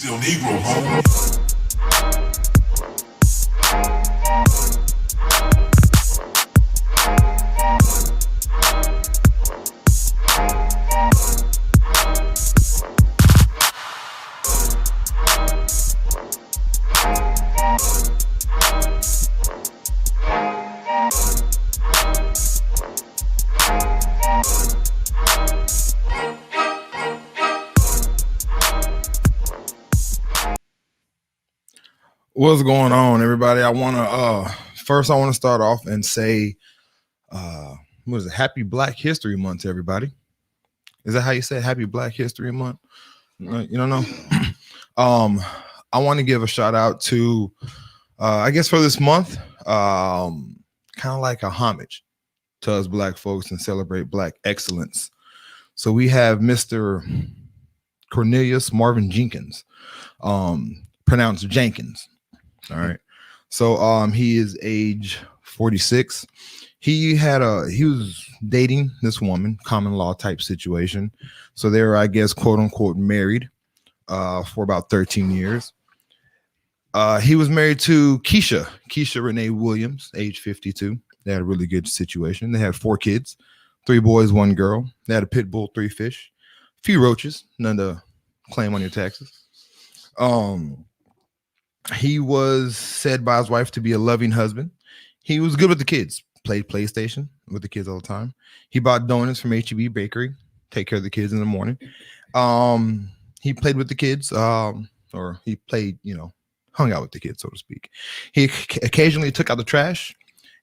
Still Negro, homie. What's going on, everybody? I want to start off and say, what is it? Happy Black History Month to everybody. Is that how you say it? Happy Black History Month? No, you don't know? I want to give a shout out to, I guess for this month, kind of like a homage to us Black folks and celebrate Black excellence. So we have Mr. Cornelius Marvin Jenkins, pronounced Jenkins. All right. So he is age 46. He was dating this woman, common law type situation. So they were, I guess, quote unquote, married for about 13 years. He was married to Keisha Renee Williams, age 52. They had a really good situation. They had 4 kids, 3 boys, 1 girl. They had a pit bull, 3 fish, a few roaches, none to claim on your taxes. He was said by his wife to be a loving husband. He was good with the kids, played PlayStation with the kids all the time. He bought donuts from H-E-B Bakery, take care of the kids in the morning. He played with the kids, or he played, hung out with the kids, so to speak. He occasionally took out the trash,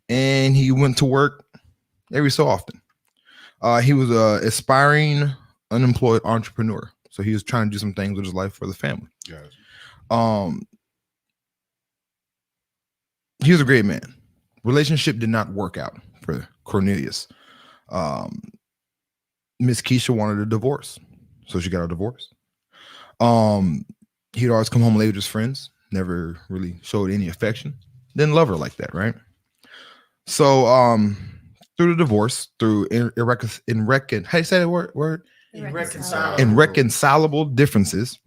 and he went to work every so often. He was an aspiring, unemployed entrepreneur. So he was trying to do some things with his life for the family. Gotcha. He was a great man. Relationship did not work out for Cornelius. Miss Keisha wanted a divorce, so she got a divorce. He'd always come home late with his friends, never really showed any affection. Didn't love her like that, right? So through the divorce, through how you say that word? Irreconcilable differences.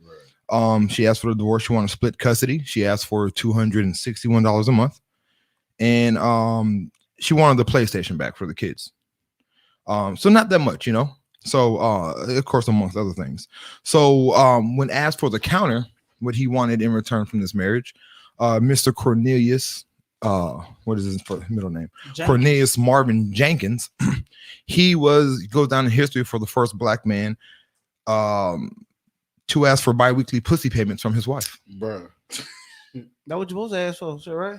Right. She asked for the divorce. She wanted to split custody. She asked for $261 a month. And she wanted the PlayStation back for the kids. So not that much, So of course, amongst other things. So when asked for the counter, what he wanted in return from this marriage, Mr. Cornelius, what is his middle name? Jenkins. Cornelius Marvin Jenkins. He goes down in history for the first Black man to ask for biweekly pussy payments from his wife. Bruh. That what you supposed to ask for, sir, right?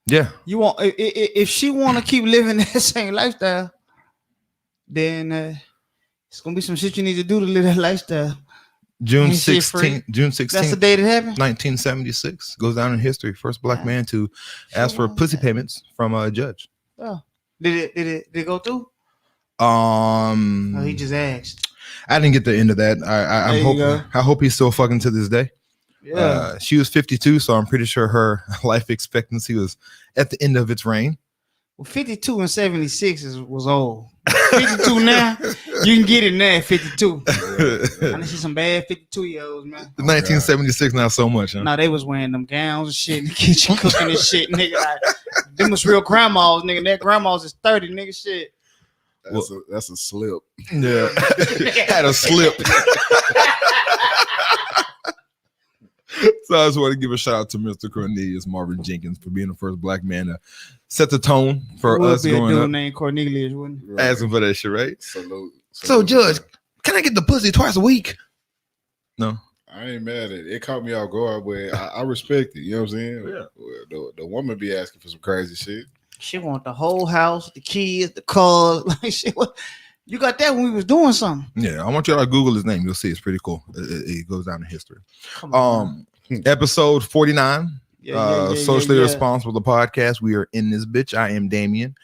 Yeah. You want if she want to keep living that same lifestyle, then it's gonna be some shit you need to do to live that lifestyle. June 16th. That's the day that happened. 1976 goes down in history. First Black man to ask for pussy payments from a judge. Oh, did it go through? He just asked. I didn't get the end of that. I hope he's still fucking to this day. Yeah. She was 52, so I'm pretty sure her life expectancy was at the end of its reign. Well, 52 and 76 was old. 52 now, you can get it now at 52. I see some bad 52-year-olds, man. 1976, not so much, huh? No, they was wearing them gowns and shit in the kitchen, cooking and shit, nigga. Like, them was real grandmas, nigga. That grandmas is 30, nigga, shit. That's a slip. Yeah. Had a slip. So I just want to give a shout out to Mr. Cornelius Marvin Jenkins for being the first Black man to set the tone for us growing up. Named Cornelius, wouldn't right. Asking for that shit, right? Salute. So, Judge, can I get the pussy twice a week? No. I ain't mad at it. It caught me off guard, but I respect it. You know what I'm saying? Yeah. The woman be asking for some crazy shit. She want the whole house, the kids, the car. Like shit. You got that when we was doing something. Yeah, I want you to Google his name. You'll see it's pretty cool. It goes down in history. Episode 49. Socially responsible, the podcast. We are in this bitch. I am Damien,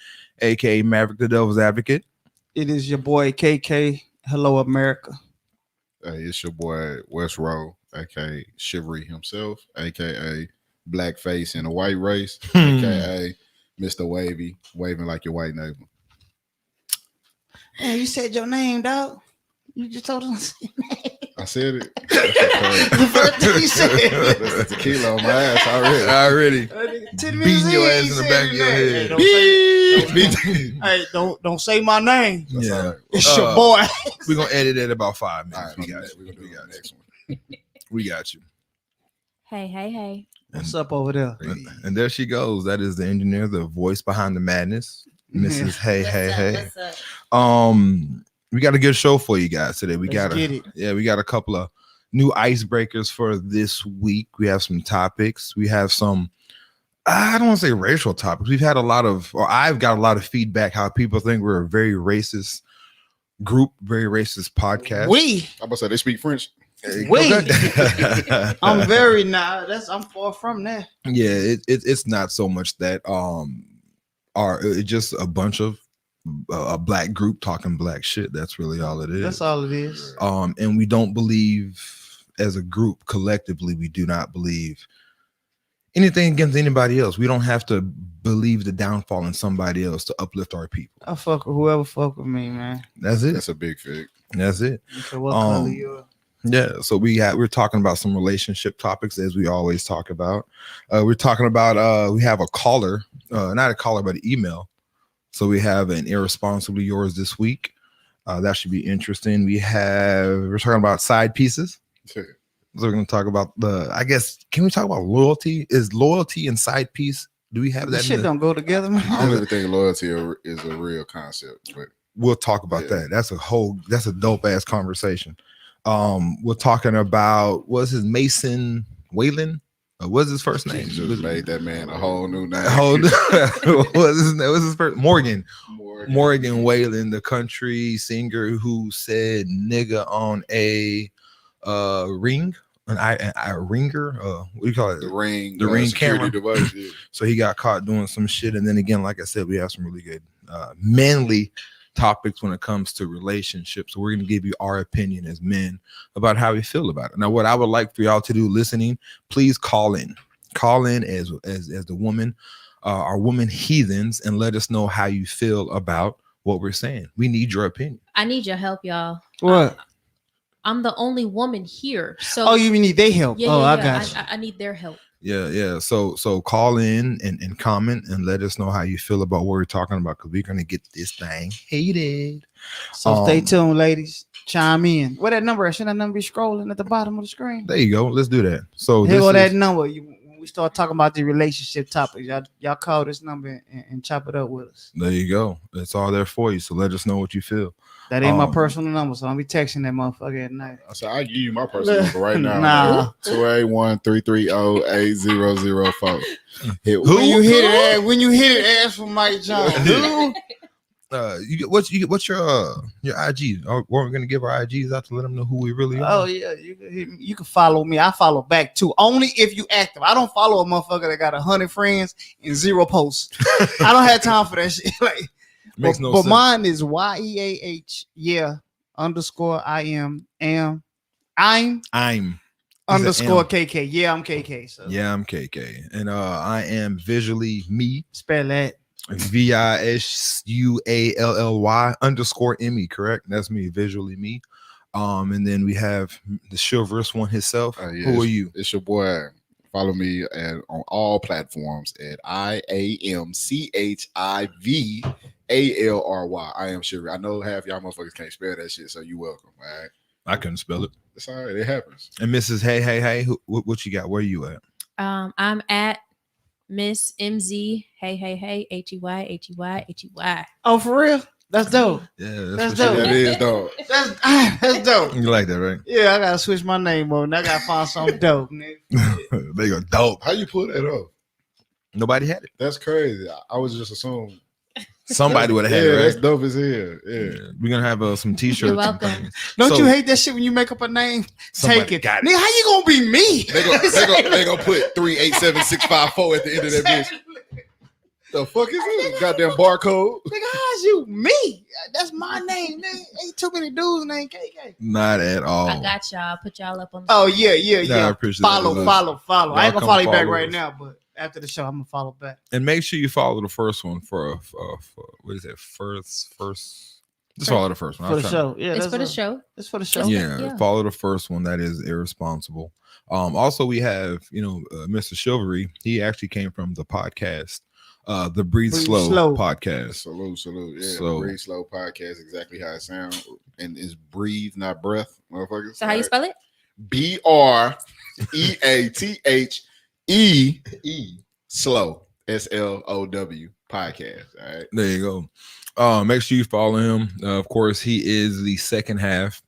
aka Maverick the Devil's Advocate. It is your boy KK. Hello, America. Hey, it's your boy West Row, aka Chivalry himself, aka Blackface in a white race, aka Mr. Wavy, waving like your white neighbor. Hey, you said your name, dog. You just told us your name. I said it. That's The first thing he said. That's tequila on my ass already. Beating your ass in the back of your head. Hey, don't say my name. That's Yeah. all right. It's your boy. We're gonna edit it about 5 All minutes. right, We got we're you. gonna do the next one. We got you. Hey. What's up over there? And there she goes. That is the engineer, the voice behind the madness, Mrs. Hey. What's up? We got a good show for you guys today. We Let's get it. we got a couple of new icebreakers for this week. We have some topics. We have some, I don't want to say racial topics. I've got a lot of feedback how people think we're a very racist group, very racist podcast. I'm about to say they speak French. I'm very I'm far from that. Yeah, it's not so much that it's just a bunch of a black group talking black shit. That's really all it is. That's all it is. And we don't believe as a group collectively, we do not believe anything against anybody else. We don't have to believe the downfall in somebody else to uplift our people. I fuck with whoever fuck with me, man. That's it. That's a big fig. That's it. Okay, what color you are? Yeah, so we're talking about some relationship topics as we always talk about. We're talking about we have a caller, not a caller, but an email. So we have an irresponsibly yours this week. That should be interesting. We're talking about side pieces. Sure. So we're going to talk about can we talk about loyalty? Is loyalty and side piece? Do we have that? This shit don't go together, man. I don't even think loyalty is a real concept, but We'll talk about that. That's a dope ass conversation. We're talking about Mason Whalen. What's his first name? just made that man a whole new name. What's his name? What's his first? Morgan Whalen, the country singer who said nigga on a ring, a ringer. What do you call it? The ring camera device. Yeah. So he got caught doing some shit. And then again, like I said, we have some really good manly topics when it comes to relationships. So we're going to give you our opinion as men about how we feel about it. Now, what I would like for y'all to do listening, please call in as the woman, our woman heathens, and let us know how you feel about what we're saying. We need your opinion. I need your help, y'all. What? I'm the only woman here. So you need their help. yeah, I got you. I need their help. Yeah. So call in and comment and let us know how you feel about what we're talking about, because we're gonna get this thing hated. So stay tuned, ladies. Chime in. Where that number? Should that number be scrolling at the bottom of the screen? There you go. Let's do that. So here go that number. When we start talking about the relationship topics, y'all call this number and chop it up with us. There you go. It's all there for you. So let us know what you feel. That ain't my personal number, so I'll be texting that motherfucker at night. So I give you my personal number right now. Nah. 281-330-8004. When you hit it, ask for Mike Jones. What's your IG? We're gonna give our IGs out to let them know who we really are. Oh yeah, you can follow me. I follow back too. Only if you active. I don't follow a motherfucker that got 100 friends and 0 posts. I don't have time for that shit. Makes no but sense. mine is YEAH _ I'm underscore KK. Yeah, I'm KK. So. Yeah, I'm KK, and I am visually me. Spell that. VISUALLY _ ME. Correct. That's me. Visually me. And then we have the chivalrous one himself. Who are you? It's your boy. Follow me on all platforms at IAMCHIVALRY. I am Chivalry. I know half y'all motherfuckers can't spell that shit, so you welcome. All right. I couldn't spell it. It's all right. It happens. And Mrs. Hey, what you got? Where you at? I'm at Miss MZ. Hey, HEY. Oh, for real? That's dope. Yeah, that's dope. That is dope. That's dope. You like that, right? Yeah, I gotta switch my name on. I gotta find something dope, nigga. They go dope. How you pull that off? Nobody had it. That's crazy. I was just assuming somebody would have had it. Right? That's dope as hell. Yeah. We're gonna have some t-shirts. You're welcome. Don't you hate that shit when you make up a name? Take it. Nigga, how you gonna be me? They gonna put 387654 at the end of that bitch. The fuck is this? Goddamn barcode. Nigga, how's you me? That's my name. Nigga. Ain't too many dudes named KK. Not at all. I got y'all. Put y'all up on the Oh yeah. I appreciate follow. I ain't gonna follow you back right us. now, but after the show, I'm gonna follow back. And make sure you follow the first one for what is that? First Just follow the first one. For I'll the try- show. Yeah, It's that's for the a- show. It's for the show. Just- Yeah, Yeah. follow the first one. That is irresponsible. Also, we have Mr. Chivalry. He actually came from the podcast, the Breathe Breathe Slow, Slow. podcast. Salute. Yeah, So- Breathe Slow podcast, exactly how it sounds. And it's breathe, not breath, motherfuckers. So how you spell it? BREATHE slow SLOW podcast. All right. There you go. Make sure you follow him. Of course, he is the second half,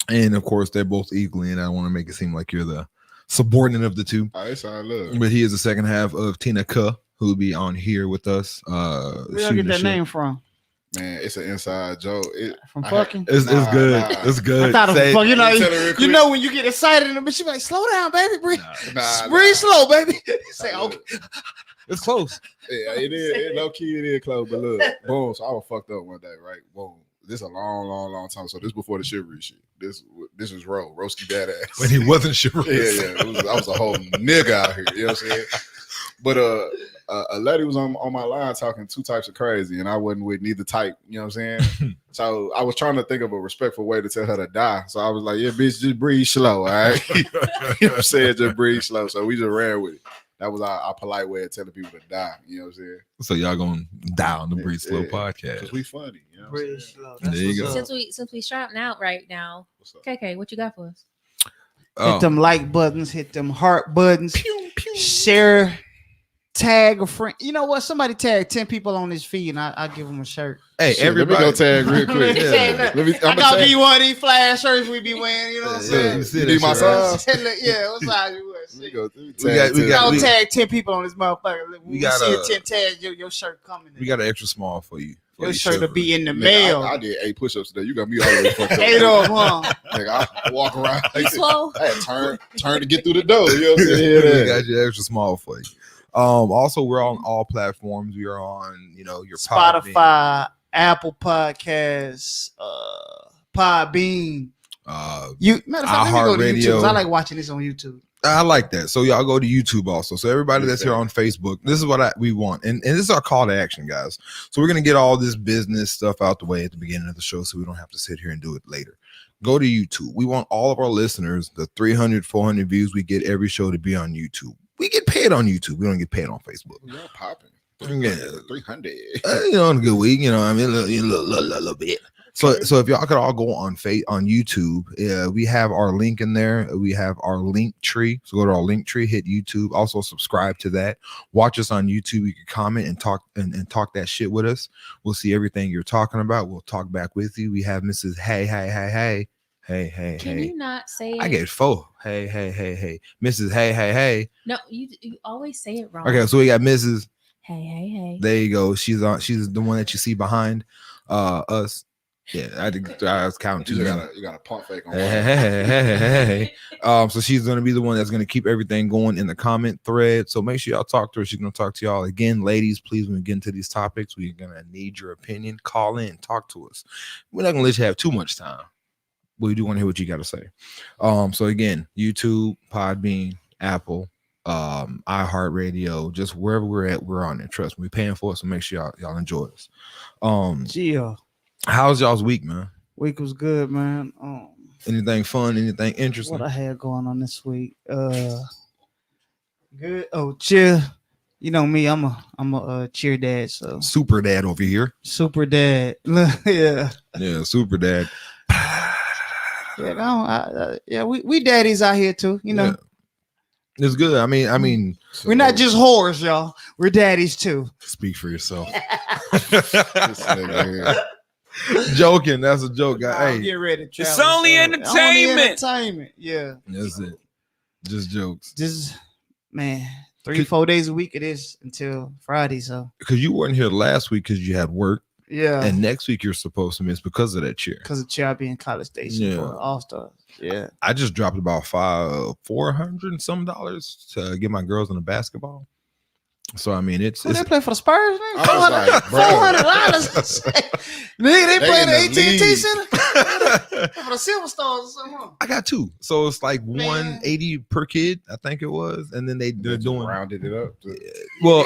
and of course, they're both equally. And I want to make it seem like you're the subordinate of the two, All right, so I love. but he is the second half of Tina R.I.P.s, who will be on here with us. Where y'all shooting get the that shit. name from? Man, it's an inside joke. From I- fucking? It's Nah, good. nah. It's good. I thought it Say- was fucking. Let me tell her real You quick. know when you get excited and the bitch, she be like, "Slow down, baby, breathe, Nah, breathe slow, baby." Say, Nah, "Okay." It's close. Yeah, it is. Low key, it is close. But look, boom. So I was fucked up one day, right? Boom. This is a long time. So this before the Chivalry shit. This was Roski badass. When he wasn't chivalrous. Yeah. I was a whole nigga out here. You know what I'm saying? But a lady was on my line talking two types of crazy, and I wasn't with neither type. You know what I'm saying? So I was trying to think of a respectful way to tell her to die. So I was like, "Yeah, bitch, just breathe slow, all right?" You know what I'm saying? Just breathe slow. So we just ran with it. That was our polite way of telling people to die. You know what I'm saying? So y'all gonna die on the Breathe Slow Yeah. podcast. Because we funny. You know what I'm Breathe saying? slow. There you go. Since we shouting out right now, What's up? KK, what you got for us? Oh, Hit them like buttons, hit them heart buttons, share, tag a friend. You know what? Somebody tag 10 people on this feed, and I'll give them a shirt. hey, Shit, everybody. Let me go tag real quick. Yeah. Let me. I I'm gotta gonna give you one of these flash shirts we be wearing. You know what I'm Yeah, saying? you see You that need my shit, right? size? Yeah, what size you wear? Let me go. Let me We tag got- we 10. got- Don't we- tag 10 people on this motherfucker. When We we got see a- a 10 tags, your shirt coming. We got an extra small for you. for Your your shirt to Chivalry. be in the Nigga, mail. I did 8 push-ups today. You got me all the way fucked up. 8 of them, huh? Nigga, I walk around. You swole? I had turn to get through the door. You know what I'm saying? We Yeah, got you extra small for you. Also, we're on all platforms. We are on, your Podbean, Spotify, Apple Podcasts, Podbean. You matter of fact, let me go to YouTube. 'Cause I like watching this on YouTube. I like that. So y'all go to YouTube also. So everybody that's here on Facebook, this is what we want. And this is our call to action, guys. So we're going to get all this business stuff out the way at the beginning of the show so we don't have to sit here and do it later. Go to YouTube. We want all of our listeners, the 300, 400 views we get every show, to be on YouTube. We get paid on YouTube. We don't get paid on Facebook. Y'all popping. Yeah. 300. On a good week, I mean, a little bit. So if y'all could all go on YouTube, we have our link in there. We have our link tree. So go to our link tree, hit YouTube. Also subscribe to that. Watch us on YouTube. You can comment and talk and talk that shit with us. We'll see everything you're talking about. We'll talk back with you. We have Mrs. Hey. Can you not say it? I get 4. Hey. Mrs. Hey. No, you always say it wrong. Okay, so we got Mrs. Hey. There you go. She's the one that you see behind us. Yeah, I was counting You too. got a pump fake on. Hey. So she's gonna be the one that's gonna keep everything going in the comment thread. So make sure y'all talk to her. She's gonna talk to y'all again, ladies. Please, when we get into these topics, we're gonna need your opinion. Call in, talk to us. We're not gonna let you have too much time, but we do want to hear what you got to say. So again, YouTube, Podbean, Apple, iHeartRadio, just wherever we're at, we're on it. Trust me, we're paying for it. So make sure y'all enjoy us. Yeah. How's y'all's week, man? Week was good, man. Anything fun? Anything interesting? What I had going on this week? Good. Oh, cheer. You know me. I'm a cheer dad. So Super dad over here. super dad. Yeah. Yeah, super dad. Yeah. We daddies out here too. You know, Yeah. It's good. I mean, we're not just whores, y'all. We're daddies too. speak for yourself. This nigga here. Joking. That's a joke. Hey, Hey, get ready. It's Travis. only entertainment. Entertainment. Yeah. that's it. Just jokes. Just man, 3-4 days a week it is until Friday. So Because you weren't here last week because you had work, yeah. and next week you're supposed to miss because of that cheer. Because of Chivalry in College Station Yeah. for All Stars. Yeah. I just dropped about $400 and some dollars to get my girls in the basketball. So I mean, it's Who they play for the Spurs? Man? I was like, bro. $400. Nigga, they play in the the AT&T league. Center for the Silver Stars or something. Huh? I got 2, so it's like Man. $180 per kid, I think it was, and then they're doing rounded it up. Well,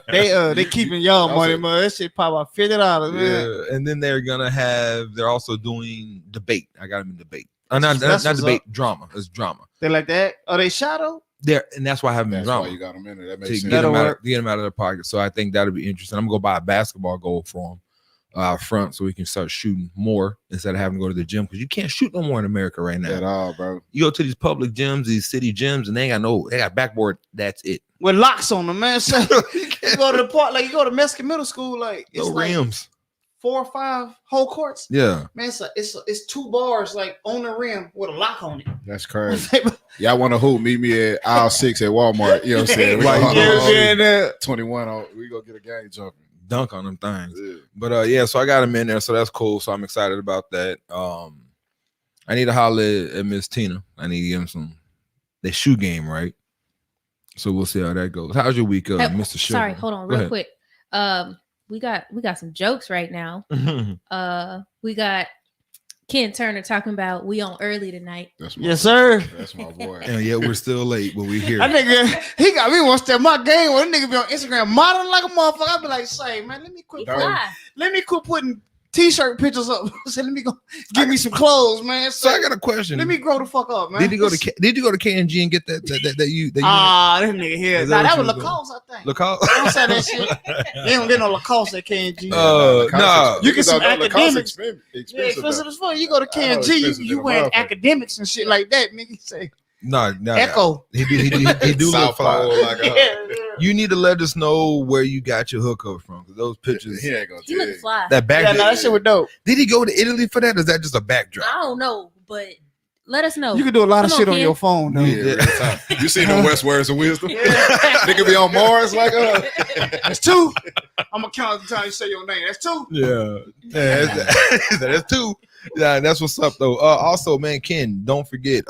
They keeping y'all I'll money, say- man. That shit pop about $50, man. yeah, and then they're also doing debate. I got them in debate. Not That's what's debate, up. drama. It's drama. They like that. Are they shadow? There, and that's why I have them in That's drama. why you got them in there. That To makes get sense. them, That'll out, get them out of their pocket. So I think that'll be interesting. I'm gonna go buy a basketball goal for them out front so we can start shooting more instead of having to go to the gym because you can't shoot no more in America right now. At all, bro. You go to these public gyms, these city gyms, and they got backboard. That's it. With locks on them, man. So You you can't- go to the park, like you go to Mexican middle school, like it's no like rims. 4 or 5 whole courts. Yeah. Man, it's 2 bars like on the rim with a lock on it. That's crazy. Y'all want to hoop? Meet me at aisle 6 at Walmart. You know what I'm saying? We Right, gonna- yeah. 21 on. We go get a game jumping. Dunk on them things. Yeah. But yeah, so I got him in there, so that's cool. So I'm excited about that. I need to holler at Miss Tina. I need to give him the shoe game, right? So we'll see how that goes. How's your week, Mr. Sugar? Sorry, hold on, Go real ahead. quick. We got some jokes right now. We got Ken Turner talking about we on early tonight. That's my Yes, sir. That's my boy. And yeah, we're still late, but we here. That nigga, he got me one step my game. When that nigga be on Instagram modeling like a motherfucker, I be like, say, man, let me He quit. Darn. fly. Let me quit putting t-shirt pictures up. So let me go give me some clothes, man. So I got a question. Let me grow the fuck up, man. Did you go to K&G and get that you Ah, this nigga here. Is Nah, that that what was you was Lacoste, I think. look out? Don't say that shit. They don't get no Lacoste at K&G. Nah. You get some Lacoste academics. expensive, Yeah, expensive expensive though. as fuck. You go to I know K&G, expensive you than a wearing motherfucker. academics and shit like that, nigga. You say No. Echo. He do South look fly. Pole, like You need to let us know where you got your hookup from. 'Cause those pictures, he ain't gonna He tell looked you. fly. that Yeah, backdrop. nah, that shit was dope. Did he go to Italy for that? Or is that just a backdrop? I don't know, but let us know. You can do a lot of Come on, shit on Ken. your phone, though. Yeah, real time. You see the West Words of Wisdom? Yeah. Nigga be on Mars like That's 2. I'm gonna count the time you say your name. That's 2. Yeah, that's 2. Yeah, that's what's up though. Also, man, Ken, don't forget.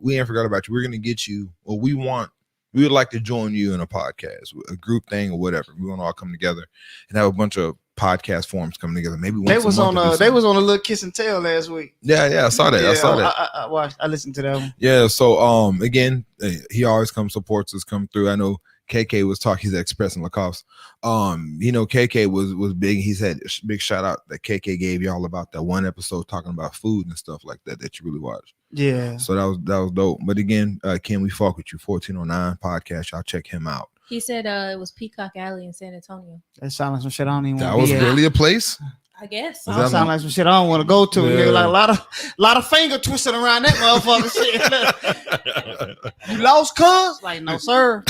We ain't forgot about you. We're gonna get you. Well, we would like to join you in a podcast, a group thing or whatever. We want to all come together and have a bunch of podcast forums coming together. Maybe once They a was month on or do they was something. on a little kiss and tell last week. Yeah, I saw that. I saw that. I watched. I listened to that one. Yeah, so again, he always comes, supports us, come through. I know KK was talking, he's expressing Lacoste. KK was big. He said big shout out that KK gave y'all about that one episode talking about food and stuff like that you really watched. Yeah. So that was dope. But again, Ken, we fuck with you. 1409 podcast. Y'all check him out. He said it was Peacock Alley in San Antonio. That sounds like some shit I don't even That want was to be at. really a place. I guess. Is That sound like some shit I don't want to go to. Yeah. Nigga. Like a lot of finger twisting around that motherfucker shit. You lost, cuz? Like, no, sir.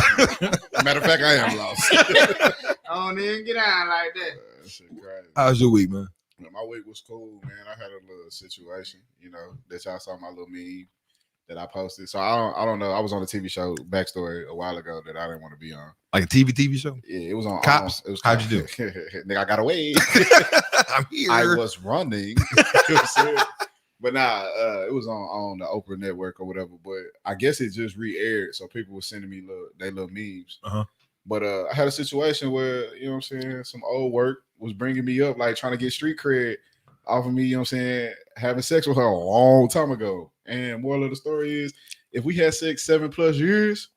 Matter of fact, I am lost. I don't even get on like that. That shit crazy. How's your week, man? My week was cool, man. I had a little situation, that y'all saw my little meme that I posted. So I don't know. I was on a TV show backstory a while ago that I didn't want to be on. Like a TV show? Yeah, it was on Cops? It was How'd you do? Nigga, I got away. I'm here. I was running. You know what I'm saying? But it was on the Oprah network or whatever. But I guess it just re-aired, so people were sending me little memes. Uh-huh. But I had a situation where, you know what I'm saying, some old work was bringing me up, like trying to get street cred off of me, you know what I'm saying, having sex with her a long time ago. And moral of the story is, if we had sex 7+ years,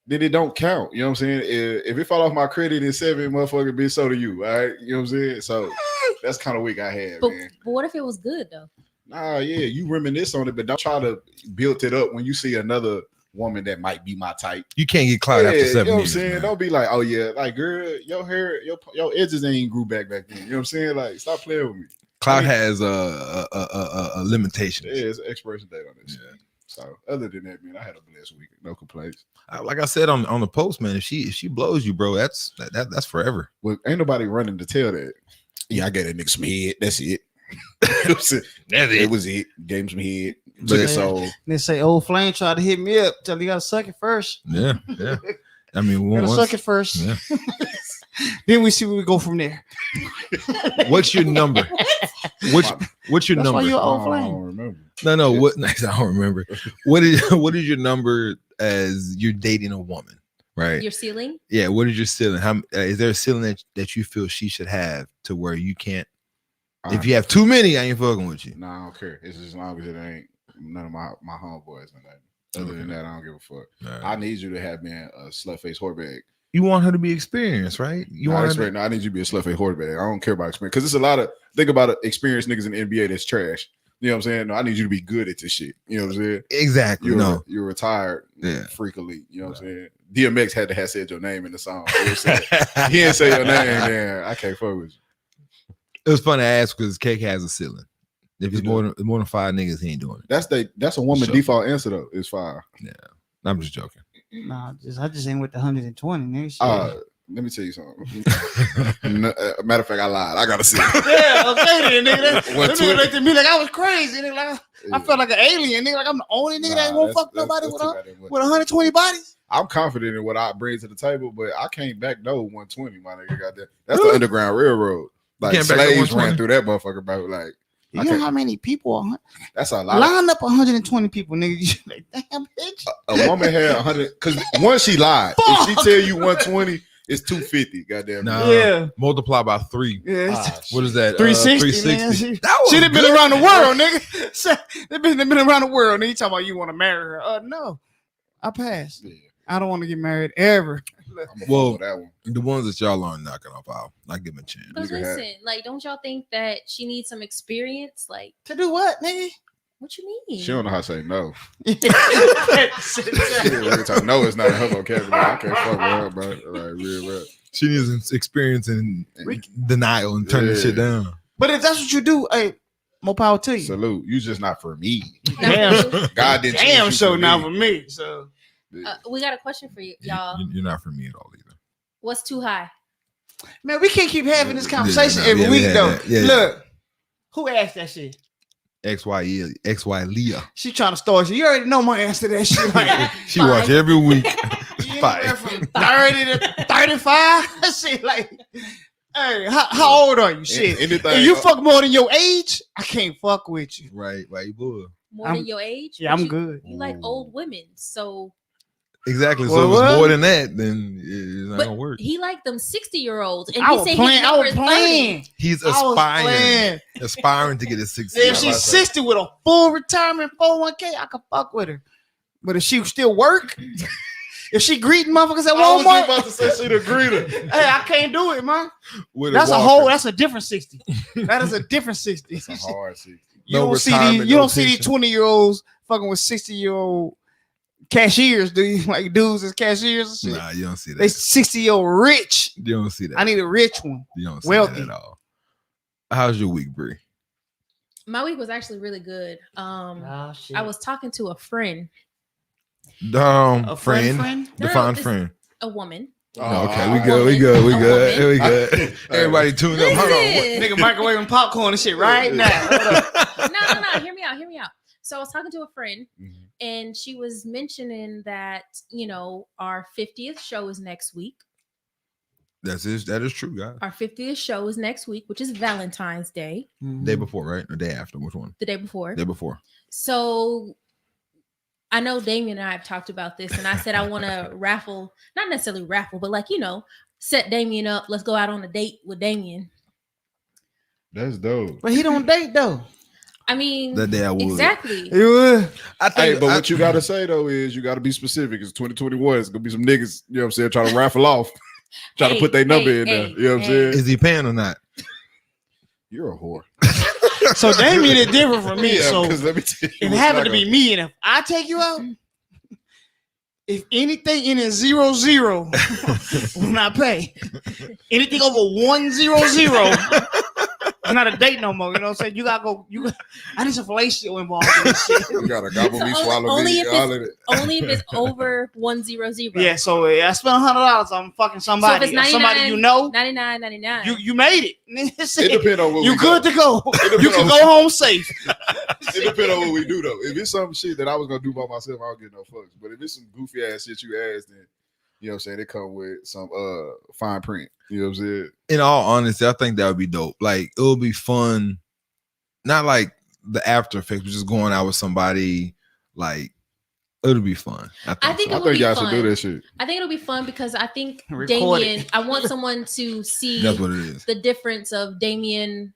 then it don't count. You know what I'm saying? If it fall off my credit in 7, motherfucker, bitch, so do you. All right? You know what I'm saying? So that's kind of week I had, But man. what if it was good though? Nah, yeah, you reminisce on it, but don't try to build it up when you see another woman that might be my type. You can't get clout after 7 you know what I'm years. saying? Man. Don't be like, oh yeah, like girl, your hair, your edges ain't grew back then. You know what I'm saying? Like, stop playing with me. Clout has a limitation. Yeah, it's an expiration date on this. Yeah. So other than that, man, I had a blessed week. No complaints. Like I said on the post, man, if she blows you, bro, that's forever. Well, ain't nobody running to tell that. Yeah, I got that nigga some head. That's it. It was it. Gave him some head. Took his soul. They say old flame tried to hit me up. Tell you gotta suck it first. Yeah. I mean, Gotta suck it first. Yeah. Then we see where we go from there. What's your number? What's your That's why number? you're I old don't flame. remember. No. What? I don't remember. What is your number as you're dating a woman? Right. Your ceiling? Yeah. What is your ceiling? How is there a ceiling that you feel she should have to where you can't? If you have too many, I ain't fucking with you. Nah, I don't care. It's as long as it ain't none of my homeboys and that. Other than that, I don't give a fuck. Nah. I need you to have been a slut face whore bag. You want her to be experienced, right? You want her to... No, I need you to be a slut face whore bag. I don't care about experience because it's a lot of think about it, experienced niggas in the NBA that's trash. You know what I'm saying? No, I need you to be good at this shit. You know what I'm saying? Exactly. You're retired. Yeah. Freakily. You know what I'm saying? DMX had to have said your name in the song. He didn't say your name, man. I can't fuck with you. It was funny to ask because Cake has a ceiling. If it's more than 5 niggas, he ain't doing it. That's a woman default answer though. It's 5. Yeah, I'm just joking. Nah, I just ain't with the 120 nigga. Let me tell you something. Matter of fact, I lied. I gotta see. Yeah, okay, then, nigga. That nigga looked at me like I was crazy. Nigga, like, I felt like an alien. Nigga, like I'm the only nigga that won't fuck nobody with 120 bodies. I'm confident in what I bring to the table, but I can't back no 120, my nigga. Goddamn. That's the Underground Railroad. Like slaves ran through that motherfucker, bro. Like, you know how many people? That's a lot. Line up 120 people, nigga. Like, damn, bitch. A woman had 100 because once she lied. If she tell you 120, it's 250. Goddamn. Nah, yeah. Multiply by 3. Yeah. What is that? 360. 360. She'd have been around the world, nigga. They've been around the world. Nigga, you talking about you want to marry her? No, I passed. Yeah. I don't want to get married ever. Well, that one. The ones that y'all aren't knocking off, I give them a chance. Because listen, like, don't y'all think that she needs some experience, like to do what, nigga? What you mean? She don't know how to say no. No, it's not in her vocabulary. I can't fuck with her, bro. Like, real rap. She needs experience in denial and turning shit down. But if that's what you do, hey, more power to you. Salute. You just not for me. Damn. God didn't. Damn, so not for me. So we got a question for you, y'all. You're not for me at all either. What's too high? Man, we can't keep having this conversation every week though. Look, who asked that shit? XY Leah. She trying to start you. You already know my answer to that shit. Like, she watch every week. From 30 to 35. Shit, like, hey, how old are you? Shit. If you fuck more than your age, I can't fuck with you. Right, boy. More than your age? Yeah, I'm good. You like old women, so exactly. So if it's more than that, then it's not gonna work. He liked them 60-year-olds, and I was playing. He's aspiring to get his 60. If she's 60 with a full retirement 401k, I can fuck with her. But if she still work, if she greeting motherfuckers at Walmart, I was about to say she the greeter. Hey, I can't do it, man. That's a different 60. That is a different 60. It's a hard 60. You don't see these 20-year-olds fucking with 60-year-old cashiers, do you? Like dudes as cashiers and shit. Nah, you don't see that. They 60-year-old rich. You don't see that. I need a rich one. You don't see wealthy. that at all. How's your week, Bree? My week was actually really good. I was talking to a friend. A friend? Define friend. A woman. Oh, okay, we good. Everybody tune up. Hold on. Nigga microwaving popcorn and shit right now. No. Hear me out. So I was talking to a friend, and she was mentioning that, our 50th show is next week. That is true, guys. Our 50th show is next week, which is Valentine's Day. Day before, right? Or day after? Which one? The day before. Day before. So I know Damien and I have talked about this, and I said I want to raffle, not necessarily raffle, but set Damien up. Let's go out on a date with Damien. That's dope. But he don't date though. I mean, that day I would. Exactly. You would. What you gotta say though is you gotta be specific. It's 2021. It's gonna be some niggas, you know what I'm saying, trying to raffle off, trying to put their number in there. You know what I'm saying? Is he paying or not? You're a whore. So Damien is different from me. Yeah, so let me tell you, it happened to be me, and if I take you out, if anything in it 0-0 will not pay. Anything over 100, it's not a date no more. You know what I'm saying? You gotta go. I need some fellatio involved in this shit. You gotta gobble me, swallow me. Only if it's over 100. Yeah. So I spent $100 on fucking somebody. So if it's somebody you know. $99.99. You made it. It depends on what you good to go. You can go home safe. It depends on what we do though. If it's some shit that I was gonna do by myself, I don't get no fucks. But if it's some goofy ass shit you asked, then you know what I'm saying, it come with some fine print. You know what I'm saying? In all honesty, I think that would be dope. Like it would be fun. Not like the after effects, but just going out with somebody. Like it'll be fun. I think y'all should do this shit. I think it'll be fun because I think Damien. I want someone to see that's what it is. The difference of Damien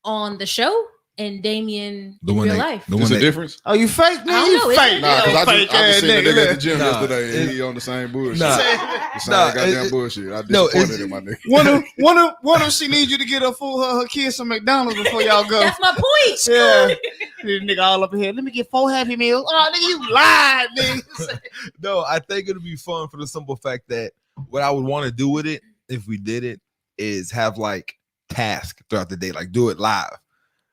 on the show and Damien The in one real they- life. the What's one the that- difference? Oh, you fake? I Nigga, don't you know, fake. Nah, because I fake just seen a ass nigga at the nigga. gym Nah, yesterday, and he on the same bullshit. Nah. The same Nah, goddamn bullshit. I no, disappointed it's- in my nigga. One of she needs you to get her kids some McDonald's before y'all go. That's my point. Yeah. This nigga all up in here. Let me get 4 Happy Meals. Oh, nigga, you lied, nigga. No, I think it'll be fun for the simple fact that what I would want to do with it, if we did it, is have like tasks throughout the day, like do it live.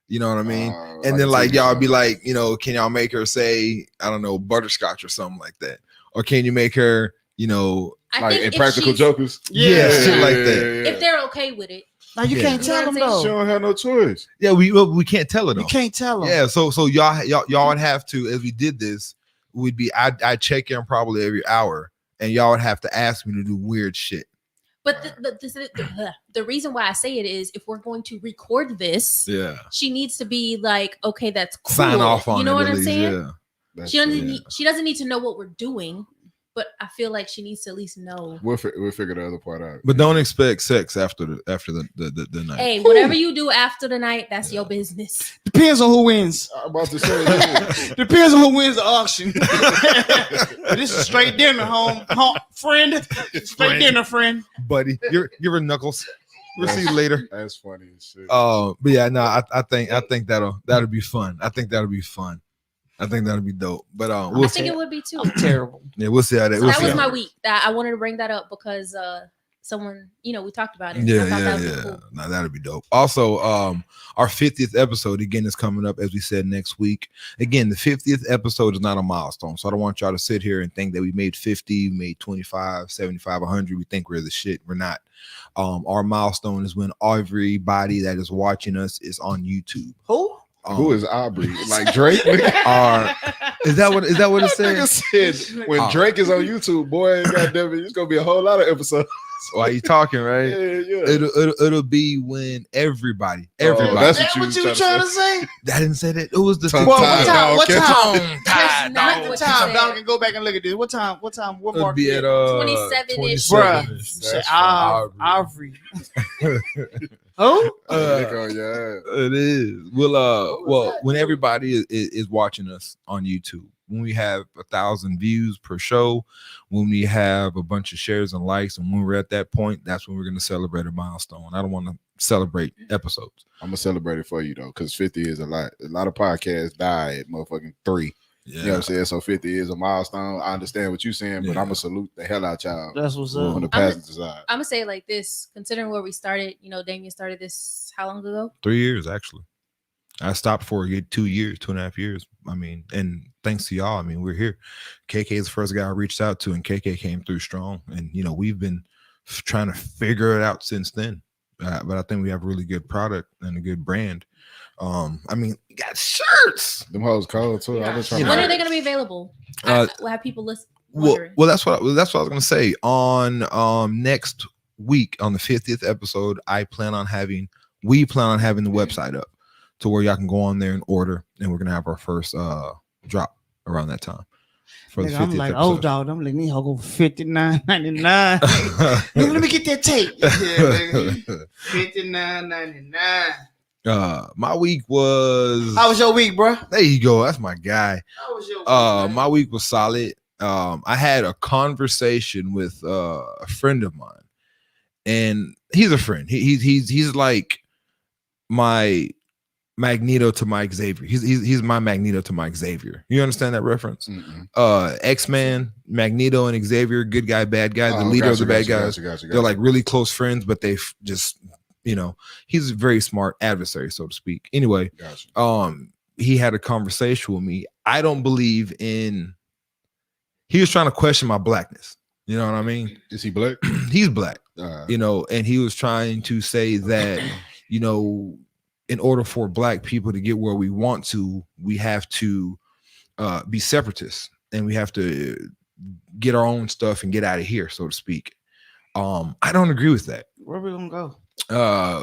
You know what I mean? And then like y'all be like, you know, can y'all make her say, I don't know, butterscotch or something like that? Or can you make her, you know, I like think in if Practical she's- Jokers. yeah, shit like that. If they're okay with it, Now you Yeah. can't tell them You know what I'm She though. don't have no choice. Yeah, we can't tell her though. You can't tell them. Yeah, so y'all would have to, as we did this, would be I'd check in probably every hour, and y'all would have to ask me to do weird shit. but the reason why I say it is if we're going to record this, Yeah, she needs to be like, okay, that's cool. sign off on you know it what at I'm least, saying? Yeah. That's She doesn't true. need, she doesn't need to know what we're doing, but I feel like she needs to at least know. We'll figure the other part out. But don't expect sex after the night. Hey, whatever you do after the night, that's your business. Depends on who wins. I'm about to say, yeah. Depends on who wins the auction. But this is straight dinner, home friend. Straight dinner, friend. Buddy, you're a knuckles. We'll see you later. That's funny as shit. But yeah, no, I think that'll be fun. I think that'll be fun. I think that'll be dope. But we'll I see. think it would be too. I'm terrible. Yeah, we'll see how that. So We'll that see was how my that- week. That I wanted to bring that up because someone, we talked about it. I thought that would be cool. No, that'd be dope. Also, our 50th episode again is coming up, as we said, next week. Again, the 50th episode is not a milestone, so I don't want y'all to sit here and think that we made 50, we made 25, 75, 100. We think we're the shit. We're not. Our milestone is when everybody that is watching us is on YouTube. Who? Who is Aubrey? Like Drake? Is that what it Nigga said? said when Drake is on YouTube, boy, goddamn it, it's gonna be a whole lot of episodes. Why you talking, right? Yeah. It'll be when everybody. that's That what you were trying to say? I didn't say that. It was the Tongue Well, tied, what dog. time? That's not What what time? you Dog said. can go back and look at this. What time? What It'll mark? be at 27-ish. 27-ish. You said That's Aubrey. Who? Lick on your ass. It is. Well, when everybody is watching us on YouTube, when we have 1,000 views per show, when we have a bunch of shares and likes, and when we're at that point, that's when we're going to celebrate a milestone. I don't want to celebrate episodes. I'm gonna celebrate it for you though, because 50 is a lot. A lot of podcasts die at motherfucking 3. Yeah. You know what I'm saying? So 50 is a milestone. I understand what you're saying, but Yeah. I'm gonna salute the hell out y'all That's what's on up. the passenger side. I'm gonna say it like this: considering where we started, Damien started this how long ago? 3 years, actually. I stopped for 2 years, 2.5 years. I mean, and thanks to y'all, I mean, we're here. KK is the first guy I reached out to, and KK came through strong. And, we've been trying to figure it out since then. But I think we have a really good product and a good brand. I mean, we got shirts. Them hoes cold too. I've been trying When to are they gonna be available? We'll have people listen. Well, that's what I was gonna say. On next week, on the 50th episode, we plan on having the website up to where y'all can go on there and order, and we're gonna have our first drop around that time. For the 50th I'm like, episode. oh dog, I'm letting me go $59.99. Nigga, let me get that tape. Yeah, nigga. $59.99. My week was. How was your week, bro? There you go. That's my guy. How was your week? Man? My week was solid. I had a conversation with a friend of mine, and he's a friend. He's like my Magneto to my Xavier. He's my Magneto to my Xavier. You understand that reference? Mm-mm. X-Men, Magneto and Xavier, good guy, bad guy, the leader of the bad guys. They're like really close friends, but they've just, he's a very smart adversary, so to speak. Anyway, he had a conversation with me. I don't believe in. He was trying to question my blackness. You know what I mean? Is he black? He's black. And he was trying to say that, in order for black people to get where we want to, we have to be separatists, and we have to get our own stuff and get out of here, so to speak. I don't agree with that. Where are we gonna go?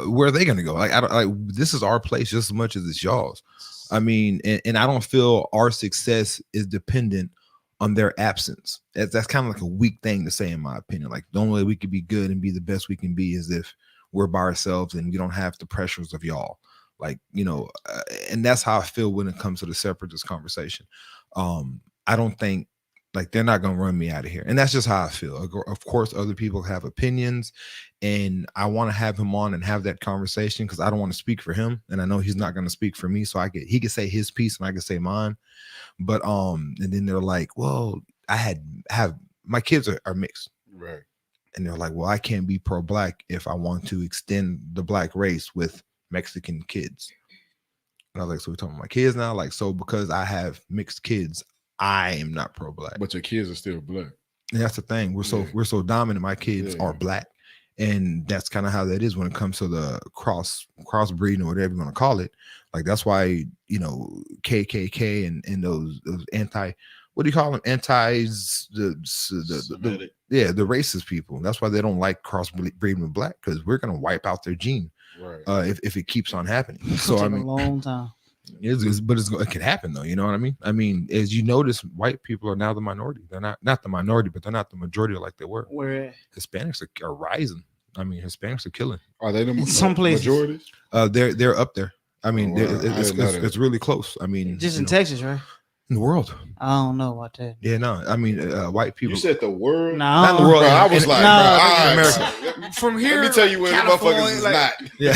Where are they gonna go? This is our place just as much as it's y'all's. I mean, and I don't feel our success is dependent on their absence. That's kind of like a weak thing to say, in my opinion. Like, the only way we could be good and be the best we can be is if we're by ourselves and we don't have the pressures of y'all. Like, and that's how I feel when it comes to the separatist conversation. I don't think like they're not gonna run me out of here, and that's just how I feel. Of course, other people have opinions, and I want to have him on and have that conversation because I don't want to speak for him, and I know he's not gonna speak for me. So he can say his piece and I can say mine. But and then they're like, well, I have my kids are mixed, right? And they're like, well, I can't be pro-black if I want to extend the black race with Mexican kids. And I was like, so we're talking about my kids now? Like, so because I have mixed kids, I am not pro-black. But your kids are still black. And that's the thing. We're so dominant. My kids are black. And that's kind of how that is when it comes to the crossbreeding or whatever you want to call it. Like, that's why, KKK and those anti, what do you call them? Antis, the racist people. That's why they don't like crossbreeding with black, because we're going to wipe out their gene. Right. If it keeps on happening. So I mean, a long time. It can happen though. You know what I mean? I mean, as you notice, white people are now the minority. They're not the minority, but they're not the majority like they were. Where Hispanics are rising. I mean, Hispanics are killing. Are they the some places majorities? They're up there. I mean, it's really close. I mean, just in Texas, right? In the world. I don't know about that. Yeah, no. I mean, white people. You said the world? No, not the world. Bro, I was like, America. From here, let me tell you where the motherfuckers is not. Yeah.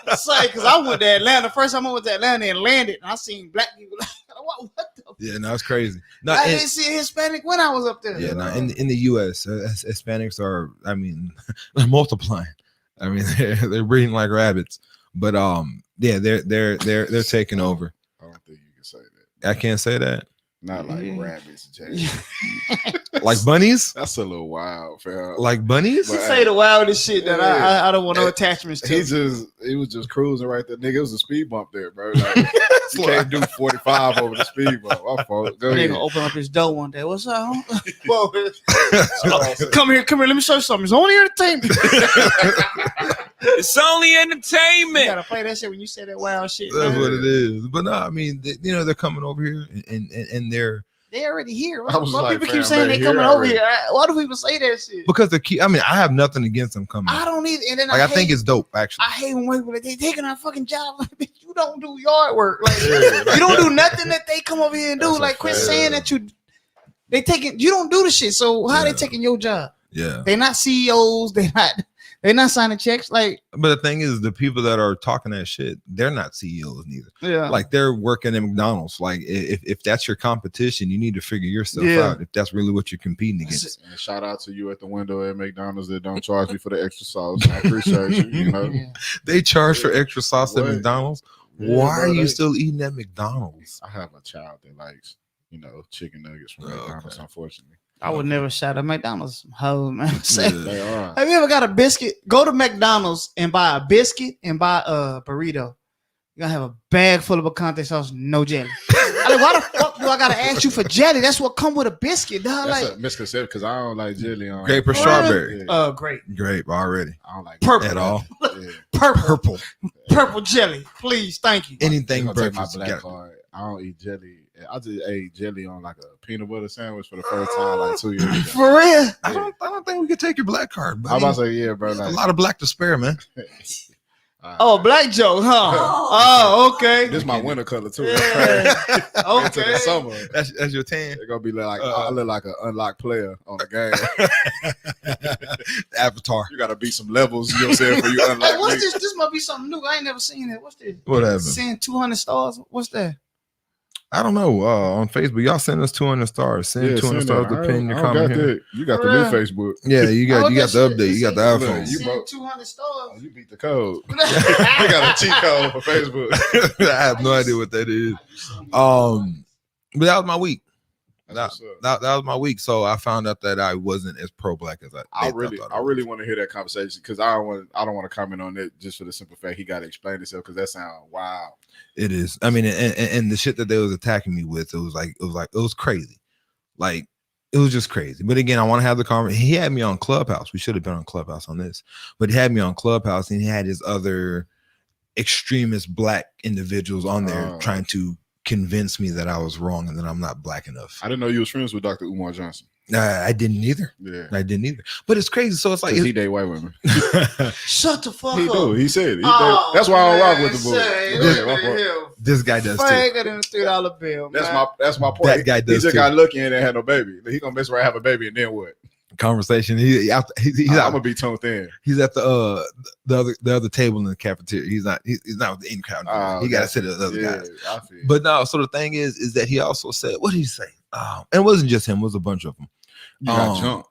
It's like, because I went to Atlanta. First time I went to Atlanta and landed, and I seen black people. What the? Yeah, no, it's crazy. No, I didn't see a Hispanic when I was up there. Yeah, no. In the U.S., Hispanics are, I mean, they're multiplying. I mean, they're breeding like rabbits. But yeah, they're taking over. I don't think you can say that. I can't say that. Not like rabbits, Jay. Like bunnies? That's a little wild, fam. Like bunnies? You say the wildest shit that I don't want no attachments to. He was just cruising right there, nigga. It was a speed bump there, bro. Like, you can't do 45 over the speed bump. My fault. Go ahead. Nigga open up his door one day. What's up? Come here. Let me show you something. It's only entertainment. It's only entertainment. You gotta play that shit when you say that wild shit. That's what it is. But no, I mean, they're coming over here and they're already here. I was Why like, people keep saying they coming over here? Why do people say that shit? Because I mean, I have nothing against them coming. I don't either. And then I think it's dope, actually. I hate when people they taking our fucking job. You don't do yard work. Like you don't do nothing that they come over here and do. That's like quit saying that you don't do the shit. So how they taking your job? Yeah. They're not CEOs. They're not signing checks. Like, but the thing is, the people that are talking that shit, they're not CEOs neither. Yeah, like they're working at McDonald's. Like, if that's your competition, you need to figure yourself out. If that's really what you're competing against. And shout out to you at the window at McDonald's that don't charge me for the extra sauce. I appreciate you. You know, they charge for extra sauce at McDonald's. Yeah, why are you still eating at McDonald's? I have a child that likes, chicken nuggets from McDonald's. Unfortunately. I would never shout at McDonald's. How man? They are. Have you ever got a biscuit? Go to McDonald's and buy a biscuit and buy a burrito. You're gonna have a bag full of picante sauce, no jelly. Like, why the fuck do I gotta ask you for jelly? That's what come with a biscuit, dog. That's like a misconception because I don't like jelly on grape or strawberry. Grape already. I don't like purple at all. Yeah. Purple jelly, please, thank you. Anything breakfast. breakfast. My black card. I don't eat jelly. I just ate jelly on like a peanut butter sandwich for the first time like 2 years ago. For real? Yeah. I don't think we could take your black card. Buddy. I'm about to say, yeah, bro. Like, a lot of black to spare, man. Black joke, huh? Oh, okay. This is my winter color too. Yeah. Okay. Into the summer. That's your tan. It's gonna be like I look like an unlocked player on the game. Avatar. You gotta beat some levels, you know what I'm saying, for you unlock. Hey, what's this? This might be something new. I ain't never seen that. What's this? What happened? Send 200 stars. What's that? I don't know. On Facebook, y'all send us 200 stars. Send 200 stars to pin your comment here. You got the new Facebook. Yeah, you got the update. You got the iPhone. You send 200 stars. Oh, you beat the code. You got a cheat code for Facebook. I have no idea what that is. But that was my week. That was my week. So I found out that I wasn't as pro-black as I really want to hear that conversation because I don't want to comment on it just for the simple fact he got to explain himself because that sounds wild. It is. I mean, and the shit that they was attacking me with, it was crazy. Like, it was just crazy. But again, I want to have the conversation. He had me on Clubhouse. We should have been on Clubhouse on this, but he had me on Clubhouse and he had his other extremist black individuals on there trying to convince me that I was wrong and that I'm not black enough. I didn't know you was friends with Dr. Umar Johnson. I didn't either. Yeah. I didn't either. But it's crazy. So it's like He date white women. Shut the fuck He up. do. He said it. Oh, That's why I don't rock with the say, movie. look at him. this guy does too. Faggot in the $3 bill. That's my point. That guy He does just too. got lucky and didn't have no baby. He gonna mess around, have a baby, and then what? Conversation. He's I'm out. gonna be tuned in. He's at the other table in the cafeteria. He's not with the in crowd. He got to sit at the other guys. I feel. But no. So the thing is that he also said, what did he say? And it wasn't just him. It was a bunch of them. You got jumped.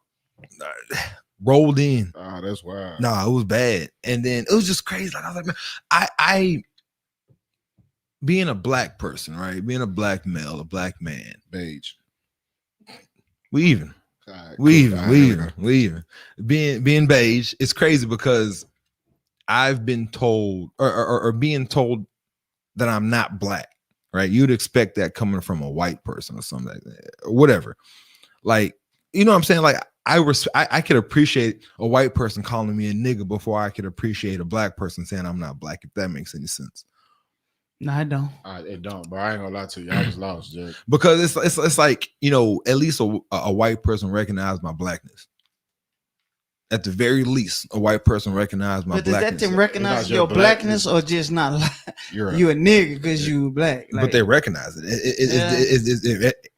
Rolled in. Oh, that's wild. No, it was bad. And then it was just crazy. Like I was like, man, I being a black person, right? Being a black male, a black man, Beige. we even. Right, We cool. even. Being beige, it's crazy because I've been told or being told that I'm not black, right? You'd expect that coming from a white person or something like that, or whatever. Like, you know what I'm saying? Like, I could appreciate a white person calling me a nigga before I could appreciate a black person saying I'm not black, if that makes any sense. No, I don't. It don't, but I ain't gonna lie to you. I was lost, Jack. Because it's like, you know, at least a white person recognized my blackness. At the very least, a white person recognized my But does blackness. that thing recognize your your blackness. blackness or just not like You're right. you a nigga because you black? Like, But they recognize it.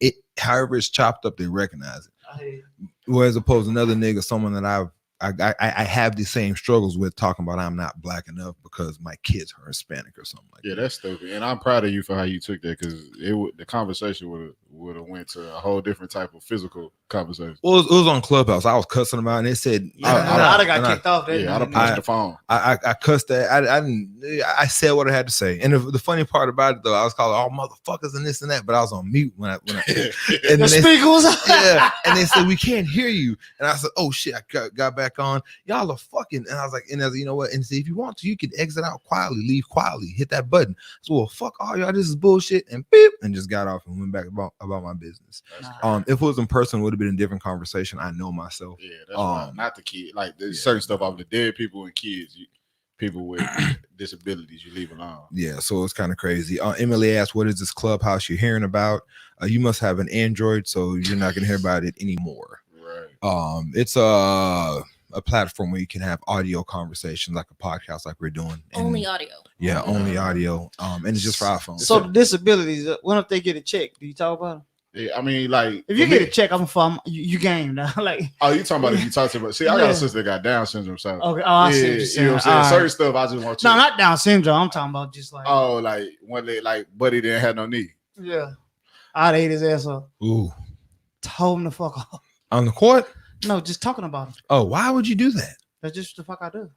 It however it's chopped up, they recognize it. Whereas opposed to another nigga, someone that I have the same struggles with, talking about I'm not black enough because my kids are Hispanic or something like that. Yeah, that's stupid. And I'm proud of you for how you took that, because the conversation would have went to a whole different type of physical conversation. Well, it was on Clubhouse. I was cussing them out, and they said, I'd have got kicked off that. Yeah, I'd have punched the phone. I cussed that. I said what I had to say. And the funny part about it, though, I was calling all motherfuckers and this and that, but I was on mute when I and The speaker was on. yeah, and they said we can't hear you, and I said, oh shit, I got back on. Y'all are fucking, and I was like, and I was, you know what? And see, if you want to, you can exit out quietly, leave quietly, hit that button. So, well, fuck all y'all, this is bullshit, and beep, and just got off and went back about my business. If it was in person, it would have been a different conversation. I know myself. Yeah, that's right. Not the kid. Like there's certain stuff off the dead people and kids, people with disabilities, you leave alone. Yeah, so it's kind of crazy. Emily asked, "What is this Clubhouse you're hearing about?" You must have an Android, so you're not gonna hear about it anymore. Right. It's a platform where you can have audio conversations, like a podcast, like we're doing. And, Only audio. Yeah, only audio. And it's just for iPhones. So the disabilities, what if they get a check? Do you talk about them? Yeah, I mean, like If you get a check, I'm from you game now. Like, oh, you talking about if you talk to see, I got a sister that got Down syndrome, so okay, I see what you're you saying. know what I'm saying? All Certain right. stuff I just want No, to not Down syndrome. I'm talking about just like like one leg, like Buddy didn't have no knee. yeah. I'd ate his ass up. Ooh, Told him the fuck off. on the court? No, just talking about him. Oh, why would you do that? That's just the fuck I do.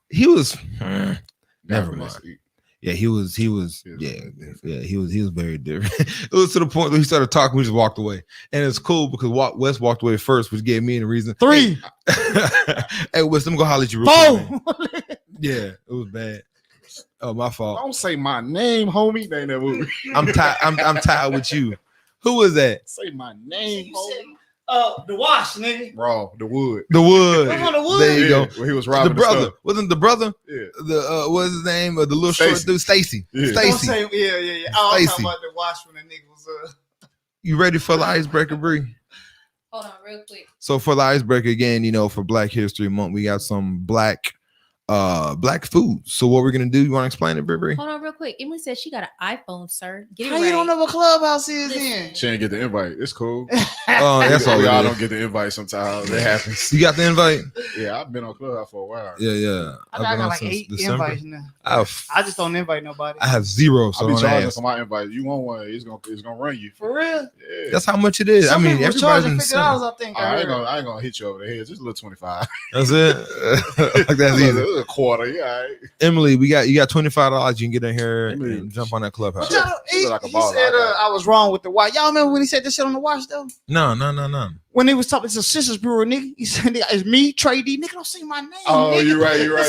He was never Never mind. Yeah, he was he was very different. It was to the point where he started talking, we just walked away. And it's cool because Wes walked away first, which gave me the reason. 3, Hey, Wes, let me go holler at you real quick, 4. man. Yeah, it was bad. Oh, my fault. Don't say my name, homie. They ain't that movie. I'm tired. I'm tired with you. Who was that? Say my name, homie. The wash, nigga. Raw, the wood. The Wood. That's on the Wood. There you go. When he was robbing The brother. stuff. Wasn't the brother? Yeah. The what's his name? The little short Stacy. dude, Stacy. Yeah. Don't Stacy. say yeah. Oh, I'm Stacey. talking about the wash when the nigga was You ready for the icebreaker, Bree? Hold on, real quick. So for the icebreaker again, you know, for Black History Month, we got some black food. So what we're gonna do? You want to explain it, Bree? Hold on, real quick. Emily said she got an iPhone, sir. Get it How right. you don't know what Clubhouse is Listen. then? She ain't get the invite. It's cool. That's all. We it all is. don't get the invite sometimes. It happens. You got the invite? Yeah, I've been on Clubhouse for a while. Yeah. I I've got been on like since 8 December. invites now. I I just don't invite nobody. have 0, so I be don't charging ask. for my invite. You want one? It's gonna run you. For real? Yeah. That's how much it is. Some I mean, people was everybody's charging in the $50, center. I think. I ain't gonna hit you over the head. Just a little 25. That's it. Like that's easy. a quarter. Yeah. All right. Emily, you got $25. You can get in here Emily, and jump on that Clubhouse. But y'all, She look like a he baller. said I got it. I was wrong with the watch. Y'all remember when he said this shit on the watch though? No. When he was talking to Sisters Brewer, nigga, he said, "Nigga, it's me, Trey D. Nigga, don't say my name." Oh, nigga. you're right. He You're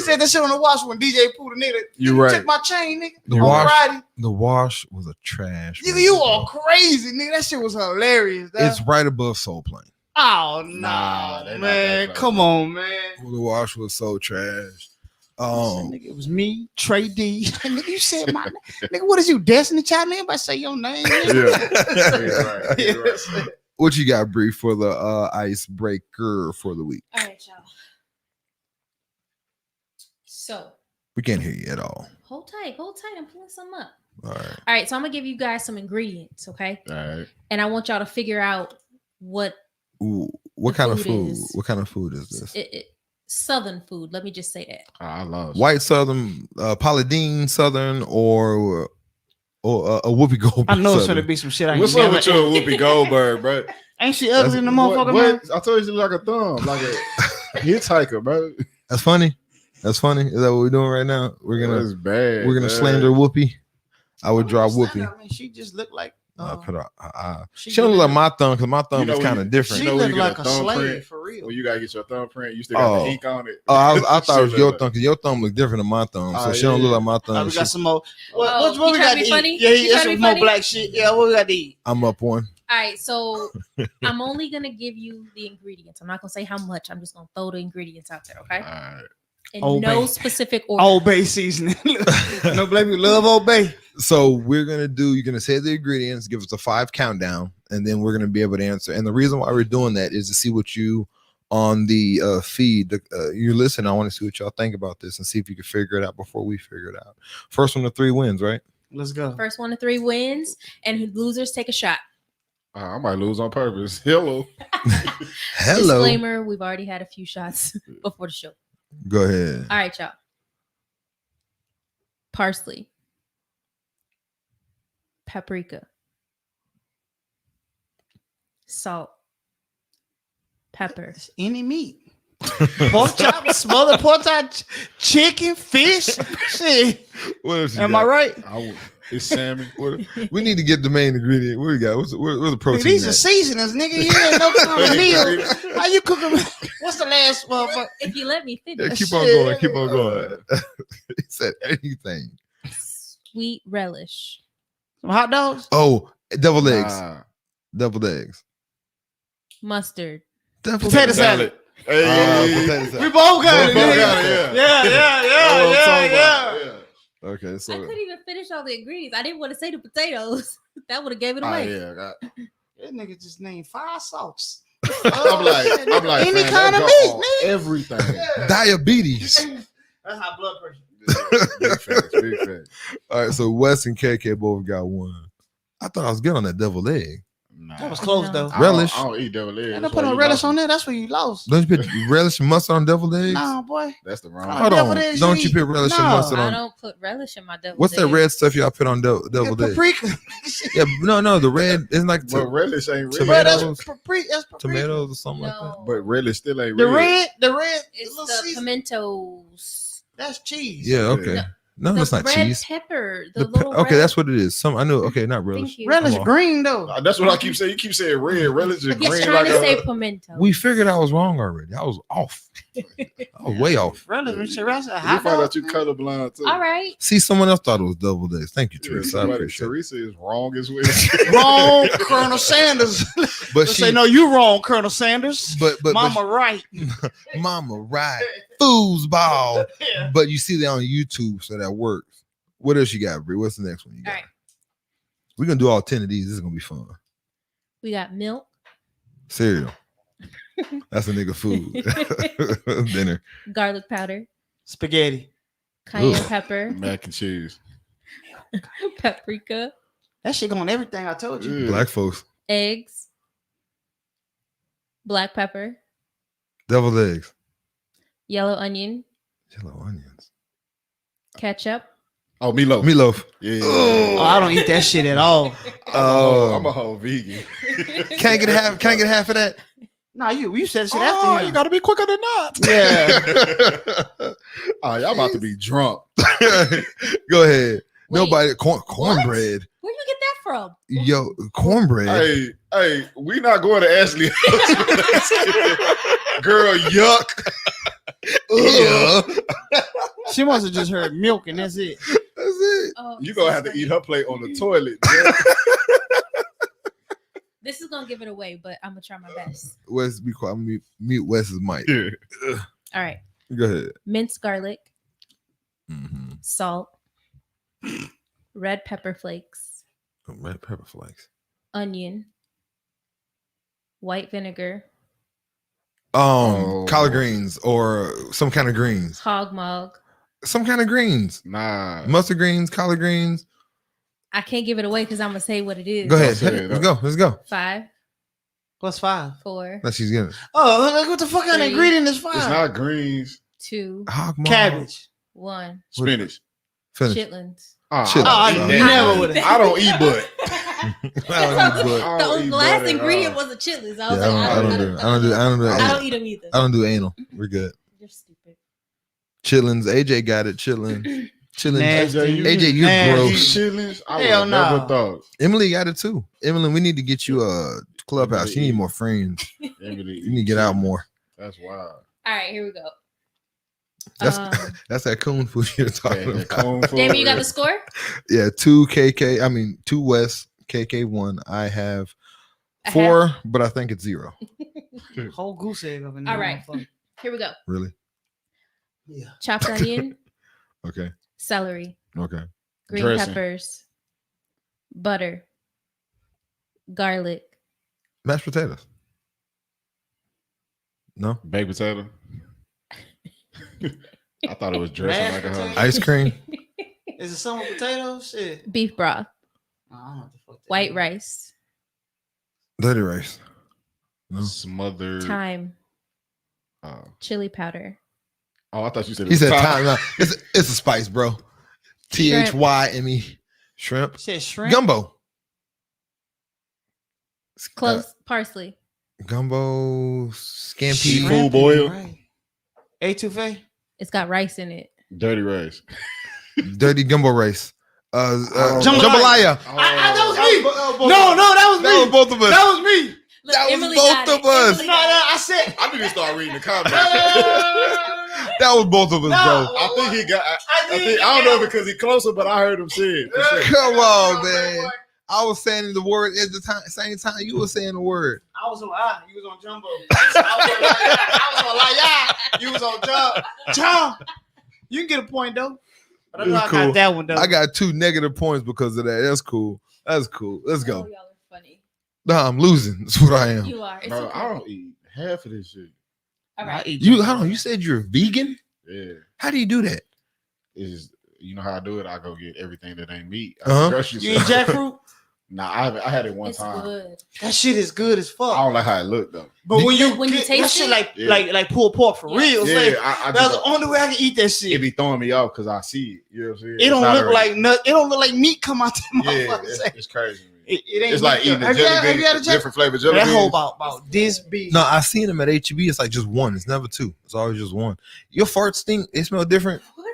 said that shit on the watch when DJ Pooh the nigga. You're "Nigga, right. Check my chain, nigga. The on wash- Friday. The wash was a trash. Nigga, movie, you bro. are crazy, nigga. That shit was hilarious. Dog. It's right above Soul Plane. Oh Nah, no, they not man. that Come on, man. The wash was so trash. Nigga, it was me, Trey D. Nigga, you said my nigga. What is you, Destiny Child? Anybody say your name? Yeah. Yeah, right. What you got, Bree, for the icebreaker for the week? All right, y'all. So We can't hear you at all. hold tight. I'm pulling some up. All right. All right, so I'm gonna give you guys some ingredients, okay? All right. And I want y'all to figure out what Ooh, what The kind of food food? is- What kind of food is this? Southern food. Let me just say that. I love White Southern, Polydine Southern, or a Whoopi Goldberg? I know it's Southern? gonna be some shit. I What's ain't up never with you, and Whoopi Goldberg, bro? Ain't she ugly in the What- motherfucker, man? what? I told you she look like a thumb, like a hitchhiker, bro. That's funny. That's funny. Is that what we're doing right now? We're gonna That's bad. we're gonna man. slander Whoopi. I would draw Whoopi. I mean, she just looked like I put she she don't look look like my thumb because my thumb You know is when kind of you- different. she You know when looked you get like a a thumbprint? slave for real. When you gotta get your thumbprint, you still got Oh. the ink on it. Oh, I thought it was Shit your look thumb because your thumb looks different than my thumb. So Oh, she don't yeah. look like my Oh, thumb. we got some more. Oh, What you we trying got to be to funny? eat? Yeah, You that's trying to some be more funny? black shit. Yeah, what we got to eat? I'm up one. All right, so I'm only gonna give you the ingredients. I'm not gonna say how much. I'm just gonna throw the ingredients out there, okay? All right. In Old no Bay. specific order. Old Bay seasoning. No black people love Old Bay. So you're gonna say the ingredients, give us a 5 countdown, and then we're gonna be able to answer. And the reason why we're doing that is to see what you on the feed. You listen. I want to see what y'all think about this and see if you can figure it out before we figure it out. First one to 3 wins, right? Let's go. First 1 to 3 wins, and losers take a shot. I might lose on purpose. Hello. Hello. Disclaimer: we've already had a few shots before the show. Go ahead. All right, y'all. Parsley, paprika, salt, pepper, Any meat. Pork chop, smothered pork chop, chicken, fish. Shit. What else you Am got? I right? It's salmon. We need to get the main ingredient. What we got? Where's the Nigga, protein? these are at? seasonings, nigga. You ain't no kind of meal. How you cooking? What's the last motherfucker? If you let me Yeah, finish. keep on going. Keep on going. He said anything. Sweet relish, Some hot dogs? Oh, deviled eggs. Nah. Deviled eggs. mustard, Deviled Potato eggs. salad. Hey. Potato salad. We both got it. Both nigga. got it, Yeah, That's what I'm talking about. yeah. Okay, I so couldn't even finish all the ingredients. I didn't want to say the potatoes. That would have gave it Oh, away. yeah. That nigga just named 5 salts. I'm like, Any man, kind that of go meat, on nigga. everything. diabetes. That's high blood pressure. Big facts, big facts. All right, so Wes and KK both got 1. I thought I was good on that deviled egg. Nah. That was close, though. Relish. I don't eat devil eggs. I That's don't put why no you relish lost on me. there. That's where you lost. Don't you put relish and mustard on deviled eggs? Nah, boy. That's the wrong. Hold Deviled on. eggs Don't you you eat. put relish and No. mustard I on? don't put relish in my devil. What's that red stuff y'all put on deviled eggs? Paprika. Yeah, no, the red isn't like But relish ain't Tomato- red. Bro, Tomatoes. that's paprika. That's paprika. tomatoes or something like that. No, But relish still ain't The red. red, it's little the season. pimentos. That's cheese. Yeah, okay. Yeah. No, The that's not red cheese. pepper. The The little okay, red- that's what it is. I know. Okay, not relish. Thank you. Relish Come on. green though. That's what I keep saying. You keep saying red. Relish is He's green. trying Like to say a, pimento. We figured I was wrong already. I was off. I was way off. Relish, relish, you hot find dog. out you colorblind too. All right. See, someone else thought it was double days. Thank you, Yeah, Teresa. I somebody- appreciate it. Teresa is wrong as well. Wrong, Colonel Sanders. But They say no, you wrong, Colonel Sanders. but Mama right. Mama, right? Foosball. Yeah. But you see that on YouTube, so that works. What else you got, Brie? What's the next one you got? All right. We're gonna do all 10 of these. This is gonna be fun. We got milk, Cereal. That's a nigga food. Dinner. garlic powder, Spaghetti. cayenne Ugh. pepper, Mac and cheese. paprika, That shit on everything I told you. Yeah. Black folks. eggs, black pepper, Deviled eggs. yellow onion, Yellow onions. ketchup, Oh, meatloaf. Meatloaf. Yeah. Oh, I don't eat that shit at all. I'm a whole vegan. Can't get half of that. Nah, you said shit Oh, after you him. gotta be quicker than that. Yeah. Oh, y'all about to be drunk. Go ahead. Wait, Nobody cornbread. where'd you get that from? Yo, cornbread. Hey, we not going to Ashley. Girl, yuck. Yeah. She must have just heard milk and that's it. That's it. Oh, You gonna have to eat her plate on the toilet. man. This is gonna give it away, but I'm gonna try my best. Wes, be quiet. Mute Wes's mic. Yeah. All right. Go ahead. Minced garlic, salt, red pepper flakes, Red pepper flakes. onion, white vinegar, Collard greens or some kind of greens. hog mog. Some kind of greens. Nah. Mustard greens, collard greens. I can't give it away because I'm gonna say what it is. Go ahead. say it. Let's go. 5, What's 5? 4, Let's she's getting it. Oh, look, what the fuck kind of 3. ingredient is 5? It's not greens. 2, Hog maw. Cabbage. 1. Spinach. Finish. Chitlins. Chitlins. Oh, you never would have. I don't eat butt. The last ingredient was a chitlins. I was like, I don't eat them either. I don't do anal. We're good. You're stupid. Chitlins. AJ got it. Chitlins. Nasty. AJ, you Nasty. gross. Chitlins? I Hell would never no. thought. Emily got it too. Emily, we need to get you a clubhouse. You need more friends. Emily, You need to get out more. That's wild. All right, here we go. That's that coon food you're talking about. Damon, you got the score? Yeah, 2 West, KK 1. I have 4, but I think it's 0. Whole goose egg up in there. All right, here we go. Really? Yeah. Chopped onion, Okay. celery, Okay. green Dressing. peppers, butter, garlic, Mashed potatoes. No. Baked potato. I thought it was dressing Mashed like a potato. hoe. Ice cream. Is it some potatoes? Shit. beef broth, I don't know what the fuck that white is. rice, Dirty rice. No. Smothered. thyme, Oh. chili powder, I thought you said. He said time. No, it's a spice, bro. THYME. Shrimp. Shit, shrimp. Gumbo. close, parsley, Gumbo. Scampi. Seafood boil. Right. Etouffee. it's got rice in it. Dirty rice. Dirty gumbo rice. Jambalaya. Jambalaya. That was me. No, that was me. That was both of us. That was me. Look, That was Emily both got of it. us. Emily No, got it. I said. I need to start reading the comments. That was both of us, bro. I think he got. I don't know if because he's closer, but I heard him say it. For sure. Come on, man. I was saying the word at the same time you were saying the word. I was on you was on Jumbo. I was on like you was on Jump. You can get a point though. But I know I got that one though. I got 2 negative points because of that. That's cool. Let's Oh, go. y'all are funny. Nah, I'm losing. That's what I am. You are. It's Bro, okay. I don't eat half of this shit. All right. Hold on. You said you're vegan? Yeah, How do you do that? it's you know how I do it. I go get everything that ain't meat. Uh-huh. You eat jackfruit? Nah, I had it one It's time. good. That shit is good as fuck. I don't like how it looked though. But when you taste that shit it? like pulled pork for real. Yeah, Like, I that's just, the only way I can eat that it shit. be throwing me off because I see it. You know what I'm saying? It don't look like nothing. It don't look like meat come out that Yeah, motherfucker. it's crazy. It ain't It's like eating a have you jelly had bean, a jelly? different flavor jelly That whole beans. about this big. No, I seen them at HEB. It's like just one. It's never 2. It's always just one. Your farts stink. They smell different. What?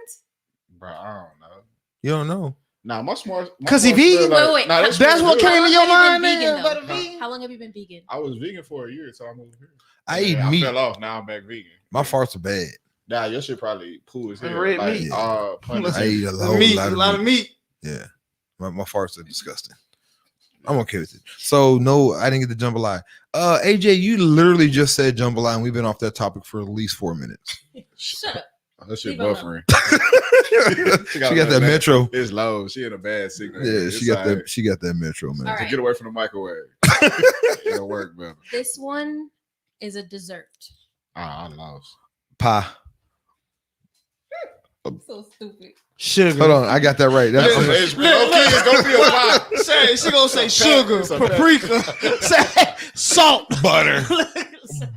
Bro, I don't know. You don't know. Nah, my smart. 'Cause he vegan? Wait. Nah, That's smell what good. came in How your long mind, have you been nigga. vegan, But though? vegan. How long have you been vegan? I was vegan for a year, so I moved here. I eat I meat. fell off. Now I'm back vegan. My farts are bad. Nah, your shit probably cool as hell. Red Like, meat. I eat a Meat, lot a lot of meat. Yeah. My farts are disgusting. I'm okay with it. So no, I didn't get the jambalaya. AJ, you literally just said jambalaya, and we've been off that topic for at least 4 minutes. Shut up. Her shit Leave it alone. buffering. She got that metro. It's low. She in a bad signal. Yeah, It's she got alright. that. She got that metro, man. All right. Get away from the microwave. It'll work better. This one is a dessert. I lost. Pie. So stupid. Sugar. Hold on, I got that right. That's It's gonna be a pie. Say she gonna say sugar, It's a pepper. paprika, say salt, butter.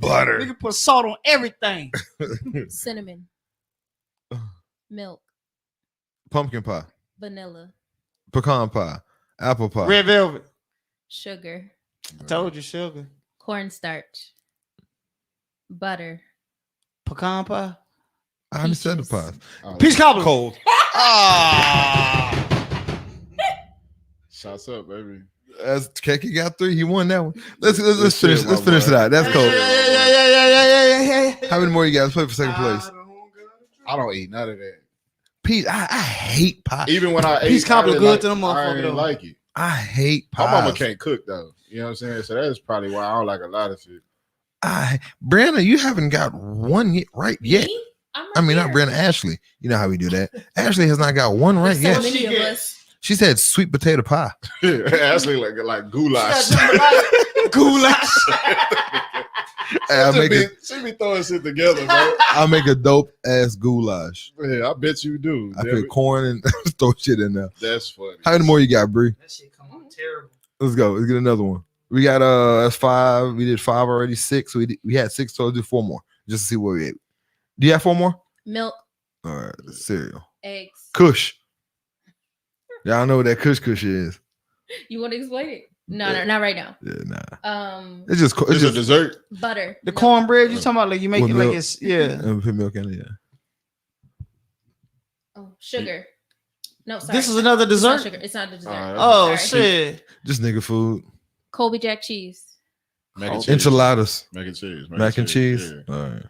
Butter. We can put salt on everything. Cinnamon. Milk. Pumpkin pie, Vanilla. pecan pie, apple pie. Red velvet. Sugar. Told you sugar. Cornstarch. Butter. Pecan pie. I understand the Peaches. pies. Oh, Peach cobbler. Cold. Ah. shots up, baby. As Keki got 3, he won that one. Let's Good finish. shit, Let's my finish boy. it out. That's cold. Yeah. How many more you guys play for second place? I don't eat none of that. Pete, I hate pie. Even when I ate, Peach cobbler I good like, to them I motherfucker, didn't though. like it. I hate My pie. mama can't cook though. You know what I'm saying? So that's probably why I don't like a lot of shit. Brandon, you haven't got one right yet. Me? I'm I mean, not Brianna, Ashley. You know how we do that. Ashley has not got one right So yet. many of us. She said sweet potato pie. Ashley like goulash. Goulash. She be throwing shit together, bro. I'll make a dope ass goulash. Yeah, I bet you do. I put corn and throw shit in there. That's funny. How many more you got, Bree? That shit come on terrible. Let's go. Let's get another one. We got that's 5. We did 5 already. 6. We had 6, so let's do 4 more just to see what we ate. Do you have 4 more? Milk, All right, cereal. eggs. Kush. Y'all know what that kush is. You want to explain it? No, not right now. Yeah, nah. Um, It's just It's a dessert. butter. The No. cornbread you talking about? Like you make With it milk. like it's and put milk in it. Yeah. Oh, sugar. No, sorry. This is another It's not dessert. sugar. It's not the dessert. Oh Sorry. shit! Just nigga food. Colby Jack cheese. Mac and cheese. Enchiladas. Mac and cheese. Mac and cheese. Yeah. All right.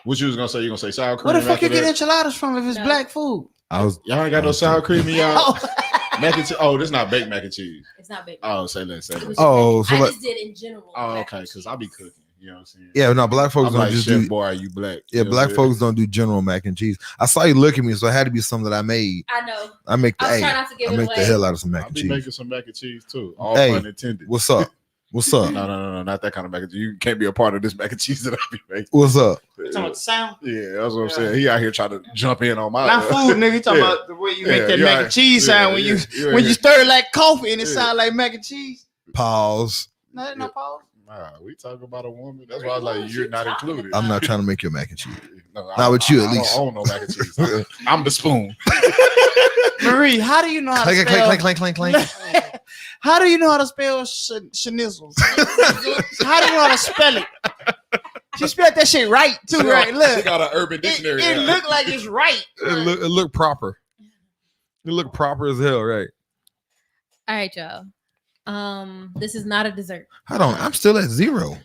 What you was gonna say? You gonna say sour cream? Where the fuck after you get that? enchiladas from if it's No. black food? I was. Y'all ain't got no sour cream in y'all. Oh, Mac and cheese. Oh, this not baked mac and cheese. It's not big. Oh, say less. It was Oh, just so I like- just did in general. Oh, mac okay. and Because I be cheese. cooking. You know what I'm saying? Yeah, no, black folks I'm don't like, just chef do. boy, are you black? Yeah, You know black what I'm folks don't do general mac and cheese. I saw you look at me, so it had to be something that I made. I know. I make the I was trying not to give I it make away. the hell out of some saying? mac I'll and be cheese. making some mac and cheese too. All Hey, pun intended. What's up? What's up? No, not that kind of mac and cheese. You can't be a part of this mac and cheese that I be making. What's up? you talking about the sound? Yeah, that's what I'm saying. He out here trying to jump in on my Not food, nigga. You talking Yeah. about the way you make that you're mac right. and cheese sound when you you're when you right. stir it like coffee and it Yeah. sound like mac and cheese. Pause. No, that's no pause. Nah, we talk about a woman. That's why I was like, you're not included. I'm not trying to make your mac and cheese. No, Not with you, at least. I don't know mac and cheese. I'm the spoon. Marie, how do you know how to Clank, spell? clank, clank, clank, clank, clank. How do you know how to spell schnizzles? How do you know how to spell it? She spelled that shit right too, right? She Look, got an urban dictionary. it now. looked like it's right. It look proper. It look proper as hell, right? All right, y'all. This is not a dessert. Hold on, I'm still at 0,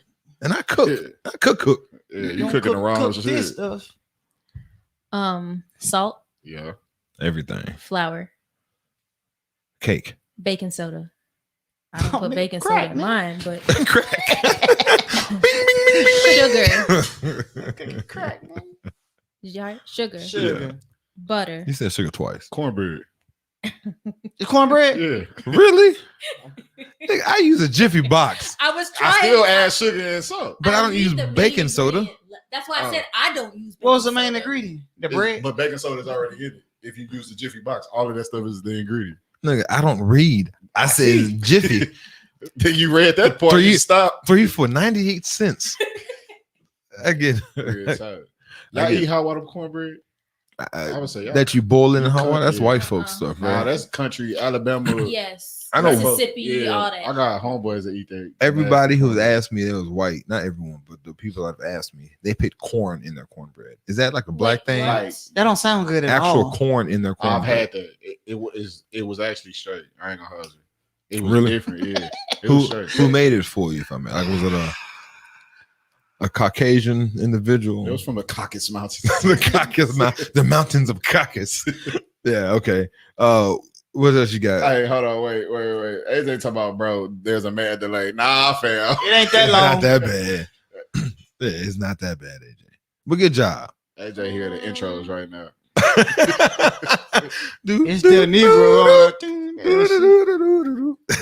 and I cook. Yeah. I cook. Yeah, you Don't cooking the wrong cook shit. this stuff. Salt, Yeah. Everything. flour, Cake. baking soda. I don't Oh, put nigga, baking crack, soda in man. mine, but Bing, bing, bing, bing, sugar. Crack, man. Did y'all hear? Sugar, Sugar. butter. You said sugar twice. Cornbread. The cornbread? Yeah. Really? Nigga, I use a Jiffy box, I was trying. I still add sugar and salt. but I don't need use the main baking soda. ingredient. That's why I said I don't use. What was the baking main soda. ingredient? The bread? But baking soda is already in it. If you use the Jiffy box, all of that stuff is the ingredient. Nigga, I don't read. I said see. Jiffy. Then you read that part. For You you- stop. 3 for 98 cents. Again, Y'all eat hot water cornbread? I would say y'all. that you boil in You hot cook, water. That's yeah. white folks stuff, Nah, right? that's country, Alabama. Yes, I know, but- Mississippi, all that. I got homeboys that eat that. Everybody who's asked me, it was white. Not everyone, but the people that have asked me, they put corn in their cornbread. Is that like a black Wait, thing? what? Like, That don't sound good at Actual all. corn in their I've cornbread. had that. It was actually straight. I ain't gonna hustle. It was Really? different. Yeah, it was straight. Who made it for you? If I may, like, was it a Caucasian individual? It was from the Caucasus Mountains. the Caucasus, the mountains of Caucasus. Yeah. Okay. What else you got? Hey, hold on, wait. AJ talking about, bro, there's a mad delay. Nah, fam. It ain't that It's long. not that bad. Yeah, it's not that bad, AJ. But good job. AJ hear the intros right now. It's still Negro. All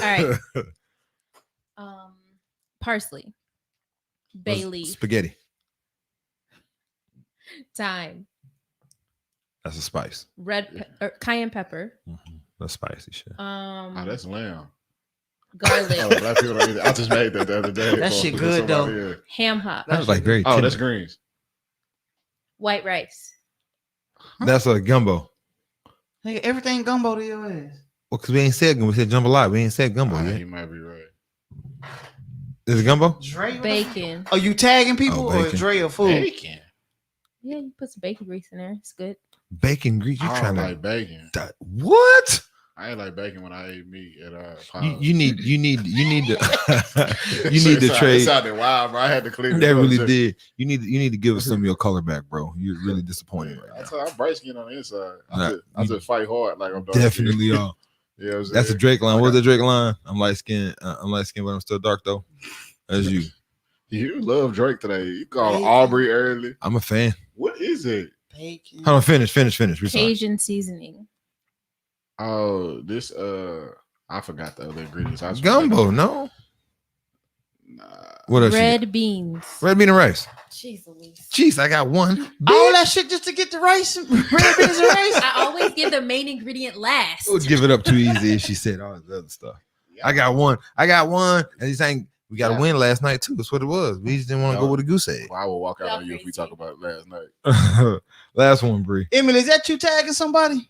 right. Parsley, bay leaf, Spaghetti. thyme, That's a spice. cayenne pepper, That's spicy shit. Oh, that's lamb. garlic, Oh, black people don't eat it. I just made that the other day. That for- shit for good, somebody, though. yeah. ham hock, That was like very. Oh, tender. that's greens. white rice. That's a gumbo. Nigga, everything gumbo to your ass. Well, because we ain't said gumbo. We said jambalaya. We ain't said gumbo Ah, yet. you might be right. Is it gumbo? Dre, what the- Bacon. Are you tagging people Oh, or bacon. Dre or food? Bacon. Yeah, you put some bacon grease in there. It's good. Bacon grease. You I trying don't to like bacon. what? I ain't like bacon when I ate meat at You need to you need to It trade. sounded wild, bro. I had to clean it. That up. really did. You need to give us some of your color back, bro. You're really disappointing right I now. tell you, I'm bright skin on the inside. Nah, I just fight hard like I'm dark Definitely skin. are. You know what I'm That's a saying? Drake line. What's the Drake line? I'm light skinned. I'm light skinned, but I'm still dark though. As you. You love Drake today. You call Aubrey early. I'm a fan. What is it? Bacon. Hold on, finish. We sorry. Cajun seasoning. Oh, this I forgot the other ingredients. I just Gumbo, no. Nah. What else? Red beans. Red bean and rice. Jeez Louise. Jeez, I got one. All that shit just to get the rice, red beans and rice. I always give the main ingredient last. Would give it up too easy if she said all the other stuff. Yeah. I got one. And he's saying we got a win last night too. That's what it was. We just didn't want to go with a goose egg. Well, I will walk out Y'all on you if we crazy. talk about last night. Last one, Bree. Emily, is that you tagging somebody?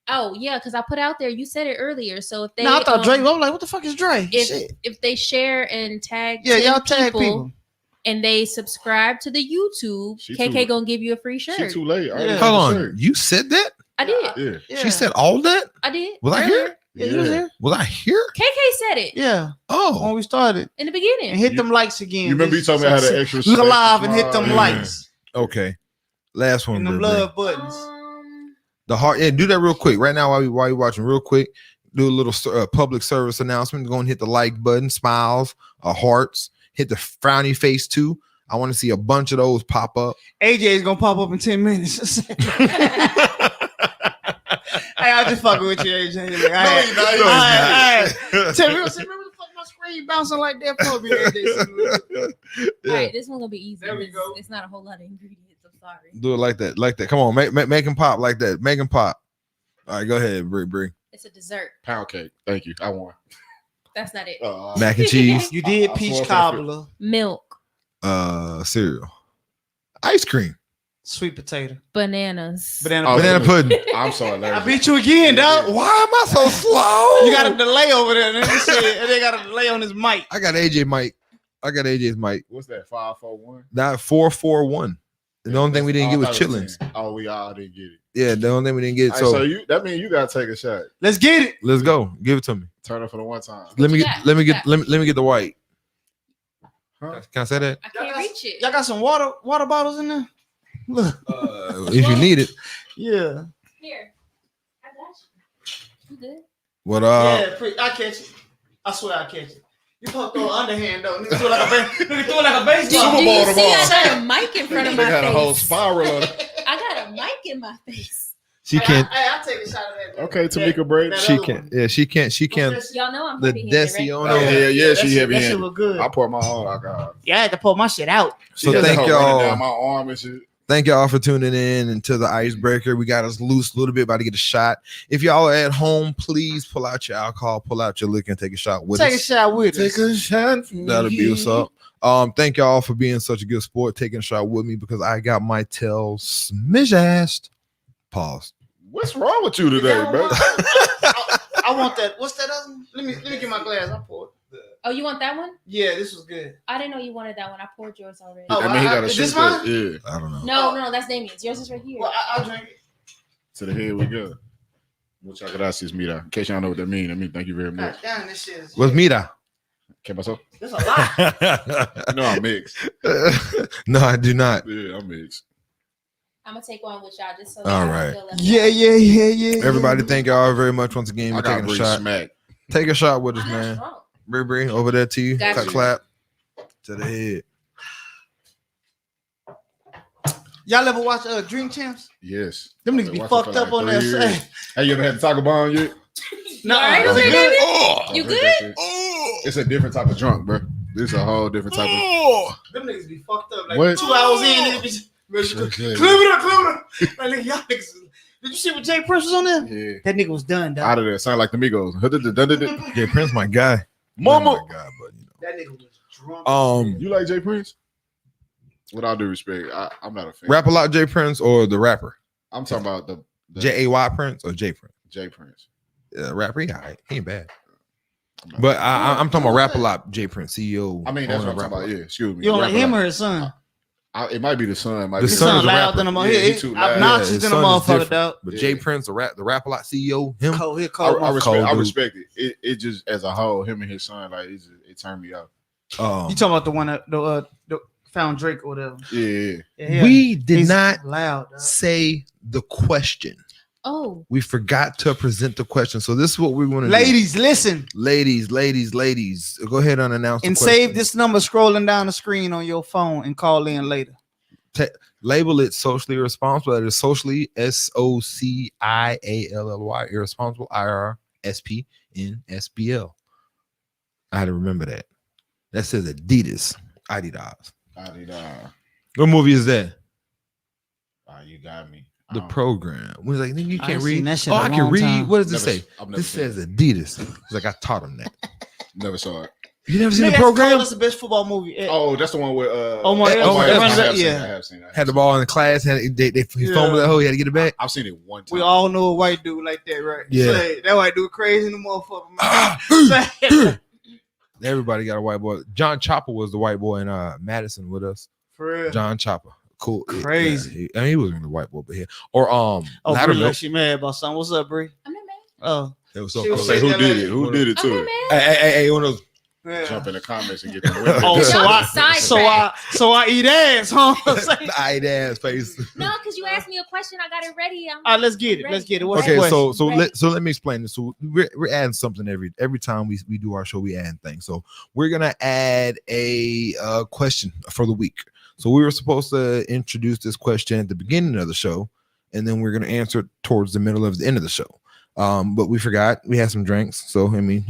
Oh yeah, because I put out there. You said it earlier. So if they, No, I thought Dre. I was like, what the fuck is Dre? Shit. if they share and tag, Yeah, 10 y'all tag people. and they subscribe to the YouTube, She KK too- gonna give you a free She shirt. too late. I already Yeah. had Hold the on. shirt. You said that? I did. Yeah. Yeah. She said all that? I did. Was I here? Yeah, you was there. Was I here? KK said it Yeah, Oh. when we started. in the And beginning. hit them likes again. You remember you told me I had an extra Look alive and hit special them smile? likes Okay. Last one, and them Bree. love buttons. The heart. Yeah, do that real quick. Right now, while you watching, real quick, do a little public service announcement. Go and hit the like button, smiles, hearts. Hit the frowny face too. I want to see a bunch of those pop up. AJ is gonna pop up in 10 minutes. Hey, I'm just fucking with you, AJ. All right. No, All right. Tell me, remember the fuck my screen bouncing like that for me, AJ? All right, this one's gonna be easy. There we go. It's not a whole lot of ingredients. I'm sorry. Do it like that, Come on, make him pop like that. Make him pop. All right, go ahead, Bree. It's a dessert. Pound cake. Thank you. I won. That's not it. Mac and cheese, You did I peach swore cobbler, Milk, cereal, ice cream, sweet potato, bananas. banana. Oh, banana pudding. I'm so allergic. I beat you again, dog. Why am I so slow? You got a delay over there. And they got a delay on his mic. I got AJ mic. I got AJ's mic. What's that? 541. Not 441. The only thing we didn't get was chitlins. Oh, we all didn't get it. Yeah, the only thing we didn't get. All right, so So you that means you gotta take a shot. Let's get it. let's go. Give it to me. Turn it for the one time. Let me you get. got? Let me What you get. got? Let me get the white. Huh? Can I say that? I can't reach it. Y'all got some water bottles in there? Look. If you need it. Yeah. Here. I got you. You good? What? Yeah, I catch it. I swear I catch it. You supposed to throw an underhand though. Nigga throw like a baseball. Do you Ball to see ball. I got a mic in front of They my got a whole face? spiral of it. I got a mic in my face. She can't. I'll take a shot of that. Okay, Tamika Braid. that She other can't. one. Yeah, she can't. She can't. Y'all know I'm The heavy-handed, right? Decio. Oh, yeah, yeah, she heavy That shit handed. look good. I pour my own alcohol. Yeah, I had to pull my shit out. So She got thank that hoe running y'all. down my arm and shit. Thank y'all for tuning in into the icebreaker. We got us loose a little bit, about to get a shot. If y'all are at home, please pull out your alcohol, pull out your liquor, and take a shot with Take a us. shot with us. a shot. That'll be what's up. Thank y'all for being such a good sport, taking a shot with me because I got my tail smidge-assed. Pause. What's wrong with you today, bro? I want that. What's that other one? Let me get my glass. I poured. Oh, you want that one? Yeah, this was good. I didn't know you wanted that one. I poured yours already. Oh, I mean, he got to is shoot this that. mine? Yeah. I don't know. No, that's Damien's. Yours is right here. Well, I'll drink it. To the head we go. Muchas gracias, mira. In case y'all know what that means, I mean, thank you very God much. damn, this shit is. What's Mira? ¿Qué pasó? There's a lot. You know I'm mixed. No, I do not. Yeah, I'm mixed. I'm gonna take one with y'all just so. All y'all right. don't feel left Yeah, out. yeah. Everybody, thank y'all very much once again I for got taking a Bree shot. smack. Take a shot with us, I'm not man. drunk. Bree, over there to you. Got Clap, you. clap to the head. Y'all ever watch Dream Champs? Yes. Them I've niggas been be watching fucked for up on like that 3 years. side. Hey, you ever had to talk about yet? No, All right, Don't okay, drink David? Oh, Don't You drink good? that shit. It's a different type of drunk, bro. This is a whole different type of. Them niggas be fucked up. Like What? 2 hours in, niggas be. Okay. Clear it up. Like, nigga, y'all niggas. Did you see what Jay Prince was on there? Yeah. That nigga was done, dog. Out of there. Sound like the Migos. yeah, Prince, my guy. Mama. Oh my God, but you That nigga was drunk. know. You like Jay Prince? With all due respect, I'm not a fan. Rap a lot, Jay Prince or the rapper? I'm talking about the J-A-Y Prince or Jay Prince? Jay Prince. Rapper, he all right. He ain't bad. I'm not- But I'm talking about rap a lot, Jay Prince, CEO. I mean, that's what owner, I'm talking about. Yeah, excuse me. You don't like Rap a him lot. or his son? It might be the son. Might The be His son son is a loud rapper. than a Yeah, mother. he too loud. Obnoxious his than a son is motherfucker, different. dog. But Yeah. Jay Prince, the rap a lot CEO, him. Cold, he I cold. respect. Cold I dude. respect it. It just as a whole, him and his son, like it turned me off. You talking about the one that the found Drake or whatever? Yeah. Yeah, We did he's not loud. Dog. say the question. Oh, We forgot to present the question. So this is what we're going to Ladies, listen do. Ladies. Go ahead and announce and the question. save this number scrolling down the screen on your phone and call in later. label it socially irresponsible. That is socially SOCIALLY irresponsible IRSPNSBL. I had to remember that. That says Adidas. What movie is that? You got me. The Program. We're like, you I can't ain't read. seen that shit Oh, in a I can long read. time. What does it say? I've never This seen says Adidas. He's like, I taught him that. Never saw it. You never seen Nigga, The Program? that's the best football movie. Oh, that's the one with Omar Epps. Omar Epps. Runs I it, have seen it. yeah. I have seen it. Had the ball in the class. He fumbled that hole. He had to get it back. I've seen it one time. We all know a white dude like that, right? Yeah. Say, that white dude crazy in the motherfucker. Man. Everybody got a white boy. John Chopper was the white boy in Madison with us. For real. John Chopper. Cool. Crazy. Yeah, he wasn't the white boy, but here. Or Oh, Bree, Loudermilk. like she mad about something. What's up, Bree? I'm not mad. Oh, It was so She cool. was Say saying who did it? Who did it I'm to not it? mad. Hey, one of those. yeah. Jump in the comments and get the women. Oh, so Y'all I, get sidetracked. so I eat ass, huh? Eyed ass face. No, because you asked me a question. I got it ready. All right, let's get it. Let's get it. What's Okay, the question? so let me explain this. So we're adding something every time we do our show. We add things. So we're gonna add a question for the week. So we were supposed to introduce this question at the beginning of the show, and then we're gonna answer it towards the middle of the end of the show. But we forgot. We had some drinks, so I mean,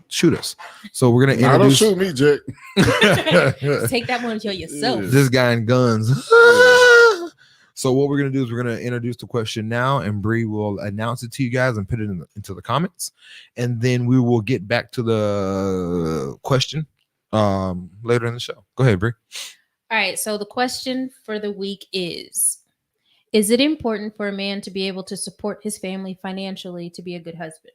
shoot us. So we're gonna Nah, don't introduce. shoot me, Jack. Take that one to yourself. This guy in guns. So what we're gonna do is we're gonna introduce the question now, and Bree will announce it to you guys and put it into the comments, and then we will get back to the question later in the show. Go ahead, Bree. All right. So the question for the week is it important for a man to be able to support his family financially to be a good husband?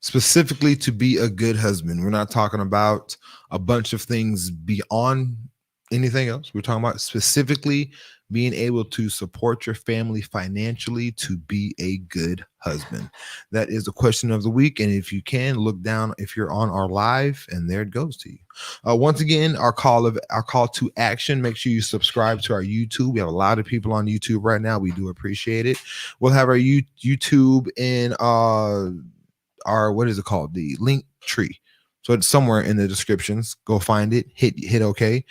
Specifically, to be a good husband. We're not talking about a bunch of things beyond anything else. We're talking about specifically being able to support your family financially to be a good husband. That is the question of the week. And if you can look down, if you're on our live, and there it goes to you. Once again, our call to action. Make sure you subscribe to our YouTube. We have a lot of people on YouTube right now. We do appreciate it. We'll have our YouTube in our, what is it called? The link tree. So it's somewhere in the descriptions. Go find it. Hit okay.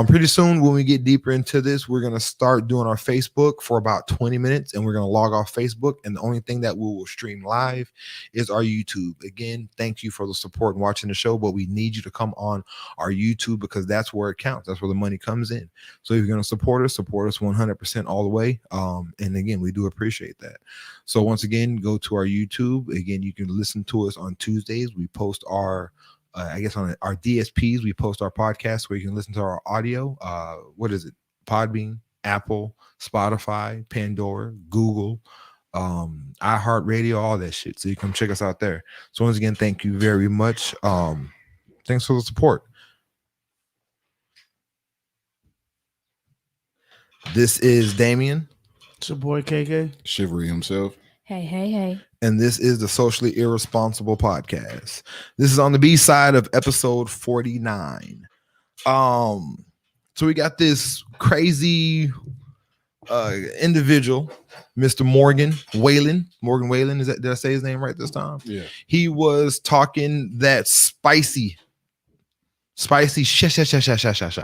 Pretty soon, when we get deeper into this, we're gonna start doing our Facebook for about 20 minutes, and we're gonna log off Facebook. And the only thing that we will stream live is our YouTube. Again, thank you for the support and watching the show, but we need you to come on our YouTube because that's where it counts. That's where the money comes in. So if you're gonna support us 100% all the way. And again, we do appreciate that. So once again, go to our YouTube. Again, you can listen to us on Tuesdays. We post our on our DSPs, we post our podcast where you can listen to our audio. What is it? Podbean, Apple, Spotify, Pandora, Google, iHeartRadio, all that shit. So you come check us out there. So once again, thank you very much. Thanks for the support. This is Damien. It's your boy KK. Chivalry himself. Hey. And this is the Socially Irresponsible Podcast. This is on the B side of episode 49. So we got this crazy individual, Mr. Morgan Whalen. Did I say his name right this time? Yeah. He was talking that spicy sha.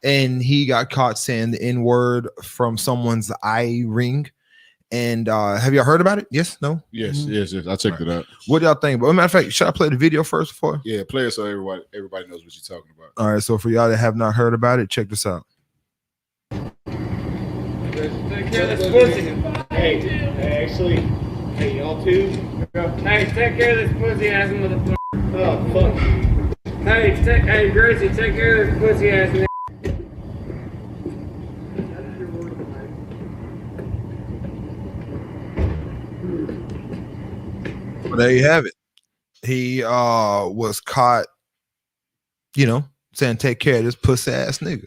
And he got caught saying the N-word from someone's eye ring. And have y'all heard about it? Yes? No? Yes. I checked it out. What do y'all think? But matter of fact, should I play the video first before? Yeah, play it so everybody knows what you're talking about. All right, so for y'all that have not heard about it, check this out. Take care of this pussy. Hey, y'all too? Hey, take care of this pussy ass motherfucker. Oh, fuck. Hey, Gracie, take care of this pussy ass nigga. Well, there you have it. He was caught, saying take care of this pussy ass nigga.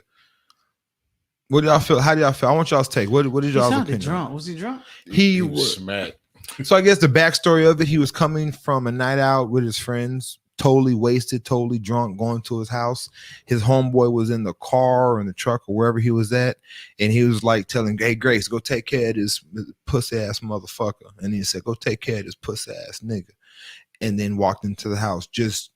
What do y'all feel? How do y'all feel? I want y'all's take. What did He y'all's sounded opinion? drunk. Was he drunk? He was smacked. So I guess the backstory of it, he was coming from a night out with his friends, totally wasted, totally drunk, going to his house. His homeboy was in the car or in the truck or wherever he was at, and he was like telling, "Hey, Grace, go take care of this pussy ass motherfucker." And he said, "Go take care of this pussy ass nigga," and then walked into the house. Just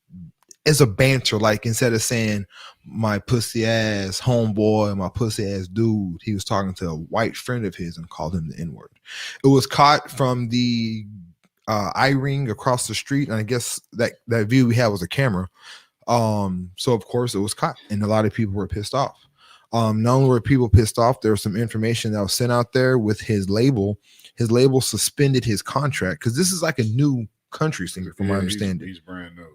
as a banter. Like instead of saying my pussy ass homeboy, my pussy ass dude, he was talking to a white friend of his and called him the N-word. It was caught from the I-ring across the street, and I guess that view we had was a camera. So of course it was caught, and a lot of people were pissed off. Not only were people pissed off, there was some information that was sent out there with his label. His label suspended his contract because this is like a new country singer, from my understanding. He's brand new.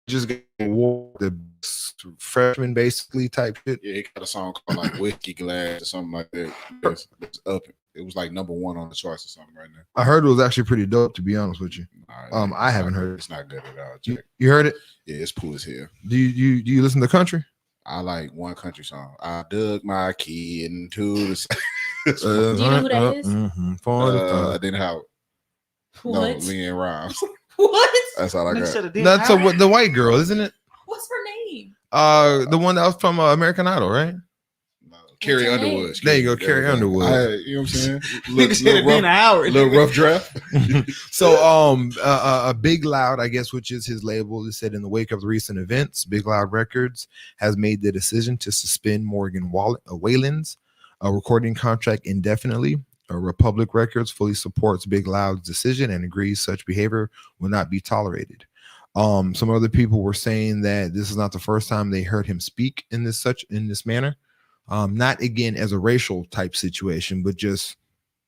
Just got awarded the freshman basically type shit. Yeah, he got a song called like Whiskey Glass or something like that. It's up. It was like number 1 on the charts or something right now. I heard it was actually pretty dope, to be honest with you. Nah, I haven't heard it. It's not good at all. You heard it? Yeah, it's cool as hell. Do you listen to country? I like one country song. I dug my key into the. Do you know who that is? Then how? What? No, Leanne Rhymes. What? That's all I got. That's the white girl, isn't it? What's her name? The one that was from American Idol, right? No, Carrie Underwood. There you go, Carrie Underwood. You know what I'm saying? Little rough draft. So, Big Loud, I guess, which is his label, it said in the wake of the recent events, Big Loud Records has made the decision to suspend Morgan Wallen's recording contract indefinitely. Republic Records fully supports Big Loud's decision and agrees such behavior will not be tolerated. Some other people were saying that this is not the first time they heard him speak in this manner. Not again as a racial type situation, but just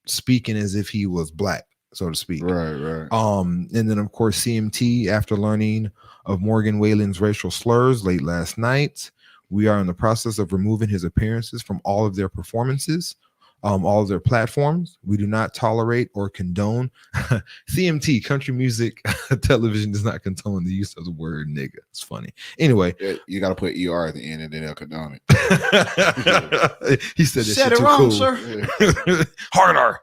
speaking as if he was black, so to speak. Right. And then of course CMT, after learning of Morgan Wallen's racial slurs late last night, we are in the process of removing his appearances from all of their performances, all of their platforms. We do not tolerate or condone. CMT, Country Music Television, does not condone the use of the word nigga. It's funny. Anyway, Yeah, you got to put ER at the end and then they'll condone it. he said that Said shit it too wrong, cool. sir. Harder.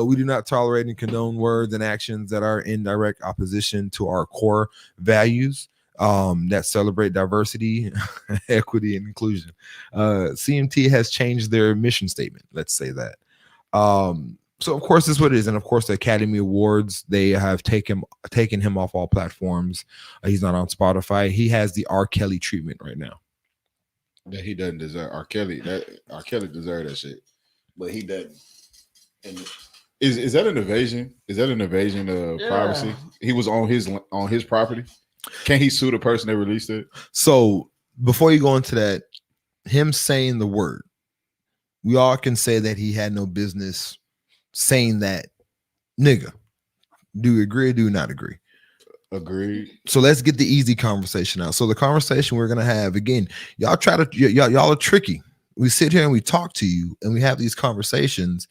We do not tolerate and condone words and actions that are in direct opposition to our core values that celebrate diversity, equity, and inclusion. CMT has changed their mission statement. Let's say that. So of course this is what it is, and of course the Academy Awards, they have taken him off all platforms. He's not on Spotify. He has the R. Kelly treatment right now. That he doesn't deserve. R. Kelly deserves that shit, but he doesn't. And is that an invasion? Is that an invasion of privacy? He was on his property. Can he sue the person that released it? So before you go into that, him saying the word, we all can say that he had no business saying that nigga. Do you agree or do you not agree? Agreed. So let's get the easy conversation out. So the conversation we're gonna have, again, y'all are tricky. We sit here and we talk to you and we have these conversations.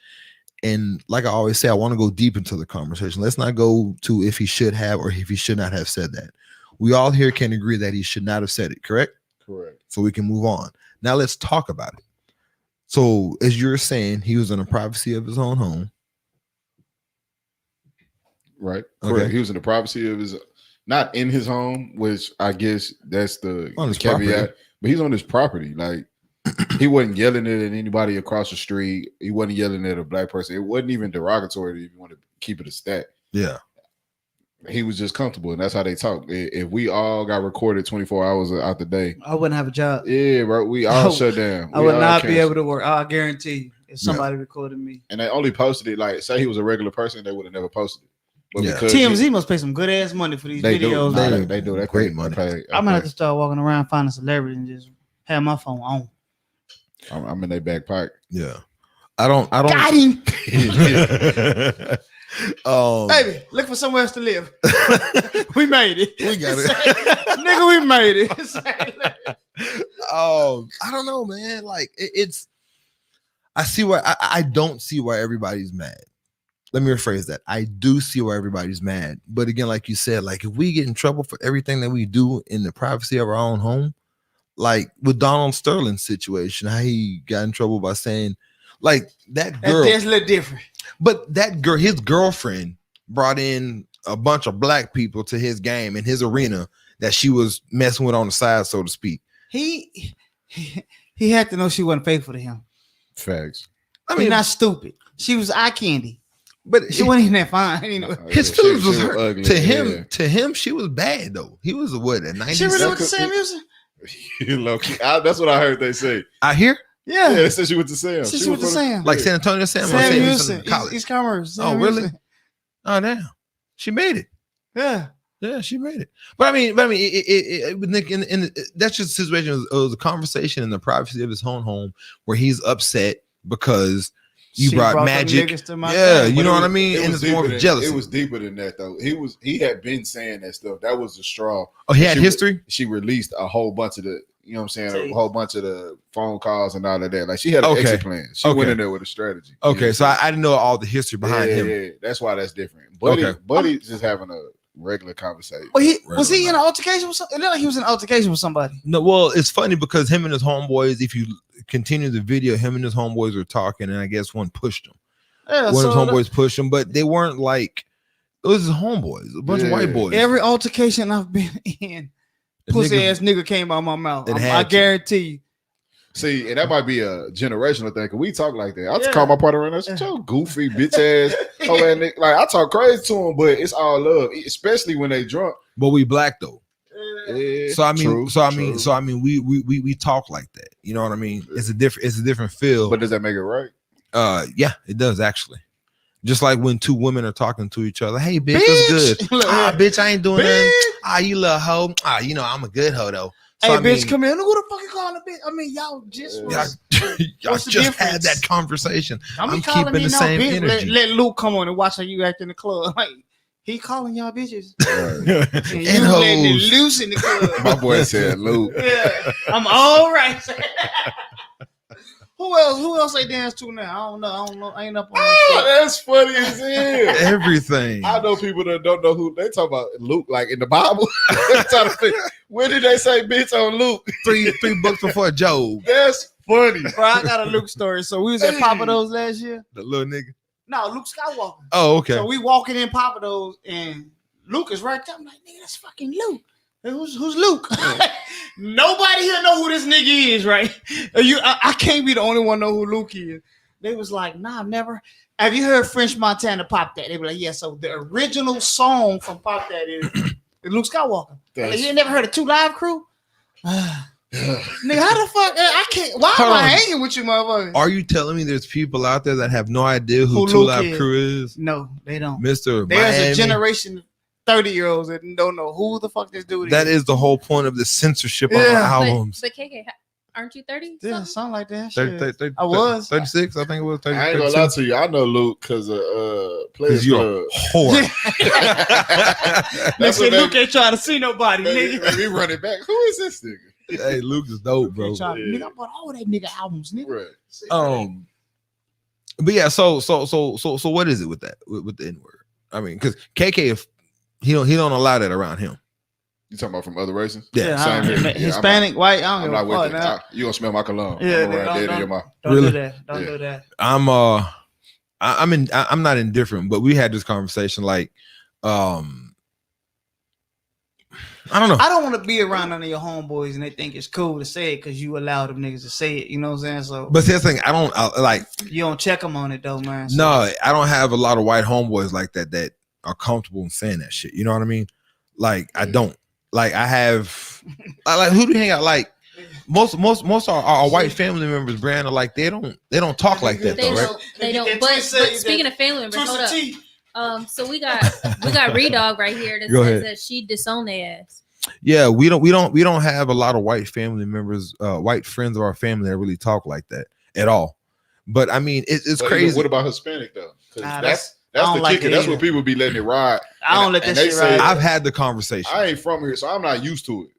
And like I always say, I want to go deep into the conversation. Let's not go to if he should have or if he should not have said that. We all here can agree that he should not have said it, correct? Correct. So we can move on. Now let's talk about it. So as you're saying, he was in the privacy of his own home. Right. Okay. Correct. He was in the privacy of his, not in his home, which I guess that's the On his caveat. property. But he's on his property. Like he wasn't yelling it at anybody across the street. He wasn't yelling at a black person. It wasn't even derogatory if you want to keep it a stat. Yeah. He was just comfortable, and that's how they talk. If we all got recorded 24 hours out the day, I wouldn't have a job. yeah, bro, we all shut down. I would not be able to work. I guarantee you, if somebody recorded me. And they only posted it, like, say he was a regular person, they would have never posted it. But Yeah. because TMZ must pay some good ass money for these they do, videos. they do that Great money. I'm gonna have to start walking around, find a celebrity, and just have my phone on. I'm in their back pocket. Yeah. I don't Got him, baby. baby. Look for somewhere else to live. We made it. We got it. Nigga, we made it. I don't know, man. Like it's I see why I don't see why everybody's mad. Let me rephrase that. I do see why everybody's mad. But again, like you said, like if we get in trouble for everything that we do in the privacy of our own home, like with Donald Sterling's situation, how he got in trouble by saying, like that girl. That's a little different. But that girl, his girlfriend brought in a bunch of black people to his game in his arena that she was messing with on the side, so to speak. He had to know she wasn't faithful to him. Facts. I I mean, mean, not stupid. She was eye candy. But She wasn't even that fine. You know. his Yeah, feelings she was was hurt. ugly, To him, yeah. to him, she was bad though. He was what at 90. She really went to could- Sam Houston? Low-key. That's what I heard they say. I hear Yeah, Yeah. they said she went to Sam. She went to from- Sam. like San Antonio Sam or Sam Sam Houston. Houston College. East Commerce. Oh, Sam really? Houston. Oh damn, she made it. Yeah. Yeah, she made it. But I mean, Nick, in that's just a situation. It was a conversation in the privacy of his own home where he's upset because you She brought them magic. niggas to my Yeah, town. you know But what I mean. it And was it's more deeper of than- jealousy. It was deeper than that though. He had been saying that stuff. That was the straw. Oh, he had She- history. She released a whole bunch of the, you know what I'm saying, See. a whole bunch of the phone calls and all of that. Like she had an Okay. exit plan. She Okay. went in there with a strategy. Okay, so I didn't know all the history behind yeah, him. Yeah, that's why that's different. Buddy, Okay. Buddy's just having a regular conversation. Well, Right, was he right. in an altercation with somebody? It looked like he was in an altercation with somebody. No, well, it's funny because him and his homeboys. If you continue the video, him and his homeboys were talking, and I guess one pushed him. Yeah, One of his so homeboys pushed him, but they weren't like it was his homeboys, a bunch of Yeah. white boys. every altercation I've been in, The pussy nigga- ass nigga came out my mouth. It I had to. guarantee you. See, and that might be a generational thing. Cause we talk like that. I just Yeah. call my partner right now. Shut your goofy bitch ass. hoe ass nigga. Like I talk crazy to him, but it's all love, especially when they drunk. But we black though. Yeah, So I mean, true, true. we talk like that. You know what I mean? It's a different feel. But does that make it right? Yeah, it does actually. Just like when two women are talking to each other. Hey, bitch, what's good? Look, Bitch, I ain't doing nothing. bitch. You little hoe. You know I'm a good hoe though. So, Hey, I bitch, mean, come here. Who the fuck you calling a bitch? I mean, y'all just Yeah. y'all What's the just had difference? that conversation. I'm I'm calling keeping me the now, same bitch. energy. Let Luke come on and watch how you act in the club. Like he calling y'all bitches. Right. And you And letting it hoes. loose in the club. My boy said Luke. Yeah, I'm all right. Who else they dance to now? I don't know. I ain't up on that Oh, that's funny as hell. Everything. I know people that don't know who they talk about Luke, like in the Bible. I'm trying to think, when did they say bitch on Luke? three books before Job. That's funny. shit. Bro, I got a Luke story. So we was at Papa Do's last year. The little nigga. No, Luke Skywalker. Oh, okay. So we walking in Papa Do's and Luke is right there. I'm like, nigga, that's fucking Luke. Hey, who's Luke? Nobody here know who this nigga is, right? I can't be the only one know who Luke is. They was like, nah, never. Have you heard French Montana Pop That? They were like, yeah. So the original song from Pop That is Luke Skywalker. Like, you ain't never heard of Two Live Crew? Nigga, how the fuck? I can't. Why am Hold I on. hanging with you, motherfucker? Are you telling me there's people out there that have no idea who Who Two Luke Live is? Crew is? No, they don't. Mr. There's Miami. a generation 30-year-olds that don't know who the fuck this dude That is the whole point of the censorship on Yeah. our albums. But KK, aren't you 30? Yeah, something like that. 30, Shit. 30, I was. 36, I think it was 30, I ain't gonna lie to you. I know Luke because of Players because you're Club. a whore. That's Nigga, what Luke ain't trying to see nobody, nigga. Let me run it back. Who is this nigga? Hey, Luke is dope, bro. Nigga, I bought all that nigga albums, nigga. Right. But yeah, so what is it with that with the N word? I mean, because KK, if he don't allow that around him. You talking about from other races? Yeah, same here. Yeah, Hispanic, white, I I'm don't not give a with fuck. it. Nah. You gonna smell my cologne? Yeah, I'm around don't- dead in your mouth. Don't Really? do that. Don't Yeah. do that. I'm not indifferent, but we had this conversation like, I don't know. I don't want to be around none of your homeboys and they think it's cool to say it because you allow them niggas to say it. You know what I'm saying? So But see, that's the thing, I don't like. you don't check them on it though, man. So, No, I don't have a lot of white homeboys like that are comfortable in saying that shit. You know what I mean? Like I don't. Like I have. Like who do you hang out? Like most our white family members, Brandon, like they don't talk like that They though, right? don't. They don't. That But twist said speaking of family members, hold Twisted up. Tea. So we got Redog right here that Go says ahead. that she disowned their ass. Yeah, we don't have a lot of white family members, white friends of our family that really talk like that at all. But I mean, it's But crazy. What about Hispanic though? 'Cause Nah, that's I the don't like kicker. it That's either. what people be letting it ride. I don't And- let that and they shit say- ride. I've had the conversation. I ain't from here, so I'm not used to it.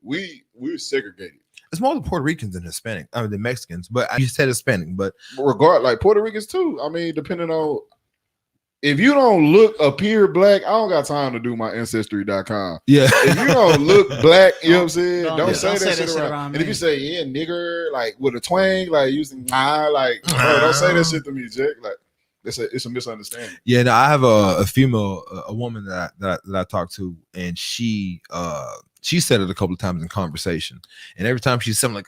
We're segregated. It's more the Puerto Ricans than Hispanic. I mean, the Mexicans. But you said Hispanic, but But like Puerto Ricans too. I mean, depending on if you don't appear black, I don't got time to do my ancestry.com. yeah. If you don't look black, you know what I'm saying? Don't- Don't say don't that shit around. And if me. you say yeah, nigger, like with a twang, like using like bro, don't say that shit to me, Jack. Like it's a misunderstanding. Yeah, no, I have a female, a woman that I talked to, and she said it a couple of times in conversation, and every time she's something like,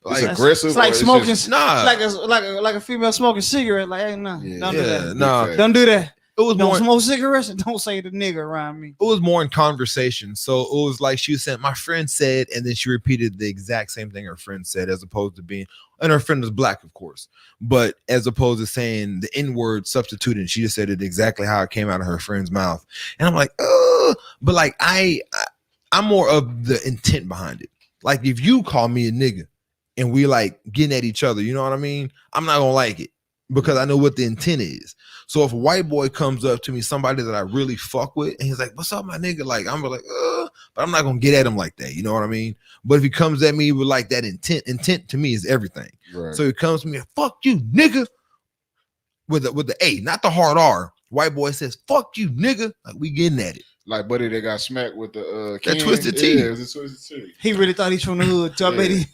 It's like, aggressive. It's like or smoking, just- nah, like a female smoking cigarette. Like, hey, no, Yeah. don't do yeah, that. nah. Big Don't do that. was Don't more. smoke cigarettes and don't say the nigga around me. It was more in conversation. So it was like she was saying, my friend said, and then she repeated the exact same thing her friend said, as opposed to being, and her friend was black, of course, but as opposed to saying the N-word substituted, she just said it exactly how it came out of her friend's mouth. And I'm like, but like I'm more of the intent behind it. Like if you call me a nigga and we like getting at each other, you know what I mean? I'm not gonna like it because I know what the intent is. So if a white boy comes up to me, somebody that I really fuck with, and he's like, "What's up, my nigga?" Like I'm like, but I'm not gonna get at him like that. You know what I mean? But if he comes at me with like that intent to me is everything. Right. So he comes to me, "Fuck you, nigga," with the A, not the hard R. White boy says, "Fuck you, nigga." Like we getting at it. Like buddy that got smacked with the That twisted T. Yeah, it was a twisted T. He really thought he's from the hood. So I bet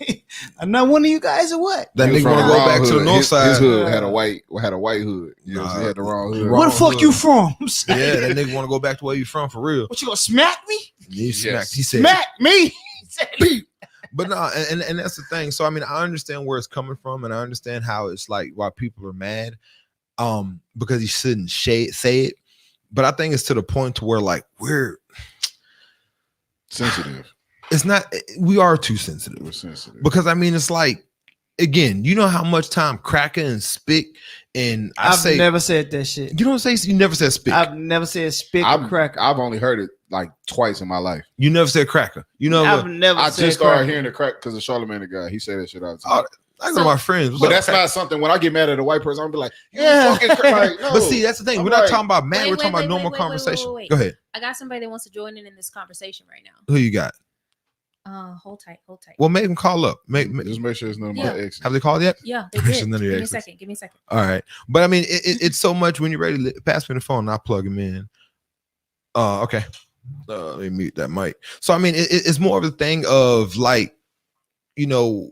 I'm not one of you guys or what? That He was nigga from want to the go wrong back to the hood. north His side. hood had a white hood. You know, he had the wrong hood. Where the fuck you from? Yeah, that nigga want to go back to where you from for real. What, you gonna smack me? He smacked. Yes. He said, Smack me? but no, and that's the thing. So I mean, I understand where it's coming from, and I understand how it's like why people are mad, because he shouldn't say it. But I think it's to the point to where like we're sensitive. It's not. We are too sensitive. We're sensitive Because I mean, it's like, again, you know how much time cracker and spick, and I've never said that shit. You don't say you never said spick. I've never said spick or cracker. I've only heard it like twice in my life. You never said cracker. You know, I've never. I said just started cracker. hearing the crack because of Charlamagne the guy. He said that shit all the time. I go to my friends, but that's not something. When I get mad at a white person, I'm be like, yeah. Fucking like, no. But see, that's the thing. We're not talking about mad. We're talking about normal wait, conversation. wait. Go ahead. I got somebody that wants to join in this conversation right now. Who you got? Hold tight. Well, make them call up. Just make sure it's none of my exes. Have they called yet? Yeah, they Make did. sure none of your Give me a exes. second. Give me a second. All right, but I mean, it's so much. When you're ready, pass me the phone. And I'll plug him in. Okay. Let me mute that mic. So I mean, it's more of a thing of like, you know,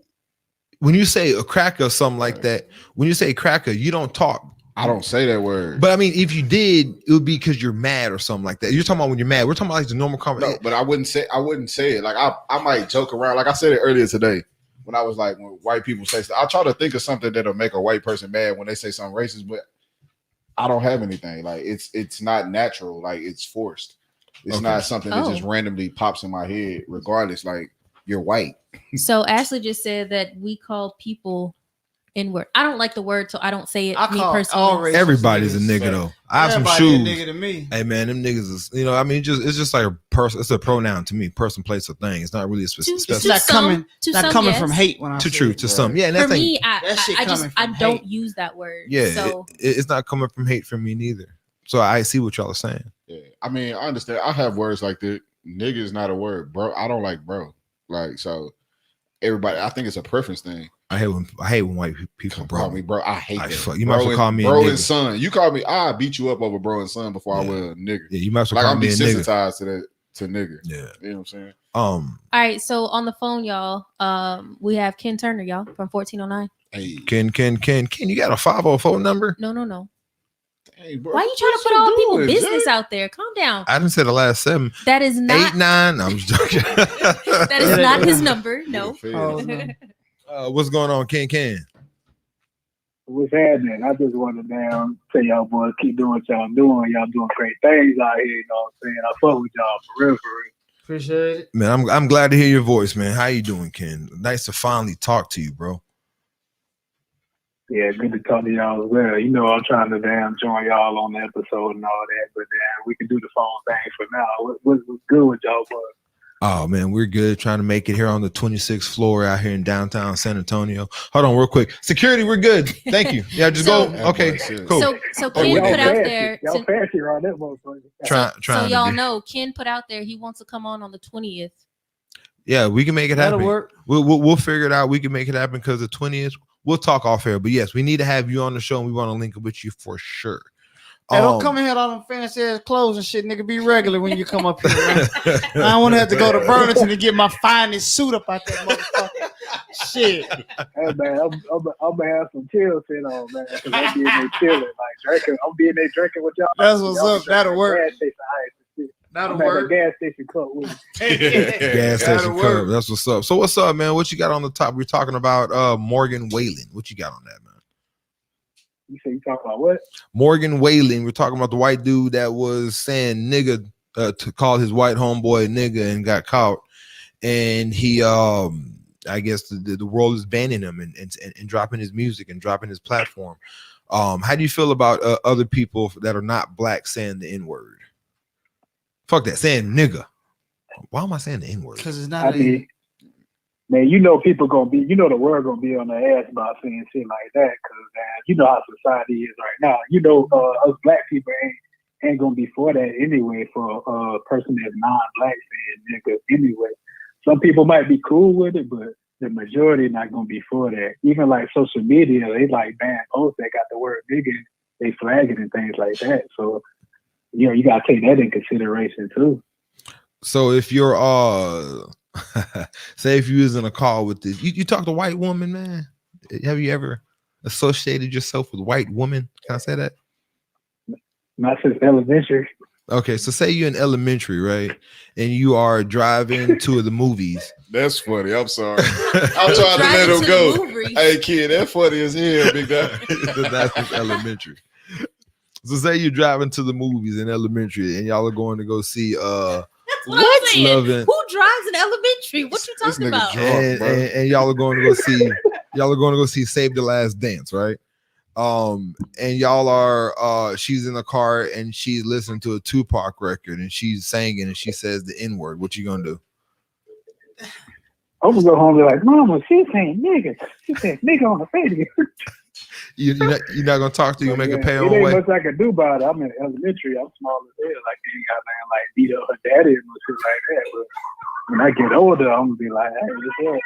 when you say a cracker or something like that. When you say cracker, you don't talk. I don't say that word. But I mean, if you did, it would be because you're mad or something like that. You're talking about when you're mad. We're talking about like the normal conversation. No, but I wouldn't say it. Like I might joke around. Like I said it earlier today when I was like, when white people say stuff, I try to think of something that'll make a white person mad when they say something racist, but I don't have anything. Like it's not natural. Like it's forced. It's not something that just randomly pops in my head. Regardless, like you're white. So Ashley just said that we call people N-word. I don't like the word, so I don't say it. I Me call personally, all races Everybody's a niggas. nigga though. I have some Everybody shoes. a nigga to me. Hey man, them niggas is, you know, I mean, it's just like a person. It's a pronoun to me. Person, place, or thing. It's not really a specific. It's not coming from hate when I to say truth it. to some. Yeah, and For that thing. me, That shit I just coming I from don't hate. use that word. Yeah, So it's not coming from hate from me neither. So I see what y'all are saying. Yeah. I mean, I understand. I have words like that. Nigga is not a word, bro. I don't like bro. Like so. Everybody, I think it's a preference thing. I hate when white people Call me bro. I hate that. Fuck, you might as well call me a bro nigga. and son. You call me, I beat you up over bro and son before I will a nigga. Yeah, you might as well like call I'm me a nigga. desensitized to that to nigga. Yeah, you know what I'm saying. all right. So on the phone, y'all, we have Ken Turner, y'all, from 1409. Hey, Ken, you got a 504 number? No. Hey, bro, Why are you trying to put all people business out there? Calm down. I didn't say the last 7. That is not 8, 9. No, I'm just joking. that is not his number. No. Oh, no. What's going on, Ken? What's happening? I just want to tell y'all boys keep doing what y'all doing. Y'all doing great things out here. You know what I'm saying? I fuck with y'all for real. Appreciate it. Man, I'm glad to hear your voice, man. How you doing, Ken? Nice to finally talk to you, bro. Yeah, good to talk to y'all as well. You know, I'm trying to join y'all on the episode and all that, but we can do the phone thing for now. What's good with y'all boys? Oh man, we're good. Trying to make it here on the 26th floor out here in downtown San Antonio. Hold on, real quick. Security, we're good. Thank you. Yeah, just go. Okay, cool. So Ken put out there. Y'all fancy around that motherfucker. Trying so y'all to know Ken put out there he wants to come on the 20th. Yeah, we can make it happen. That'll work. We'll figure it out. We can make it happen because the 20th. We'll talk off air. But yes, we need to have you on the show, and we want to link up with you for sure. Hey, don't come in here with all them fancy ass clothes and shit, nigga. Be regular when you come up here. Man. I don't want to have to go to Burlington to get my finest suit up out that motherfucker. Shit. Hey man, I'm gonna have some chill shit on, man. Cause I'm being there chilling, like drinking. I'm being there drinking with y'all. That's what's up. That'll work. Gas station ice and shit. That'll I'm at work. a gas station cup with me. Gas That'll station work. club. That's what's up. So what's up, man? What you got on the top? We're talking about Morgan Whalen. What you got on that, man? You say you talking about what? Morgan Whaling. We're talking about the white dude that was saying nigga to call his white homeboy nigga and got caught. And he, I guess the world is banning him and dropping his music and dropping his platform. How do you feel about other people that are not black saying the N-word? Fuck that, saying nigga. Why am I saying the N-word? Because it's not. Man, you know people gonna be, you know the world gonna be on their ass about saying shit like that, because you know how society is right now. You know, us black people ain't gonna be for that anyway. For a person that's non-black saying nigga anyway. Some people might be cool with it, but the majority not gonna be for that. Even like social media, they like ban posts that got the word nigga, they flag it and things like that. So you know, you gotta take that in consideration too. So if you're say if you was in a call with this, you talk to white woman, man. Have you ever associated yourself with white woman? Can I say that? Not since elementary. Okay, so say you're in elementary, right? And you are driving to the movies. That's funny. I'm sorry. I'm trying to let him go. Hey, kid, that's funny as hell, big guy. That's just elementary. So say you're driving to the movies in elementary and y'all are going to go see What's Loving. Who drives in elementary? What you talking about? Drunk, and y'all are going to go see Save the Last Dance, right? And y'all are she's in the car and she's listening to a Tupac record and she's singing and she says the N-word. What you gonna do? I'm gonna go home and be like, Mama, she's saying nigga. She said nigga on the radio. You're not gonna talk to you, make her pay her it own ain't way. much I can do about it. I'm in elementary. I'm small as hell. I can't got nothing like beat up her daddy and shit like that. But when I get older, I'm gonna be like, hey, what's up?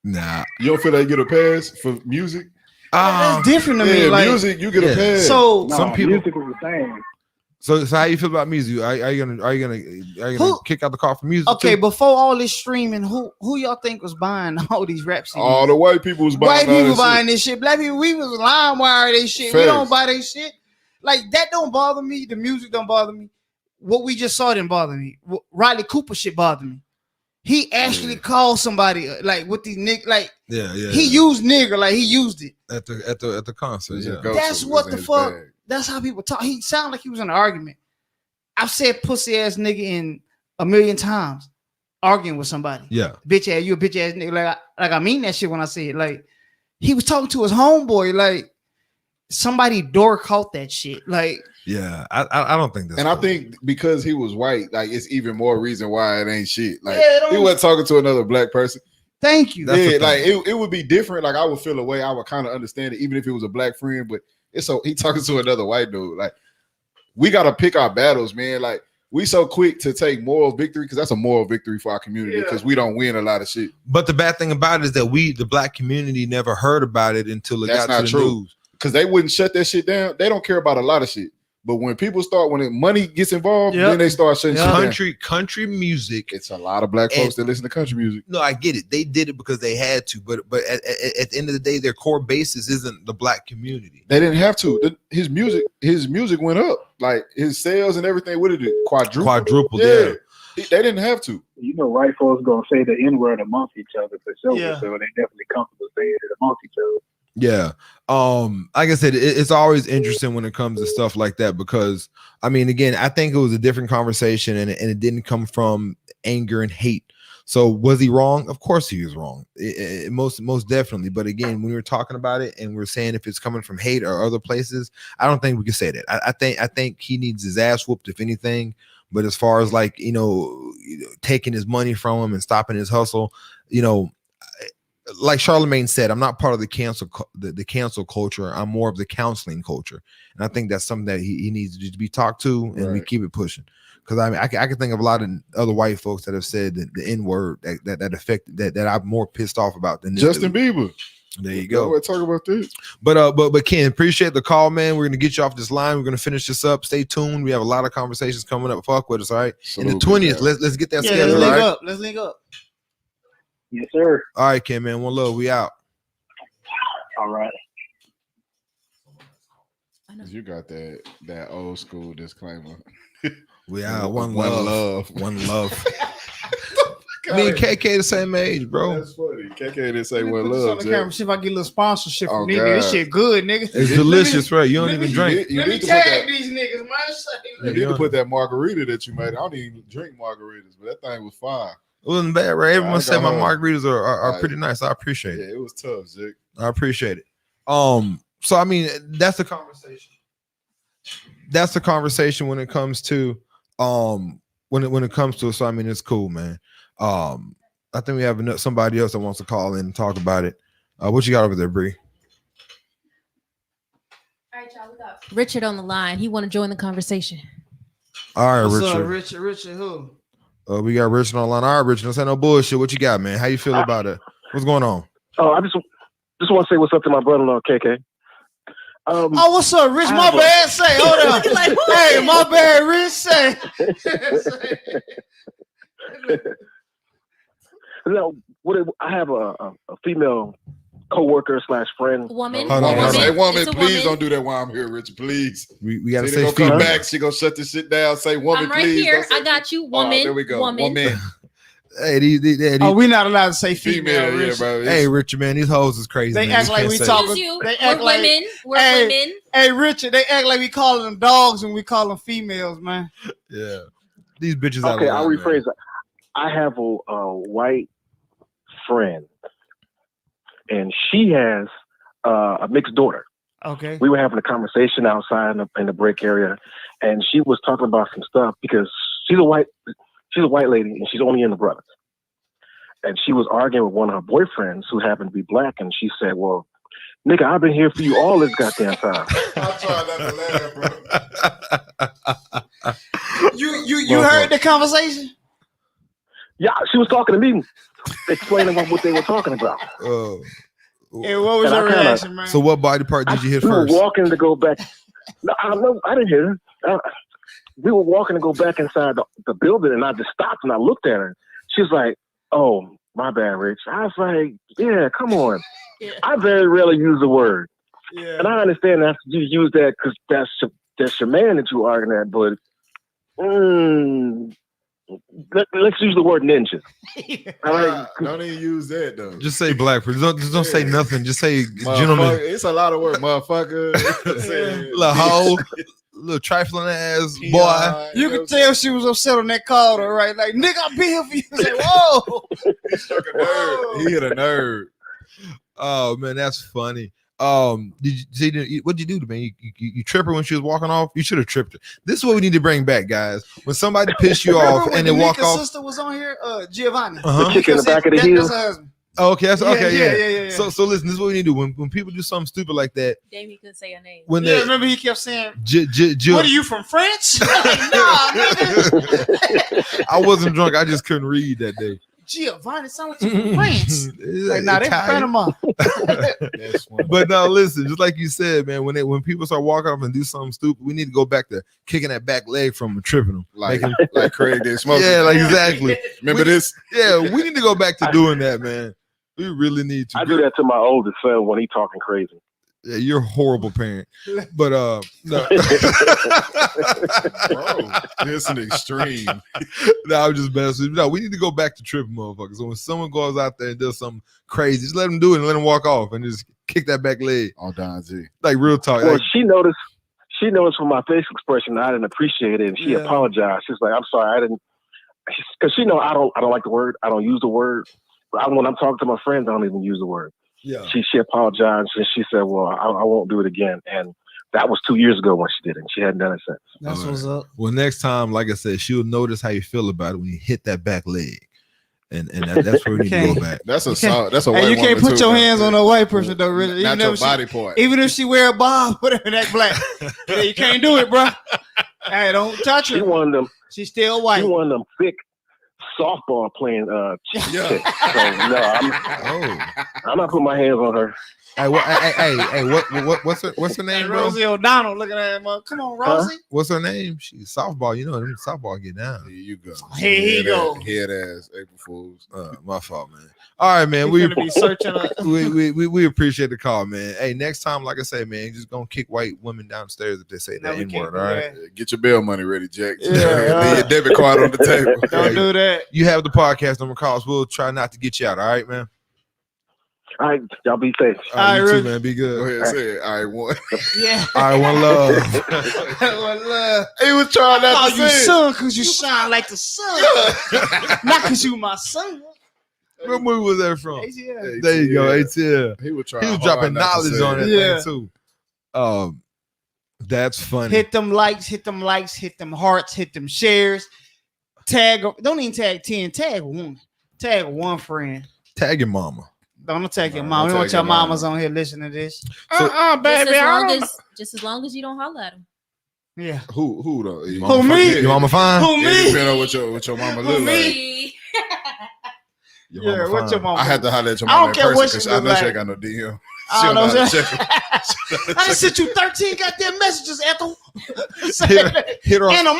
Nah, You don't feel like you get a pass for music? That's different to me. Yeah, Like, music, you get a pass. so No, some people. music is the same. So how you feel about music? Are you gonna kick out the car for music? okay, too? before all this streaming, who y'all think was buying all these rap CDs? All the white people was buying White all people that buying this shit. Black people, we was LimeWire they shit. We Facts. don't buy they shit. Like that don't bother me. The music don't bother me. What we just saw didn't bother me. Riley Cooper shit bothered me. He actually called somebody like with these niggas. Like he used nigger. Like he used it at the concert. Yeah, that's what the fuck. That's how people talk. He sounded like he was in an argument. I've said pussy ass nigga in a million times, arguing with somebody. Yeah, bitch ass, you a bitch ass nigga. Like I mean that shit when I say it. Like he was talking to his homeboy. Like somebody door caught that shit. Like yeah, I don't think that's. And cool. I think because he was white, like it's even more reason why it ain't shit. Like Yeah, he wasn't talking to another black person. Thank you. Yeah, like it would be different. Like I would feel a way. I would kind of understand it, even if it was a black friend. But it's so he talking to another white dude. Like we gotta pick our battles, man. Like we so quick to take moral victory because that's a moral victory for our community because we don't win a lot of shit. But the bad thing about it is that the black community, never heard about it until it That's got not to the true. news. Because they wouldn't shut that shit down. They don't care about a lot of shit. But when people start, when money gets involved, then they start shutting shit down. Country music. It's a lot of black folks that listen to country music. No, I get it. They did it because they had to. But at the end of the day, their core basis isn't the black community. They didn't have to. His music went up. Like his sales and everything. What did it quadrupled? Yeah. They didn't have to. You know, white folks gonna say the N-word amongst each other for sure. Yeah. So they definitely comfortable saying it amongst each other. Yeah. Like I said, it's always interesting when it comes to stuff like that because I mean, again, I think it was a different conversation and it didn't come from anger and hate. So was he wrong? Of course he was wrong. Most definitely. But again, when we were talking about it and we're saying if it's coming from hate or other places, I don't think we can say that. I think he needs his ass whooped if anything. But as far as like, taking his money from him and stopping his hustle, like Charlemagne said, I'm not part of the cancel culture. I'm more of the counseling culture, and I think that's something that he needs to be talked to, and we keep it pushing. Because I mean, I can think of a lot of other white folks that have said the N-word that affected that I'm more pissed off about than Justin Bieber. There you go. We're talking about this. But Ken, appreciate the call, man. We're gonna get you off this line. We're gonna finish this up. Stay tuned. We have a lot of conversations coming up. Fuck with us, all right? Salute, And the 20th, let's get that schedule. Let's link right? up. Let's link up. Yes, sir. All right, Ken, man. One love. We out. All right. You got that old school disclaimer. We out. One love. One love. Me and KK the same age, bro. That's funny. KK didn't say Let me what put this love. on the camera. See if I get a little sponsorship Oh, from nigga. This God. shit good, nigga. It's delicious, right? You don't even drink. You Let me need to put tag that. these niggas, man. You need to put that margarita that you made. I don't even drink margaritas, but that thing was fine. It wasn't bad, right? Everyone I said my got her. margaritas are pretty nice. I appreciate Yeah, it. it was tough, Jake. I appreciate it. So I mean, that's the conversation. That's the conversation when it comes to when it comes to it. So I mean, it's cool, man. I think we have somebody else that wants to call in and talk about it. What you got over there, Bree? All right, y'all. We got Richard on the line. He want to join the conversation. All right, What's Richard. up, Richard who? We got Richard online. All right, Richard. Don't say no bullshit. What you got, man? How you feel about it? What's going on? Oh, I just want to say what's up to my brother-in-law, KK. Oh, what's up, Rich? My bad. Say, hold on. Like, Hey, my bad, Rich. Say. No, I have a female co-worker / friend. woman. Hold on, hold on. Say woman, It's a please woman. don't do that while I'm here, Richard. Please. We gotta She say gonna come female. back. She gonna shut this shit down. Say woman, I'm right please. here. Don't say- I got you. Oh, Woman. there we go. Woman. Hey, these, Oh, we not allowed to say female, female, yeah, Rich. bro. hey, Richard, man, these hoes is crazy. They man. act like can't we say talk- it. Excuse you. They We're act like- women. We're Hey. women. Hey, Richard, they act like we calling them dogs and we call them females, man. Yeah, these bitches. out of Okay, I'll line, rephrase man. that. I have a white friend, and she has a mixed daughter. Okay. We were having a conversation outside in the break area, and she was talking about some stuff because she's a white lady and she's only in the brothers. And she was arguing with one of her boyfriends who happened to be black, and she said, "Well, nigga, I've been here for you all this goddamn time." I'm trying not to laugh, bro. You heard the conversation? Yeah, she was talking to me, explaining what they were talking about. Oh. And what was And your I kinda- reaction, man? So what body part did you hit We were first? walking to go back. No, I didn't hear her. We were walking to go back inside the building, and I just stopped and I looked at her. She was like, "Oh, my bad, Rich." I was like, "Yeah, come on." Yeah. I very rarely use the word, Yeah. and I understand that you use that because that's your man that you arguing at. But let's use the word ninja. All right, Don't even use that though. Just say black person. Just don't say nothing. Just say gentleman. Motherfucker, it's a lot of work, motherfucker. Little hoe, little trifling ass boy. You could tell she was upset on that call, though, right? Like, nigga, I've been here for you. Like, whoa. He struck a nerd. He hit a nerd. Oh man, that's funny. Did you see? What'd you do to me? You trip her when she was walking off. You should have tripped her. This is what we need to bring back, guys. When somebody piss you Remember off when and they walk Nika's off. sister was on here? Giovanni. Uh-huh. the chick in the back of the That's heel. her husband. Oh, okay, that's okay. Yeah. So listen, this is what we need to do. When people do something stupid like that, Damien couldn't say her name. when Yeah, they remember he kept saying, Jill, what are you from France? Like, nah, nigga. I wasn't drunk. I just couldn't read that day. Giovanni, sound like you from France. Like, nah, they from Italian. Panama. That's funny. But now listen, just like you said, man, when people start walking off and do something stupid, we need to go back to kicking that back leg from them and tripping them. like Craig did smoking. Yeah, like exactly. Remember this? Yeah, we need to go back to doing that, man. We really need to. I do that to my oldest son when he talking crazy. Yeah, you're a horrible parent. But no. Bro, this an extreme. No, I'm just messing. No, we need to go back to tripping motherfuckers. So when someone goes out there and does something crazy, just let them do it and let them walk off and just kick that back leg. On Don Z. Like real talk. Well, Like, she noticed from my face expression that I didn't appreciate it, and she apologized. She's like, "I'm sorry, I didn't," because she know I don't like the word. I don't use the word. But when I'm talking to my friends, I don't even use the word. yeah. She apologized and she said, "Well, I won't do it again." And that was 2 years ago when she did it. She hadn't done it since. That's what's up. Well, next time, like I said, she'll notice how you feel about it when you hit that back leg. And that's where we need to go back. That's a solid. That's a white Hey, you can't woman put too, your man. hands on a white person, though, really. Not Even your if she- body part. Even if she wear a bob, whatever, that black. Yeah, you can't do it, bro. Hey, don't touch She her. one of them. She's still She white. one of them thick softball playing chicks. So no, I'm not putting my hands on her. Hey, what's her name, bro? Rosie O'Donnell looking at him. Come on, Rosie. What's her name? She's softball. You know, them softball get down. Here you go. Here you go. Head ass April Fools. My fault, man. All right, man. We be searching. We appreciate the call, man. Hey, next time, like I say, man, just gonna kick white women downstairs if they say No, that we N can't word. All do right. that. Get your bail money ready, Jack. Yeah, Leave your debit card on the table. Don't do that. You have the podcast number. Calls. We'll try not to get you out. All right, man. All right, y'all be safe. All right, you All too, right, man. Be good. Go ahead and say it. All right, one. Yeah. All right, one love. He was trying I not call to you say it. son because you shine like the sun. Not because you my son. What movie was that from? ATL. There you go, ATL. He was trying. He was hard dropping not to knowledge say on it. that Yeah. thing too. That's funny. Hit them likes, hit them hearts, hit them shares. Tag, don't even tag 10, tag one. Tag one friend. Tag your mama. Don't tag your No, mom. We don't want tag your your mama. mamas on here listening to this. Baby, just as long as you don't holler at them. Yeah. Who though? Your Who, mama me? Your mama fine? Who It me? depends on what your mama look like. Me. Your Yeah, mama what fine. your mama? I had to holler at your I mama don't in care person what she because I look know she like. ain't got no DM. I don't know. She what I'm check saying. I just sent you 13 goddamn messages, Ethel. Hit her on, Anna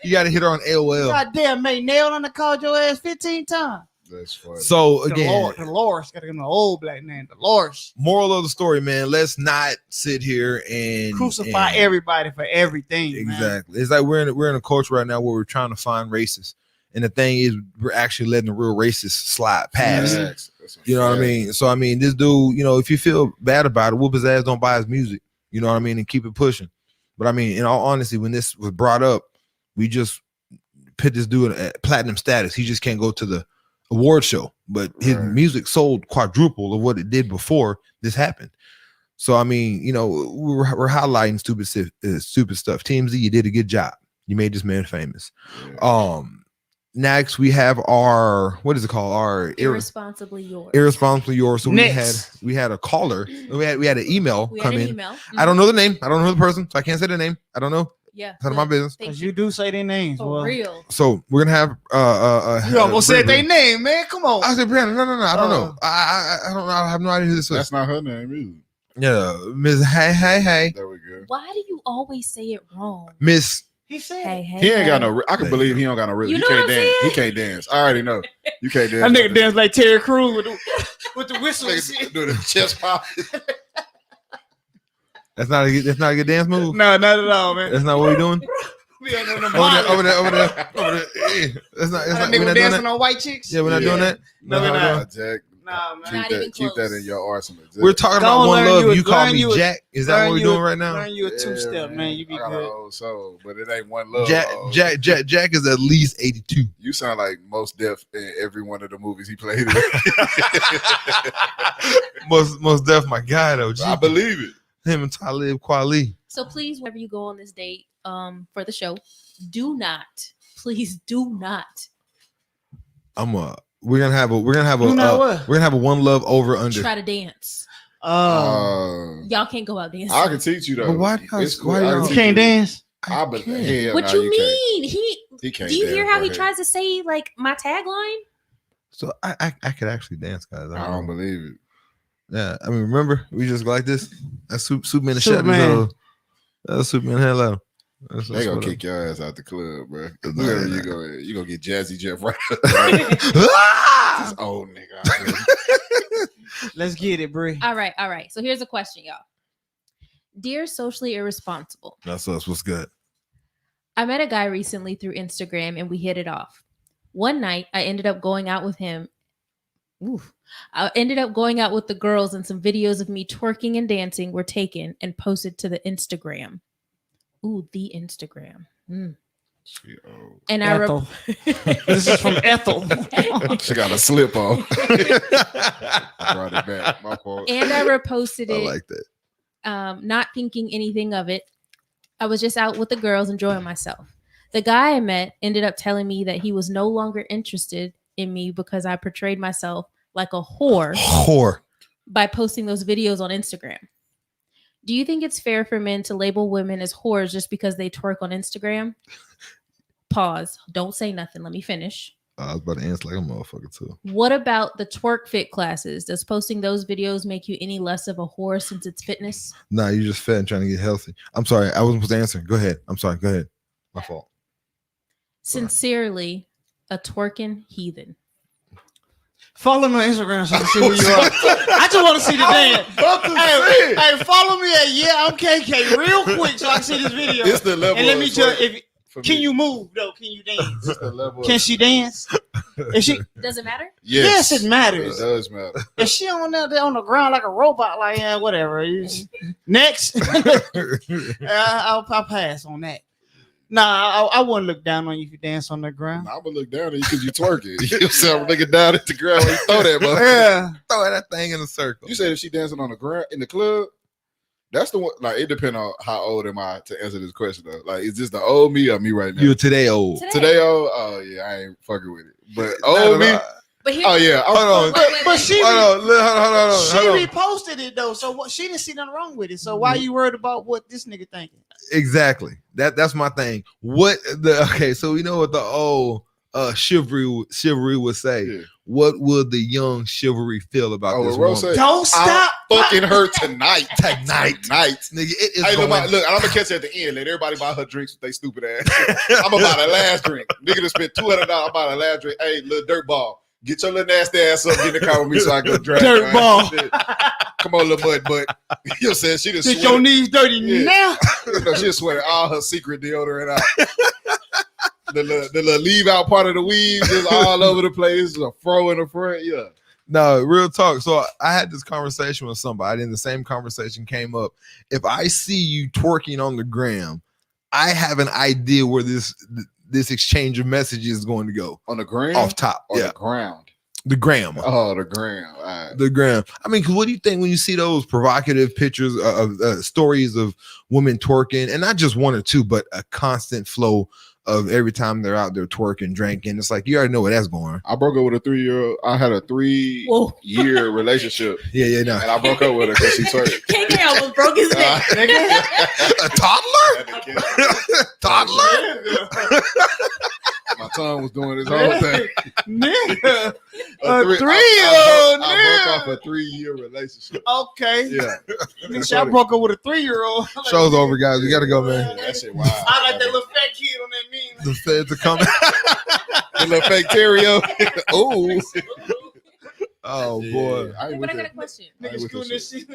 you gotta hit her on AOL. Goddamn, May nailed on the called your ass 15 times. That's funny. So again, Dolores, gotta give him an old black name, Dolores. moral of the story, man. Let's not sit here and Crucify and- everybody for everything. Exactly. It's like we're in a culture right now where we're trying to find racists, and the thing is, we're actually letting the real racists slide past. Facts. That's a You know what I fact. mean? So I mean, this dude, you know, if you feel bad about it, whoop his ass, don't buy his music. You know what I mean, and keep it pushing. But I mean, in all honesty, when this was brought up, we just put this dude at platinum status. He just can't go to the award show, but his Right. music sold quadruple of what it did before this happened. So I mean, you know, we're highlighting stupid stuff. TMZ, you did a good job. You made this man famous. Yeah. Next we have our, what is it called? Our Irresponsibly yours. irresponsibly yours. So Next. we had a caller. We had an email We come had an in. email. I don't know the name. I don't know the person, so I can't say the name. I don't know. Yeah. It's none of my good. business. Thank Because you. you do say their names. For well, real. So we're gonna have you almost said Brittany. their name, man. Come on. I said, Brandon, no, I don't know. I don't know. I have no idea who this is. That's not her name either. Yeah, Miss Hey. There we go. Why do you always say it wrong? Miss. He said Hey, hey. He ain't got hey. no. I can believe he don't got no rhythm. You He know can't what I'm dance. He saying? can't dance. I already know. You can't dance. that nigga dance like Terry Crews with the whistle. and shit. Do the chest pop. That's not a good dance move. No, not at all, man. That's not what we're doing. We ain't on the Over there. Yeah. That's not. That We're nigga not doing dancing that. on white chicks. Yeah, we're not doing that. No, we're how not. doing? Jack. Nah, man. Not even Keep that close. in your arsenal. Jack. We're talking Go about on, one learn love. you a- You call learn me you a- Jack. Is that learn what we're you doing a- right now? Learn you a two-step, man. You be I got good. an old soul, but it ain't one love. Jack is at least 82. You sound like Most Def in every one of the movies he played in. Most def my guy though. I believe it. Him and Talib Kweli. So please, whenever you go on this date, for the show, please do not We're gonna have a You know what? we're gonna have a one love over under. try to dance. Y'all Y'all can't go out dancing. I can teach you though. But why do y'all- It's cool. why I can y'all- You teach can't dance. I believe. Hell What nah, you you can't. mean? He can't. Do you hear dance, how go he ahead. tries to say like my tagline? So I could actually dance, guys. I don't believe it. Yeah, I mean, remember we just go like this. That's Superman the Superman. shadows. That's Superman. Hello. They gonna kick your ass out the club, bro. Whoever you go, you gonna get Jazzy Jeff right. Ah! This old nigga. out there. Let's get it, Bree. All right. So here's a question, y'all. Dear socially irresponsible, That's us. What's good? I met a guy recently through Instagram and we hit it off. One night, I ended up going out with him. I ended up going out with the girls, and some videos of me twerking and dancing were taken and posted to the Instagram. Ooh, the Instagram. She old. And Ethel. This is from Ethel. She got a slip on. Brought it back. My fault. and I reposted I it, like that. not thinking anything of it. I was just out with the girls enjoying myself. The guy I met ended up telling me that he was no longer interested in me because I portrayed myself like a whore by posting those videos on Instagram. Do you think it's fair for men to label women as whores just because they twerk on Instagram? Pause. Don't say nothing. Let me finish. I was about to answer like a motherfucker too. What about the twerk fit classes? Does posting those videos make you any less of a whore since it's fitness? Nah, you just fat and trying to get healthy. I'm sorry. I wasn't supposed to answer. Go ahead. I'm sorry. Go ahead. My fault. Sincerely, a twerking heathen. Follow me on Instagram so I can see who you are. I just want to see the dance. Hey, follow me at I'm KK real quick so I can see this video. It's the level. And let me of tell twerk. for Can me. you move though? Can you dance? Just the level Can of- she dance? If she, Does it matter? yes, it matters. It does matter. If she on there on the ground like a robot, like yeah, whatever. Next, I'll pass on that. Nah, I wouldn't look down on you if you dance on the ground. I'm gonna look down at you because you twerking. You know what I'm saying? I'm looking down at the ground when you throw that motherfucker. Yeah, Throw that thing in a circle. You said if she dancing on the ground in the club, that's the one. Like it depends on how old am I to answer this question though. Like is this the old me or me right now? You're today old. Today old? Oh yeah, I ain't fucking with it. But Not old at me? all. But here, Oh yeah. Hold on. but she Hold on. she reposted it though, so what? She didn't see nothing wrong with it. So why you worried about what this nigga thinking? Exactly. That's my thing. So you know what the old chivalry would say. Yeah. What would the young chivalry feel about this Rose woman? said, Don't stop. I'm fucking her tonight. Tonight. Nigga, It is hey, going look, I'm gonna catch her at the end. Let everybody buy her drinks with they stupid ass. I'm about the last drink. Nigga to spend $200 about the last drink. Hey, little dirt ball. Get your little nasty ass up, get in the car with me so I can go drive. Dirt ball. Come on, little mud butt. You know what I'm saying? She just Get your knees dirty now. You know, she sweated all her secret deodorant out. The little leave out part of the weave is all over the place. A fro in the front. Yeah. No, real talk. So I had this conversation with somebody, and the same conversation came up. If I see you twerking on the gram, I have an idea where this exchange of messages is going to go. On the ground? Off top. On the ground. The gram. Oh, the gram. All right. The gram. I mean, because what do you think when you see those provocative pictures of stories of women twerking, and not just one or two, but a constant flow of every time they're out there twerking, drinking? It's like you already know where that's going. I broke up with a 3-year-old. I had a 3-year relationship. Yeah, no. And I broke up with her because she twerked. KK almost broke his neck. A toddler? Toddler? My tongue was doing his whole thing. Nigga. A 3-year-old I broke off a 3-year relationship. Okay. Yeah. Nigga, I broke up with a 3-year-old. Show's over, guys. We gotta go, man. That shit wild. I like that little fat kid on that meme. The feds are coming. The little fake Terrio. Ooh. Oh boy. I ain't But with I got a that. question. Niggas doing this shit.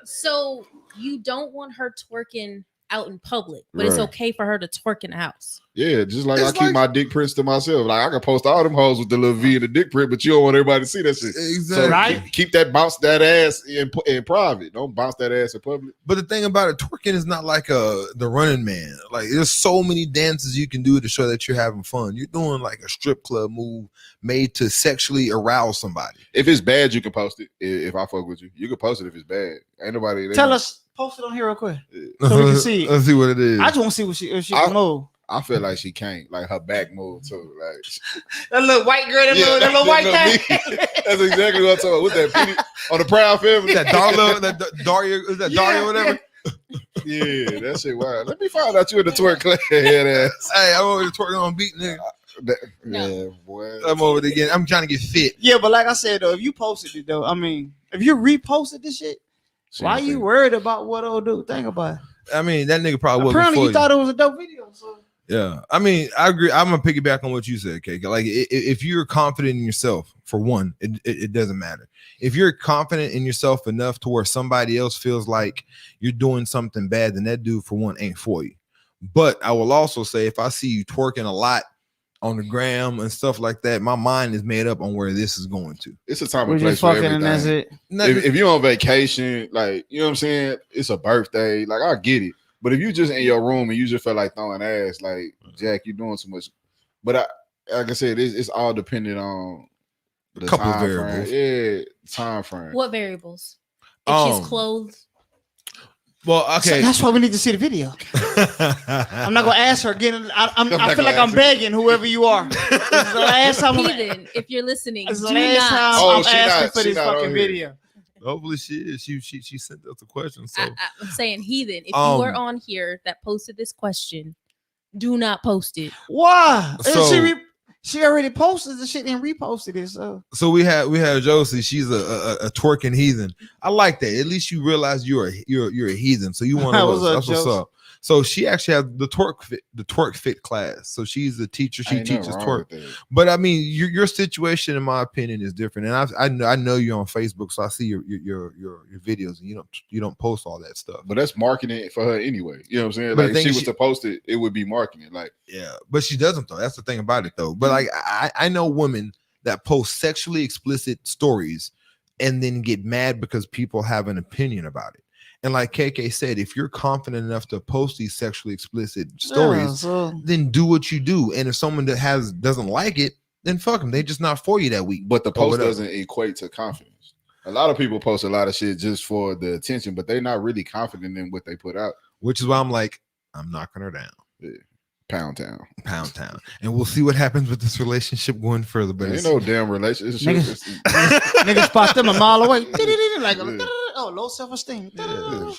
So you don't want her twerking out in public, but it's Right. okay for her to twerk in the house. Yeah, just like It's I keep like- my dick prints to myself. Like I can post all them hoes with the little V and the dick print, but you don't want everybody to see that shit. Exactly. So Right. keep that bounce that ass in private. Don't bounce that ass in public. But the thing about it, twerking is not like the Running Man. Like there's so many dances you can do to show that you're having fun. You're doing like a strip club move made to sexually arouse somebody. If it's bad, you can post it. If I fuck with you, you can post it if it's bad. Ain't nobody. Tell us, post it on here real quick. So we can see it. Let's see what it is. I just want to see if she can move. I feel like she can't. Like her back move too. Like That little white girl, that little white thing. That's exactly what I'm talking about. With that PD on the Proud Family. that Darla, that Daria, is that Daria or whatever? Yeah, that shit wild. Let me find out you in the twerk class, head ass. Hey, I'm over there twerking on beat, nigga. Yeah, boy. I'm over there again. I'm trying to get fit. Yeah, but like I said though, if you posted it though, I mean, if you reposted this shit, why you worried about what old dude think about it? I mean, that nigga probably wasn't Apparently for you thought it was a dope video. So Yeah, I mean, I agree. I'm gonna piggyback on what you said, Kate. Like, if you're confident in yourself, for one, it doesn't matter. If you're confident in yourself enough to where somebody else feels like you're doing something bad, then that dude, for one, ain't for you. But I will also say, if I see you twerking a lot on the gram and stuff like that, my mind is made up on where this is going to. It's a time we're and place just for fucking everything. and that's it. If you're on vacation, like, you know what I'm saying? It's a birthday. Like, I get it. But if you just in your room and you just feel like throwing ass, like, Jack, you're doing too much. But like I said, it's all dependent on the couple time variables. frame. Yeah, time frame. What variables? If she's clothed. Well, So okay. that's why we need to see the video. I'm not gonna ask her again. I feel like I'm begging whoever you are. This is the last time. Heathen, if you're listening, This is do the last not. time Oh, I'm she asking not- for she this not on fucking here. video. Hopefully she is. She sent us a question. So I'm saying, heathen, if you were on here that posted this question, do not post it. Why? So- She already posted the shit and reposted it. So we have Josie. She's a twerking heathen. I like that. At least you realize you're a heathen. So you want to What's up, that's what's Josie? up. So she actually has the twerk fit class. So she's the teacher. She teaches twerk. But I mean, your situation, in my opinion, is different. And I know you're on Facebook, so I see your videos, and you don't post all that stuff. But that's marketing for her anyway. You know what I'm saying? But Like if she was to post it, it would be marketing. Like yeah, but she doesn't though. That's the thing about it though. But like I know women that post sexually explicit stories and then get mad because people have an opinion about it. And like KK said, if you're confident enough to post these sexually explicit stories, then do what you do. And if someone that doesn't like it, then fuck them. They're just not for you that week. But the post doesn't equate to confidence. A lot of people post a lot of shit just for the attention, but they're not really confident in what they put out. Which is why I'm like, I'm knocking her down. Yeah. Pound town. And we'll see what happens with this relationship going further. But ain't no damn relationship. Niggas spot them a mile away. Like low self-esteem. Yeah.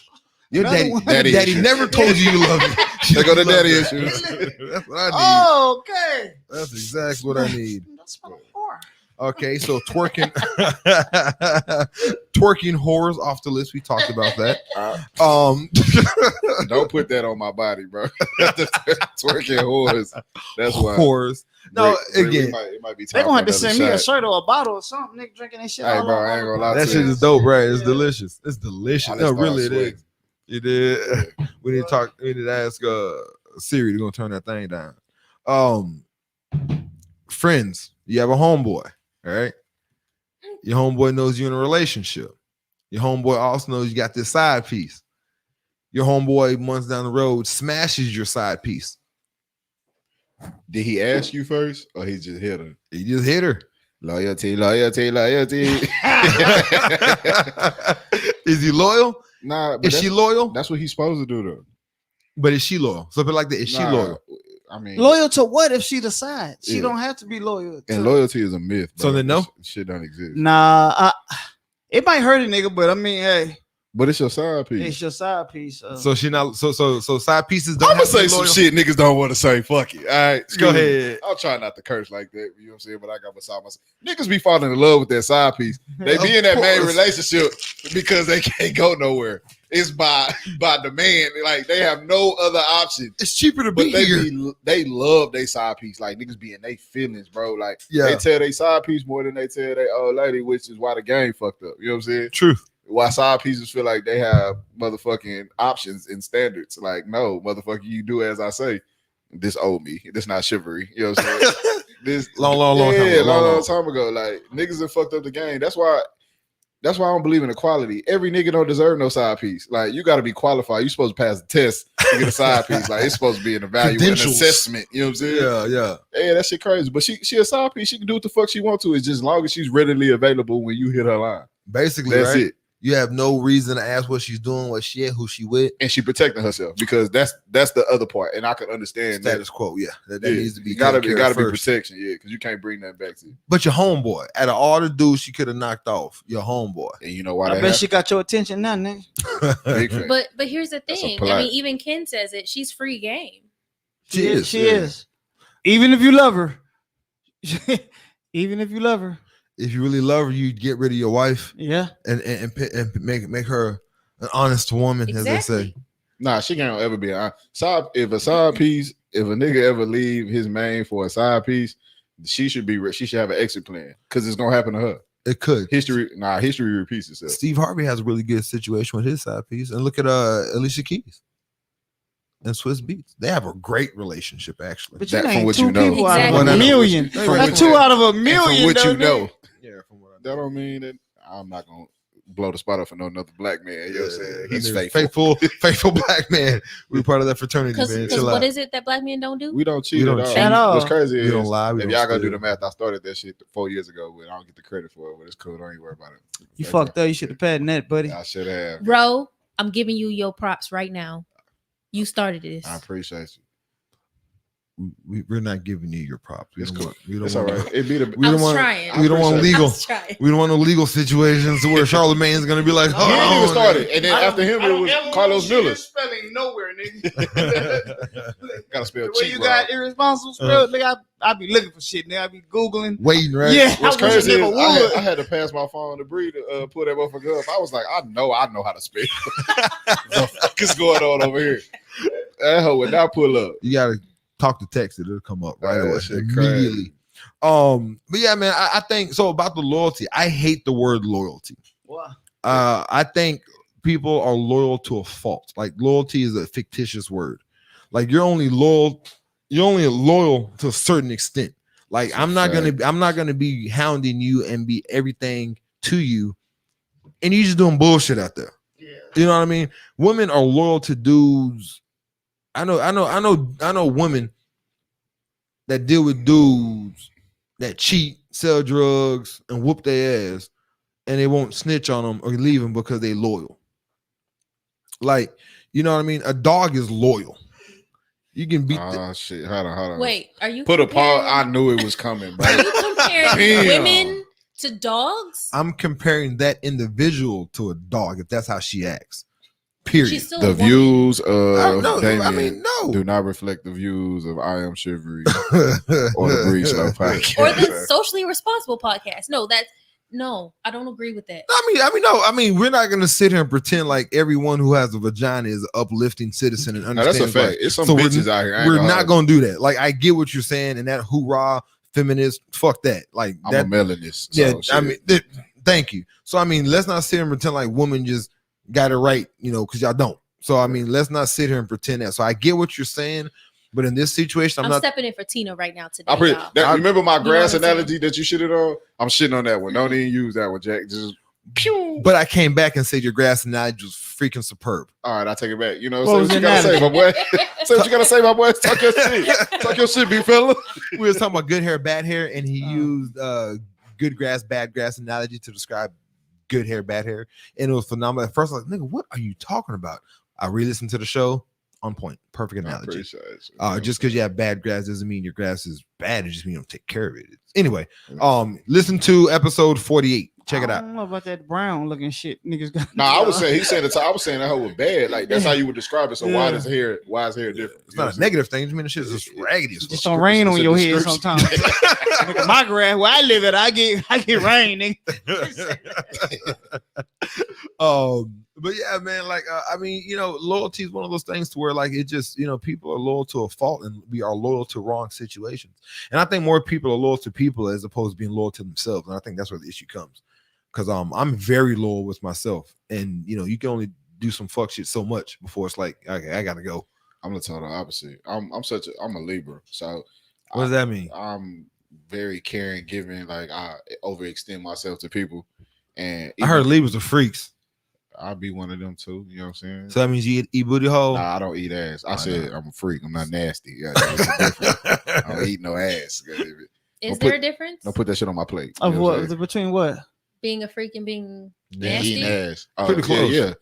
Your daddy never told you love me. They go to daddy issues. That's what I need. Oh, okay. That's exactly what I need. That's what I'm for. Okay, so twerking whores off the list. We talked about that. Don't put that on my body, bro. Twerking whores. That's why whores. No, again, it might be time. They're gonna have to another send me a shot. shirt or a bottle or something. Nigga drinking that shit. Hey, bro, I ain't gonna lie. That shit is dope, right? It's delicious. It's delicious. No, really, it is. You did. We need to talk. We need to ask Siri to go turn that thing down. Friends, you have a homeboy. All right. Your homeboy knows you're in a relationship. Your homeboy also knows you got this side piece. Your homeboy months down the road smashes your side piece. Did he ask you first, or he just hit her? He just hit her. Loyalty. Is he loyal? Nah. Is she loyal? That's what he's supposed to do, though. But is she loyal? So, but like that, is she loyal? I mean, loyal to what if she decides? She don't have to be loyal. And loyalty is a myth. Bro. So then no? Shit don't exist. Nah, it might hurt a nigga, but I mean, hey. But it's your side piece. It's your side piece. So she not so side pieces don't. I'm gonna say some shit niggas don't want to say. Fuck it. All right, go ahead. I'll try not to curse like that. You know what I'm saying? But I got beside myself. Niggas be falling in love with that side piece. They be in that main relationship because they can't go nowhere. It's by demand. Like they have no other option. It's cheaper to be here. They love their side piece. Like niggas be in their feelings, bro. Like yeah. They tell their side piece more than they tell their old lady, which is why the game fucked up. You know what I'm saying? Truth. Why side pieces feel like they have motherfucking options and standards. Like, no, motherfucker, you do as I say. This old me. This not chivalry. You know what I'm saying? This long time ago. Like, niggas have fucked up the game. That's why I don't believe in equality. Every nigga don't deserve no side piece. Like, you got to be qualified. You're supposed to pass the test to get a side piece. Like, it's supposed to be an evaluation, an assessment. You know what I'm saying? Yeah. Yeah, that shit crazy. But she a side piece. She can do what the fuck she want to. It's just as long as she's readily available when you hit her line. Basically, that's right? it. You have no reason to ask what she's doing, what she at, who she with, and she protecting herself because that's the other part. And I can understand status quo. Yeah, that needs to be. Gotta be protection. Yeah, because you can't bring that back to you. But your homeboy, out of all the dudes she could have knocked off, your homeboy, and you know why? I bet she got your attention now, nigga. But here's the thing. I mean, even Ken says it. She's free game. She is. Even if you love her. Even if you love her. If you really love her, you get rid of your wife, yeah, and make her an honest woman, as they say. Nah, she can't ever be an side. If a side piece, if a nigga ever leave his main for a side piece, she should have an exit plan because it's gonna happen to her. It could. History repeats itself. Steve Harvey has a really good situation with his side piece, and look at Alicia Keys and Swiss Beats. They have a great relationship, actually. But from what you know, out of a million. That's 2 out of a million. From what you know. Yeah, from what I know. That don't mean that I'm not gonna blow the spot up for no another black man. You know what I'm saying? He's faithful. faithful black man. We're part of that fraternity, man. Because what is it that black men don't do? We don't cheat at all. What's crazy we don't lie. If y'all gonna do the math, I started that shit 4 years ago, but I don't get the credit for it. But it's cool. Don't even worry about it. You fucked up. You should have paid that, buddy. I should have. Bro, I'm giving you your props right now. You started this. I appreciate you. we're not giving you your props. We It's don't cool. want. We don't It's want. all right. It be the We I don't was want. trying. We don't want I legal. I was trying. We don't want no legal situations where Charlemagne's gonna be like, he didn't even oh, start it, and then after him it was Carlos Miller. Spelling nowhere, nigga. Gotta spell Where cheat you wrong. got irresponsible spell, nigga. I be looking for shit, nigga. I be googling. waiting, right? Yeah, What's I wish I crazy never is would. I had to pass my phone to Bree to pull that motherfucker up. I was like, I know how to spell. The fuck is going on over here? That hoe would not pull up. You gotta talk to text. It'll come up right That away shit immediately. But yeah, man, I think so about the loyalty. I hate the word loyalty. Wow. I think people are loyal to a fault. Like loyalty is a fictitious word. Like you're only loyal to a certain extent. Like I'm not gonna be hounding you and be everything to you, and you just doing bullshit out there. Yeah. You know what I mean? Women are loyal to dudes. I know women that deal with dudes that cheat, sell drugs, and whoop their ass, and they won't snitch on them or leave them because they loyal. Like, you know what I mean? A dog is loyal. You can beat Oh shit! Hold on. Wait, are you Put a comparing- pause. I knew it was coming, bro. Are you comparing Damn. women to dogs? I'm comparing that individual to a dog if that's how she acts. Period. She's still The a woman. views of No, Damien I mean, no. do not reflect the views of I Am Chivalry or the Breach Love podcast. Or the socially responsible podcast. No, I don't agree with that. I mean, we're not gonna sit here and pretend like everyone who has a vagina is an uplifting citizen and No, that's a understands. fact. Like, It's some so bitches out here. I ain't we're gonna not hold gonna do that. Like, I get what you're saying, and that hoorah feminist, fuck that. Like you. that. I'm a melanist. So Yeah, shit. I mean, thank you. So I mean, let's not sit here and pretend like women just got it right, because y'all don't. So I mean, let's not sit here and pretend that. So I get what you're saying, but in this situation, I'm not. stepping in for Tina right now today. y'all. Remember my know grass what I'm analogy that you shitted on? I'm shitting on that one. Don't even use that one, Jack. Just pew. But I came back and said your grass analogy was freaking superb. All right, I take it back. You know, What say was what you the gotta say, my boy. Say what you gotta say, my boy. Talk your shit. Talk your shit, big fella. We was talking about good hair, bad hair, and he used good grass, bad grass analogy to describe good hair, bad hair, and it was phenomenal. At first, I was like, nigga, what are you talking about? I re-listened to the show. On point, perfect I analogy. appreciate it. Just because you have bad grass doesn't mean your grass is bad. It just means you don't take care of it. Anyway, listen to episode 48. Check it I out. don't know about that brown looking shit niggas got. No, I was saying I was saying that hoe was bad. Like that's how you would describe it. So why is hair different? It's not a negative thing. I mean, the shit is just raggedy. as Just fuck. don't rain on It's a your head description. sometimes. Nigga, my grass where I live at, I get rain, nigga. But yeah, man, like I mean, loyalty is one of those things to where like it just, people are loyal to a fault and we are loyal to wrong situations. And I think more people are loyal to people as opposed to being loyal to themselves. And I think that's where the issue comes. Because I'm very loyal with myself. And you can only do some fuck shit so much before it's like, okay, I gotta go. I'm the total opposite. I'm a Libra. So What does that mean? I'm very caring, giving, like I overextend myself to people. And I heard Libras are freaks. I'll be one of them too. You know what I'm saying? So that means you eat booty hole? Nah, I don't eat ass. I said no. I'm a freak. I'm not nasty. Yeah, I don't eat no ass. Is there a difference? Don't put that shit on my plate. Of You know what? I'm saying? Between what? Being a freak and being Eating nasty? ass. Oh, Pretty close. Yeah.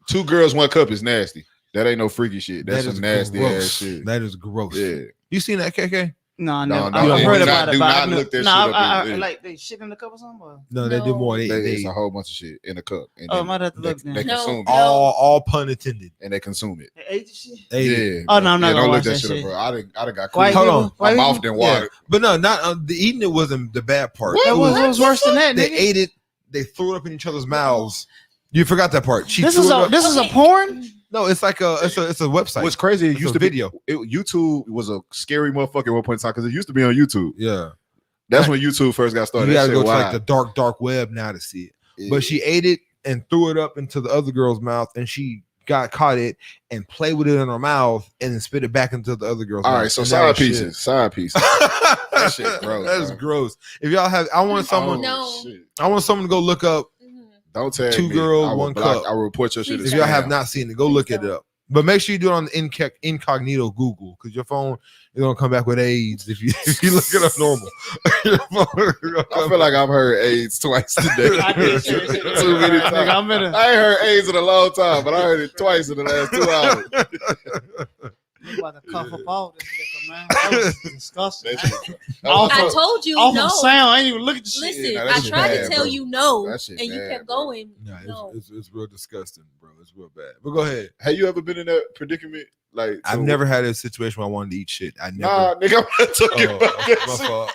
2 girls, 1 cup is nasty. That ain't no freaky shit. That's That some is nasty gross. ass shit. That is gross. Yeah. You seen that, KK? No, I No, never. no, I've do heard not- about it. do but not I look that shit nah, up I in- like they shit in the cup or something. Or? No, they did more. They It's a whole bunch of shit in a cup. And Oh, then might have to look they then. No. consume it. all pun intended. And they consume it. They ate the shit. They Yeah. did. Oh, no, I'm not Yeah, gonna don't watch look that that shit up, shit. bro. I done got White cool. people? My White mouth people? didn't Yeah. water. But no, not the eating it wasn't the bad part. What? It It was- was worse than that, they nigga. ate it. They threw it up in each other's mouths. You forgot that part. She This threw is it a up. this is a Okay. porn. No, it's like it's a website. What's crazy? It It's used a to be video. YouTube was a scary motherfucker at one point in time because it used to be on YouTube. Yeah, That's when YouTube first got started. you That gotta go shit to like wild. the dark web now to see it. Yeah. But she ate it and threw it up into the other girl's mouth, and she caught it and played with it in her mouth and then spit it back into the other girl's All mouth. right, so And that side was shit. pieces. Side pieces. That shit gross, That is bro. gross. If y'all have, I want someone. No. shit. I want someone to go look up. Mhm. Don't tag 2 me. girls, I will 1 block- cup. I will report your shit. Please as If y'all don't. have spam. not seen it, go Please look it don't. up. But make sure you do it on the incognito Google because your phone is gonna come back with AIDS if you look it up normal. Your phone is gonna I come feel like I've heard AIDS twice today. I did shit. Too many Nigga, times. I'm in a I ain't heard AIDS in a long time, but I heard it twice in the last 2 hours. You about to cough up all this liquor, man. That was disgusting. I told you Off no. the sound, I ain't even look at the shit. Listen, Yeah, nah, I that shit tried bad, to tell bro. you no, That shit and you bad, kept bro. going. Nah, No. it's real disgusting, bro. It's real bad. But go ahead. Have you ever been in that predicament? Like, I've never had a situation where I wanted to eat shit. I never. Nah, nigga, I'm not talking about that. My shit. fault.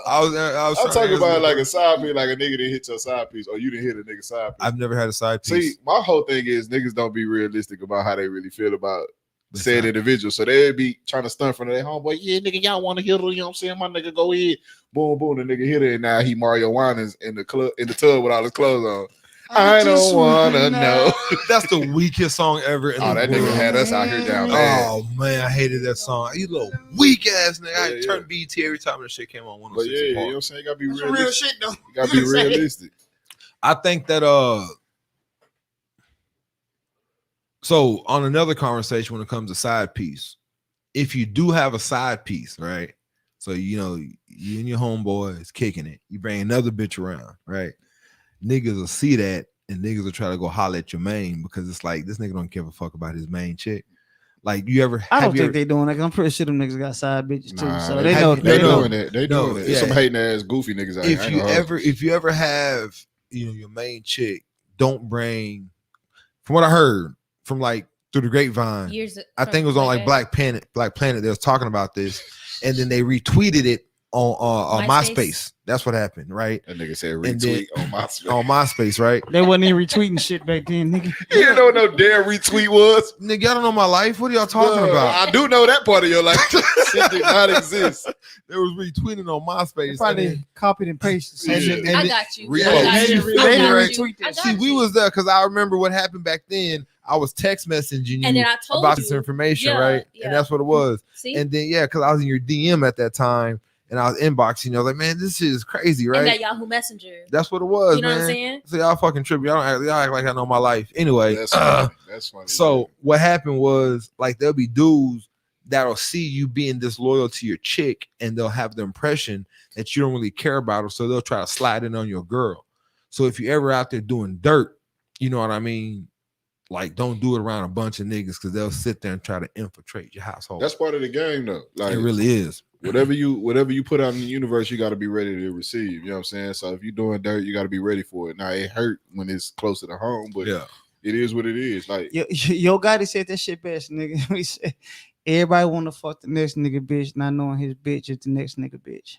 I was I'm trying to talking about answer like the- a side piece, like a nigga didn't hit your side piece, or you didn't hit a nigga side piece. I've never had a side piece. See, my whole thing is niggas don't be realistic about how they really feel about The said side. individual. So they'd be trying to stunt from their homeboy. Yeah, nigga, y'all want to hit her? You know what I'm saying? My nigga go in, boom, boom. The nigga hit her, and now he Mario Winans in the club in the tub with all his clothes on. I just don't wanna wanna know. That's the weakest song ever in Oh, the that world. nigga had us out here down bad. Oh man, I hated that song. You little weak ass nigga. I Yeah, turned BET every time that shit came on. But 106 yeah, you know Park. what I'm saying? You gotta be That's some realistic. real shit, though. You gotta be realistic. I think that so on another conversation when it comes to side piece, if you do have a side piece, right? So you know you and your homeboy is kicking it. You bring another bitch around, right? Niggas will see that and niggas will try to go holler at your main because it's like this nigga don't give a fuck about his main chick. Like you ever? I don't have you think ever- they doing that. I'm pretty sure them niggas got side bitches too. Nah, So they- they have know you- They they know. doing that. They No, doing it. yeah. Some hating ass goofy niggas out here. if you ever have your main chick, don't bring. From what I heard from like through the grapevine, Years. I think it was on like Black Planet. They was talking about this, and then they retweeted it on MySpace? MySpace. That's what happened, right? That nigga said And then- retweet on my screen. On MySpace, right? They wasn't even retweeting shit back then, nigga. You didn't know what no damn retweet was? Nigga, y'all don't know my life. What are y'all talking about? I do know that part of your life. Shit did not exist. They was retweeting on MySpace. They probably and copied and pasted. Yeah. Shit. I got you. Repost. I got They you. didn't, I they didn't got you. retweet I that got See, shit. we you. was there because I remember what happened back then. I was text messaging you And then I told about you. this information, Yeah, right? yeah. And that's what it was. See, And then because I was in your DM at that time, and I was inboxing, like, man, this shit is crazy, and right? that Yahoo Messenger. That's what it was, You know man. what I'm saying? So y'all fucking trippy. Y'all act like I know my life. Anyway, That's funny. That's funny. so what happened was like there'll be dudes that'll see you being disloyal to your chick, and they'll have the impression that you don't really care about her, so they'll try to slide in on your girl. So if you're ever out there doing dirt, you know what I mean? Like, don't do it around a bunch of niggas because they'll sit there and try to infiltrate your household. that's part of the game, though. Like it really is. whatever you put out in the universe, you got to be ready to receive. You know what I'm saying? So if you're doing dirt, you got to be ready for it. Now it hurt when it's closer to home, but Yeah. it is what it is. Like Yo, Gotti said that shit best, nigga. He said everybody want to fuck the next nigga bitch, not knowing his bitch is the next nigga bitch.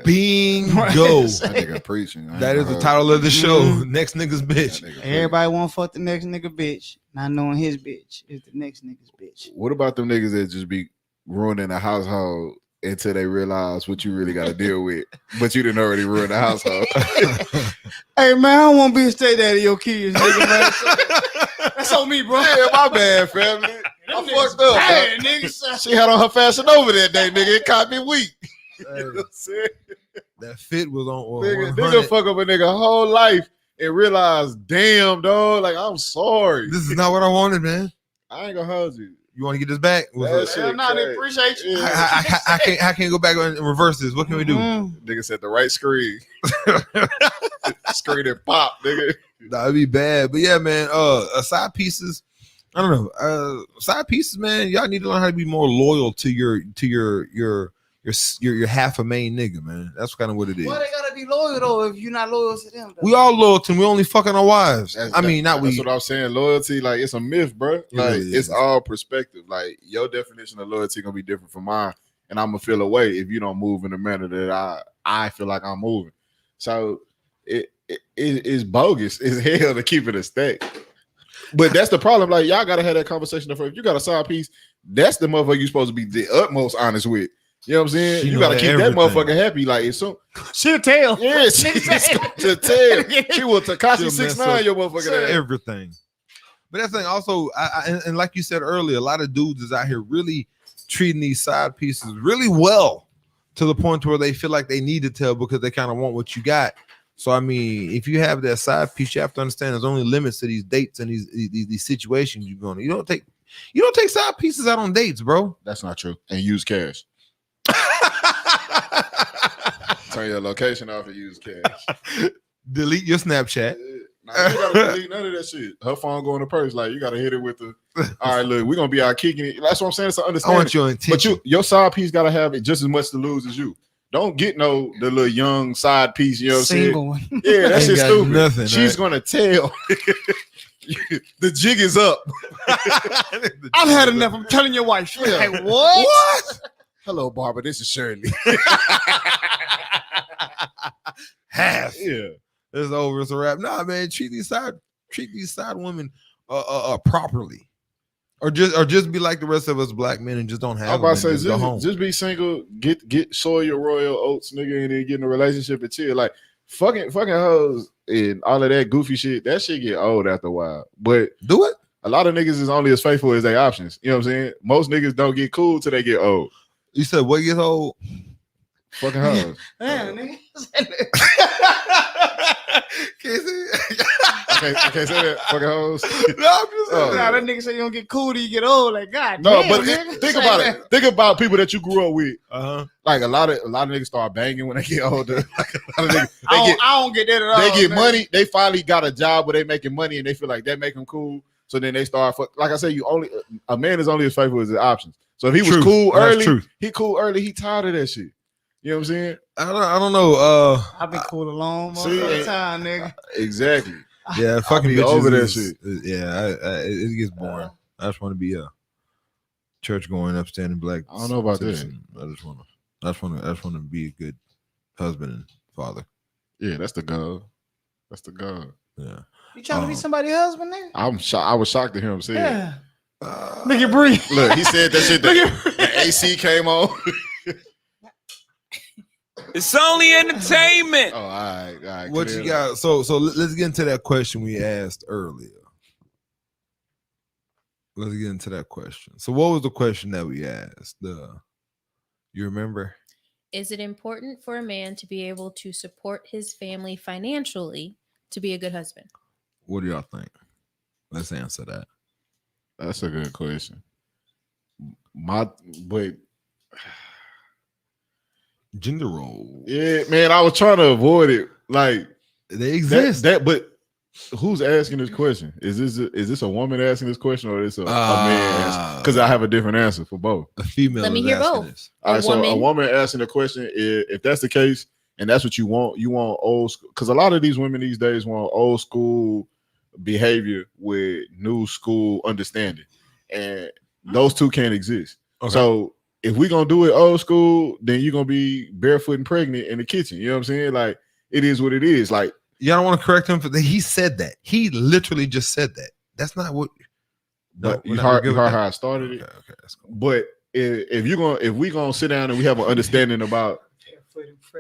Bingo. that nigga preaching. I ain't That is gonna the hold title of the show. Mhm. Next nigga's you. bitch. That nigga preaching. Everybody want to fuck the next nigga bitch, not knowing his bitch is the next nigga's bitch. What about them niggas that just be ruining a household until they realize what you really got to deal with, but you didn't already ruin the household? Hey man, I don't want to be a stay daddy of your kids, nigga. Man. That's on me, bro. Yeah, my bad, family. I fucked up. Hey, man. nigga. She had on her fashion over that day, nigga. It caught me weak. You know what I'm saying? That fit was on Nigga, 100. fuck up a nigga whole life and realize, damn, dog, like I'm sorry. This is not what I wanted, man. I ain't gonna hold you. You want to get this back? That shit Hell nah, they crazy. appreciate you. Yeah. I can't go back and reverse this. What can we do? Mhm. Nigga said the right screen. Screen and pop, nigga. Nah, it'd be bad. But yeah, man, side pieces. I don't know. Side pieces, man. Y'all need to learn how to be more loyal to your half a main nigga, man. That's kind of what it is. Why they gotta be loyal though if you're not loyal to them? Though? We all loyal to them. We only fucking our wives. That's not we. what I'm saying. Loyalty, like it's a myth, bro. Like really it's is. all perspective. Like your definition of loyalty gonna be different from mine, and I'm gonna feel away if you don't move in the manner that I feel like I'm moving. So it is bogus as hell to keep it a stack. But that's the problem. Like y'all gotta have that conversation. If you got a side piece, that's the motherfucker you supposed to be the utmost honest with. You know what I'm saying? She You know gotta keep everything. that motherfucker happy. Like it's so She'll tell. yeah, she to tell. She will Takashi She'll 6ix9ine mess up your motherfucker. ass. everything. But that thing also, and like you said earlier, a lot of dudes is out here really treating these side pieces really well to the point where they feel like they need to tell because they kind of want what you got. So I mean, if you have that side piece, you have to understand there's only limits to these dates and these situations you're going to. You don't take side pieces out on dates, bro. That's not true. And use cash. Turn your location off and use cash. Delete your Snapchat. Nah, you gotta delete none of that shit. Her phone go in the purse. Like you gotta hit it with the. All right, look, we're gonna be out kicking it. That's what I'm saying. It's an I understanding. want your intention. But your side piece gotta have it just as much to lose as you. Don't get the little young side piece. You know what I'm saying? Single one. Yeah, that Ain't shit's got stupid. nothing, She's right? gonna tell. The jig is up. I've had enough. I'm telling your wife. She's like, what? What? Hello, Barbara. This is Shirley. Half. Yeah. It's over. It's a wrap. Nah, man. Treat these side women properly, or just be like the rest of us black men and just don't have. I'm about to them and say, go home. just be single. Get soy your royal oats, nigga, and then get in a relationship and chill. Like fucking hoes and all of that goofy shit. That shit get old after a while. But Do it. a lot of niggas is only as faithful as their options. You know what I'm saying? Most niggas don't get cool till they get old. You said what years old? Fucking hoes. Damn, nigga. Can't say I can't say that. Fucking hoes. No, I'm just saying. Nah, that nigga say you don't get cool till you get old. Like, God No, damn, but nigga. think about it. Think about people that you grew up with. Uh-huh. Like a lot of niggas start banging when they get older. Like a lot of niggas, I don't get that at all. they get nigga. money. They finally got a job where they making money and they feel like that make them cool. So then they start. Like I said, a man is only as faithful as his options. So if he was Truth. cool That's early, truth. he cool early. He tired of that shit. You know what I'm saying? I don't know. I've been cool a long See, motherfucking time, nigga. Exactly. Yeah, fucking be bitches over that shit. Yeah, it gets boring. I just want to be a church going, upstanding black. I don't know about citizen. I just want to be a good husband and father. Yeah, that's the goal. That's the goal. Yeah. You trying to be somebody's husband, nigga? I'm shocked. I was shocked to hear him say it. Yeah. Nigga, breathe. Look, he said that shit. The AC came on. It's only entertainment. Oh, all right. What you got? So let's get into that question we asked earlier. Let's get into that question. So what was the question that we asked? You remember? Is it important for a man to be able to support his family financially to be a good husband? What do y'all think? Let's answer that. That's a good question. Gender role. Yeah, man, I was trying to avoid it. Like They exist. but who's asking this question? Is this a woman asking this question or is this a man? Because I have a different answer for both. A female. Let me is hear asking both. this. All right, so a woman. woman asking the question, if that's the case, and that's what you want old school. Because a lot of these women these days want old school behavior with new school understanding, and those two can't exist. Okay. So if we're gonna do it old school, then you're gonna be barefoot and pregnant in the kitchen. You know what I'm saying? Like it is what it is. Like Y'all don't want to correct him for that. He said that. He literally just said that. That's not what. but we're you not heard good with that? how I started it. Okay, that's cool. But if we gonna sit down and we have an understanding about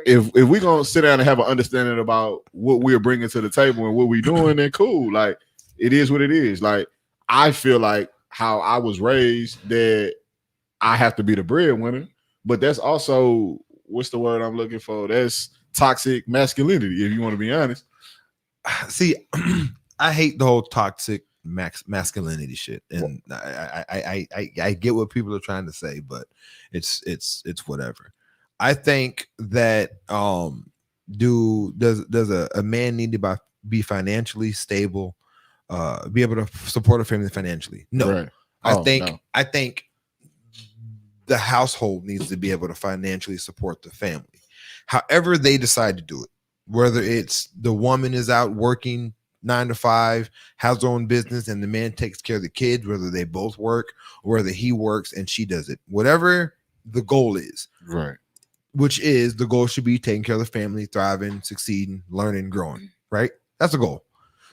if we're gonna sit down and have an understanding about what we're bringing to the table and what we're doing, then cool. Like it is what it is. Like I feel like how I was raised that I have to be the breadwinner, but that's also what's the word I'm looking for? That's toxic masculinity, if you want to be honest. See, I hate the whole toxic masculinity shit, and I get what people are trying to say, but it's whatever. I think that does a man need to be financially stable, be able to support a family financially? No, Right. I think the household needs to be able to financially support the family. However they decide to do it, whether it's the woman is out working 9 to 5, has her own business, and the man takes care of the kids, whether they both work or whether he works and she does it, whatever the goal is, Right. which is the goal should be taking care of the family, thriving, succeeding, learning, growing, right? That's the goal.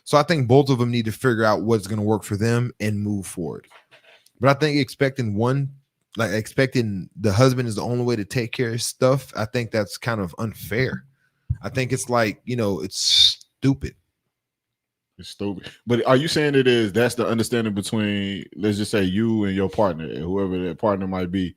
So I think both of them need to figure out what's going to work for them and move forward. But I think expecting the husband is the only way to take care of stuff, I think that's kind of unfair. I think it's like, it's stupid. It's stupid. But are you saying that's the understanding between, let's just say, you and your partner, and whoever that partner might be?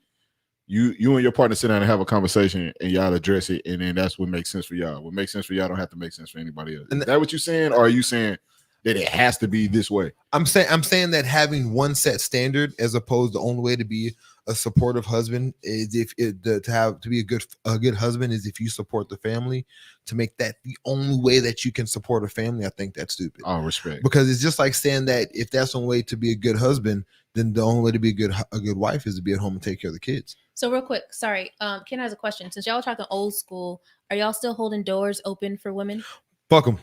You and your partner sit down and have a conversation and y'all address it, and then that's what makes sense for y'all. What makes sense for y'all don't have to make sense for anybody else. Is that what you're saying? Or are you saying that it has to be this way? I'm saying that having one set standard as opposed to the only way to be a supportive husband is if to be a good husband is if you support the family. To make that the only way that you can support a family, I think that's stupid. Oh, respect. Because it's just like saying that if that's one way to be a good husband, then the only way to be a good wife is to be at home and take care of the kids. So real quick, sorry, Ken has a question. Since y'all are talking old school, are y'all still holding doors open for women? Fuck them.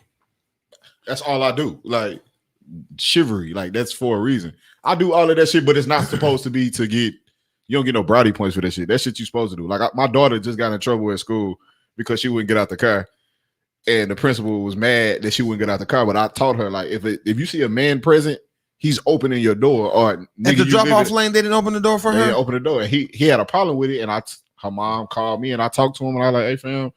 That's all I do. Like chivalry, like that's for a reason. I do all of that shit, but it's not supposed to be to get. You don't get no brownie points for that shit. That shit you supposed to do. Like my daughter just got in trouble at school because she wouldn't get out the car, and the principal was mad that she wouldn't get out the car. But I taught her like if you see a man present, he's opening your door. Or at the drop off lane, they didn't open the door for her. They didn't open the door. And he had a problem with it, and her mom called me, and I talked to him, and I was like, "Hey fam,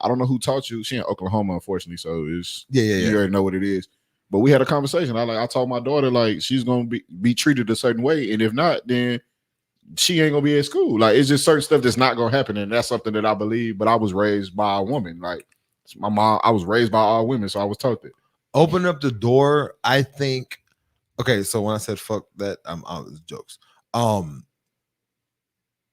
I don't know who taught you." She in Oklahoma, unfortunately, so it's you already know what it is. But we had a conversation. I told my daughter like she's gonna be treated a certain way, and if not, then she ain't gonna be at school. Like it's just certain stuff that's not gonna happen, and that's something that I believe. But I was raised by a woman. Like my mom, I was raised by all women, so I was taught that. Open up the door. I think. Okay, so when I said fuck that, I'm out of jokes. I'll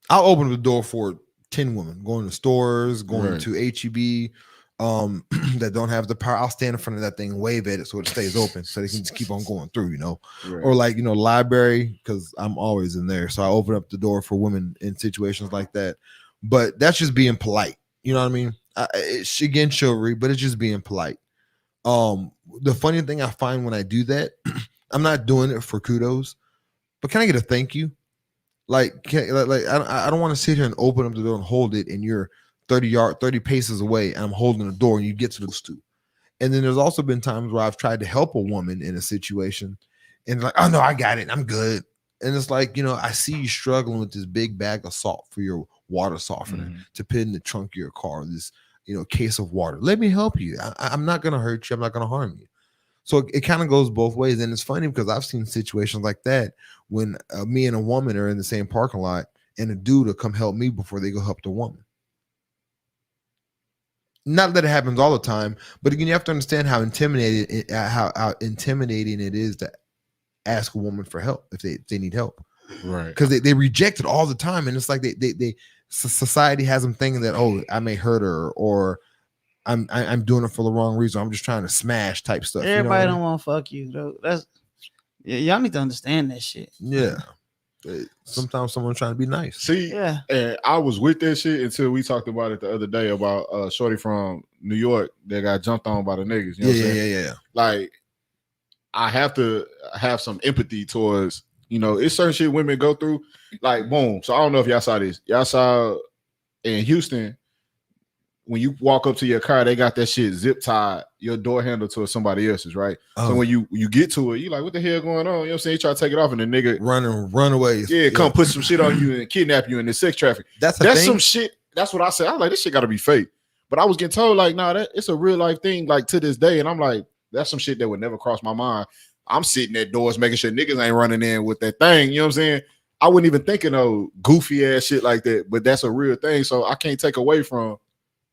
open the door for 10 women going to stores, going to HEB, that don't have the power. I'll stand in front of that thing, wave at it so it stays open, so they can just keep on going through, you know. Or like library, because I'm always in there, so I open up the door for women in situations like that. But that's just being polite, you know what I mean? It's again chivalry, but it's just being polite. The funny thing I find when I do that, I'm not doing it for kudos, but can I get a thank you? Like I don't want to sit here and open up the door and hold it, and you're 30 paces away, and I'm holding the door, and you get to those two. And then there's also been times where I've tried to help a woman in a situation, and like, oh no, I got it, I'm good. And it's like, I see you struggling with this big bag of salt for your water softener to put in the trunk of your car, this case of water. Let me help you. I'm not gonna hurt you. I'm not gonna harm you. So it kind of goes both ways. And it's funny because I've seen situations like that when me and a woman are in the same parking lot, and a dude will come help me before they go help the woman. Not that it happens all the time, but again, you have to understand how intimidating it is to ask a woman for help if they need help, right? Because they reject it all the time, and it's like society has them thinking that, oh, I may hurt her, or I'm doing it for the wrong reason. I'm just trying to smash type stuff. Everybody don't want to fuck you, though. Y'all need to understand that shit. Yeah. Sometimes someone's trying to be nice. See, and I was with that shit until we talked about it the other day about shorty from New York that got jumped on by the niggas. You know what I'm saying? Yeah. Like, I have to have some empathy towards, it's certain shit women go through. Like, boom. So I don't know if y'all saw this. Y'all saw in Houston, when you walk up to your car, they got that shit zip tied your door handle to somebody else's, right? So when you get to it, you like, what the hell going on? You know what I'm saying? You try to take it off, and the nigga run away. Yeah, come put some shit on you and kidnap you in the sex traffic. That's some shit. That's what I said. I was like, this shit got to be fake. But I was getting told like, nah, it's a real life thing. Like to this day, and I'm like, that's some shit that would never cross my mind. I'm sitting at doors making sure niggas ain't running in with that thing. You know what I'm saying? I wouldn't even think of no goofy ass shit like that. But that's a real thing. So I can't take away from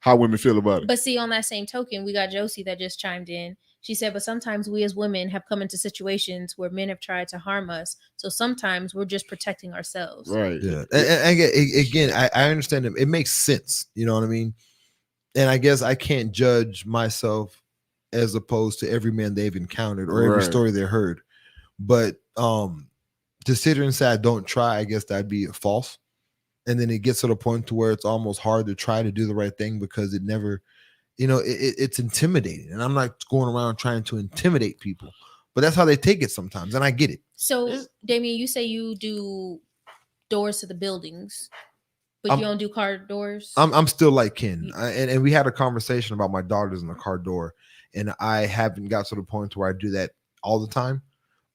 how women feel about it. But see, on that same token, we got Josie that just chimed in. She said, but sometimes we as women have come into situations where men have tried to harm us. So sometimes we're just protecting ourselves. Right. Yeah. And again, I understand it. It makes sense. You know what I mean? And I guess I can't judge myself as opposed to every man they've encountered or every story they heard. But to sit here and say I don't try, I guess that'd be false. And then it gets to the point to where it's almost hard to try to do the right thing because it never, it's intimidating. And I'm not going around trying to intimidate people, but that's how they take it sometimes. And I get it. So, Damien, you say you do doors to the buildings, but you don't do car doors? I'm still like Ken. And we had a conversation about my daughters in the car door. And I haven't got to the point where I do that all the time.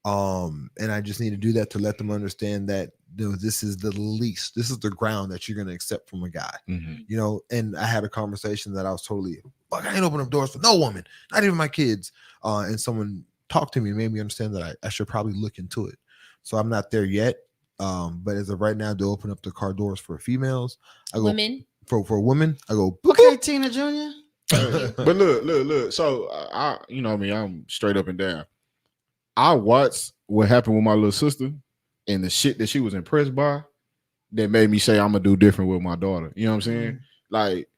And I just need to do that to let them understand that this is the least, this is the ground that you're going to accept from a guy, and I had a conversation that I was totally, fuck, I ain't open up doors for no woman, not even my kids. And someone talked to me and made me understand that I should probably look into it. So I'm not there yet. But as of right now, to open up the car doors for females, I go women for women, I go, okay, Tina Jr. But look. So I, I'm straight up and down. I watched what happened with my little sister and the shit that she was impressed by. that made me say I'm gonna do different with my daughter. You know what I'm saying? Like,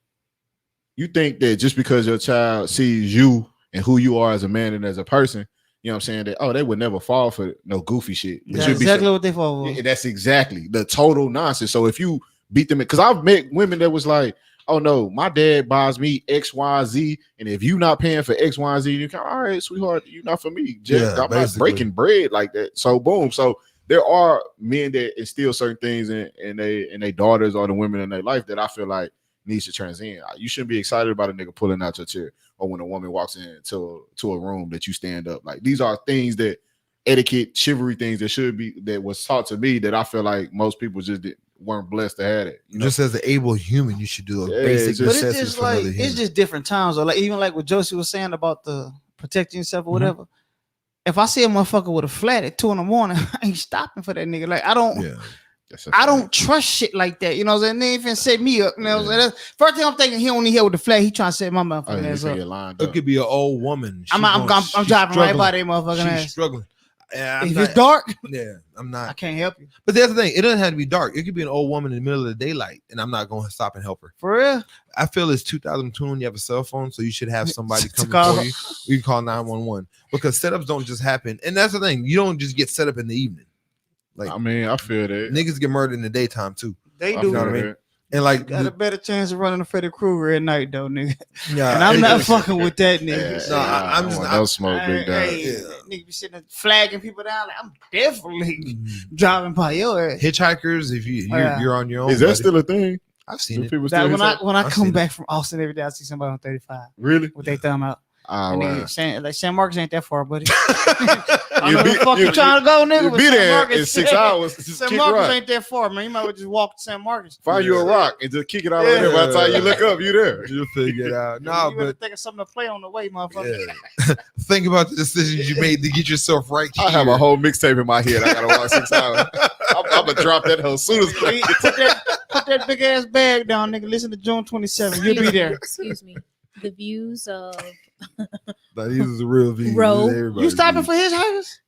you think that just because your child sees you and who you are as a man and as a person, you know what I'm saying, that they would never fall for no goofy shit. That's exactly what they fall for. Yeah, that's exactly the total nonsense. So if you beat them, because I've met women that was like, oh no, my dad buys me X, Y, Z, and if you not paying for X, Y, Z, you can, all right, sweetheart, you're not for me. I'm not breaking bread like that. So boom. So there are men that instill certain things in they daughters or the women in their life that I feel like needs to transcend. You shouldn't be excited about a nigga pulling out your chair or when a woman walks into a room that you stand up. Like, these are things that etiquette, chivalry things that was taught to me that I feel like most people just weren't blessed to have it. You know? Just as an able human, you should do a basic but necessities it's just for another like human. it's just different times. Or like even like what Josie was saying about the protecting yourself or whatever. If I see a motherfucker with a flat at 2 a.m, I ain't stopping for that nigga. Like, I don't trust shit like that. You know what I'm saying? They ain't finna set me up. You know what I'm saying? First thing I'm thinking, he only here with the flat. He trying to set my motherfucking ass up. It could be an old woman. I'm driving right by that motherfucking ass. She's struggling. If it's dark, I'm not. I can't help you. But that's the thing. It doesn't have to be dark. It could be an old woman in the middle of the daylight, and I'm not going to stop and help her. For real? I feel it's 2002 and you have a cell phone, so you should have somebody come call. for you. You can call 911 because setups don't just happen. And that's the thing. You don't just get set up in the evening. Like, I mean, I feel that niggas get murdered in the daytime too. They do. You know what I mean? And like, got a better chance of running a Freddy Krueger at night, though, nigga. Yeah, and I'm not fucking with that nigga. No, I'm just no smoke, big dog. Nigga be sitting there flagging people down. Like, I'm definitely driving by your ass. Hitchhikers, if you're on your own. Is that still a thing? I've seen it. When I come back from Austin every day, I see somebody on 35. Really? With their thumb out. Wow. San Marcos ain't that far, buddy. I know the fuck you trying to go, nigga. You be there in 6 hours. San Marcos ain't that far, man. You might well just walk to San Marcos. Find you a rock and just kick it out of there. By the time you look up, you there. You'll figure it out. No, you better think of something to play on the way, motherfucker. Think about the decisions you made to get yourself right here. I have a whole mixtape in my head. I gotta walk 6 hours. I'm gonna drop that hole as soon as put that big ass bag down, nigga. Listen to June 27th. You'll be there. Excuse me. The views of these is the real views. You stopping for his house?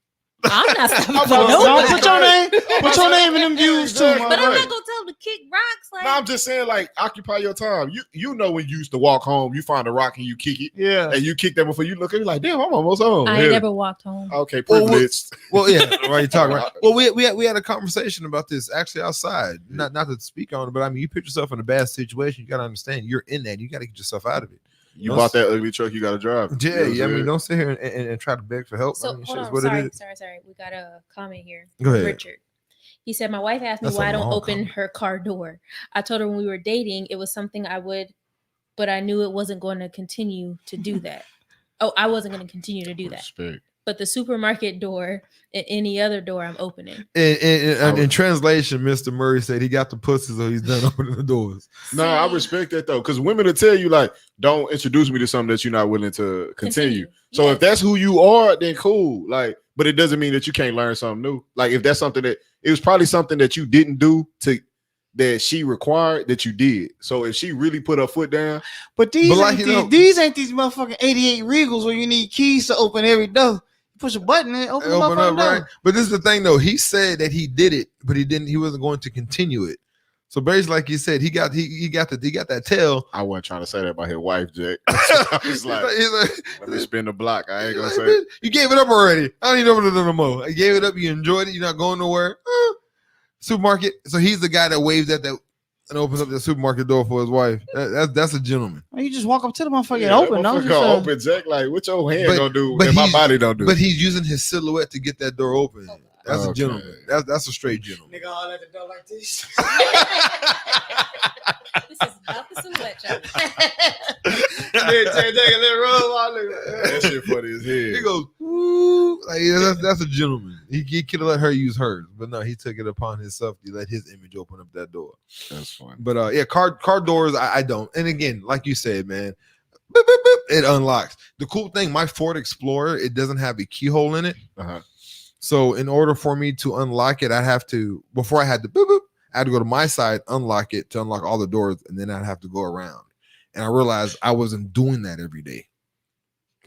I'm not stopping for nobody. Put your name in them views too. But I'm not gonna tell them to kick rocks. Like, no, I'm just saying, like, occupy your time. You know when you used to walk home, you find a rock and you kick it. Yeah. And you kick that before you look at it, like, damn, I'm almost home. I ain't never walked home. Okay, privileged. Well, yeah, right. You talking right. Well, we had a conversation about this actually outside. Not to speak on it, but I mean, you put yourself in a bad situation. You gotta understand you're in that. You gotta get yourself out of it. You bought that ugly truck, you got to drive. Yeah, I mean, don't sit here and try to beg for help. So, I mean, hold on, what sorry. It is. Sorry. We got a comment here. Go ahead. Richard. He said, my wife asked me why I don't open her car door. I told her when we were dating, it was something I would, but I knew it wasn't going to continue to do that. I wasn't going to continue to do that. Respect. But the supermarket door and any other door I'm opening. In translation, Mr. Murray said he got the pussy, so he's done opening the doors. No, I respect that though, because women will tell you like, don't introduce me to something that you're not willing to continue. So if that's who you are, then cool. Like, but it doesn't mean that you can't learn something new. Like if that's something that it was probably something that you didn't do that she required that you did. So if she really put her foot down, but these ain't these motherfucking 88 Regals where you need keys to open every door. Push a button and open up, right? But this is the thing, though. He said that he did it, but he didn't. He wasn't going to continue it. So basically, like you said, he got that tail. I wasn't trying to say that about his wife, Jack. I was like, let me spin the block. I ain't gonna say it. You gave it up already. I don't even open it no more. You gave it up. You enjoyed it. You're not going nowhere. Supermarket. So he's the guy that waves at that and opens up the supermarket door for his wife. That's a gentleman. You just walk up to the motherfucker and open. Open, Jack. Like, what your hand gonna do and my body don't do? But he's using his silhouette to get that door open. That's a gentleman. That's a straight gentleman. Nigga all at the door like this. This is not the silhouette job. That shit funny as hell. He goes, woo. Like, that's a gentleman. He could have let her use hers, but no, he took it upon himself to let his image open up that door. That's fun. But yeah, car doors, I don't. And again, like you said, man, boop, boop, boop, it unlocks. The cool thing, my Ford Explorer, it doesn't have a keyhole in it. So in order for me to unlock it, I have to, before I had to boop, boop, I had to go to my side, unlock it to unlock all the doors, and then I'd have to go around. And I realized I wasn't doing that every day.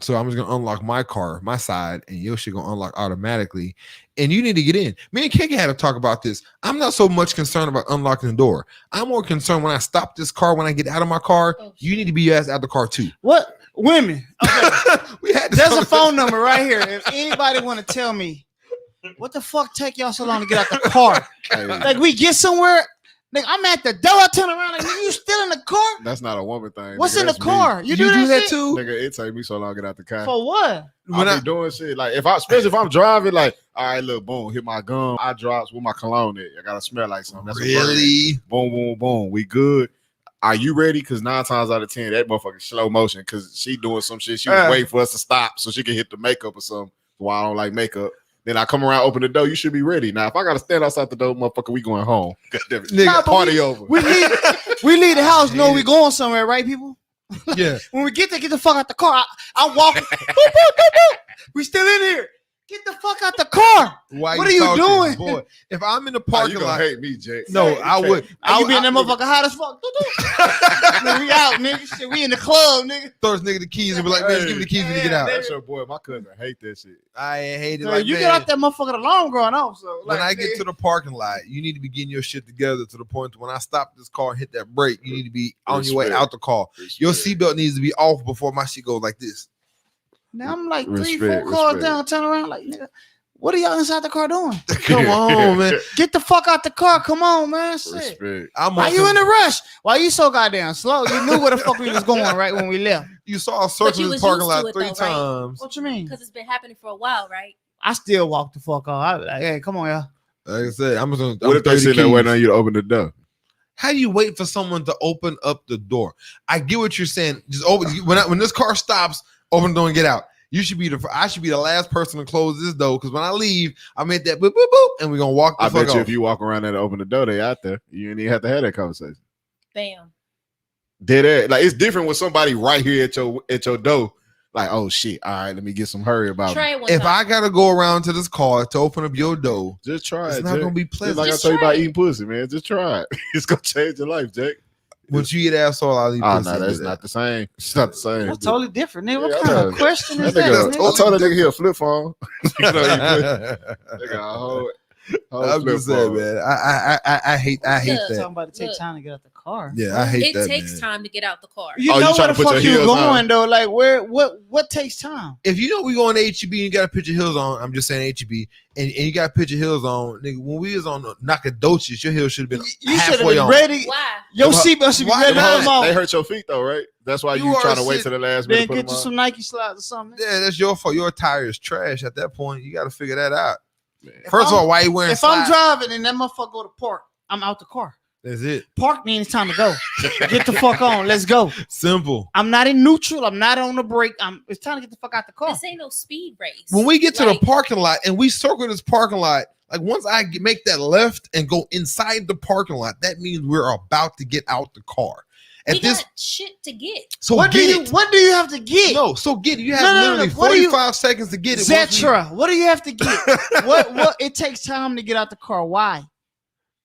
So I'm just gonna unlock my car, my side, and your shit gonna unlock automatically. And you need to get in. Me and Kiki had to talk about this. I'm not so much concerned about unlocking the door. I'm more concerned when I stop this car, when I get out of my car, you need to be your ass out the car too. What women? Okay. We had There's a phone number right here. If anybody want to tell me what the fuck take y'all so long to get out the car? Like we get somewhere. Nigga, I'm at the door. I turn around like, nigga, you still in the car? That's not a woman thing. What's nigga, in the car? You do that too? Nigga, it take me so long to get out the car. For what? When I be doing shit like especially if I'm driving, like, all right, look, boom, hit my gum, I drops with my cologne in. I gotta smell like something. That's really? Boom, boom, boom. We good. Are you ready? Because 9 times out of 10, that motherfucker slow motion because she doing some shit. She was waiting for us to stop so she can hit the makeup or something. Why I don't like makeup. Then I come around, open the door. You should be ready. Now, if I gotta stand outside the door, motherfucker, we going home. Nigga, party over. We leave the house. Know we going somewhere, right, people? Yeah. When we get there, get the fuck out the car. I'm walking. Boop, boop, boop, boop. We still in here. Get the fuck out the car. Why what are you doing? Boy, if I'm in the You parking gonna lot, hate me, Jake. no, I would. You be in that motherfucker hot as fuck. Man, we out, nigga. Shit, we in the club, nigga. Throw this nigga the keys and be like, man, give me the keys when you get out. That's your boy. My cousin hate that shit. I hate it. So like, you man, get out that motherfucker, the alarm going off. So when I get to the parking lot, you need to be getting your shit together to the point when I stop this car and hit that brake, you need to be on your way out the car. Your seatbelt needs to be off before my shit goes like this. Now I'm like 3-4 cars down, turn around like, nigga, what are y'all inside the car doing? Come on, man. Get the fuck out the car. Come on, man. Shit. Why you in a rush? Why you so goddamn slow? You knew where the fuck we was going right when we left. You saw us searching this parking lot 3 times. What you mean? Because it's been happening for a while, right? I still walk the fuck off. I be like, hey, come on, y'all. Like I said, I'm just What if they sitting there waiting on you to open the door? How do you wait for someone to open up the door? I get what you're saying. Just open when this car stops, open the door and get out. I should be the last person to close this door because when I leave, I make that boop boop boop, and we're gonna walk the fuck I bet you off. if you walk around there and open the door, they out there. You didn't even have to have that conversation. Bam. Dead ass. Like it's different with somebody right here at your door. Like, oh shit, all right, let me get some hurry about Try it. it one If time. I gotta go around to this car to open up your door, Just try it's it. not Jake. gonna be Just pleasant. like Just I told you try about it. eating pussy, man. Just try it. It's gonna change your life, Jake. Once you eat asshole, I'll eat Oh pussy. no, that's not the same. It's not the same. That's totally different, nigga. What Yeah, kind I of know. question is That that? nigga, nigga? I told that nigga he a flip phone. You know, they got a whole I'm flip just saying, phone. man. I hate Look, that. Talking about to take time to get out the car. Yeah, I hate It that. takes man. time to get out the car. You Oh, you know trying where to the put fuck your you heels going on. though? Like what takes time? If you know we going to HEB and you got to put your heels on, I'm just saying HEB, and you got to put your heels on, nigga. When we was on Nacogdoches, your heels should have been You should have halfway been on. ready. Why? Your Why- seatbelt should be why ready to not? come on. They hurt your feet though, right? That's why You you trying to are wait sit- till the last Then minute. to put get them you on. some Nike slides or something. Yeah, that's your fault. Your tire is trash at that point. You got to figure that out. Man. First of all, why you wearing If I'm slides? driving and that motherfucker go to park, I'm out the car. That's it. Park means it's time to go. Get the fuck on. Let's go. Simple. I'm not in neutral. I'm not on the brake. It's time to get the fuck out the car. This ain't no speed race. When we get to Like, the parking lot and we circle this parking lot, like once I make that left and go inside the parking lot, that means we're about to get out the car. we At this, got shit to get. so What get do you it. What do you have to get? No, so get it. You have No, no, no, literally no. What do you- 45 seconds to get it. once we- Zetra. What do you have to get? What? It takes time to get out the car. Why?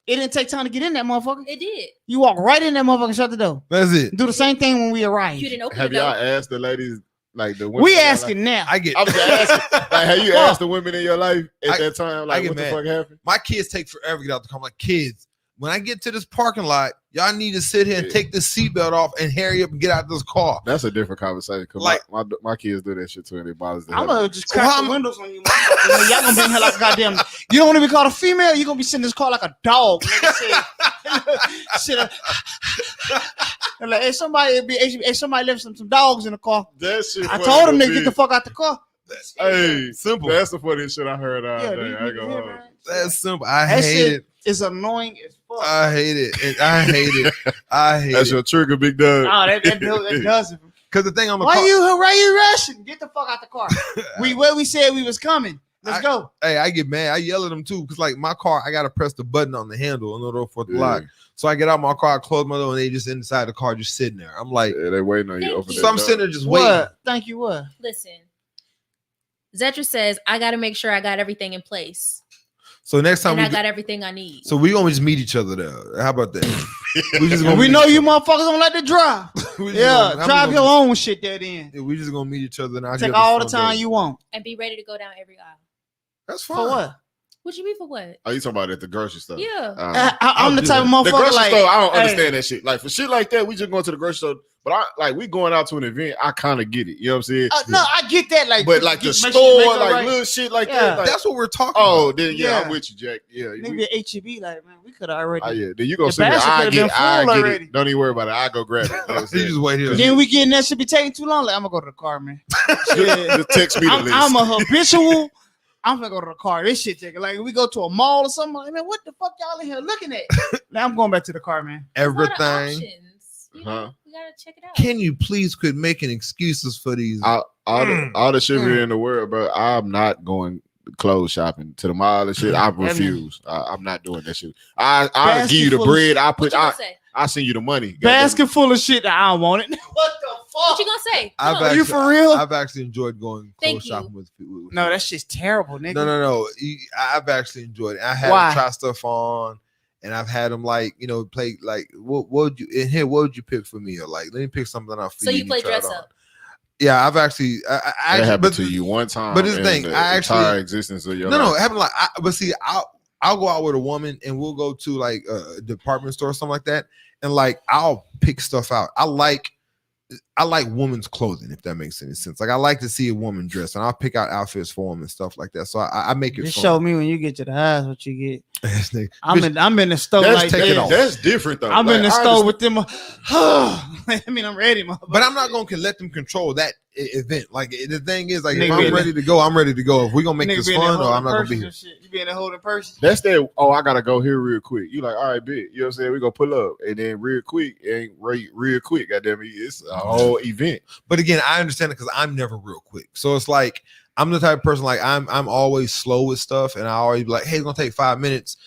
It didn't take time to get in that motherfucker. It did. You walk right in that motherfucker and shut the door. That's it. Do the same thing when we arrive. You didn't open Have the door. y'all asked the ladies like the women? We in your asking now. I get. life? I'm just asking. Like, have you Fuck. asked the women in your life at that time? Like, get what the mad. fuck happened? My kids take forever to get out the car. I'm like, kids, when I get to this parking lot, y'all need to sit here and Yeah. take the seatbelt off and hurry up and get out of this car. That's a different conversation. Cause Like- my kids do that shit too, and it bothers them. I'm gonna just So crack how the am- windows on you. Motherfuckers. Y'all gonna be in here like a goddamn. You don't want to be called a female. You gonna be sitting in this car like a dog. Nigga. Shit. And like, hey, somebody left some dogs in the car. That shit. I funny told them to to me. get the fuck out the car. Hey, Simple. That's the funniest shit I heard all Yeah, day. you I ain't hear, gonna hold. man? That's simple. I That hate shit it. is annoying as fuck. I hate it. And I hate it. I hate That's it. your trigger, big dog. Oh, that does it. Because the thing on the Why car, you rushing? Get the fuck out the car. We said we was coming. Let's go. hey, I get mad. I yell at them too. Because like my car, I gotta press the button on the handle in order for it to lock. So I get out my car, I close my door, and they just inside the car, just sitting there. I'm like, Yeah, they waiting on you. Thank Open you. that so I'm door. sitting there just waiting. What? Thank you. What? Listen. Zetra says, I got to make sure I got everything in place. So next time And we I got everything I need. so we gonna just meet each other there. How about that? We know you motherfuckers don't like to drive. Drive your own shit there then. We just gonna meet each other now. Take all the time you want. And be ready to go down every aisle. That's fine. For what? What you mean for what? Oh, you talking about at the grocery store? Yeah. I'm the type of motherfucker the grocery like, store. I don't understand that shit. Like for shit like that, we just going to the grocery store. But we going out to an event. I kind of get it. You know what I'm saying? No, I get that. Like, but like the store, like little shit like that. Like, that's what we're talking about. Then I'm with you, Jack. Yeah, nigga, HEB, like man, we could have already. Oh yeah, then you gonna sit there. I get it. Don't even worry about it. I go grab it. You just wait here. Then we getting that shit be taking too long. Like I'm gonna go to the car, man. Just text me the list. I'm a habitual. I'm gonna go to the car. This shit taking like we go to a mall or something. Like, man, what the fuck y'all in here looking at? Now I'm going back to the car, man. Everything. You know, we gotta check it out. Can you please quit making excuses for these? All the chivalry in the world, bro. I'm not going clothes shopping to the mall and shit. I refuse. I'm not doing that shit. I give you the bread. I send you the money. Basket full of shit that I don't want it. What the fuck? What you gonna say? Are you for real? I've actually enjoyed going clothes shopping with people. No, that shit's terrible, nigga. No. I've actually enjoyed it. I had them try stuff on, and I've had them play like what would you in here? What would you pick for me? Or like let me pick something off for you. So you play dress up. Yeah, I've actually. That happened to you one time. But this thing, I actually entire existence of your life. No, it happened but see, I'll go out with a woman and we'll go to like a department store or something like that, and like I'll pick stuff out. I like women's clothing, if that makes any sense. Like I like to see a woman dress, and I'll pick out outfits for them and stuff like that. So I make it. Just fun. show me when you get to the house what you get. I'm in the store like that. That's different though. I'm in the store with them. I mean, I'm ready, but I'm not gonna let them control that event. Like the thing is, like if I'm ready to go, I'm ready to go. If we're gonna make this fun, or I'm not gonna be here. You be in the holding person. That's that. Oh, I gotta go here real quick. You like, all right, bitch. You know what I'm saying? We gonna pull up, and then real quick, real quick. Goddamn it, it's a whole event. But again, I understand it because I'm never real quick. So it's like I'm the type of person like I'm always slow with stuff, and I always be like, hey, it's gonna take 5 minutes.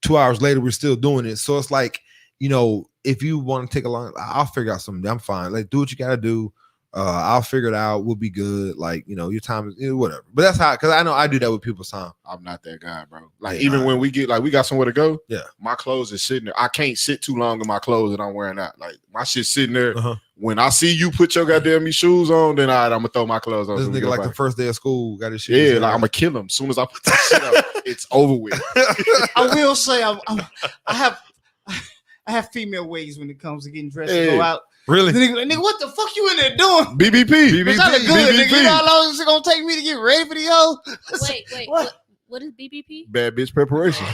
2 hours later, we're still doing it. So it's like, if you want to take a long, I'll figure out something. I'm fine. Like, do what you gotta do. I'll figure it out. We'll be good. Like, your time is whatever. But that's how, because I know I do that with people's time. I'm not that guy, bro. Like, even when we get, like, we got somewhere to go. Yeah. My clothes is sitting there. I can't sit too long in my clothes that I'm wearing out. Like, my shit's sitting there. When I see you put your goddamn shoes on, then I'm gonna throw my clothes on. This nigga like the first day of school got his shit. Yeah, like I'm gonna kill him as soon as I put that shit on. It's over with. I will say I have female ways when it comes to getting dressed to go out. Really? Nigga, what the fuck you in there doing? BBP. Bitch, I look good, nigga. You know how long it's gonna take me to get ready for the hoes? Wait. What is BBP? Bad bitch preparation.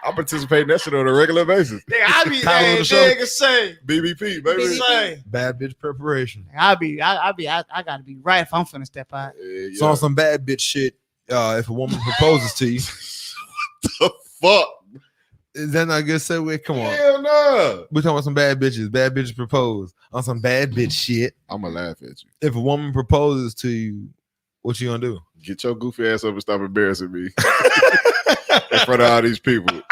I participate in that shit on a regular basis. Nigga, I be nigga say BBP, baby. Say. Bad bitch preparation. I gotta be right if I'm finna step out. So on some bad bitch shit, if a woman proposes to you, the fuck? Is that not a good segue? Come on. Hell no. We're talking about some bad bitches. Bad bitches propose on some bad bitch shit. I'm gonna laugh at you. If a woman proposes to you, what you gonna do? Get your goofy ass up and stop embarrassing me in front of all these people.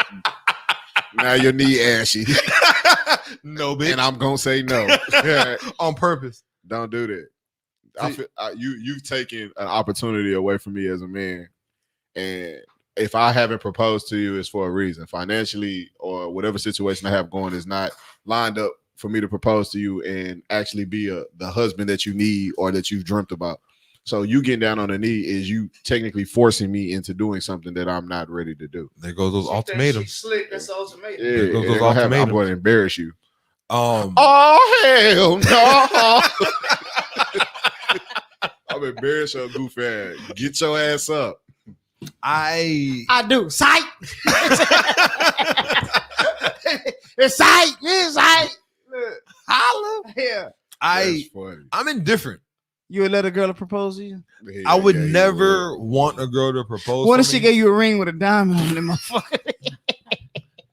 Now your knee ashy. No, bitch. And I'm gonna say no. On purpose. Don't do that. I feel you've taken an opportunity away from me as a man, and if I haven't proposed to you, it's for a reason. Financially or whatever situation I have going is not lined up for me to propose to you and actually be the husband that you need or that you've dreamt about. So you getting down on the knee is you technically forcing me into doing something that I'm not ready to do. There goes those ultimatums. Slick, that's the ultimatum. Yeah, there goes those ultimatums. I'm going to embarrass you. Oh hell no! I'm embarrassed your goofy ass. Get your ass up. I do. Sight. It's sight. It's sight. Holla. Yeah. I'm indifferent. You would let a girl propose to you? Yeah, I would never want a girl to propose. What if she gave you a ring with a diamond on it, motherfucker?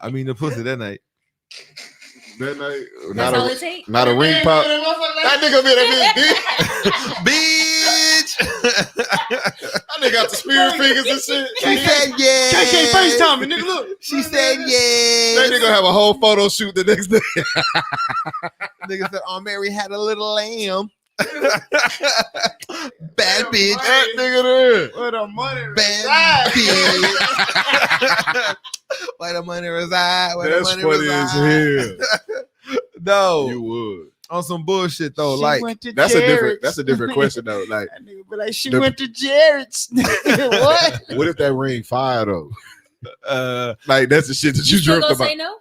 I mean, the pussy that night. That night, that's all it takes. Not a ring pop. That nigga be that bitch. That nigga got the spirit fingers and shit. She said yeah. KK FaceTime me, nigga. Look. She said yeah. That nigga have a whole photo shoot the next day. Nigga said, "Oh, Mary had a little lamb." Bad bitch. That nigga there. Where the money? Bad bitch. Where the money reside? Where That's the money funny as reside? hell. No, You would. on some bullshit though. She Like went to That's Jared's. a different question though. Like, That nigga be like, she The- went to Jared's. What? what if that ring fire though? Like that's the shit that you still dreamt gonna about. say no?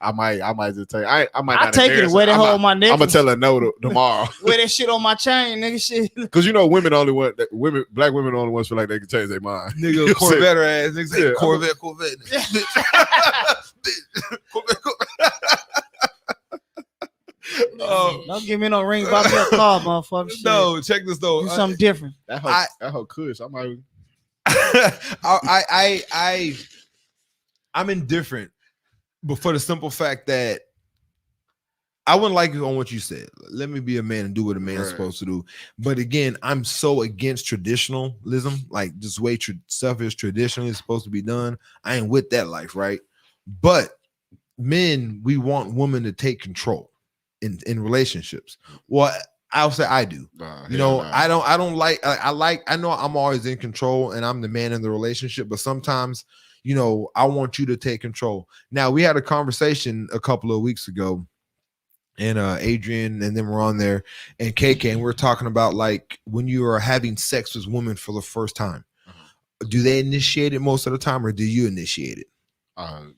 I might just take. I might I not take it embarrass and wear her. that hoe on my I'm gonna necklace. tell her no tomorrow. Wear that shit on my chain, nigga. Shit. Because women only want black women only ones feel like they can change their mind. nigga, You know what I'm Corvette ass nigga say Yeah, Corvette. Oh, Don't give me no ring about me a car, motherfucker. Shit. no, check this though. Do something different. That hoe kush. I might. I'm indifferent, but for the simple fact that I wouldn't like it on what you said. Let me be a man and do what a man's Right. supposed to do. But again, I'm so against traditionalism, like just way stuff is traditionally supposed to be done. I ain't with that life, right? But men, we want women to take control in relationships. Well, I'll say I do. You know, I don't like. I know I'm always in control and I'm the man in the relationship, but sometimes, you know, I want you to take control. Now, we had a conversation a couple of weeks ago, and Adrian and then we're on there, and KK, and we're talking about like when you are having sex with women for the first time, do they initiate it most of the time, or do you initiate it?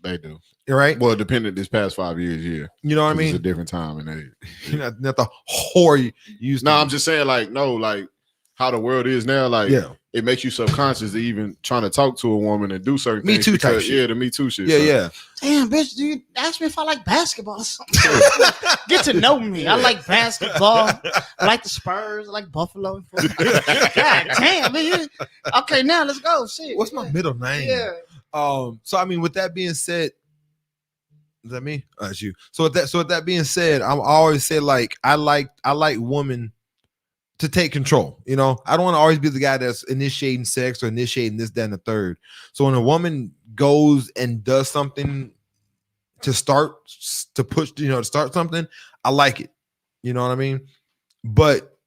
They do. Right? Well, depending this past 5 years, yeah. You know what I It's a mean? different time and age. You're not the whore you used to. No, I'm just saying, like, no, like how the world is now, like, Yeah. it makes you subconscious to even trying to talk to a woman and do certain Me things. Too type because- shit. Yeah, the Me Too shit. Yeah, so. yeah. Damn, bitch, do you ask me if I like basketball or something? Get to know me. I like basketball. I like the Spurs. I like Buffalo. God damn, man. Okay, now let's go. Shit. What's my middle name? Yeah. So I mean, with that being said, is that me? Oh, it's you. So with that being said, I always say like I like women to take control. You know, I don't want to always be the guy that's initiating sex or initiating this, that, and the third. So when a woman goes and does something to start something, I like it. You know what I mean? But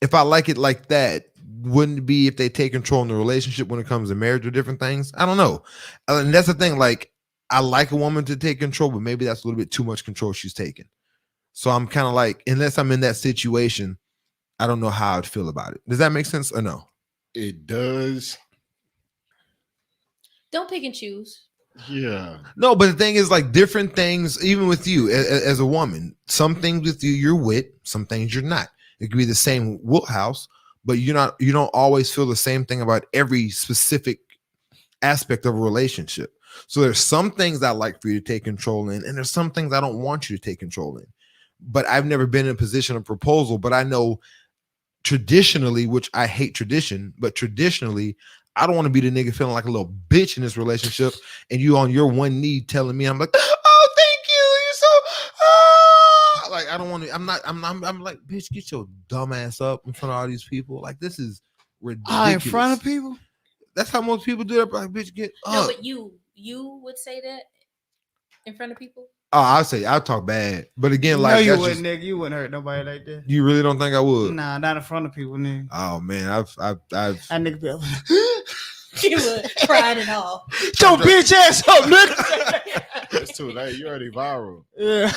if I like it like that, wouldn't it be if they take control in the relationship when it comes to marriage or different things? I don't know. And that's the thing. Like, I like a woman to take control, but maybe that's a little bit too much control she's taking. So I'm kind of like, unless I'm in that situation, I don't know how I'd feel about it. Does that make sense or no? It does. Don't pick and choose. Yeah. No, but the thing is, like, different things, even with you as a woman, some things with you you're with, some things you're not. It could be the same wheelhouse, but you don't always feel the same thing about every specific aspect of a relationship. So there's some things I like for you to take control in, and there's some things I don't want you to take control in. But I've never been in a position of proposal, but I know traditionally, which I hate tradition, but traditionally, I don't want to be the nigga feeling like a little bitch in this relationship, and you on your one knee telling me, I'm like, oh, thank you, you're so like, I don't want to. I'm like, bitch, get your dumb ass up in front of all these people. Like, this is ridiculous. In front of people? That's how most people do it. Like, bitch, get up. No, but you would say that in front of people? Oh, I'll talk bad. But again, like, no, you that's wouldn't, just, nigga. You wouldn't hurt nobody like that. you really don't think I would? Nah, not in front of people, nigga. Oh man, I've That nigga be like, You would cried and all. "Get your bitch ass up, nigga." It's too late. You already viral. Yeah.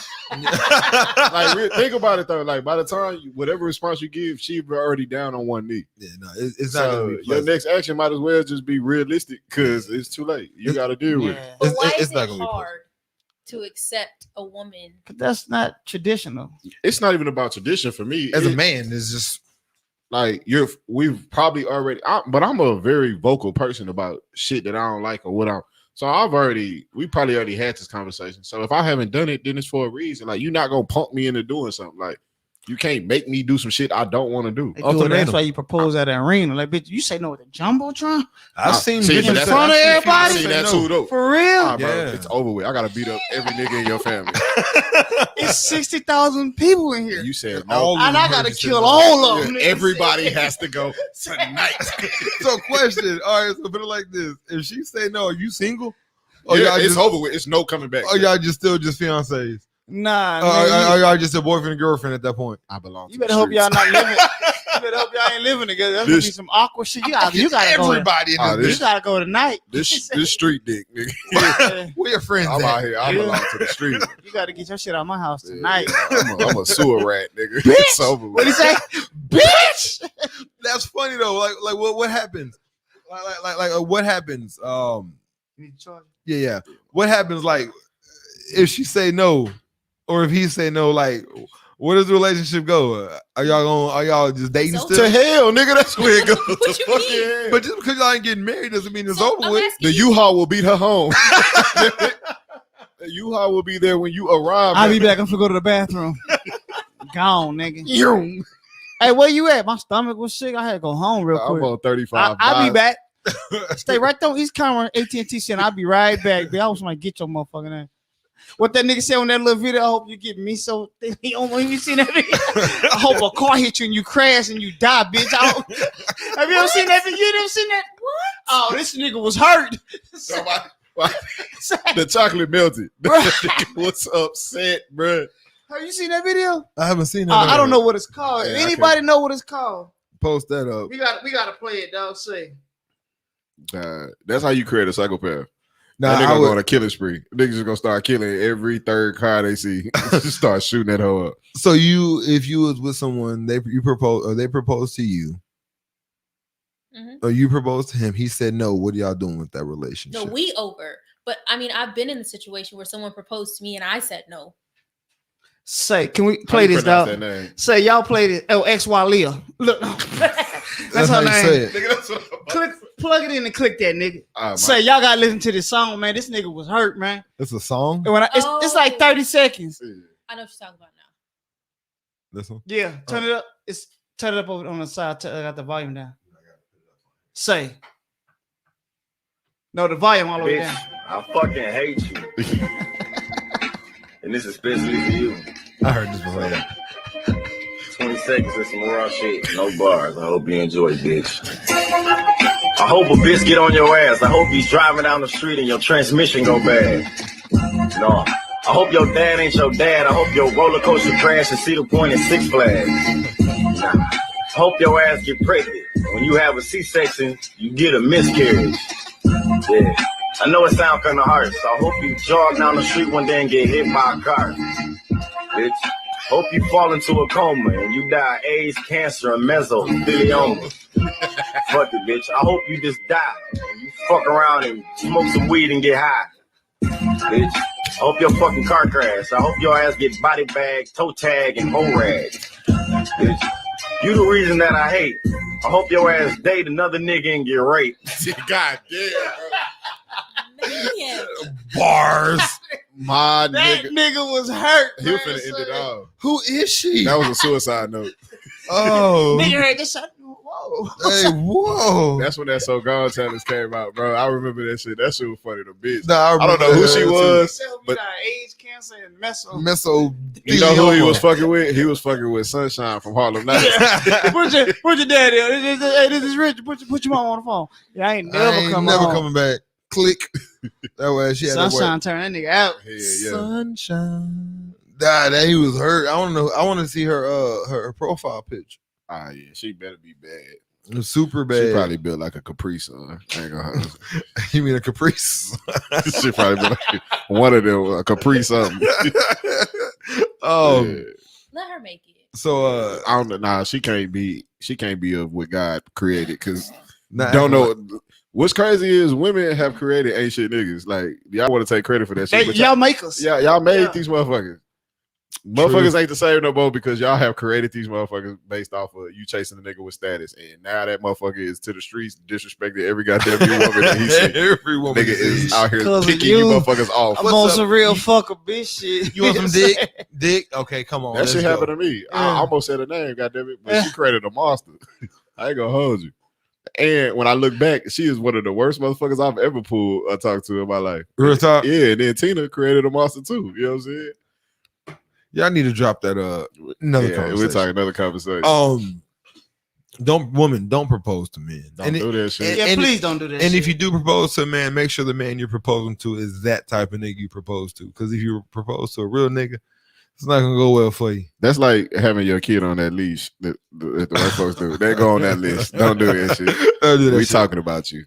Like, think about it though. Like, by the time whatever response you give, she already down on one knee. Yeah, no, it's not gonna So be your pleasant. next action might as well just be realistic because it's too late. You got to deal with it. Yeah. But why it's is not it gonna be hard to accept a woman? But that's not traditional. It's not even about tradition for me. As a It- man, it's just like we've probably already, but I'm a very vocal person about shit that I don't like or what I'm. So we probably already had this conversation. So if I haven't done it, then it's for a reason. Like, you're not gonna pump me into doing something. Like, you can't make me do some shit I don't want to do. They do it, that's why you propose at an arena. Like, bitch, you say no with the jumbotron? I've seen See, bitches but in that's- front of everybody? I've seen that too, though. For real? Nah, bro, Yeah. it's over with. I gotta beat up every nigga in your family. It's 60,000 people in here. You said no. All And of I them gotta heard you kill say no. all of them. Yeah, everybody has to go tonight. So question. All right, so put it like this: if she say no, are you single? Or Yeah, y'all it's just, over with. It's no coming back. or y'all just still just fiancés? Nah, Or man, y'all just a boyfriend and girlfriend at that point? I belong. you To better the hope y'all streets. not living. better hope y'all ain't living together. That's gonna be some awkward shit. You gotta everybody go. in this. You gotta go tonight. This street dick, nigga. Where your friends I'm at? out here. I belong to the street. You gotta get your shit out of my house tonight. I'm a sewer rat, nigga. Bitch! It's over with. What he say? Bitch! That's funny though. Like what happens? Like what happens? Yeah. What happens? Like if she say no, or if he say no, like where does the relationship go? Are y'all just dating So still? To hell, nigga. That's where it goes. What you Fuck mean? yeah. But just because y'all ain't getting married doesn't mean it's So, over I'm with. asking The you- U-Haul will beat her home. The U-Haul will be there when you arrive. I'll be back. I'm gonna go to the bathroom. Gone, nigga. Hey, where you at? My stomach was sick. I had to go home real I'm quick. on 35. I'll be back. Stay right there. East Conroe, AT&T Center. I'll be right back. Bitch. I was like, get your motherfucking ass. What that nigga said on that little video, I hope you get me so when you seen that video. I hope a car hit you and you crash and you die, bitch. Have you ever seen that video? You ever seen that? What? Oh, this nigga was hurt. The chocolate melted. Bruh. What's upset, bro? Have you seen that video? I haven't seen that. I don't know what it's called. Yeah, Anybody know what it's called? Post that up. We gotta play it, dog. Say. That's how you create a psychopath. Nah, That nigga I gonna go would, on a killing spree. Niggas just gonna start killing every third car they see. Just start shooting that hoe up. so if you was with someone, they proposed to you, or you proposed to him, he said no. What are y'all doing with that relationship? No, we over. But I mean, I've been in the situation where someone proposed to me and I said no. Say, can we How play you this, pronounce dog? that name? Say, y'all play this. Oh, XY Leah. Look, that's how her you name. say it. Nigga, that's what I'm about. Plug it in and click that, nigga. Ah, my- Say, y'all gotta listen to this song, man. This nigga was hurt, man. It's a song. And when it's like 30 seconds. I know what you're talking about now. This one. Yeah, turn it up. Turn it up over on the side. I got the volume down. Say. No, the volume all the way down. I fucking hate you. And this is especially for you. I heard this before. 20 seconds of some raw shit. No bars. I hope you enjoy, bitch. I hope a bitch get on your ass. I hope you driving down the street and your transmission go bad. No. I hope your dad ain't your dad. I hope your roller coaster crash and Cedar Point and Six Flags. Nah. I hope your ass get pregnant. When you have a C-section, you get a miscarriage. Yeah. I know it sounds kind of harsh, so I hope you jog down the street one day and get hit by a car. Bitch. Hope you fall into a coma and you die of AIDS, cancer, and mesothelioma. Fuck it, bitch. I hope you just die and you fuck around and smoke some weed and get high. Bitch. I hope your fucking car crash. I hope your ass get body bag, toe tag, and hoe rag. Bitch. You the reason that I hate. I hope your ass date another nigga and get raped. God damn. Man. Bars. My That nigga. nigga was hurt. He was man. finna end it off. Who is she? That was a suicide note. Oh, Nigga heard this shit. Whoa. hey, whoa. That's when that So Gone challenge came out, bro. I remember that shit. That shit was funny to bitch. Nah, I don't know who she was, But but AIDS, cancer, and Meso. you know who he was fucking with? He was fucking with Sunshine from Harlem Nights. Where's your daddy? Hey, this is Rich. Put your mom on the phone. Yeah, I ain't never coming back. Click. That way she had to work. Sunshine turn that nigga out. Yeah. Sunshine. Nah, that he was hurt. I don't know. I want to see her profile picture. Ah, yeah, she better be bad. It was super bad. She probably built like a Capri Sun. I ain't gonna You mean a Caprice? she probably built like one of them, a Capri something. Yeah. Let her make it. So I don't know. Nah, she can't be of what God created because nah, don't know. What's crazy is women have created ain't shit niggas. Like y'all want to take credit for that shit. But Y'all make us. yeah, y'all made these motherfuckers. Motherfuckers ain't the same no more because y'all have created these motherfuckers based off of you chasing a nigga with status, and now that motherfucker is to the streets disrespecting every goddamn woman that he see. Every woman Nigga is out here 'Cause of picking you. you motherfuckers off. I'm on some real fucker bitch shit. You want some dick? Dick? Okay, come on. That let's shit go. happened to me. I almost said her name, goddamn it, but she created a monster. I ain't gonna hold you. And when I look back, she is one of the worst motherfuckers I've ever pulled or talked to in my life. Real talk. Yeah, and then Tina created a monster too. You know what I'm saying? Y'all need to drop that another Yeah, conversation. we're talking another conversation. Don't propose to men. Don't do that shit. Yeah, please don't do that. And shit. if you do propose to a man, make sure the man you're proposing to is that type of nigga you propose to. Because if you propose to a real nigga, It's not gonna go well for you. That's like having your kid on that leash that the white folks do. They go on that list. Don't do that shit. Don't do that We shit. talking about you.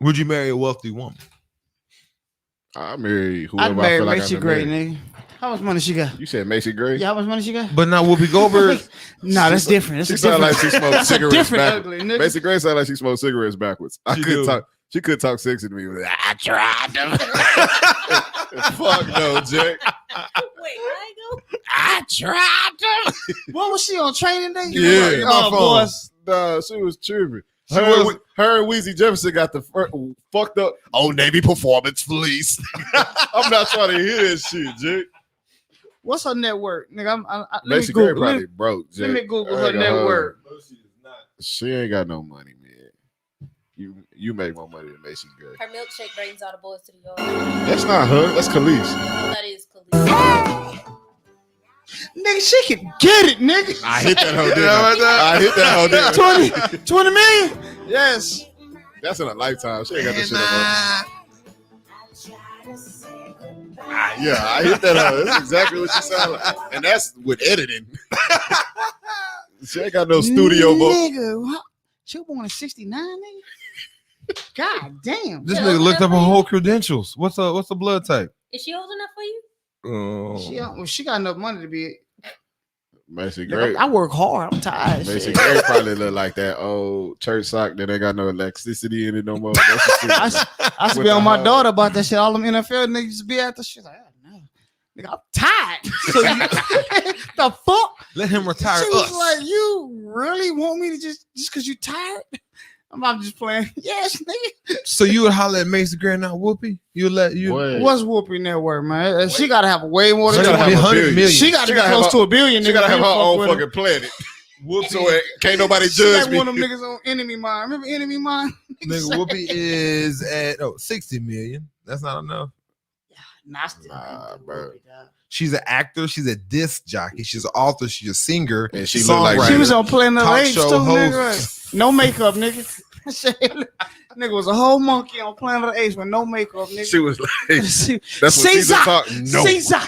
Would you marry a wealthy woman? I marry I'd whoever I marry feel like Macy I'm Gray, marry. nigga. How much money she got? You said Macy Gray? Yeah, how much money she got? But not Whoopi Goldberg. No, that's different. She That's sound different. like she smoked That's a cigarettes different backwards. ugly nigga. Macy Gray sound like she smoked cigarettes backwards. She could talk sexy to me. I tried them. Fuck no, Jack. Wait, I go. I tried them. What was she on training day? Yeah. Oh, boys. Nah, she was tripping. She Her was- and Weezy Jefferson got the fucked up Old Navy performance fleece. I'm not trying to hear that shit, Jake. What's her network? Nigga, let me Macy Gray Google. probably broke, Jake. Let me Google I her ain't gonna hold network. you. She ain't got no money, man. You make more money than Macy Gray. Her milkshake brings all the boys to the yard. That's not her. That's Khalees. Oh, that is Khalees. Nigga, she can get it, nigga. I hit that hoe, didn't I hit that hoe, didn't I? 20 million? Yes. That's in a lifetime. She ain't got that shit on her. Yeah, I hit that hoe. That's exactly what she sound like. And that's with editing. She ain't got no studio vote. Nigga, what? She was born in 69, nigga? God damn. This nigga looked up her whole credentials. What's the blood type? Is she old enough for you? She got enough money to be. Macy Gray. I work hard. I'm tired. Macy Gray probably look like that old church sock that ain't got no electricity in it no more. I used to be on my daughter about that shit. All them NFL niggas used to be at the shit. Like, oh, no. Nigga, I'm tired. So the fuck? Let him retire She was us. like, you really want me to just because you tired? I'm just playing. Yes, nigga. So you would holler at Macy Gray, not Whoopi? You would let you. Boy. What's whooping network, man? She gotta have way more She than gotta have 100 $1 billion. million. She gotta She be gotta close have to $1 billion. She nigga, gotta have to her fuck own with her. fucking planet. Whoopi, So can't nobody She judge like me. one of them niggas on Enemy Mine. Remember Enemy Mine? nigga, Whoopi is at 60 million. That's not enough. Nah, bro. She's an actor. She's a disc jockey. She's an author. She's a singer. And she look like songwriter, She was on Planet of the talk Apes too, show nigga. host. No makeup, nigga. Nigga was a whole monkey on Planet of the Apes with no makeup, nigga. She was like, that's when Caesar. Caesar talk. No. Caesar.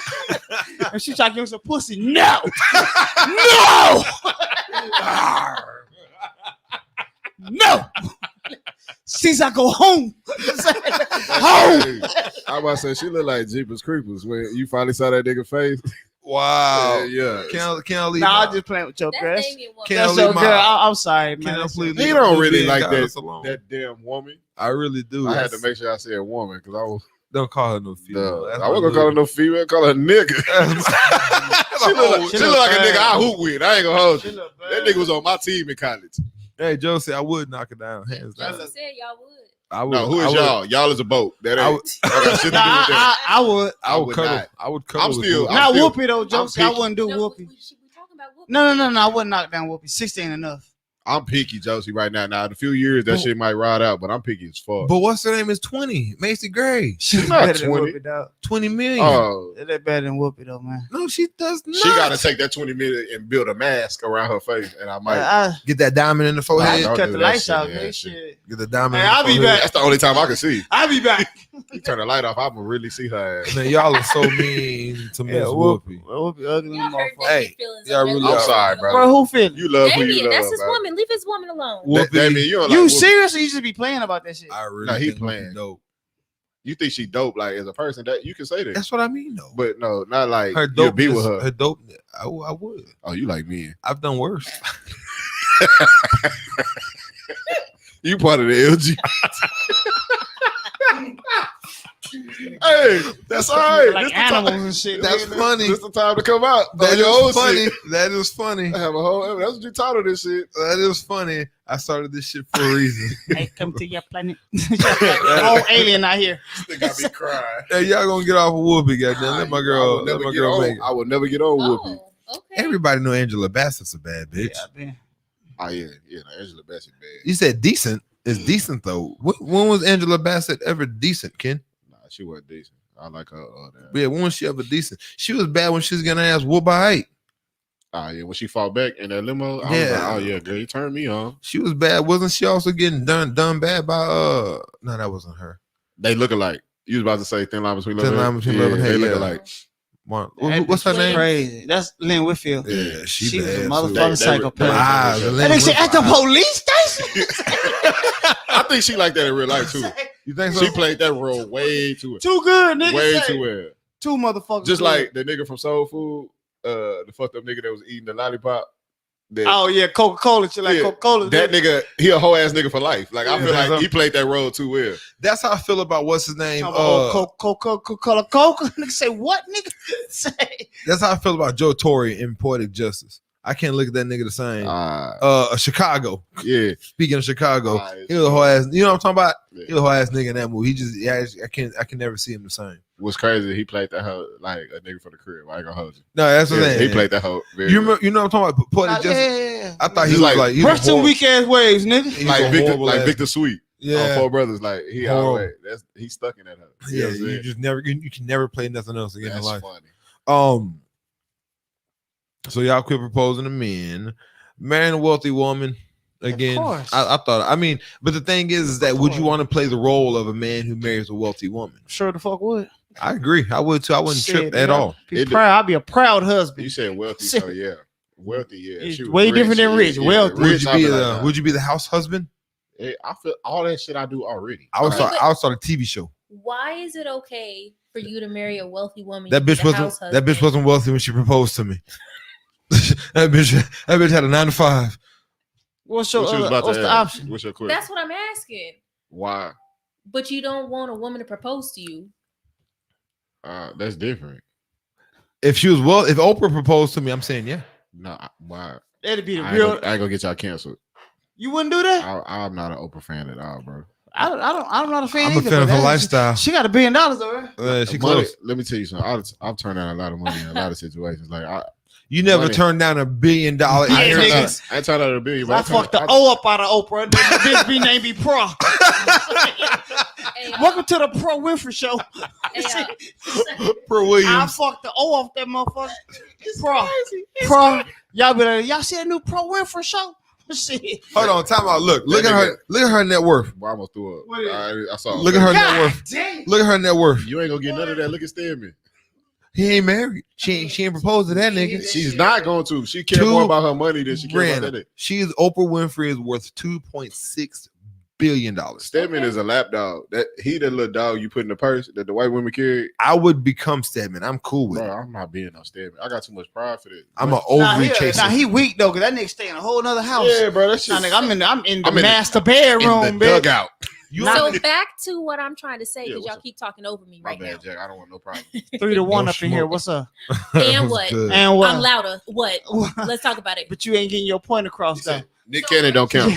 And she tried to give us a pussy. No. No. No. Caesar, go home. Home. I was about to say she look like Jeepers Creepers when you finally saw that nigga face. Wow. Yeah. Can I leave? Nah, I'm just playing with your girl. That's Damien Woman. Can I That's leave your my- girl. I'm sorry, man. Can I please? He leave don't Whoopi really and like Goddess alone? that damn woman. I really do. I had to make sure I said woman because I was. Don't call her no female. That's I wasn't my gonna call her dude. no female. Call her nigga. She look like a nigga I hoop with. I ain't gonna hold you. That nigga was on my team in college. Hey, Josie, I would knock it down, hands down. Josie said y'all would. I would. No, who is I would- y'all? Y'all is a boat. That I ain't. would, I got shit to do with that. I would. I would would cuddle. not. I would cuddle. I'm with still- Whoopi. I'm Not still- Whoopi though, Josie. I picky. wouldn't do No, Whoopi. we talking about Whoopi. No. I wouldn't knock down Whoopi. 60 ain't enough. I'm picky, Josie, right now. Now, in a few years, that shit might ride out, but I'm picky as fuck. But what's her name is 20. Macy Gray. She's not better than 20. Whoopi, dog. 20 million. Oh, They're better than Whoopi though, man. No, she does not. she got to take that 20 minutes and build a mask around her face, and I might. I Get that diamond in the forehead. Don't cut do the that lights shit, out, yeah, nigga. shit. Shit. Get the diamond. Hey, in the I'll be forehead. back. That's the only time I can see. I'll be back. You turn the light off, I can really see her ass. Man, y'all are so mean to Miss Whoopi. Whoopi ugly Y'all hurt motherfucker. Hey, David's feelings. y'all really I'm are. sorry, bro. Bro, who feeling? You love who you Damien, love. that's his bro. woman. Leave his woman alone. Whoopi, Damien, you don't You like Whoopi. serious or you just be playing about that shit? I really Nah, he think Whoopi playing. dope. You think she dope, like as a person? That you can say that, That's what I mean, though. but no, not like Her you'll dope. be with her. Her dope. I would. Oh, you like me? I've done worse. You part of the LG. Hey, that's all right. Like This the animals time- and shit. That's nigga. funny. This the time to come out. That on your old is funny. shit. That is funny. I have a whole. That's what you titled this shit. That is funny. I started this shit for a reason. Hey, come to your planet. Whole alien out here. This nigga got me crying. Hey, y'all gonna get off of Whoopi, goddamn. Let my I girl. would Let never my get girl on. make it. I would never get on Whoopi. Oh, okay. Everybody know Angela Bassett's a bad bitch. Yeah, man. Oh yeah, no, Angela Bassett bad. You said decent. It's decent though. When was Angela Bassett ever decent, Ken? Nah, she wasn't decent. I like her. Yeah, when was she ever decent? She was bad when she was getting her ass whooped by Ike. Oh yeah, when she fought back in that limo, I was Yeah. like, oh yeah, girl, you turned me on. She was bad. Wasn't she also getting done bad by no, that wasn't her. They look alike. You was about to say Thin Line Between Love Thin and Line Hate? Between Love and Hate, They look yeah. alike. What's her name? Crazy. That's Lynn Whitfield. Yeah, She was bad, a too. motherfucking psychopath. That And they say at the police station. I think she like that in real life too. You think so? She played that role way too good, nigga. way too well. Two motherfuckers. Just good. like the nigga from Soul Food, the fucked up nigga that was eating the lollipop. That, oh yeah, Coca-Cola. She like Coca-Cola. That nigga, he a whole ass nigga for life. Like I Yeah. feel like he played that role too well. That's how I feel about what's his name. Coca-Cola. Nigga say what? Nigga say. That's how I feel about Joe Torre in Poetic Justice. I can't look at that nigga the same. Chicago. Yeah. Speaking of Chicago, he was a whole ass. You know what I'm talking about? Yeah. He was a whole ass nigga in that movie. He just, I can never see him the same. What's crazy? He played that hoe like a nigga for the crib. I ain't gonna hold you. No, that's what I'm saying. He played that hoe. You remember? You know what I'm talking about? Poetic Justice. Yeah. I thought he was like brush some weak ass waves, nigga. Like Victor Sweet. Yeah, Four Brothers. Like he always he's stuck in that hoe. Yeah, you just never you can never play nothing else again in life. Funny. So y'all quit proposing to men, marrying a wealthy woman. Again, I thought. I mean, but the thing is that would you want to play the role of a man who marries a wealthy woman? Sure, the fuck would. I agree. I would too. I wouldn't trip at all. Be proud. I'd be a proud husband. You said wealthy, so yeah, wealthy. Yeah, it's way different than rich. Wealthy. Would you be the house husband? I feel all that shit I do already. I would start a TV show. Why is it okay for you to marry a wealthy woman? That bitch wasn't wealthy when she proposed to me. that bitch had a 9 to 5. What's the option? What's your question? That's what I'm asking. Why? But you don't want a woman to propose to you. That's different. If Oprah proposed to me, I'm saying yeah. No, why? That'd be the real. I ain't gonna get y'all canceled. You wouldn't do that? I'm not an Oprah fan at all, bro. I'm not a fan. I'm a fan of her lifestyle. She got $1 billion though. She close. Let me tell you something. I've turned down a lot of money in a lot of situations. Like you never turned down $1 billion. I ain't turned down $1 billion. I fucked the O up out of Oprah. The bitch be named be Pro. Welcome to the Pro Winfrey Show. Pro Williams. I fucked the O off that motherfucker. Pro. Y'all see that new Pro Winfrey Show? Shit. Hold on, time out. Look at her net worth. Well, I almost threw up. I saw. Look at her net worth. Damn. Look at her net worth. You ain't gonna get none of that. Look at Stedman. He ain't married. She ain't proposed to that nigga. She's not going to. She cares more about her money than she cares about that nigga. Oprah Winfrey is worth $2.6 billion. Stedman is a lap dog. That he the little dog you put in the purse that the white women carry. I would become Stedman. I'm cool with it. I'm not being no Stedman. I got too much pride for that. I'm an ovary chaser. Now he weak though, cause that nigga stay in a whole nother house. Yeah, bro. That's just. I'm in the master bedroom, in the dugout. So back to what I'm trying to say, because y'all keep talking over me right now. Jack. I don't want no problem. 3-1 up in here. What's up? And what? And what? I'm louder. What? Let's talk about it. But you ain't getting your point across though. Nick Cannon don't count.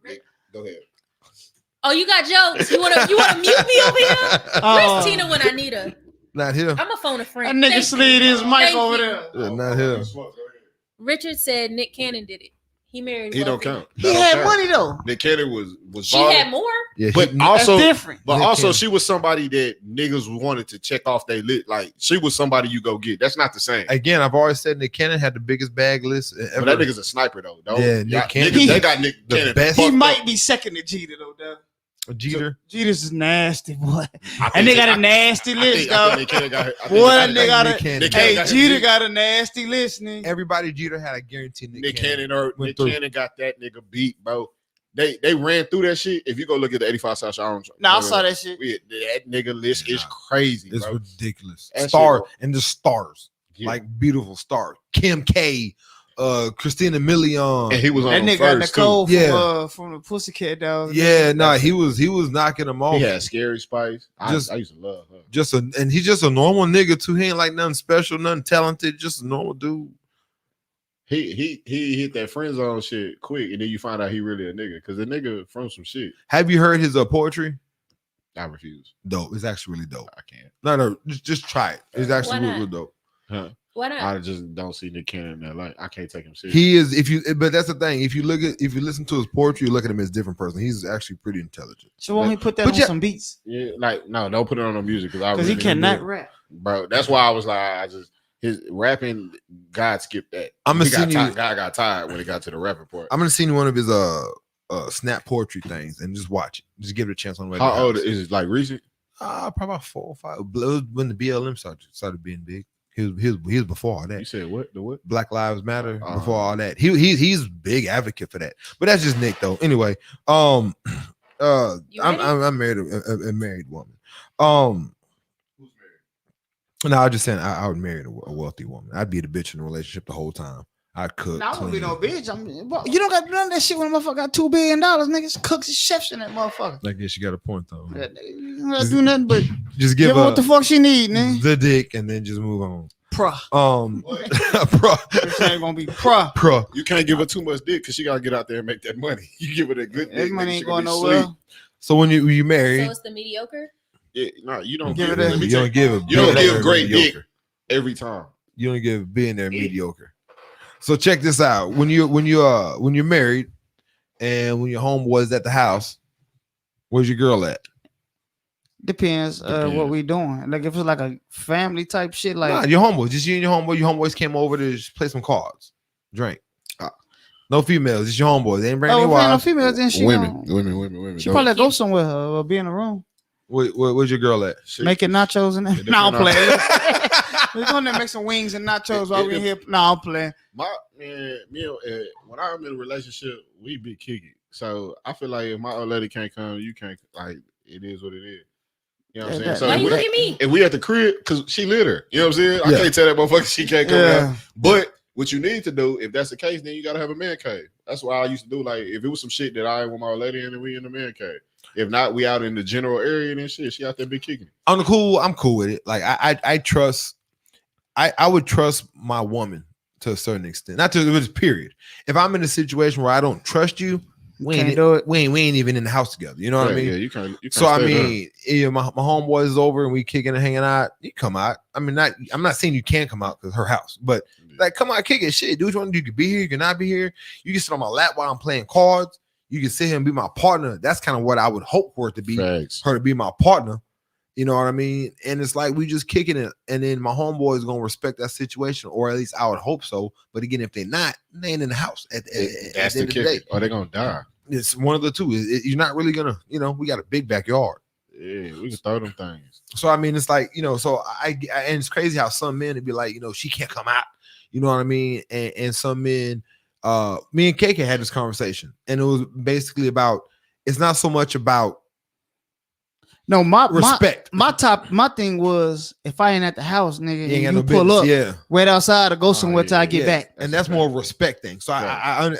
Nick, go ahead. Oh, you got jokes. You wanna mute me over here? Where's Tina when I need her? Not here. I'm a phone a friend. That nigga slid his mic over there. Yeah, not here. Richard said Nick Cannon did it. He married. He don't count. He had money though. Nick Cannon was. She had more. Yeah, but also different. But also, she was somebody that niggas wanted to check off their list. Like she was somebody you go get. That's not the same. Again, I've always said Nick Cannon had the biggest bag list ever. But that nigga's a sniper though. Yeah, Nick Cannon. They got Nick Cannon. Best. He might be second to Jeter though, dog. Jeter. Jeter's is nasty, boy. And they got a nasty list, dog. Jeter got a nasty list, nigga. Everybody Jeter had a guarantee. Nick Cannon got that nigga beat, bro. They ran through that shit. If you go look at the 85 South Show, I saw that shit. That nigga list is crazy. It's bro. ridiculous. That Star and the stars, yeah. like beautiful stars. Kim K, Christina Milian, and he was on that nigga got Nicole from the Pussycat Dolls. Yeah, he was knocking them off. He had Scary Spice. I used to love her. And he's just a normal nigga too. He ain't like nothing special, nothing talented, just a normal dude. He hit that friend zone shit quick, and then you find out he really a nigga because the nigga from some shit. Have you heard his poetry? I refuse. Dope. It's actually really dope. I can't. No, just try it. It's actually really dope. Huh? Why not? I just don't see Nick Cannon in that light. I can't take him serious. He is. But that's the thing. If you listen to his poetry, you look at him as a different person. He's actually pretty intelligent. So why don't he put that on some beats? Yeah, like no, don't put it on no music because he cannot rap, bro. That's why I was like, his rapping. God skipped that. God got tired when it got to the rapping part. I'm gonna send you one of his snap poetry things and just watch it. Just give it a chance on. How old is it? Like recent? Probably about 4 or 5. It was when the BLM started being big. He was before all that. You said what? The what? Black Lives Matter before all that. He's a big advocate for that. But that's just Nick though. Anyway, I'm married a married woman. Who's married? No, I was just saying I would marry a wealthy woman. I'd be the bitch in the relationship the whole time. I'd cook. I won't be clean. no bitch. I mean, bro, you don't got none of that shit when a motherfucker got $2 billion, niggas. Cooks and chefs in that motherfucker. I guess you got a point though. Yeah, you don't gotta do nothing but Just give give her her what the fuck she need, man. the dick and then just move on. Bruh. Bruh. This ain't gonna be bruh. Bruh. You can't give her too much dick because she gotta get out there and make that money. You give her that good dick. That money nigga, ain't she going gonna be nowhere. sleep. So when you marry, So it's the mediocre. Yeah, no, you don't Give give it it. a- Let me you tell don't give you don't billionaire give great dick mediocre. every time. You don't give being there mediocre. So check this out. When you're married and when your homeboy's at the house, where's your girl at? Depends what we doing. Like if it's like a family type shit, like Nah, your homeboy, just you and your homeboy. Your homeboys came over to just play some cards, drink. No females, just your homeboys. They ain't bring any if ain't no wives. females, then she Women. She probably go somewhere or be in a room Where's your girl at? making nachos in there. It No, I'm depend playing. We're going to make some wings and nachos while we in here. No, I'm playing. My man, when I'm in a relationship, we be kicking. So I feel like if my old lady can't come, you can't. Like it is what it is. You know what I'm saying? So Why if you we- look at me? if we at the crib, because she lit her. You know what I'm saying? I Yeah. can't tell that motherfucker she can't come Yeah. out. But what you need to do, if that's the case, then you gotta have a man cave. That's why I used to do. Like if it was some shit that I ain't want my old lady in, then we in the man cave. If not, we out in the general area and shit. She out there be kicking. I'm cool with it. Like I trust. I would trust my woman to a certain extent. Not to just period. If I'm in a situation where I don't trust you, we Can't ain't do it. we ain't even in the house together. You know what I mean? Yeah, you can't. So I stay there. mean, if my homeboy is over and we kicking and hanging out, you come out. I mean, I'm not saying you can't come out because her house, but like come out, kick it, shit. Do what you want to do. You can be here, you can not be here. You can sit on my lap while I'm playing cards. You can sit here and be my partner. That's kind of what I would hope for it to be. Facts. Her to be my partner. You know what I mean? And it's like we just kicking it, and then my homeboy is gonna respect that situation, or at least I would hope so. But again, if they're not, they ain't in the house at That's the the end of the kicker. day. Or they gonna die. It's one of the two. You're not really gonna, we got a big backyard. Yeah, we can throw them things. So I mean, it's like so I and it's crazy how some men would be like, she can't come out. You know what I mean? And some men, me and KK had this conversation, and it was basically about. It's not so much about No, my respect. My thing was if I ain't at the house, nigga, You ain't got you no pull business. up Yeah. right outside or go somewhere till I get Yeah. back. And that's more of a respect thing. So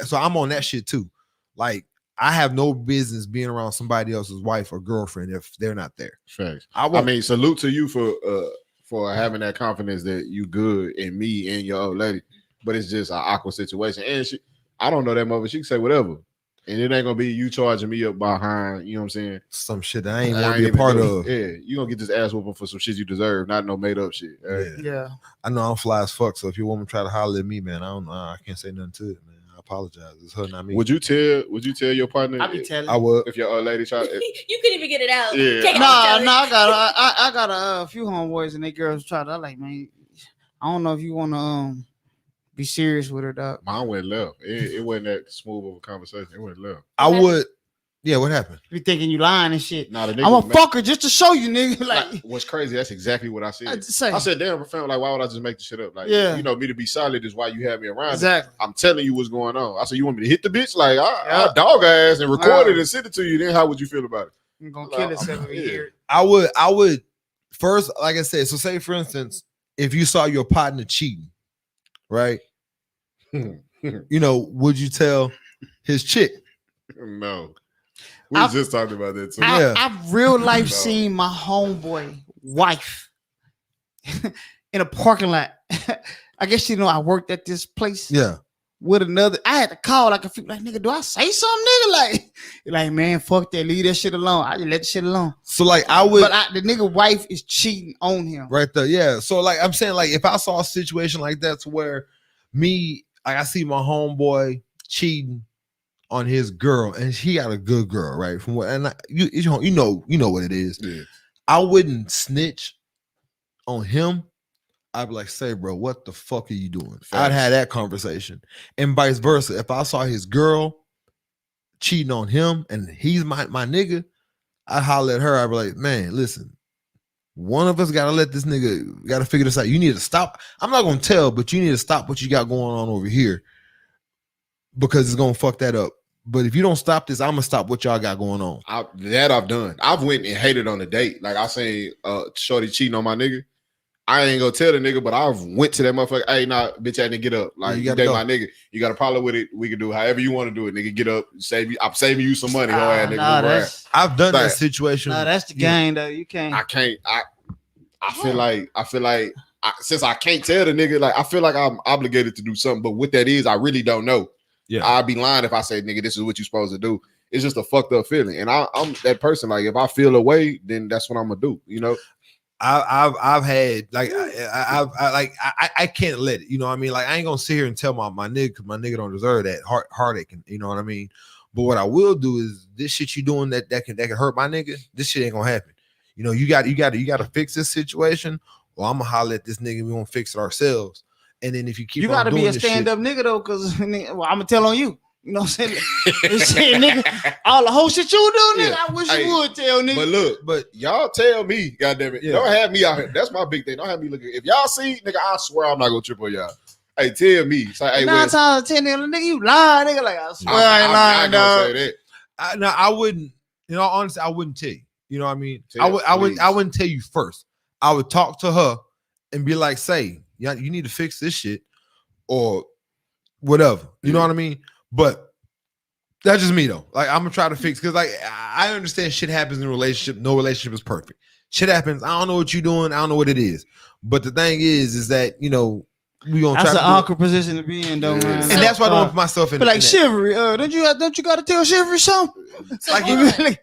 so I'm on that shit too. Like I have no business being around somebody else's wife or girlfriend if they're not there. Facts. I I mean, salute to you for having that confidence that you good in me and your old lady. But it's just an awkward situation. And I don't know that mother. She can say whatever. And it ain't gonna be you charging me up behind, you know what I'm saying? Some shit that I ain't want to be a part of. Yeah, you gonna get this ass whooping for some shit you deserve, not no made up shit. Yeah. I know I'm fly as fuck. So if your woman try to holler at me, man, I don't know. I can't say nothing to it, man. I apologize. It's her, not me. Would you tell your partner? I be telling. I would. If your old lady try. You couldn't even get it out. Yeah. Take it No, out, I got a few homeboys and they girls try to. I'm like, man, I don't know if you want to be serious with her, dog. Mine went left. It wasn't that smooth of a conversation. It went left. I would. Yeah, what happened? You thinking you lying and shit. Nah, I'm a fucker just to show you, nigga. Like, what's crazy? That's exactly what I said. I said, damn, fam, like, why would I just make the shit up? Like, Yeah. me to be solid is why you have me around. Exactly. I'm telling you what's going on. I said, you want me to hit the bitch? Like, I dog ass and record it and send it to you. Then how would you feel about it? I'm gonna kill itself in here. I would first, like I said, so say for instance, if you saw your partner cheating, right? Would you tell his chick? No. We was just talking about that too. I've real life seen my homeboy wife in a parking lot. I guess I worked at this place. Yeah. With another, I had to call like nigga, do I say something, nigga? Like, man, fuck that, leave that shit alone. I just let the shit alone. So like I would, but the nigga wife is cheating on him. Right there, yeah. So like I'm saying, like if I saw a situation like that to where I see my homeboy cheating on his girl, and he got a good girl, right? From what, and you know what it is. Yeah. I wouldn't snitch on him. I'd be like, say, bro, what the fuck are you doing? Facts. I'd have that conversation, and vice versa. If I saw his girl cheating on him, and he's my nigga, I'd holler at her. I'd be like, man, listen, One of us gotta let this nigga gotta figure this out. You need to stop. I'm not gonna tell, but you need to stop what you got going on over here because it's gonna fuck that up. But if you don't stop this, I'm gonna stop what y'all got going on. I've done. I've went and hated on a date. Like I seen shorty cheating on my nigga. I ain't gonna tell the nigga, but I've went to that motherfucker. Hey, nah, bitch, I didn't get up. Like you date my nigga. You got a problem with it? We can do however you want to do it, nigga. Get up, save you. I'm saving you some money, nigga. I've done that situation. No, that's the game though. You can't. I can't. I feel like since I can't tell the nigga, like I feel like I'm obligated to do something. But what that is, I really don't know. Yeah, I'd be lying if I say, nigga, this is what you're supposed to do. It's just a fucked up feeling, and I'm that person. Like if I feel a way, then that's what I'm gonna do. You know. I've had like I can't let it, you know what I mean? Like I ain't gonna sit here and tell my nigga because my nigga don't deserve that heartache, and you know what I mean. But what I will do is this shit you doing that can hurt my nigga. This shit ain't gonna happen. You know, you got to fix this situation, or I'm gonna holler at this nigga. We gonna fix it ourselves. And then if you keep, you gotta be a stand up nigga though, because I'm gonna tell on you. You know what I'm saying? Nigga, all the whole shit you do, nigga. I wish you would tell, nigga. But y'all tell me, goddamn it. Don't have me out here. That's my big thing. Don't have me looking. If y'all see, nigga, I swear I'm not gonna trip on y'all. Hey, tell me. Say, hey, 9 times out of 10, nigga, you lying, nigga. Like I swear I ain't lying, dog. Say that. No, I wouldn't. You know, honestly, I wouldn't tell you. You know what I mean? I wouldn't tell you first. I would talk to her and be like, say, yeah, you need to fix this shit or whatever. You know what I mean? But that's just me though. Like I'm gonna try to fix because like I understand shit happens in a relationship. No relationship is perfect. Shit happens. I don't know what you're doing. I don't know what it is. But the thing is that you know we gonna that's try. That's an awkward position to be in, though, man. And that's why I don't put myself in. But like Chivalry, don't you got to tell Chivalry something? So like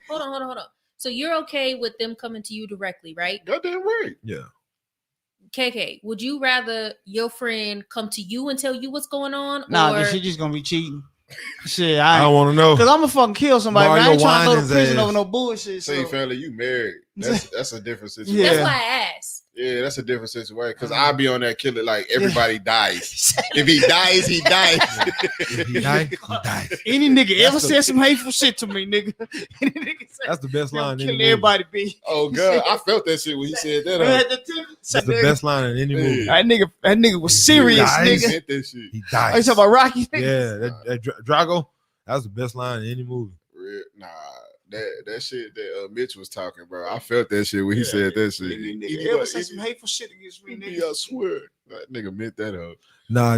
hold on. So you're okay with them coming to you directly, right? Goddamn right. Yeah. KK, would you rather your friend come to you and tell you what's going on? Nah, or she just gonna be cheating. Shit, I don't want to know because I'm gonna fucking kill somebody. Mario I ain't trying to go to prison ass. over no bullshit. See, family, you married. That's a different situation. That's why I asked. Yeah, that's a different situation. Because I'll be on that killer like everybody dies. If he dies, he dies. If he dies, he dies. Any nigga ever said some hateful shit to me, nigga. Any nigga say, that's the best line. Kill everybody, B. Oh God, I felt that shit when he said that. That's the best line in any movie. That nigga was serious, nigga. That shit. He dies. Are you talking about Rocky? Yeah, that Drago. That was the best line in any movie. Nah, that shit that Mitch was talking, bro. I felt that shit when he said that shit. Nigga ever said some hateful shit against me, nigga? I swear, that nigga meant that up. Nah,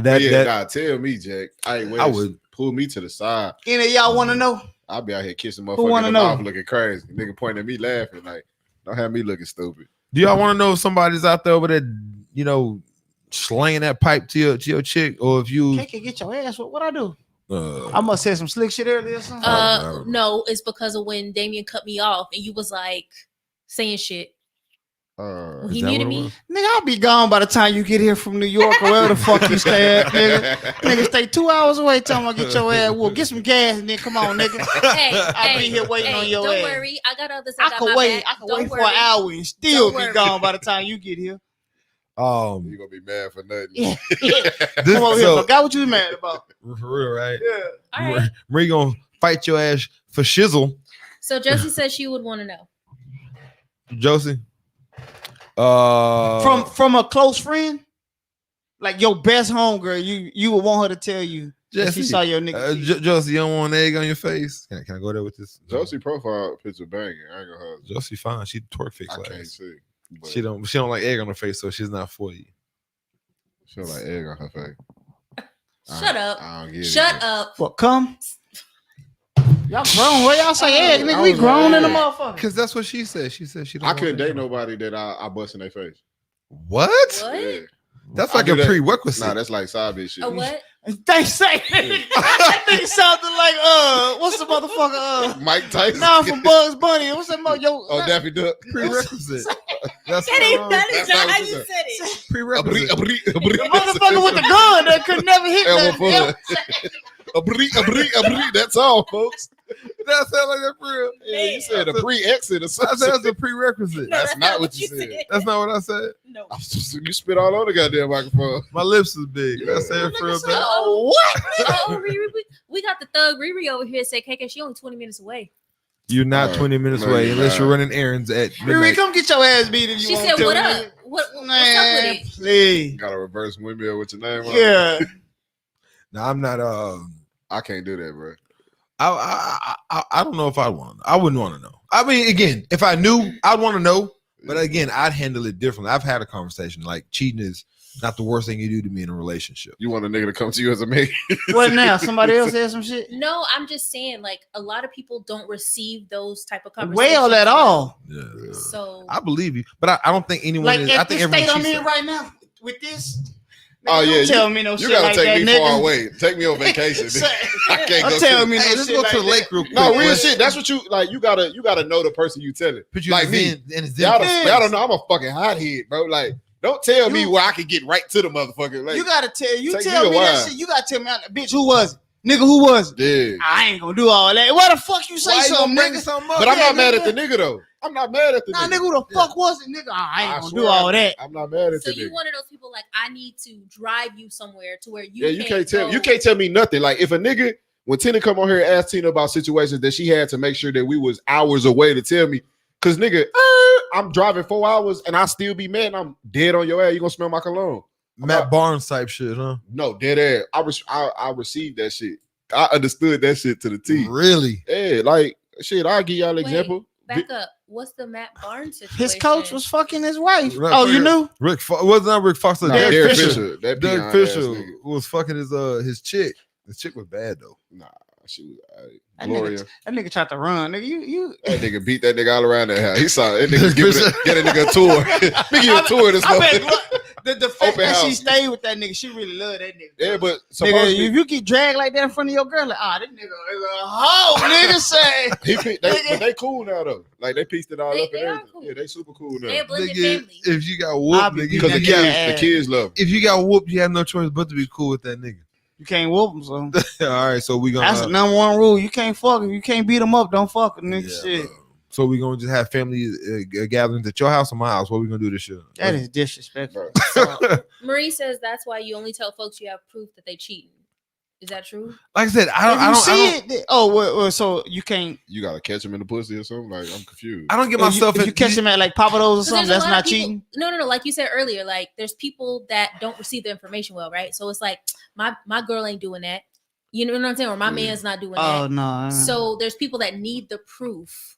tell me, Jack. I would pull me to the side. Any of y'all want to know? I'll be out here kissing motherfuckers in the mouth looking crazy. Nigga pointing at me laughing like, don't have me looking stupid. Do y'all want to know if somebody's out there over there, you know, slanging that pipe to your chick, or if you can't get your ass? What I do? I must have some slick shit earlier or something. No, it's because of when Damien cut me off and you was like saying shit. He muted me. Nigga, I'll be gone by the time you get here from New York or wherever the fuck you stay at, nigga. Nigga, stay 2 hours away. Tell me I get your ass. We'll get some gas and then come on, nigga. I'll be here waiting on your ass. Don't worry, I got others. I can wait. I can wait for an hour and still be gone by the time you get here. You gonna be mad for nothing. Yeah. Come over here. Forgot what you was mad about. For real, right? Yeah. All right. Marie gonna fight your ass for shizzle. So Josie said she would want to know. Josie, from a close friend, like your best homegirl, you would want her to tell you that she saw your nigga. Josie, you don't want an egg on your face? Can I go there with this? Josie profile picture banging. I ain't gonna hug. Josie fine. She twerk fix. I can't see. She don't like egg on her face, so she's not for you. She don't like egg on her face. Shut up. I don't get Shut it. up. What come? Y'all grown. What y'all say? Egg, nigga, we grown in the motherfucker. Because that's what she said. She said she don't I couldn't date nobody that I bust in their face. What? Yeah. That's like a prerequisite. Nah, that's like side bitch shit. A what? They say that nigga sounded like what's the motherfucker Mike Tyson. Nah, from Bugs Bunny. What's that Daffy Duck. Prerequisite. That is not how you said it. Prerequisite. The motherfucker with the gun that could never hit that. That's all, folks. That sounds like that for real. Yeah, you said a pre-exit or something. That's a prerequisite. No, that's not what you said. That's not what I said. No. You spit all on the goddamn microphone. My lips is big. That's it for real. Oh, what? We got the thug Riri over here say, KK, she only 20 minutes away. You're not All 20 right. minutes No, away you're unless not. you're running errands at Riri, midnight. come get your ass beat if you She want said, to. "What up? What's up with Man, it?" please. Got a reverse windmill with your name on it. Yeah. Now I'm not. I can't do that, bro. I don't know if I want. I wouldn't want to know. I mean, again, if I knew, I'd want to know. But again, I'd handle it differently. I've had a conversation like cheating is not the worst thing you do to me in a relationship. You want a nigga to come to you as a man? What now? Somebody else said some shit? No, I'm just saying, like, a lot of people don't receive those type of conversations. Well, at all. Yeah. So I believe you, but I don't think anyone. Like, is, at I think this everyone state I'm cheats in though. right now, with this. Oh Nigga, yeah, don't tell me no you shit gotta like take that, me nigga. far away. Take me on vacation. Say- I can't Don't go. tell me no Hey, let's shit go like to the that. lake real quick. No, real Wes. shit. That's what you like. You gotta know the person you telling. Put you Like in me. his in his Y'all space. don't know. I'm a fucking hothead, bro. Like, don't tell me You- where I can get right to the motherfucker. Like, You gotta tell you take tell me a me that while. shit. You gotta tell me, bitch, who was it? Nigga, who was it? yeah. I ain't gonna do all that. Why the fuck you say Why you something, gonna bring nigga? something up? But I'm Yeah, not mad at nigga. the nigga though. I'm not mad at the Nah, nigga. nigga, who the fuck was it, nigga? I ain't gonna do swear all that. I'm not mad at So the you nigga. one of those people like, I need to drive you somewhere to where Yeah, you can't tell. go. You can't tell me nothing. Like if a nigga, when Tina come on here and ask Tina about situations that she had to make sure that we was hours away to tell me, cause nigga, I'm driving 4 hours and I still be mad and I'm dead on your ass. You gonna smell my cologne? Matt Barnes type shit, huh? No, dead ass. I received that shit. I understood that shit to the T. Really? Yeah, like shit. I'll give y'all an Wait, example. Back up. What's the Matt Barnes situation? His coach was fucking his wife. Right, Oh, you knew? Rick wasn't that Rick Fox? Nah, Derek Derek Fisher. Fisher. That Derek peon Fisher ass nigga. was fucking his chick. The chick was bad though. Nah, she was That Gloria. That nigga tried to run. Nigga, you. That nigga beat that nigga all around that house. He saw that nigga get a nigga a tour. Nigga a tour this I bet motherfucker. the fact Open that she house. stayed with that nigga, she really loved that nigga. Yeah, but Nigga, supposedly if you get dragged like that in front of your girl, like, this nigga is a hoe, nigga say. but they cool now though. Like they pieced it all They- up and they are everything. cool. Yeah, they super cool now. They a blended Nigga, family. if you got I'll whooped, be nigga, Because the you kids, got- the kids love him. if you got whooped, you have no choice but to be cool with that nigga. You can't whoop him, so All right, so we gonna that's the number one rule. You can't fuck him. You can't beat him up. Don't fuck him, nigga. yeah, Shit. so we gonna just have family gatherings at your house or my house. What we gonna do this year? That is disrespectful. Marie says that's why you only tell folks you have proof that they cheating. Is that true? Like I said, If you I don't see it, well, so you can't. You gotta catch him in the pussy or something. Like I'm confused. I don't get If myself. you catch him at like Papa Do's or 'Cause something, there's a that's lot not of people- cheating. No. Like you said earlier, like there's people that don't receive the information well, right? So it's like my girl ain't doing that. You know what I'm saying? Or my man's not doing Oh that. no. So there's people that need the proof.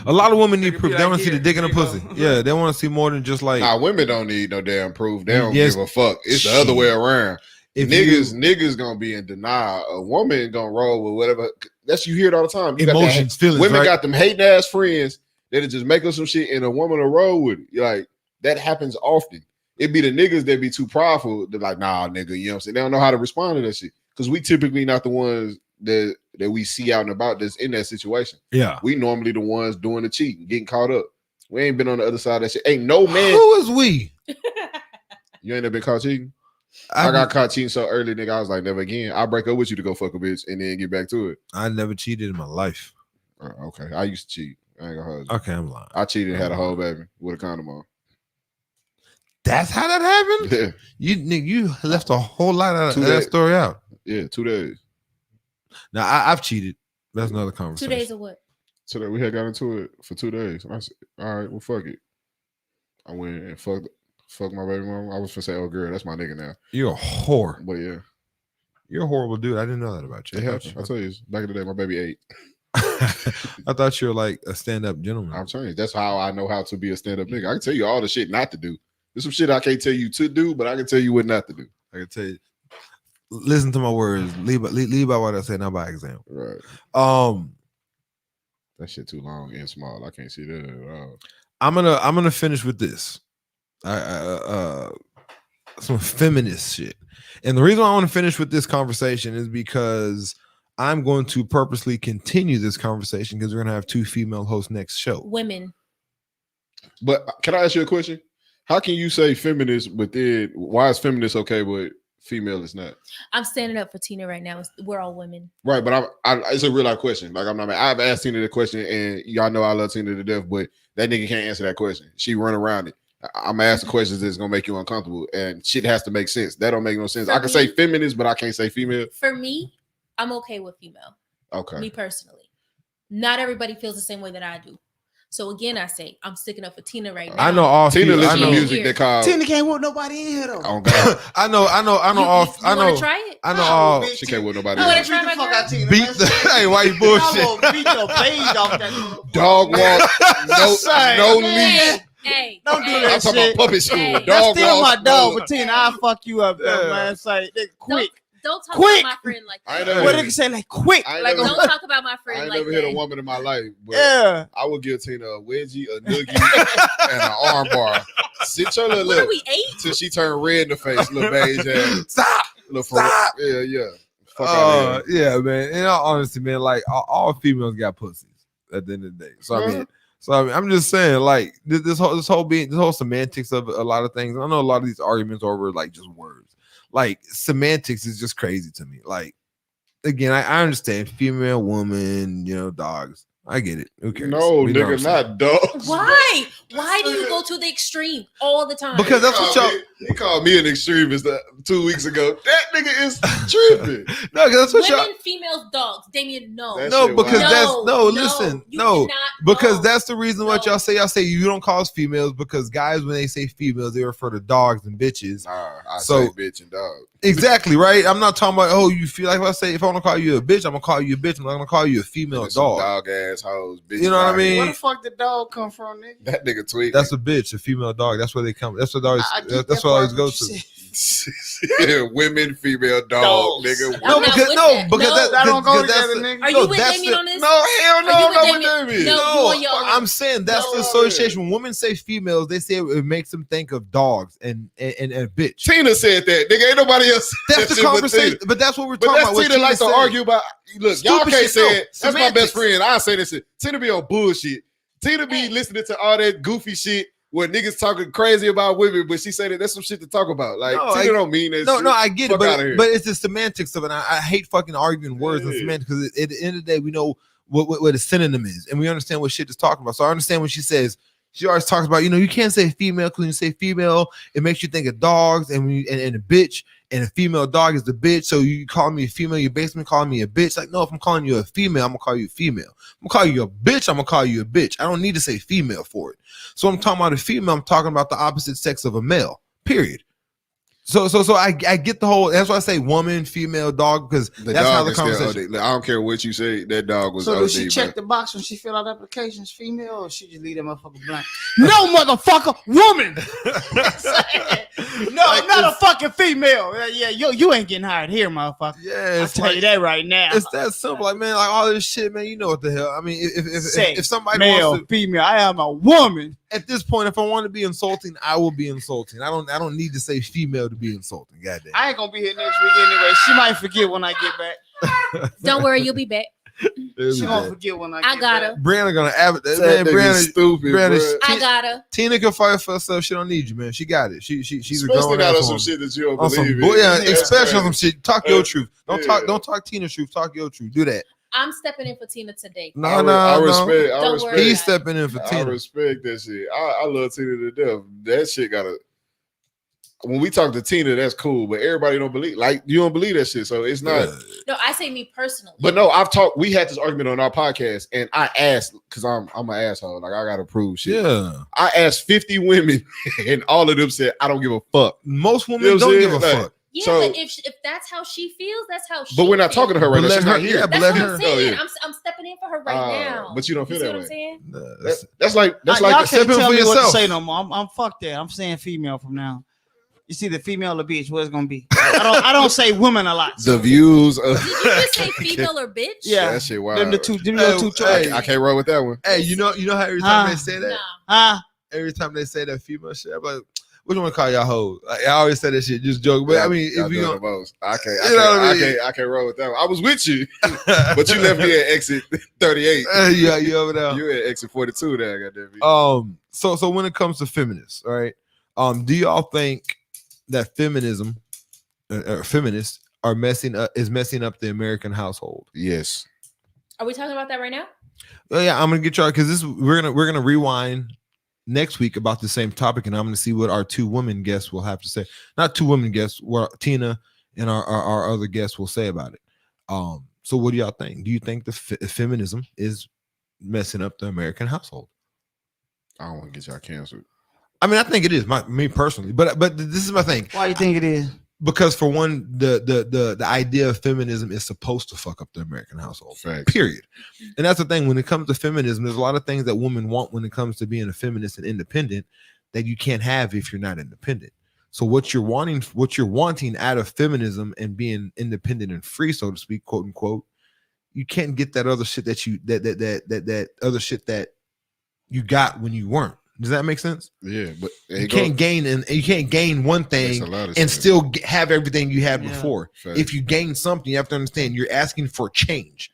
A lot of women need Nigga proof. be They like, want to see the "Here, dick in the here you pussy. go." Yeah, they want to see more than just like Nah, women don't need no damn proof. They don't Yes. give a fuck. It's the other way around. if Niggas gonna be in denial. A woman gonna roll with whatever. That's you hear it all the time. You got that- emotions, feelings. women right? got them hating ass friends that'll just make up some shit and a woman will roll with it. Like that happens often. It be the niggas that be too prideful. They're like, nah, nigga, you know what I'm saying? They don't know how to respond to that shit. Because we typically not the ones that we see out and about that's in that situation. Yeah. We normally the ones doing the cheating, getting caught up. We ain't been on the other side of that shit. Ain't no man. Who is we? You ain't never been caught cheating? I got caught cheating so early, nigga. I was like, never again. I'll break up with you to go fuck a bitch and then get back to it. I never cheated in my life. Okay. I used to cheat. I ain't gonna hold you. Okay, I'm lying. I cheated and had a whole baby with a condom on. That's how that happened. Yeah. You left a whole lot of Two that days. story out. Yeah, 2 days. Now I've cheated. That's another 2 conversation. days of what? So that we had got into it for 2 days. I said, all right, well, fuck it. I went and fucked my baby mama. I was gonna say, oh girl, that's my nigga now. You're a whore. But yeah, You're a horrible dude. I didn't know that about you. it happened. I tell you, back in the day, my baby ate. I thought you were like a stand-up gentleman. I'm changed. That's how I know how to be a stand-up nigga. I can tell you all the shit not to do. There's some shit I can't tell you to do, but I can tell you what not to do. I can tell you. Listen to my words. Lead by what I say, not by example. Right. Um, That shit too long and small. I can't see that at all. I'm gonna finish with this. Some feminist shit. And the reason I want to finish with this conversation is because I'm going to purposely continue this conversation because we're gonna have 2 female hosts next show. Women. But can I ask you a question? How can you say feminist, but then why is feminist okay, but female is not? I'm standing up for Tina right now. We're all women. Right, but it's a real life question. Like I'm not mad. I've asked Tina the question, and y'all know I love Tina to death, but that nigga can't answer that question. She run around it. I'm gonna ask the questions that's gonna make you uncomfortable, and shit has to make sense. That don't make no sense. For I can me- say feminist, but I can't say female. For me, I'm okay with female. Okay. Me personally. Not everybody feels the same way that I do. So again, I say I'm sticking up for Tina right now. I know all Tina females. listen to know- music they call. Tina can't whoop nobody in here though. Oh God, I know all. You I know. want to try it? I know all. she can't with nobody. You wanna else. try Beat my the fuck girl? out Tina. Beat man. the hey, why you bullshit? I'm gonna beat the beige off that Dog walk, Son, no Hey, leash. hey, Don't do hey. that I'm talking shit. about puppet school. Hey. That's Dog still my walk, dog, no- but Tina, I'll fuck you up though, Yeah. man. It's like quick. Don't talk Quick. about my friend like I ain't that. never What hit they can say like quick. I ain't Like never- Don't talk about my I friend ain't like never that. hit a woman in my life, but yeah. I would give Tina a wedgie, a noogie, and an arm bar. Sit your little What are lip we 8? till she turned red in the face, little beige ass. Stop. Little Stop. Yeah. Fuck out of here. Yeah, man. In all honesty, man, like all females got pussies at the end of the day. So I mean, I'm just saying, like this whole semantics of a lot of things. I know a lot of these arguments are over like just words. Like semantics is just crazy to me. Like again, I understand female, woman, dogs. I get it. Who cares? No, We know what I'm nigga, saying. not dogs. Why? Why do you go to the extreme all the time? Because that's what y'all. He called me an extremist 2 weeks ago. That nigga is tripping. No, because that's what y'all. women, females, dogs. Damien, no. That No, shit because wild. that's No, listen, you no, cannot- because no, that's the reason what no. y'all say. Y'all say you don't call us females because guys, when they say females, they refer to dogs and bitches. Nah, I So- say bitch and dog. Exactly, right? I'm not talking about, oh, you feel like if I say, if I want to call you a bitch, I'm going to call you a bitch. I'm not going to call you a female There's some dog. dog ass hoes. Bitches You know what I out here. mean? Where the fuck did dog come from, nigga? That nigga tweet. That's a bitch, a female dog. That's where they come. That's what always, I get that's that what I always part, go but you to. said- women, female dog, Dogs. nigga. I'm No, not because with no, that. because No. that, That don't go because that's together, the- nigga. Are no, you with that's Damien the- on this? No, hell no, Are you I'm with not with Damien? Damien. No, you No, on your- I'm saying that's No, the association. When women say females, they say it makes them think of dogs and bitch. Tina said that. Nigga, ain't nobody else. said That's that the shit but conversation, Tina. but that's what we're But talking that's about. What Tina like to said. argue about. Look, y'all Stupid can't shit, say no. it. That's my Semantics. best friend. I say this shit. Tina be on bullshit. Tina be Hey. listening to all that goofy shit where niggas talking crazy about women, but she said that that's some shit to talk about. Like No, Tina don't mean that. No, shit. no, I get Fuck it, outta here. but it's the semantics of it. I hate fucking arguing words and Yeah. semantics because at the end of the day, we know what a synonym is, and we understand what shit is talking about. So I understand when she says she always talks about, you can't say female because when you say female, it makes you think of dogs, and and a bitch, and a female dog is the bitch. So you call me a female, you basically calling me a bitch. Like, no, if I'm calling you a female, I'm gonna call you a female. I'm gonna call you a bitch, I'm gonna call you a bitch. I don't need to say female for it. So I'm talking about a female, I'm talking about the opposite sex of a male. Period. So I get the whole. That's why I say woman, female, dog, because The that's how dog the is still conversation. OD. I don't care what you say. That dog was So OD. does she check bro. the box when she fill out applications, female, or she just leave that motherfucker blank? No, motherfucker, woman. No, Like, not a fucking female. Yeah, you ain't getting hired here, motherfucker. Yeah, I'll it's tell like, you that right now. it's that simple. Like, man, like all this shit, man. You know what the hell? I mean, if somebody male, wants to, female, I am a woman. at this point, if I want to be insulting, I will be insulting. I don't need to say female to be insulting. Goddamn. I ain't gonna be here next week anyway. She might forget when I get back. Don't worry, you'll be back. She gonna forget when I get I got back. her. Brianna gonna have That man. nigga Brianna, stupid, Brianna, bro. I got her. Tina can fight for herself. She don't need you, man. She got it. She's a Especially grown got ass on some woman. shit that you don't On believe some in. yeah, That's especially on some crazy. shit. Talk your truth. Don't Yeah. talk Tina's truth. Talk your truth. Do that. I'm stepping in for Tina today. No, I no, respect. no. I Don't respect. worry. He's stepping in for I Tina. respect that shit. I love Tina to death. That shit gotta. When we talk to Tina, that's cool, but everybody don't believe. Like you don't believe that shit, so it's not. No, I say me personally. But no, I've talked. We had this argument on our podcast, and I asked because I'm an asshole. Like I gotta prove shit. Yeah. I asked 50 women, and all of them said I don't give a fuck. Most women You know what don't I'm give a saying? Like, fuck. Yeah, So- but if that's how she feels, that's how she. But we're not talking to her right But now. let She's her- not here. yeah, but That's let what her- I'm saying. Oh, yeah. I'm stepping in for her right now. But you don't feel see that what way. I'm saying? That's like Y'all step can't in tell for me what to yourself. say no more. I'm fuck that. I'm saying female from now. You see the female or bitch, what it's gonna be. I don't say women a lot. the views of. Did you just say female or bitch? Yeah. That shit wild. Them the two Hey, choices. I can't roll with that one. Hey, you know how every time Huh? they say that, Nah. every time they say that female shit, I'm like, which one call y'all hoes? Like, I always say that shit, just joke. But I mean, Y'all if you doing don't, the most. I can't. You know what I mean? I can't roll with that one. I was with you, but you left me at exit 38. yeah, you over there. You at exit 42 there. Goddamn. So when it comes to feminists, all right, do y'all think that feminism, feminists are messing up the American household? Yes. Are we talking about that right now? Oh yeah, I'm gonna get y'all because we're gonna rewind next week about the same topic, and I'm gonna see what our two women guests will have to say. Not two women guests, what Tina and our other guests will say about it. So what do y'all think? Do you think the feminism is messing up the American household. I don't want to get y'all canceled. I mean, I think it is me personally, but this is my thing. Why you think it is? Because for one, the idea of feminism is supposed to fuck up the American household. Facts. Period. And that's the thing. When it comes to feminism, there's a lot of things that women want when it comes to being a feminist and independent that you can't have if you're not independent. So what you're wanting out of feminism and being independent and free, so to speak, quote unquote, you can't get that other shit that other shit that you got when you weren't. Does that make sense? Yeah, but you can't gain one thing and still have everything you had before. Fact. If you gain something, you have to understand you're asking for change.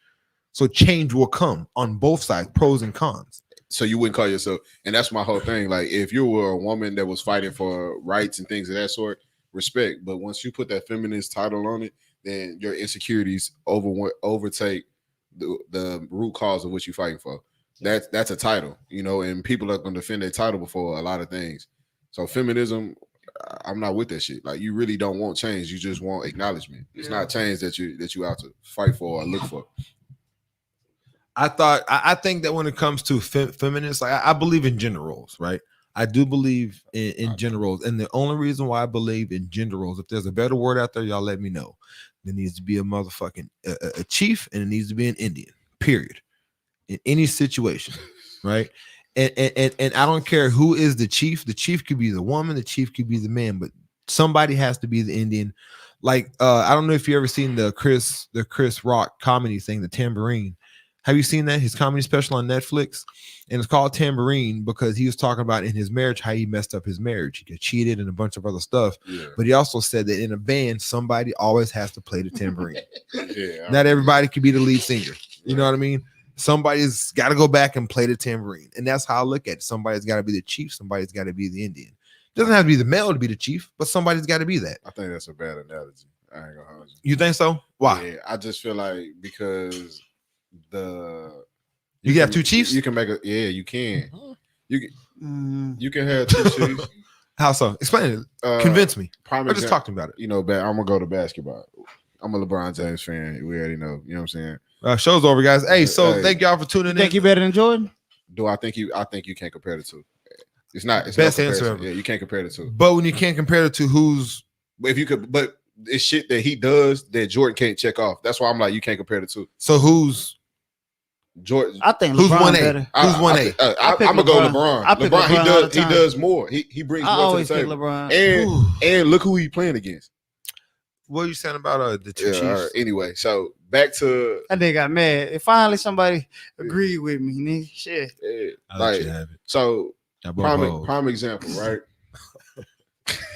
So change will come on both sides, pros and cons. So you wouldn't call yourself, and that's my whole thing. Like if you were a woman that was fighting for rights and things of that sort, respect. But once you put that feminist title on it, then your insecurities overtake the root cause of what you're fighting for. That's a title, and people are going to defend their title before a lot of things. So feminism, I'm not with that shit. Like you really don't want change. You just want acknowledgement. It's not change that you out to fight for or look for. I think that when it comes to feminists, like I believe in gender roles, right? I do believe in gender roles. And the only reason why I believe in gender roles, if there's a better word out there, y'all let me know. There needs to be a motherfucking a chief, and it needs to be an Indian, period. In any situation, right? And I don't care who is the chief. The chief could be the woman, the chief could be the man, but somebody has to be the Indian. Like I don't know if you ever seen the Chris Rock comedy thing, The Tambourine. Have you seen that? His comedy special on Netflix, and it's called Tambourine because he was talking about in his marriage how he messed up his marriage. He got cheated and a bunch of other stuff. Yeah. But he also said that in a band, somebody always has to play the tambourine. Not everybody can be the lead singer. You know what I mean? Somebody's got to go back and play the tambourine. And that's how I look at it. Somebody's got to be the chief. Somebody's got to be the Indian. It doesn't have to be the male to be the chief, but somebody's got to be that. I think that's a bad analogy. I ain't gonna hold you. You think so? Why? Yeah, I just feel like because you can have two chiefs? You can make you can. You can have two chiefs. How so? Explain it. Convince me. I just talked about it. I'm gonna go to basketball. I'm a LeBron James fan. We already know. You know what I'm saying? Show's over, guys. Hey, thank y'all for tuning in. Think you better than Jordan? Do I think you? I think you can't compare the two. It's not. It's best no answer ever. Yeah, you can't compare the two. But when you can't compare it to who's, if you could, but it's shit that he does that Jordan can't check off. That's why I'm like, you can't compare the two. So who's Jordan? I think who's LeBron 1A? Better. Who's 1A? I'm gonna go LeBron. LeBron, he does more. He brings more to the table. LeBron. And look who he playing against. What are you saying about the two Chiefs? Right. Anyway, so back to that nigga got mad. And finally somebody agreed with me, nigga. Shit. Yeah, like, so prime example, right?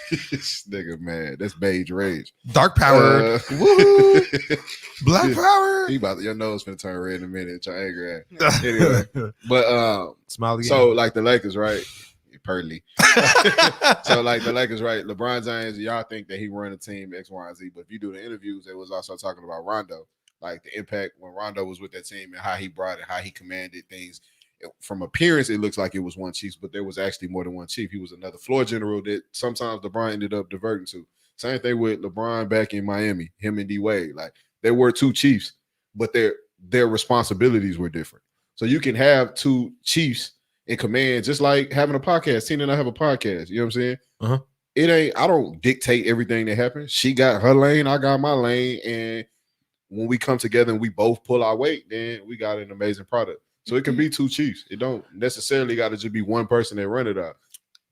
This nigga mad. That's beige rage. Dark power. Black power. Your nose finna turn red in a minute. You're angry at. Anyway, but smile again. So like the Lakers, right? Purdy. So like the Lakers, right? LeBron James, y'all think that he run a team X, Y, and Z, but if you do the interviews, they was also talking about Rondo, like the impact when Rondo was with that team and how he brought it, how he commanded things. From appearance, it looks like it was one chief, but there was actually more than one chief. He was another floor general that sometimes LeBron ended up diverting to. Same thing with LeBron back in Miami, him and D Wade. Like there were two chiefs, but their responsibilities were different. So you can have two chiefs in command, just like having a podcast. Tina and I have a podcast. You know what I'm saying? Uh-huh. It ain't. I don't dictate everything that happens. She got her lane, I got my lane, and when we come together and we both pull our weight, then we got an amazing product. So it can be two chiefs. It don't necessarily got to just be one person that run it out.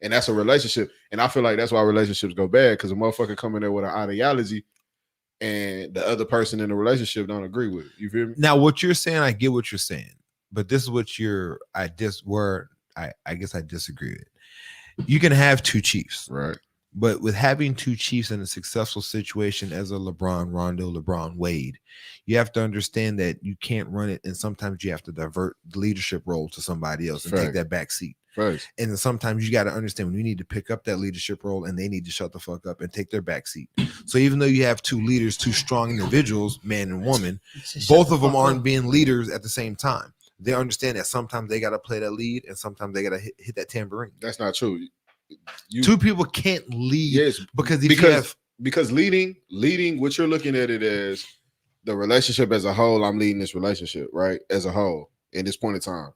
And that's a relationship. And I feel like that's why relationships go bad, because a motherfucker come in there with an ideology and the other person in the relationship don't agree with it. You feel me? Now, what you're saying, I get what you're saying, but this is what I guess I disagree with. You can have two chiefs. Right. But with having two chiefs in a successful situation as a LeBron, Rondo, LeBron, Wade, you have to understand that you can't run it, and sometimes you have to divert the leadership role to somebody else and take that back seat. Right. And then sometimes you got to understand when you need to pick up that leadership role and they need to shut the fuck up and take their back seat. So even though you have two leaders, two strong individuals, man and woman, both of them aren't being leaders at the same time. They understand that sometimes they got to play that lead and sometimes they got to hit that tambourine. That's not true. Two people can't lead. Yes, because leading, what you're looking at it as the relationship as a whole. I'm leading this relationship, right? As a whole, in this point in time,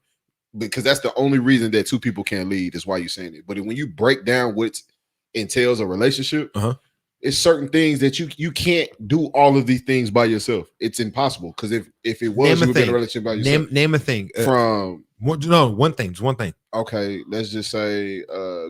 because that's the only reason that two people can't lead is why you're saying it. But when you break down what entails a relationship, it's certain things that you can't do all of these things by yourself. It's impossible, because if it was, you would be in a relationship by yourself. Name a thing. From one thing. Okay, let's just say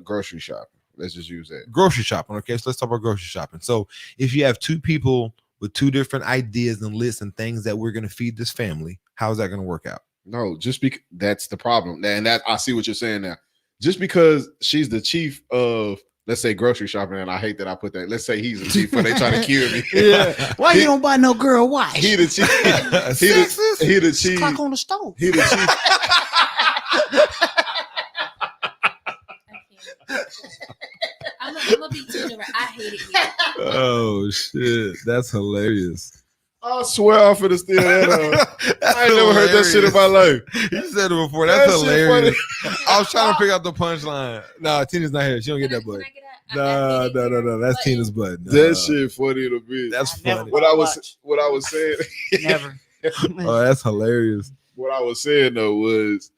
grocery shopping. Let's just use that. Grocery shopping. Okay, so let's talk about grocery shopping. So if you have two people with two different ideas and lists and things that we're going to feed this family, how is that going to work out? No, just because that's the problem. And that I see what you're saying now. Just because she's the chief of, let's say, grocery shopping, and I hate that I put that. Let's say he's the chief, but they try to kill me. Yeah. Why you don't buy no girl watch? He the chief. he the chief. Clock on the stove. He the chief. I'm gonna be Tina. I hate it here. Oh shit, that's hilarious. I swear I'm finna steal that. I ain't never heard that shit in my life. You said it before. That's hilarious. I was trying to figure out the punchline. No, Tina's not here. She don't get that button. No. That's Tina's button. That shit funny to me. That's funny. What I was saying. Never. Oh, that's hilarious. What I was saying though was,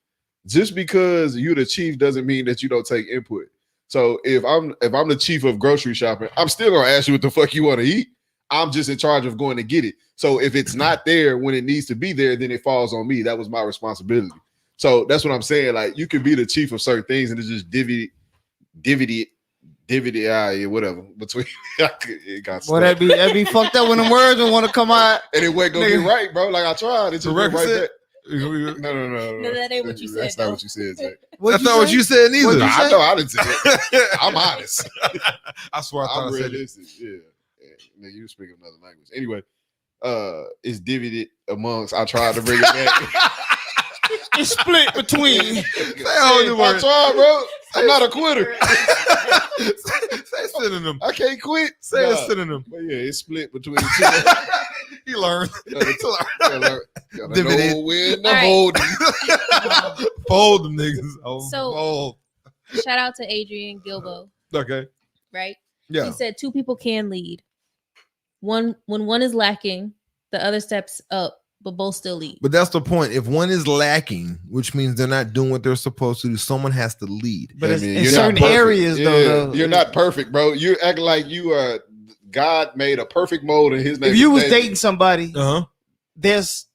just because you the chief doesn't mean that you don't take input. So if I'm the chief of grocery shopping, I'm still gonna ask you what the fuck you want to eat. I'm just in charge of going to get it. So if it's not there when it needs to be there, then it falls on me. That was my responsibility. So that's what I'm saying. Like, you could be the chief of certain things and it's just divvy, whatever. Between it got Boy, that'd be fucked up when the words don't want to come out. And it wasn't gonna get right, bro. Like I tried. It just went right back. No, that ain't what you said. That's not what you said, Zach. That's not what you said neither. No, I know I didn't say it. I'm honest. I swear I'm realistic. Yeah. You speak another language. Anyway, it's divided amongst. I tried to bring it back. It's split between. I tried, bro. I'm not a quitter. Say synonym. I can't quit. Say a synonym. But yeah, it's split between the two. He learned. Gotta know when to hold them. Fold them niggas. So, shout out to Adrian Gilbo. Okay. Right? Yeah. He said two people can lead. When one is lacking, the other steps up, but both still lead. But that's the point. If one is lacking, which means they're not doing what they're supposed to do, someone has to lead. But in certain areas, though, you're not perfect, bro. You act like you are. God made a perfect mold in His name. If you was dating somebody, there's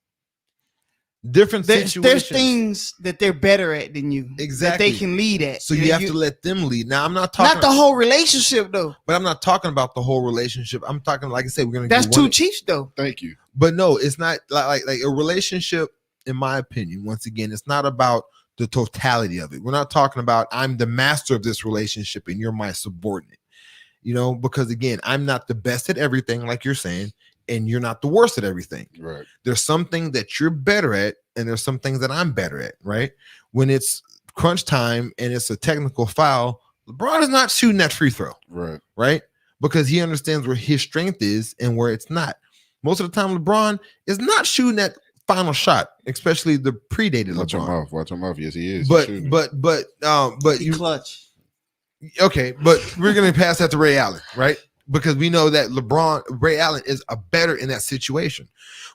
different situations. There's things that they're better at than you. Exactly. That they can lead at. So you have to let them lead. Now I'm not talking not the whole relationship though. But I'm not talking about the whole relationship. I'm talking, like I said, we're gonna. That's two chiefs though. Thank you. But no, it's not like a relationship. In my opinion, once again, it's not about the totality of it. We're not talking about I'm the master of this relationship and you're my subordinate. You know, because again, I'm not the best at everything, like you're saying, and you're not the worst at everything. Right. There's something that you're better at, and there's some things that I'm better at, right? When it's crunch time and it's a technical foul, LeBron is not shooting that free throw. Right. Right? Because he understands where his strength is and where it's not. Most of the time, LeBron is not shooting that final shot, especially the predated LeBron. Watch him off. Yes, he is. But you clutch. Okay, but we're gonna pass that to Ray Allen, right? Because we know that Ray Allen is a better in that situation.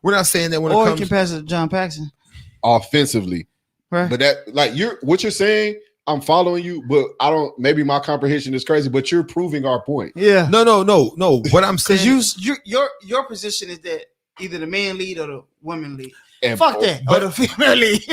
We're not saying that when it comes, you can pass it to John Paxson offensively, right? But that, like, what you're saying, I'm following you, but I don't. Maybe my comprehension is crazy, but you're proving our point. Yeah. No. What I'm saying, because your position is that either the man lead or the woman lead. And fuck that. But the female lead.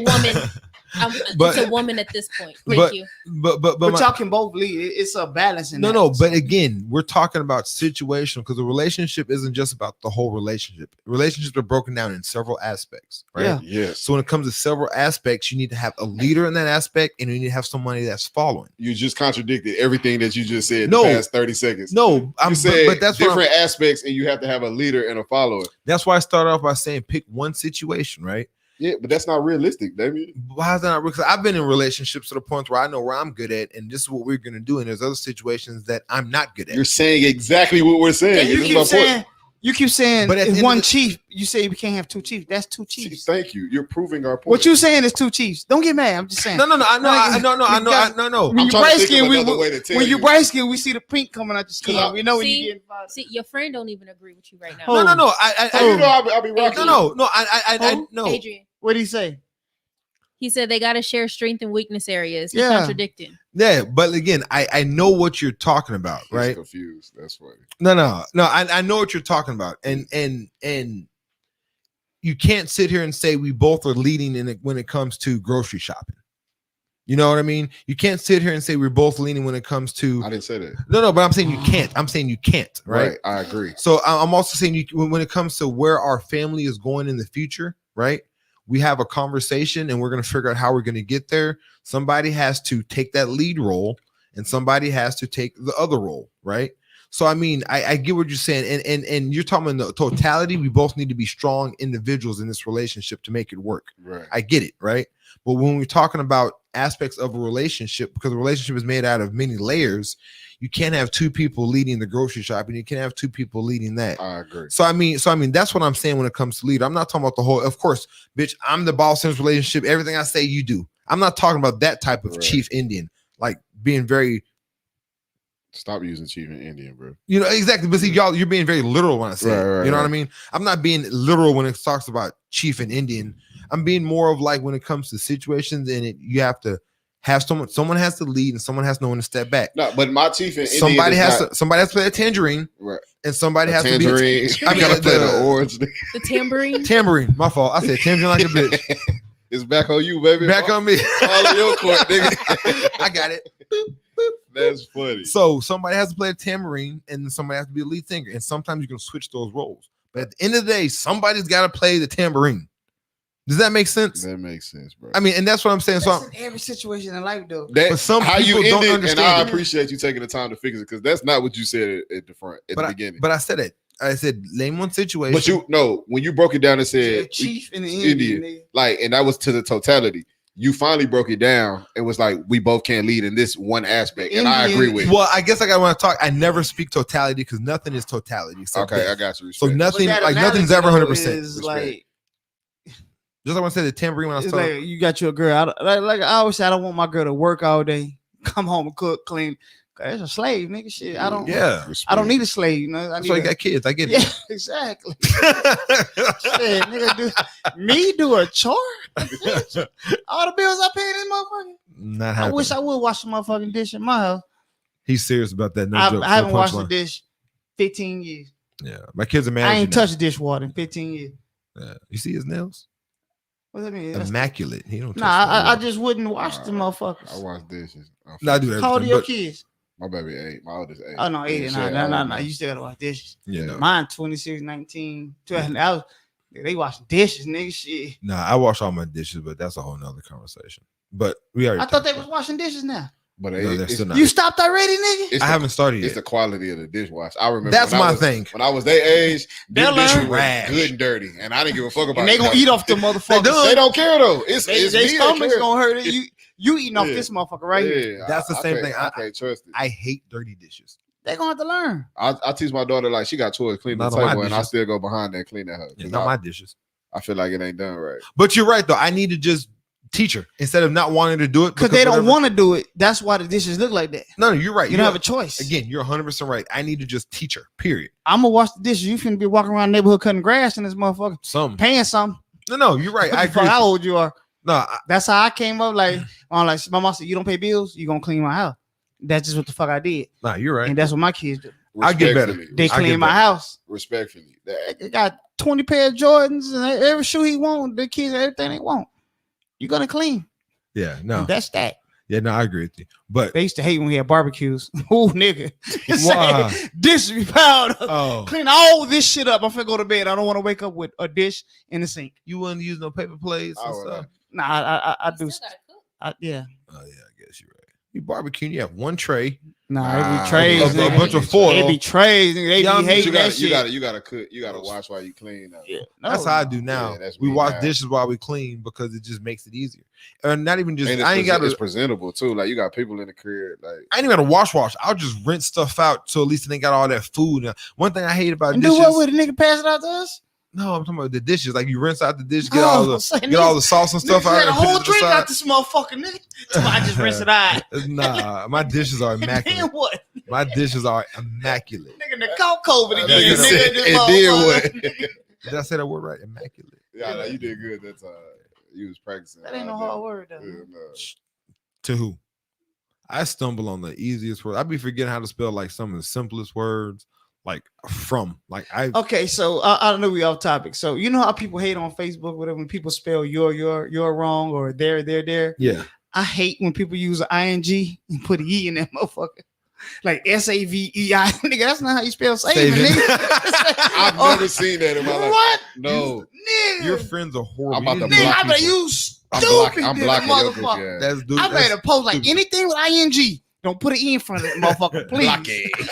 Woman. It's a woman at this point. Thank you. But y'all can both lead. It's a balance in that. No. But again, we're talking about situational because a relationship isn't just about the whole relationship. Relationships are broken down in several aspects, right? Yeah. Yes. So when it comes to several aspects, you need to have a leader in that aspect, and you need to have somebody that's following. You just contradicted everything that you just said in the past 30 seconds. No, I'm saying but that's different aspects, and you have to have a leader and a follower. That's why I started off by saying pick one situation, right? Yeah, but that's not realistic, Damien. Why is that not real? Because I've been in relationships to the point where I know where I'm good at, and this is what we're going to do. And there's other situations that I'm not good at. You're saying exactly what we're saying. You keep saying, but it's one chief. You say we can't have two chiefs. That's two chiefs. Thank you. You're proving our point. What you're saying is two chiefs. Don't get mad. I'm just saying. No. I know. When you bright skin, we see the pink coming out your skin. We know when you get involved. See, your friend don't even agree with you right now. No. I'll be rocking. No. I know. Adrian. What did he say? He said they got to share strength and weakness areas. He's Yeah. contradicting. Yeah, but again, I know what you're talking about, He's right? confused. That's funny. No. I know what you're talking about, and you can't sit here and say we both are leading in it when it comes to grocery shopping. You know what I mean? You can't sit here and say we're both leaning when it comes to. I didn't say that. No, but I'm saying you can't. I'm saying you can't. Right? I agree. So I'm also saying you when it comes to where our family is going in the future, right? We have a conversation and we're going to figure out how we're going to get there. Somebody has to take that lead role and somebody has to take the other role, right? So, I mean, I get what you're saying. And you're talking about the totality. We both need to be strong individuals in this relationship to make it work. Right. I get it, right? But when we're talking about aspects of a relationship, because a relationship is made out of many layers, you can't have two people leading the grocery shop and you can't have two people leading that. I agree. So I mean, that's what I'm saying when it comes to lead. I'm not talking about the whole, of course, bitch, I'm the boss in this relationship. Everything I say, you do. I'm not talking about that type of chief Indian, like being very. Stop using chief and Indian, bro. You know, exactly. But see, y'all, you're being very literal when I say it. You know what I mean? I'm not being literal when it talks about chief and Indian. I'm being more of like when it comes to situations and you have to have someone has to lead and someone has to know when to step back. No, but my chief and somebody has to play a tangerine, right? And somebody has tangerine. to be. I gotta play the orange. The tambourine. Tambourine. My fault. I said tambourine like a bitch. It's back on you, baby. Back on me. All in your court, nigga. I got it. That's funny. So somebody has to play a tambourine, and somebody has to be a lead singer, and sometimes you can switch those roles. But at the end of the day, somebody's got to play the tambourine. Does that make sense? That makes sense, bro. I mean, and that's what I'm saying. That's so in every situation in life, though. But some how people you don't ended, understand. and I it. appreciate you taking the time to fix it because that's not what you said at the front at the beginning. But I said it. I said name one situation. But you no, when you broke it down and said chief and the Indian, like, and that was to the totality. You finally broke it down. It was like we both can't lead in this one aspect, and I agree with. Well, I guess I got to want to talk. I never speak totality because nothing is totality. Okay, I got you. So nothing, like nothing's ever 100%. Like, just like I want to say the tambourine when I was talking. Like you got you a girl. Like I always say, I don't want my girl to work all day, come home and cook, clean. It's a slave, nigga. Shit, I don't. Yeah, I don't need a slave. You know, that's why you got kids. I get it. Yeah, exactly. Shit, nigga, do a chore. All the bills I pay this motherfucker. Not happening. I wish I would wash the motherfucking dish in my house. He's serious about that. No joke. I haven't washed the dish 15 years. Yeah, my kids are mad. I ain't touched dishwater in 15 years. Yeah, you see his nails? What does that mean? Immaculate. He don't. I just wouldn't wash the motherfuckers. I wash dishes. I do that. How old are your kids? My baby 8. My oldest 8. Oh no, 8 and no. You still gotta wash dishes. Yeah. Mine 26, 19, 12. They wash dishes, nigga. Shit. Nah, I wash all my dishes, but that's a whole nother conversation. But we already. I thought they was washing dishes now. But no, they're still not. You stopped already, nigga? I haven't started yet. It's the quality of the dishwasher. I remember that's my thing. When I was their age, they'll dishes learn were good and dirty, and I didn't give a fuck about. And they gonna eat off the motherfucker. They don't care though. It's their stomach's gonna hurt it. You eating off this motherfucker right here. That's the same thing. I can't trust it. I hate dirty dishes. They're gonna have to learn. I teach my daughter like she got chores clean the table, and I still go behind there and clean that house. It's not my dishes. I feel like it ain't done right. But you're right though. I need to just teach her instead of not wanting to do it because they don't want to do it. That's why the dishes look like that. No, you're right. You don't have a choice. Again, you're 100% right. I need to just teach her. Period. I'm gonna wash the dishes. You finna be walking around the neighborhood cutting grass in this motherfucker. Paying something. No, you're right. I agree. How old you are? No, that's how I came up. Like, my mom said, "You don't pay bills, you gonna clean my house." That's just what the fuck I did. Nah, you're right. And that's what my kids do. I get better. They clean my house. Respectfully, they got 20 pair of Jordans and every shoe he want. The kids everything they want. You gonna clean? Yeah, no, and that's that. Yeah, no, I agree with you. But they used to hate when we had barbecues. Ooh, nigga. Wow. Dish be piled up. Oh. Clean all this shit up. I'm finna go to bed. I don't want to wake up with a dish in the sink. You wouldn't use no paper plates and stuff? Nah, I do. Yeah. Oh, yeah, I guess you're right. You barbecue, you have one tray. Nah, it be trays. A bunch of foil. It be trays. They be hating that shit. You gotta cook. You gotta watch while you clean. Yeah, that's how I do now. Yeah, we wash dishes while we clean because it just makes it easier. And not even just. I ain't got. It's presentable too. Like you got people in the crib. Like I ain't even got to wash. I'll just rinse stuff out so at least they got all that food. One thing I hate about and dishes. Do what with a nigga pass it out to us? No, I'm talking about the dishes. Like you rinse out the dish, get all the sauce and stuff out. The whole drink out this motherfucker, nigga. I just rinse it out. Nah, my dishes are immaculate. Then what? My dishes are immaculate. Nigga, the caught COVID again. And then what? Did I say that word right? Immaculate. Yeah, you did good that time. You was practicing. That ain't no hard word though. Yeah, no. To who? I stumble on the easiest word. I be forgetting how to spell like some of the simplest words, like from. Like I. Okay, so I don't know we off topic. So you know how people hate on Facebook, whatever, when people spell you're wrong or there. Yeah. I hate when people use an ing and put an e in that motherfucker. Like SAVEI. Nigga, that's not how you spell saving, nigga. I've never seen that in my life. What? No. Nigga. Your friends are horrible. I'm about to You Nigga, block I bet people. you stupid. I'm blocking your group, motherfucker. yeah. That's dude. I made a post like stupid. anything with ing. Don't put an e in front of it, motherfucker. Please. Block it.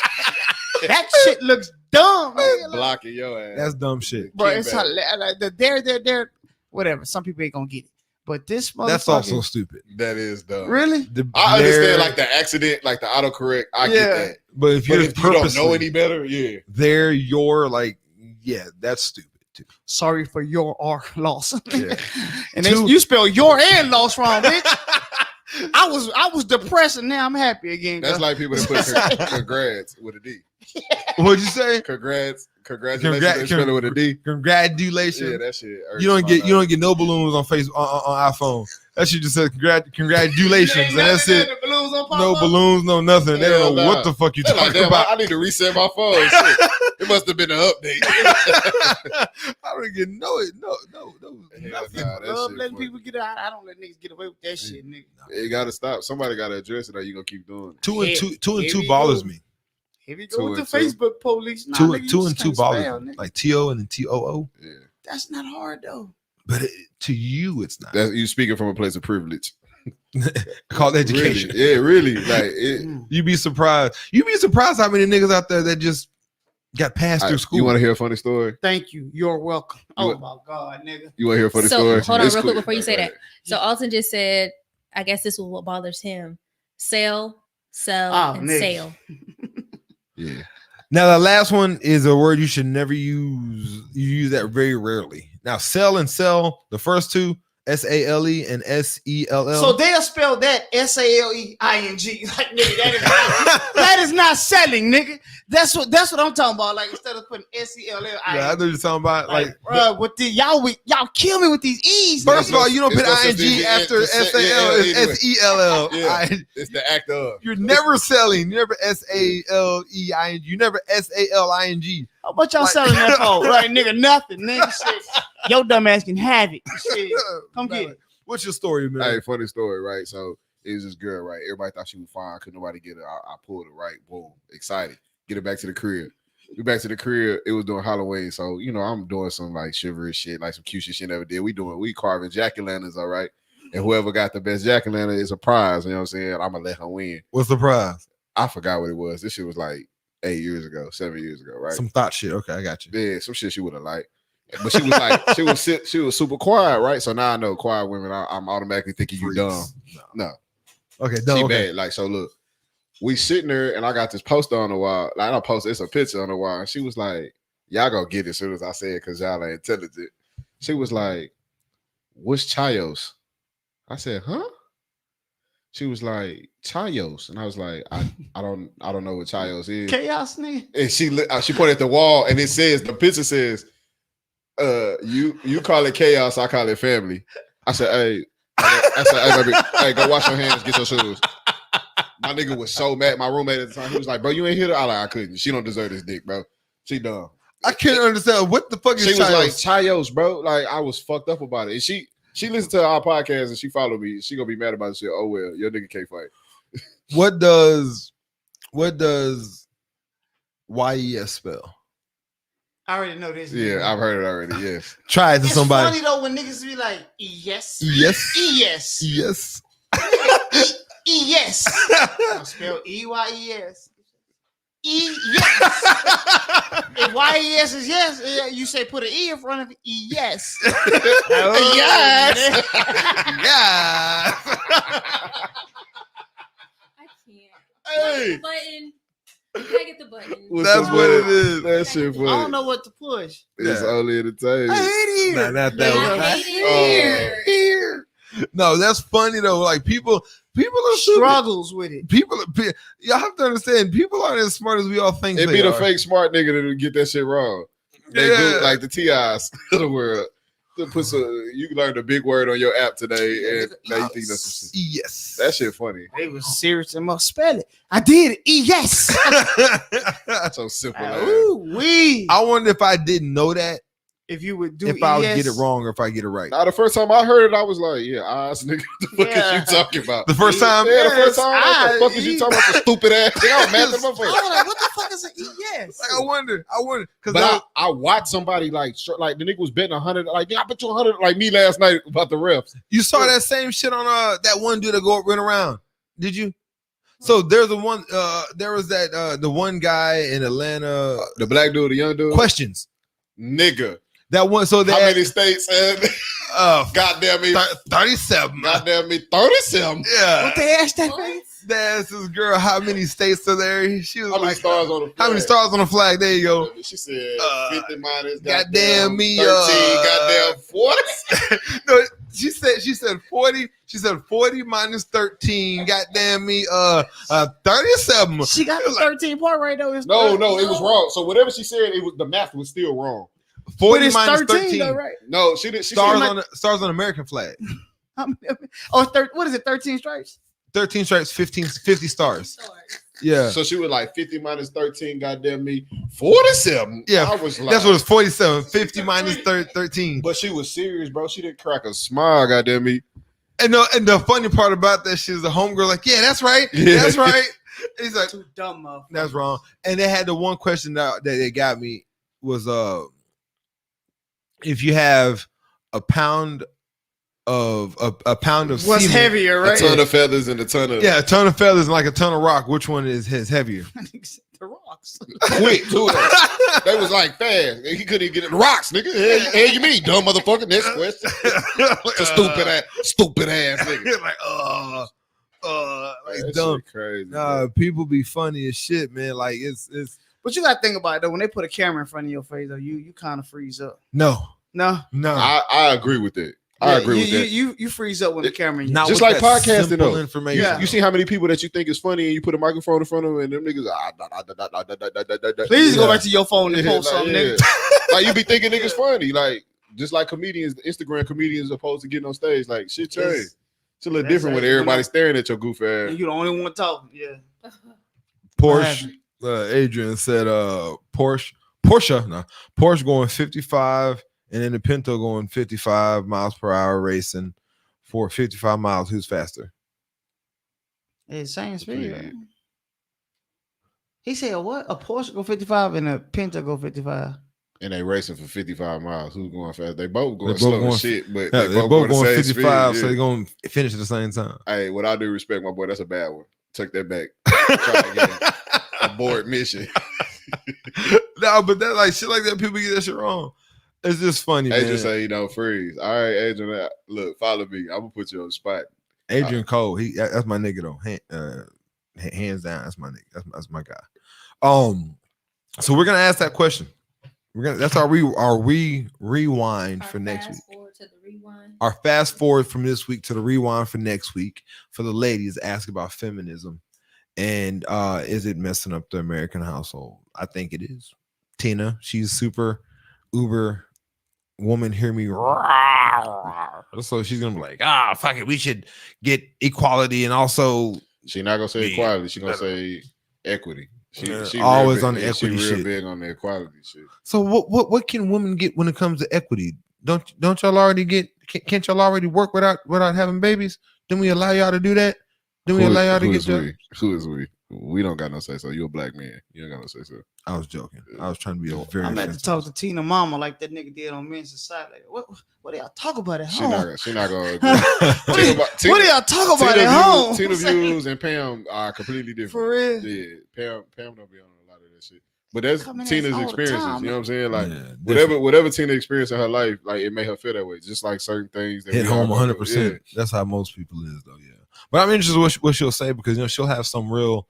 That shit looks dumb. Nigga. Blocking your ass. That's dumb shit. Bro, Keep it's back. hilarious. Like, the there, whatever. Some people ain't gonna get it, but this motherfucker. That's also stupid. That is dumb. really. I understand like the accident, like the autocorrect. I get that. But if But you're if you don't purposely know any better, yeah. there, you're like, yeah, that's stupid too. Sorry for your R loss. Yeah. And you spell your and loss wrong, bitch. I was depressed and now I'm happy again. That's girl. like people that put congrats with a D. What'd you say? Congratulations. Congra- They spell it with a D. Congratulations. Yeah, that shit. You don't get no balloons on Facebook on iPhone. That shit just says congratulations, and that's it. No balloons, no nothing. They don't know Hell what nah. the fuck you They're like, talking damn, about. I need to reset my phone. Shit. It must have been an update. I don't get no. Hell Nothing. nah, that Love shit letting funny. people get out. I don't let niggas get away with that shit, nigga. It gotta stop. Somebody gotta address it, or you gonna keep doing it. Two and Here two we bothers go. me. If you Two go with the and two. Facebook police, nah, Two nigga, and you two just and two can't bothers spell, me. nigga. Like TO and then TOO. Yeah, That's not hard though. But to you, it's not. that's you speaking from a place of privilege. Called education. Really. Yeah, really. Like it. Mm. You'd be surprised. You'd be surprised how many niggas out there that just got passed through school. You want to hear a funny story? Thank you. You're welcome. You Oh want- my god, nigga. You want to hear a funny So, story? hold on It's real quick cool. before you say Go that. So Alton just said, I guess this is what bothers him. Sell, Oh, and nigga. sale. Yeah. Now the last one is a word you should never use. You use that very rarely. Now sell and sell, the first two, SALE and SELL. So they'll spell that SALEING. Like nigga, that is not selling, nigga. That's what I'm talking about. Like instead of putting SELLING. yeah, I know you're talking about Like, bro, with the y'all kill me with these E's. first nigga. of all, you don't It's put no such ING thing as after the se- SAL. yeah, It's SELL. Yeah. It's the act of. You're never selling. You never SALEING. You never SALING. How much y'all Like- selling that for? Right, nigga, nothing, nigga. Shit. Your dumb ass can have it. Shit. Come get it. What's your story, man? Hey, funny story, right? So it was this girl, right? Everybody thought she was fine. Couldn't nobody get her. I pulled it, right? Boom. Excited. Get it back to the crib. We back to the crib. It was during Halloween. So, you know, I'm doing some like chivalry shit, like some cute shit she never did. We carving jack-o'-lanterns, all right? And whoever got the best jack-o'-lantern is a prize. You know what I'm saying? I'm gonna let her win. What's the prize? I forgot what it was. This shit was like 7 years ago, right? Some thought shit. Okay, I got you. Yeah, some shit she would have liked. But she was like, she was super quiet, right? So now I know quiet women, I'm automatically thinking you dumb. No. Okay, She no. Okay. bad. Like, so look, we sitting there and I got this poster on the wall. Like, I don't post, it's a picture on the wall. And she was like, y'all gonna get it as soon as I say it because y'all ain't intelligent. She was like, what's Chayos? I said, huh? She was like, Chayos. And I was like, I don't know what Chayos is. Chaos, nigga. And she pointed at the wall and it says, the picture says, you call it chaos, I call it family. I said, hey, baby, hey, go wash your hands, get your shoes. My nigga was so mad. My roommate at the time, he was like, bro, you ain't hit her. I couldn't. She don't deserve this dick, bro. She dumb. I can't understand what the fuck is She was Chayos? like, Chayos, bro. Like, I was fucked up about it. And she listened to our podcast and she followed me. She gonna be mad about this shit. Oh well, your nigga can't fight. What does YES spell? I already know this. Yeah, nigga. I've heard it already. Yes. Try it to It's somebody. funny though when niggas be like, yes, Yes. yes, Yes. yes. I spell EYES. Yes. If YES is yes, you say put an E in front of it. Yes. Yes. Yeah. I can't. Hey, Button. I get the button. That's what it is. That shit I funny. don't know what to push. It's Yeah. only entertainment. I hate it here. Not that I one. hate it here. No, that's funny though. Like people are stupid. Struggles with it. Y'all have to understand. People aren't as smart as we all think. It they be the are. fake smart nigga that get that shit wrong. They Yeah. do like the TIs of the world. You learned a big word on your app today, and now you think that's some shit. Yes. That shit funny. They was serious and must spell it. I did it. Yes. So simple. Ooh wee. I wonder if I didn't know that, If you would do if I would get it wrong or if I get it right. Now, the first time I heard it, I was like, yeah, nigga, what the fuck is you talking about? The first time? Yeah, the first time. What the fuck is you talking about, the stupid ass thing? I was mad at my I was like, what the fuck is an yes? Like, I wonder. But I watched somebody like the nigga was betting 100. Like, yeah, I bet you 100 like me last night about the refs. You saw that same shit on that one dude that run around. Did you? So there's the one. There was that the one guy in Atlanta, the black dude, the young dude. Questions, nigga. That one. So how many states? Goddamn me, 37. Goddamn me, 37. Yeah. What they asked that nigga? They asked this girl how many states are there. She was how many stars on the flag? How many stars on the flag? There you go. She said 50 minus. Goddamn me, 13. Goddamn 40. No, she said 40. She said 40 minus 13. Goddamn me, 37. She got the 13 part right though. No, it was wrong. So whatever she said, the math was still wrong. 40 minus 13. Though, right? No, she didn't. Stars on the American flag. What is it? 13 stripes. 13 stripes, 50 stars. Yeah. So she was like 50 minus 13, goddamn me, 47. Yeah. I was like, that's what it's 47. 50 minus 13. But she was serious, bro. She didn't crack a smile, goddamn me. And the funny part about that shit is the homegirl like, yeah, that's right. Yeah. That's right. He's like, too dumb, motherfucker. That's wrong. And they had the one question that they got me was if you have a pound of what's semen, heavier, right? A ton of feathers and a ton of a ton of feathers and like a ton of rock. Which one is heavier? The rocks. Quick, too. They was like fast. He couldn't even get it. The rocks, nigga. Hey, you mean, dumb motherfucker? Next question. Like a stupid ass nigga. Like dumb. Crazy. Nah, people be funny as shit, man. Like it's. But you gotta think about it though. When they put a camera in front of your face, though, you kind of freeze up. No. I agree with it. I agree with that. You freeze up when the camera. Not just like podcasting though. Information. You see how many people that you think is funny, and you put a microphone in front of them, and them niggas. Please go back to your phone and post something, nigga. Like you be thinking niggas funny, like just like comedians, Instagram comedians opposed to getting on stage. Like shit changed. It's a little different when everybody's staring at your goof ass. And you the only one talking. Yeah. Porsche. Adrian said, Porsche going 55. And then the Pinto going 55 miles per hour racing for 55 miles. Who's faster? It's same speed. Right? He said, what? A Porsche go 55 and a Pinto go 55. And they racing for 55 miles. Who's going fast? They both going slow as shit, but they both going 55, speed, so they're going to finish at the same time. Hey, with all due respect, my boy, that's a bad one. Take that back. Try again. Abort mission. No, but that like shit like that, people get that shit wrong. It's just funny, man. Adrian say, freeze. All right, Adrian, look, follow me. I'm gonna put you on the spot. Adrian Cole, that's my nigga though. Hands down, that's my nigga. That's my guy. So we're gonna ask that question. That's our rewind for next week. Our fast forward from this week to the rewind for next week for the ladies. Ask about feminism and is it messing up the American household? I think it is. Tina, she's super uber woman. Hear me. So she's gonna be like, fuck it, we should get equality and also. She's not gonna say equality. She's gonna say equity. She always on the equity she shit. Real big on the equality shit. So what can women get when it comes to equity? Don't y'all already get? Can't y'all already work without having babies? Then we allow y'all to do that? Then we allow y'all to get jobs? Who is we? We don't got no say so. You're a black man. You don't got no say so. I was joking. I was trying to be very. I'm about to talk to Tina Mama like that nigga did on Men's Society. Like, what do y'all talk about at home? She not gonna. What do y'all talk about at home? Tina views and Pam are completely different. For real? Yeah, Pam don't be on a lot of that shit. But that's Tina's experiences. You know what I'm saying? Like whatever Tina experienced in her life, like it made her feel that way. Just like certain things that hit home 100%. That's how most people is though. Yeah. But I'm interested in what she'll say because she'll have some real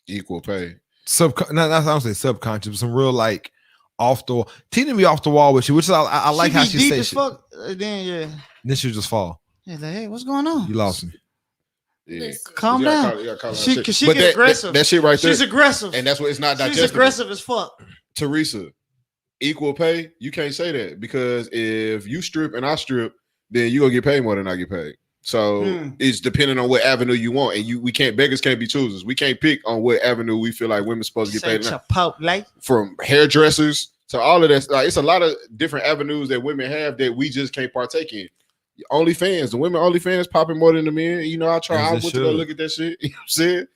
equal pay. That's I don't say subconscious, but some real like off the wall. Tina be off the wall with you, which is I like how she says shit. Fuck, then she'll just fall. Yeah, like, hey, what's going on? You lost me. Yeah. Calm down. She get aggressive. That shit right there. She's aggressive. And that's what it's not digestible. She's aggressive as fuck. Teresa, equal pay, you can't say that because if you strip and I strip, then you gonna get paid more than I get paid. So it's depending on what avenue you want, and we can't beggars can't be choosers. We can't pick on what avenue we feel like women's supposed to get paid. Chipotle. From hairdressers to all of that, like it's a lot of different avenues that women have that we just can't partake in. OnlyFans, the women OnlyFans popping more than the men. You know, I went to go look at that shit. You know what I'm saying?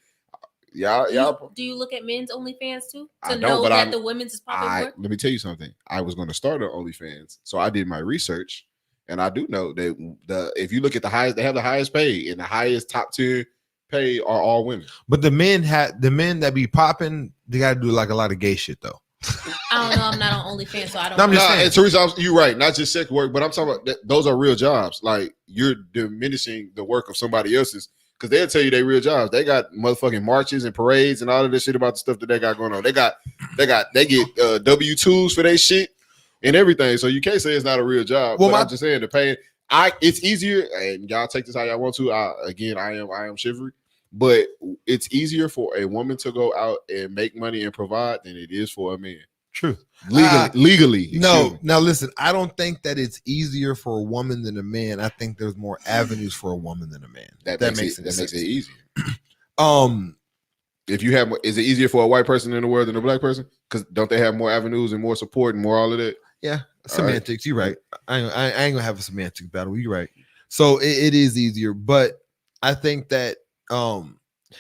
Y'all. Do you look at men's OnlyFans too I to don't, know that the women's is popping more? Let me tell you something. I was going to start on OnlyFans, so I did my research, and I do know that if you look at the highest, they have the highest pay, and the highest top tier pay are all women. But the men that be popping, they got to do like a lot of gay shit though. I don't know. I'm not on OnlyFans, so I don't. No, I'm just saying. And Teresa, you're right. Not just sex work, but I'm talking about those are real jobs. Like you're diminishing the work of somebody else's because they'll tell you they real jobs. They got motherfucking marches and parades and all of this shit about the stuff that they got going on. They get W-2s for their shit and everything. So you can't say it's not a real job. Well, I'm just saying the pay. It's easier, and y'all take this how y'all want to. I am Chivalry. But it's easier for a woman to go out and make money and provide than it is for a man. True. Legally. No, now listen, I don't think that it's easier for a woman than a man. I think there's more avenues for a woman than a man. That makes it easier. If you have, is it easier for a white person in the world than a black person? Because don't they have more avenues and more support and more all of that? Yeah, semantics. You're right. I ain't gonna have a semantics battle. You're right. So it is easier, but I think that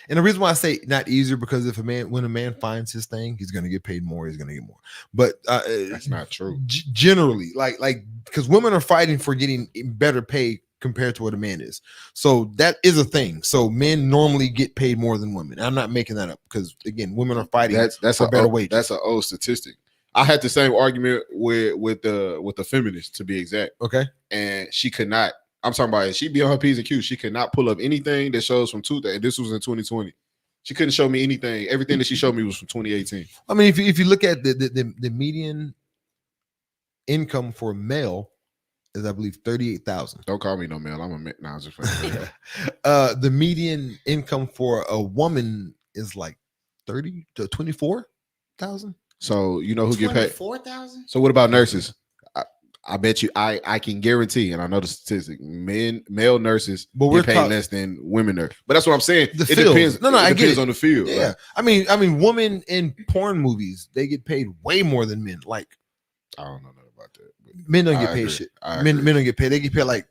and the reason why I say not easier because when a man finds his thing, he's gonna get paid more. He's gonna get more. But that's not true. Generally, like because women are fighting for getting better pay compared to what a man is. So that is a thing. So men normally get paid more than women. I'm not making that up because again, women are fighting for better wages. That's an old statistic. I had the same argument with the feminist to be exact. Okay, and she could not. I'm talking about it. She be on her P's and Q's. She could not pull up anything that shows from this was in 2020. She couldn't show me anything. Everything that she showed me was from 2018. I mean, if you look at the median income for a male is, I believe, 38,000. Don't call me no male. I'm a man. Nah, just the median income for a woman is like 30 to 24,000. So you know who get paid 4,000. So what about nurses? I bet you I can guarantee, and I know the statistic, male nurses get paid less than women nurses. But that's what I'm saying. It depends. I get it on the field. Yeah. Right? I mean, women in porn movies, they get paid way more than men. Like, I don't know nothing about that. Men don't get paid shit. Men don't get paid. They get paid like,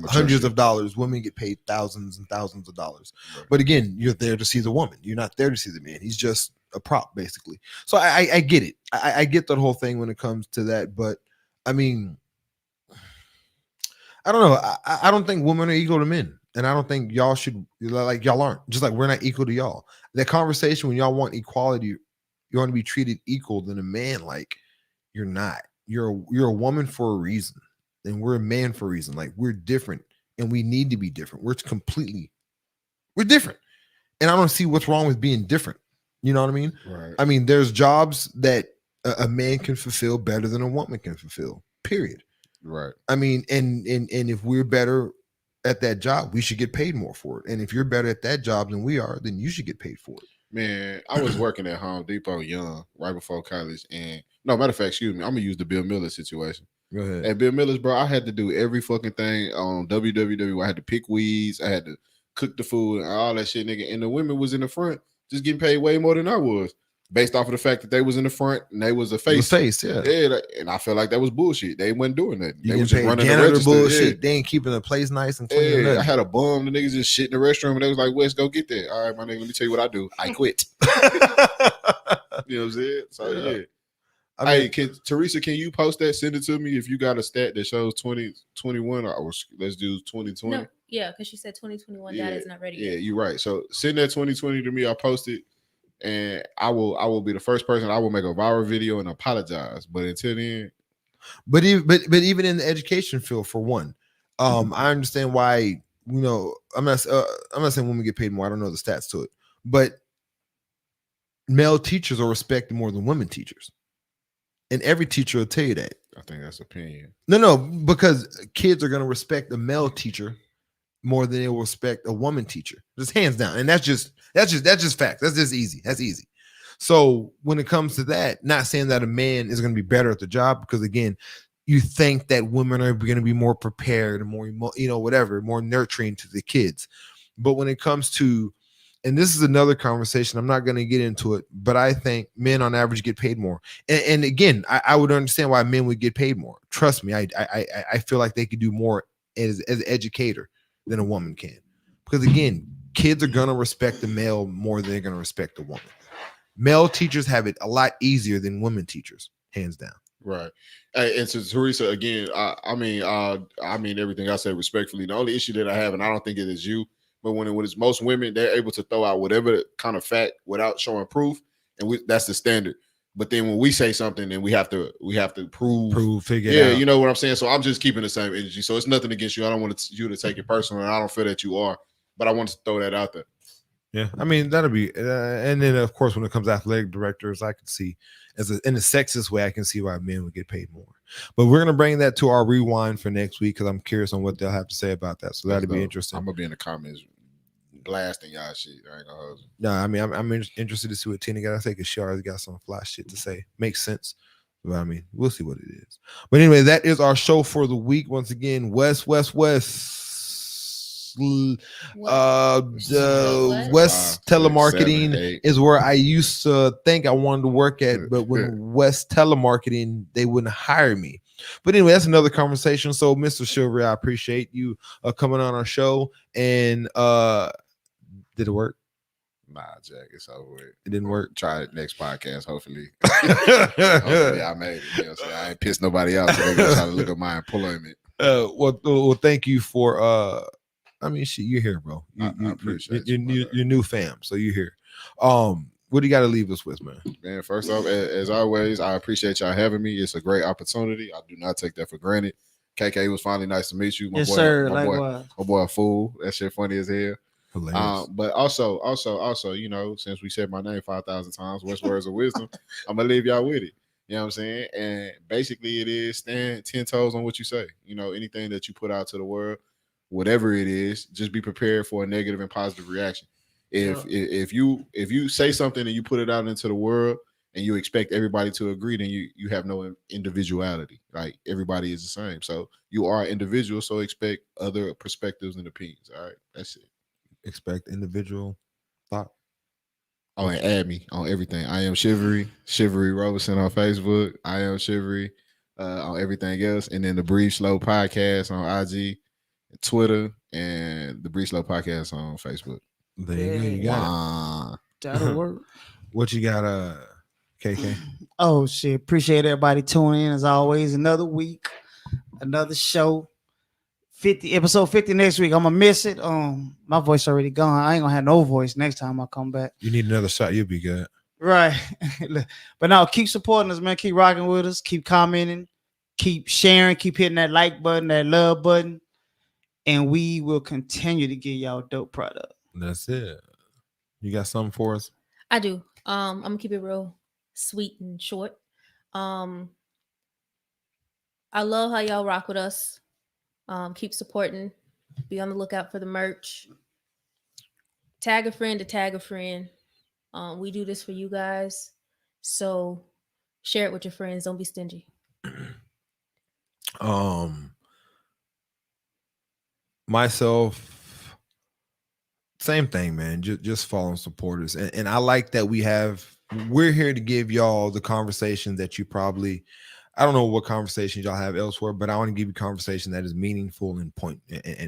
hundreds of dollars. Women get paid thousands and thousands of dollars. Right. But again, you're there to see the woman. You're not there to see the man. He's just a prop, basically. So I get it. I get that whole thing when it comes to that. But I mean, I don't know. I don't think women are equal to men. And I don't think y'all should, like, y'all aren't. Just like we're not equal to y'all. That conversation when y'all want equality, you want to be treated equal than a man, like, you're not. You're a woman for a reason. And we're a man for a reason. Like, we're different. And we need to be different. We're different. And I don't see what's wrong with being different. You know what I mean? Right. I mean, there's jobs that a man can fulfill better than a woman can fulfill, period. Right. I mean, and if we're better at that job, we should get paid more for it. And if you're better at that job than we are, then you should get paid for it. Man, I was working at Home Depot young, right before college. And no, matter of fact, excuse me, I'm going to use the Bill Miller situation. Go ahead. At Bill Miller's, bro, I had to do every fucking thing on WWW. I had to pick weeds. I had to cook the food and all that shit, nigga. And the women was in the front just getting paid way more than I was. Based off of the fact that they was in the front and they was a face. Yeah. And I felt like that was bullshit. They wasn't doing that. They was just running the register. Bullshit. Yeah. They ain't keeping the place nice and clean. Yeah, I had a bum. The niggas just shit in the restroom and they was like, Wes, go get that. All right, my nigga, let me tell you what I do. I quit. You know what I'm saying? So, yeah. I mean, Teresa, can you post that? Send it to me if you got a stat that shows 2021 or let's do 2020. No, yeah, because she said 2021 data is not ready yet. Yeah, you're right. So send that 2020 to me. I'll post it. And I will be the first person. I will make a viral video and apologize. But until then, but even in the education field, for one, I understand why. I'm not saying women get paid more. I don't know the stats to it, but male teachers are respected more than women teachers, and every teacher will tell you that. I think that's opinion. No, because kids are going to respect a male teacher more than they will respect a woman teacher, just hands down. And that's just facts. That's just easy. That's easy. So when it comes to that, not saying that a man is going to be better at the job, because again, you think that women are going to be more prepared and more, whatever, more nurturing to the kids. But when it comes to, and this is another conversation, I'm not going to get into it, but I think men on average get paid more. And again, I would understand why men would get paid more. Trust me, I feel like they could do more as an educator than a woman can. Because again, kids are going to respect the male more than they're going to respect the woman. Male teachers have it a lot easier than women teachers, hands down. Right. Hey, and to Teresa, again, I mean everything I say respectfully. The only issue that I have, and I don't think it is you, but when it's most women, they're able to throw out whatever kind of fact without showing proof, and that's the standard. But then when we say something, then we have to prove, figure it out. You know what I'm saying? So I'm just keeping the same energy. So it's nothing against you. I don't want you to take it personal, and I don't feel that you are. But I want to throw that out there. Yeah, I mean that'll be, and then of course when it comes to athletic directors, I can see in a sexist way, I can see why men would get paid more. But we're gonna bring that to our rewind for next week because I'm curious on what they'll have to say about that. So that'll be interesting. I'm gonna be in the comments blasting y'all shit. I ain't gonna hold you. No, I mean I'm interested to see what Tina got to say because she already got some fly shit to say. Makes sense. But I mean, we'll see what it is. But anyway, that is our show for the week. Once again, West telemarketing is where I used to think I wanted to work at, but when West telemarketing, they wouldn't hire me. But anyway, that's another conversation. So Mr. Chivalry, I appreciate you coming on our show. And did it work? Nah, Jack, it's over with. It didn't work. Try it next podcast, hopefully. Hopefully I made it. You know what I'm saying? I ain't pissed nobody out, so they're gonna try to look at my employment. Well, thank you for I mean, shit, you're here, bro. I appreciate you're new fam, so you're here. What do you got to leave us with, man? Man, first off, as always, I appreciate y'all having me. It's a great opportunity. I do not take that for granted. KK, it was finally nice to meet you. Yes, sir. Likewise. My boy, a fool. That shit funny as hell. Hilarious. But also, you know, since we said my name 5,000 times, what's words of wisdom? I'm gonna leave y'all with it. You know what I'm saying? And basically, it is stand 10 toes on what you say. You know, anything that you put out to the world, whatever it is, just be prepared for a negative and positive reaction. If you say something and you put it out into the world and you expect everybody to agree, then you have no individuality. Like everybody is the same. So you are an individual, so expect other perspectives and opinions. All right, that's it. Expect individual thought. Oh, and add me on everything. I am Chivalry Roberson on Facebook. I am Chivalry on everything else, and then the Brief Slow Podcast on IG, Twitter, and the Brief Slow Podcast on Facebook. There you go. You got it. That'll work. What you got, KK? Oh shit! Appreciate everybody tuning in as always. Another week, another show. Episode 50 next week. I'm gonna miss it. My voice already gone. I ain't gonna have no voice next time I come back. You need another shot. You'll be good. Right. But now keep supporting us, man. Keep rocking with us. Keep commenting. Keep sharing. Keep hitting that like button, that love button, and we will continue to give y'all dope product. That's it. You got something for us? I do. I'm gonna keep it real sweet and short. I love how y'all rock with us. Keep supporting. Be on the lookout for the merch. Tag a friend to tag a friend. We do this for you guys. So share it with your friends. Don't be stingy. Myself, same thing, man. Just following supporters. And I like that we're here to give y'all the conversation that you probably, I don't know what conversations y'all have elsewhere, but I want to give you conversation that is meaningful and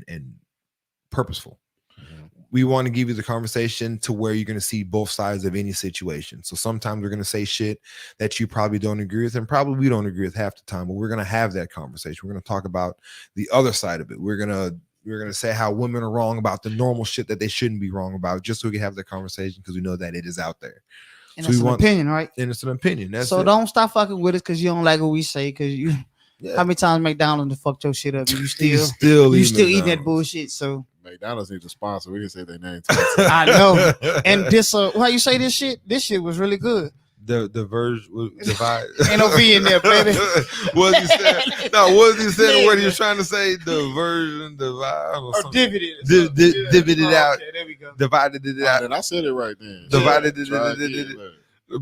and purposeful. Mm-hmm. We want to give you the conversation to where you're going to see both sides of any situation. So sometimes we're going to say shit that you probably don't agree with, and probably we don't agree with half the time, but we're going to have that conversation. We're going to talk about the other side of it. We're going to say how women are wrong about the normal shit that they shouldn't be wrong about, just so we can have that conversation because we know that it is out there. And so it's an opinion, right? And it's an opinion. That's so it. Don't stop fucking with us because you don't like what we say. Because you, how many times McDonald's fucked your shit up? And you still eating that bullshit. So McDonald's needs a sponsor. We can say their name. I know. And this, how you say this shit? This shit was really good. The version divide. Ain't no V in there, baby. What he said? No, what he said? What he was trying to say? The version divide or divided. Divided out. Okay, there we go. Divided it out. And I said it right then. Divided it.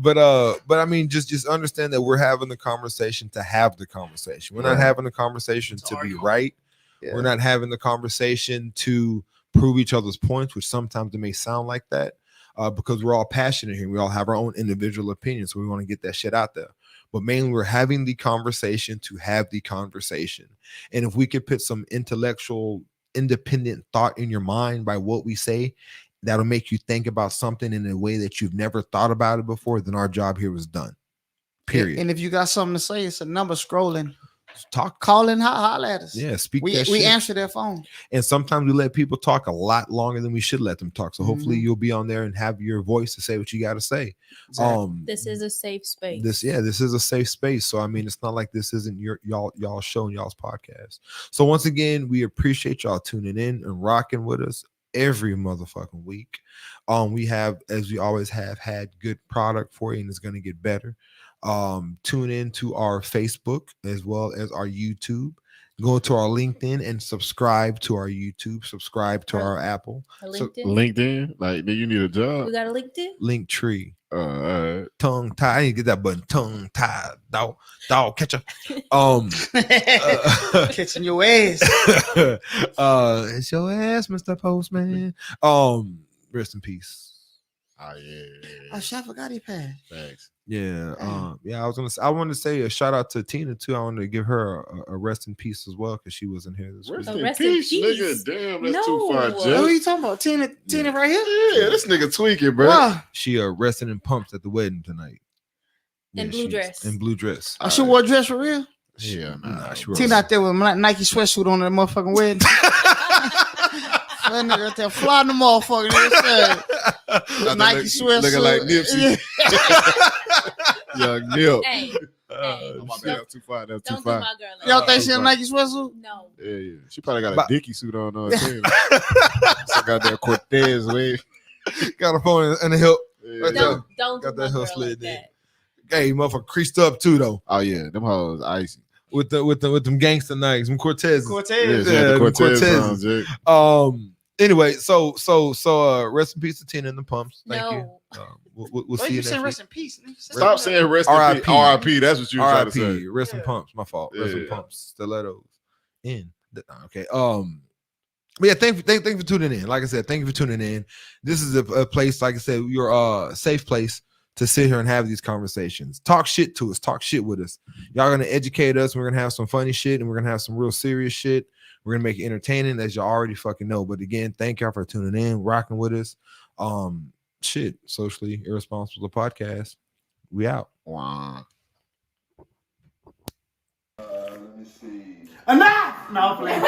But I mean, just understand that we're having the conversation to have the conversation. We're not having the conversation to be right. Yeah. We're not having the conversation to prove each other's points, which sometimes it may sound like that, because we're all passionate here. We all have our own individual opinions, so we want to get that shit out there. But mainly, we're having the conversation to have the conversation. And if we could put some intellectual, independent thought in your mind by what we say, that'll make you think about something in a way that you've never thought about it before, then our job here was done. Period. And if you got something to say, it's a number scrolling. Talk, call in, holler at us. Yeah, speak. We that shit. answer their phone. And sometimes we let people talk a lot longer than we should let them talk. So hopefully you'll be on there and have your voice to say what you got to say. Exactly. This is a safe space. This is a safe space. So I mean, it's not like this isn't y'all show and y'all's podcast. So once again, we appreciate y'all tuning in and rocking with us every motherfucking week. We have, as we always have, had good product for you, and it's going to get better. Tune in to our Facebook as well as our YouTube. Go to our LinkedIn and subscribe to our YouTube. Subscribe to our Apple. LinkedIn? Like, do you need a job? We got a LinkedIn? Linktree. Right. Tongue tie. I need to get that button. Tongue tie. Dog catcher. Catching your ass. It's your ass, Mr. Postman. Rest in peace. Oh yeah. Oh shit, I forgot he passed. Thanks. Yeah. I wanted to say a shout out to Tina too. I wanted to give her a rest in peace as well, because she wasn't here this week. Rest in peace, nigga. Damn, that's too far, Jeff. Who are you talking about? Tina right here? Yeah, this nigga tweaking, bro. Wow. She resting in pumps at the wedding tonight. In blue dress. In blue dress. Oh, she wore a dress for real? Yeah, nah. Tina out there with Nike sweatsuit on that motherfucking wedding. That nigga out there flying the motherfucker. Nike sweatsuit. Looking like Nipsey. Young Nip. Hey. That's too far. That's too Don't do far. my girl like Y'all that. think she a Nike sweatsuit? No. Yeah. She probably got a Dickie suit on. Too. So got that Cortez wave. Got a phone in the hip. Yeah. Don't got do that my heel girl slid like in. that. Hey, motherfucker, creased up too though. Oh yeah, them hoes icy. With them gangster Nikes, them Cortez. Cortez. Yeah, the Cortez. Anyway, so rest in peace to Tina and the Pumps. Thank you. We'll see you next week. Rest in peace. Stop saying rest in peace. R.I.P. That's what you were trying to say. Rest in Pumps. My fault. Rest in Pumps. Stilettos. Okay. But yeah, thank you for tuning in. Like I said, thank you for tuning in. This is a place, like I said, your safe place to sit here and have these conversations. Talk shit to us. Talk shit with us. Y'all gonna educate us. We're gonna have some funny shit, and we're gonna have some real serious shit. We're gonna make it entertaining, as you already fucking know. But again, thank y'all for tuning in, rocking with us. Socially Irresponsible podcast. We out. Wow. Enough! No, please.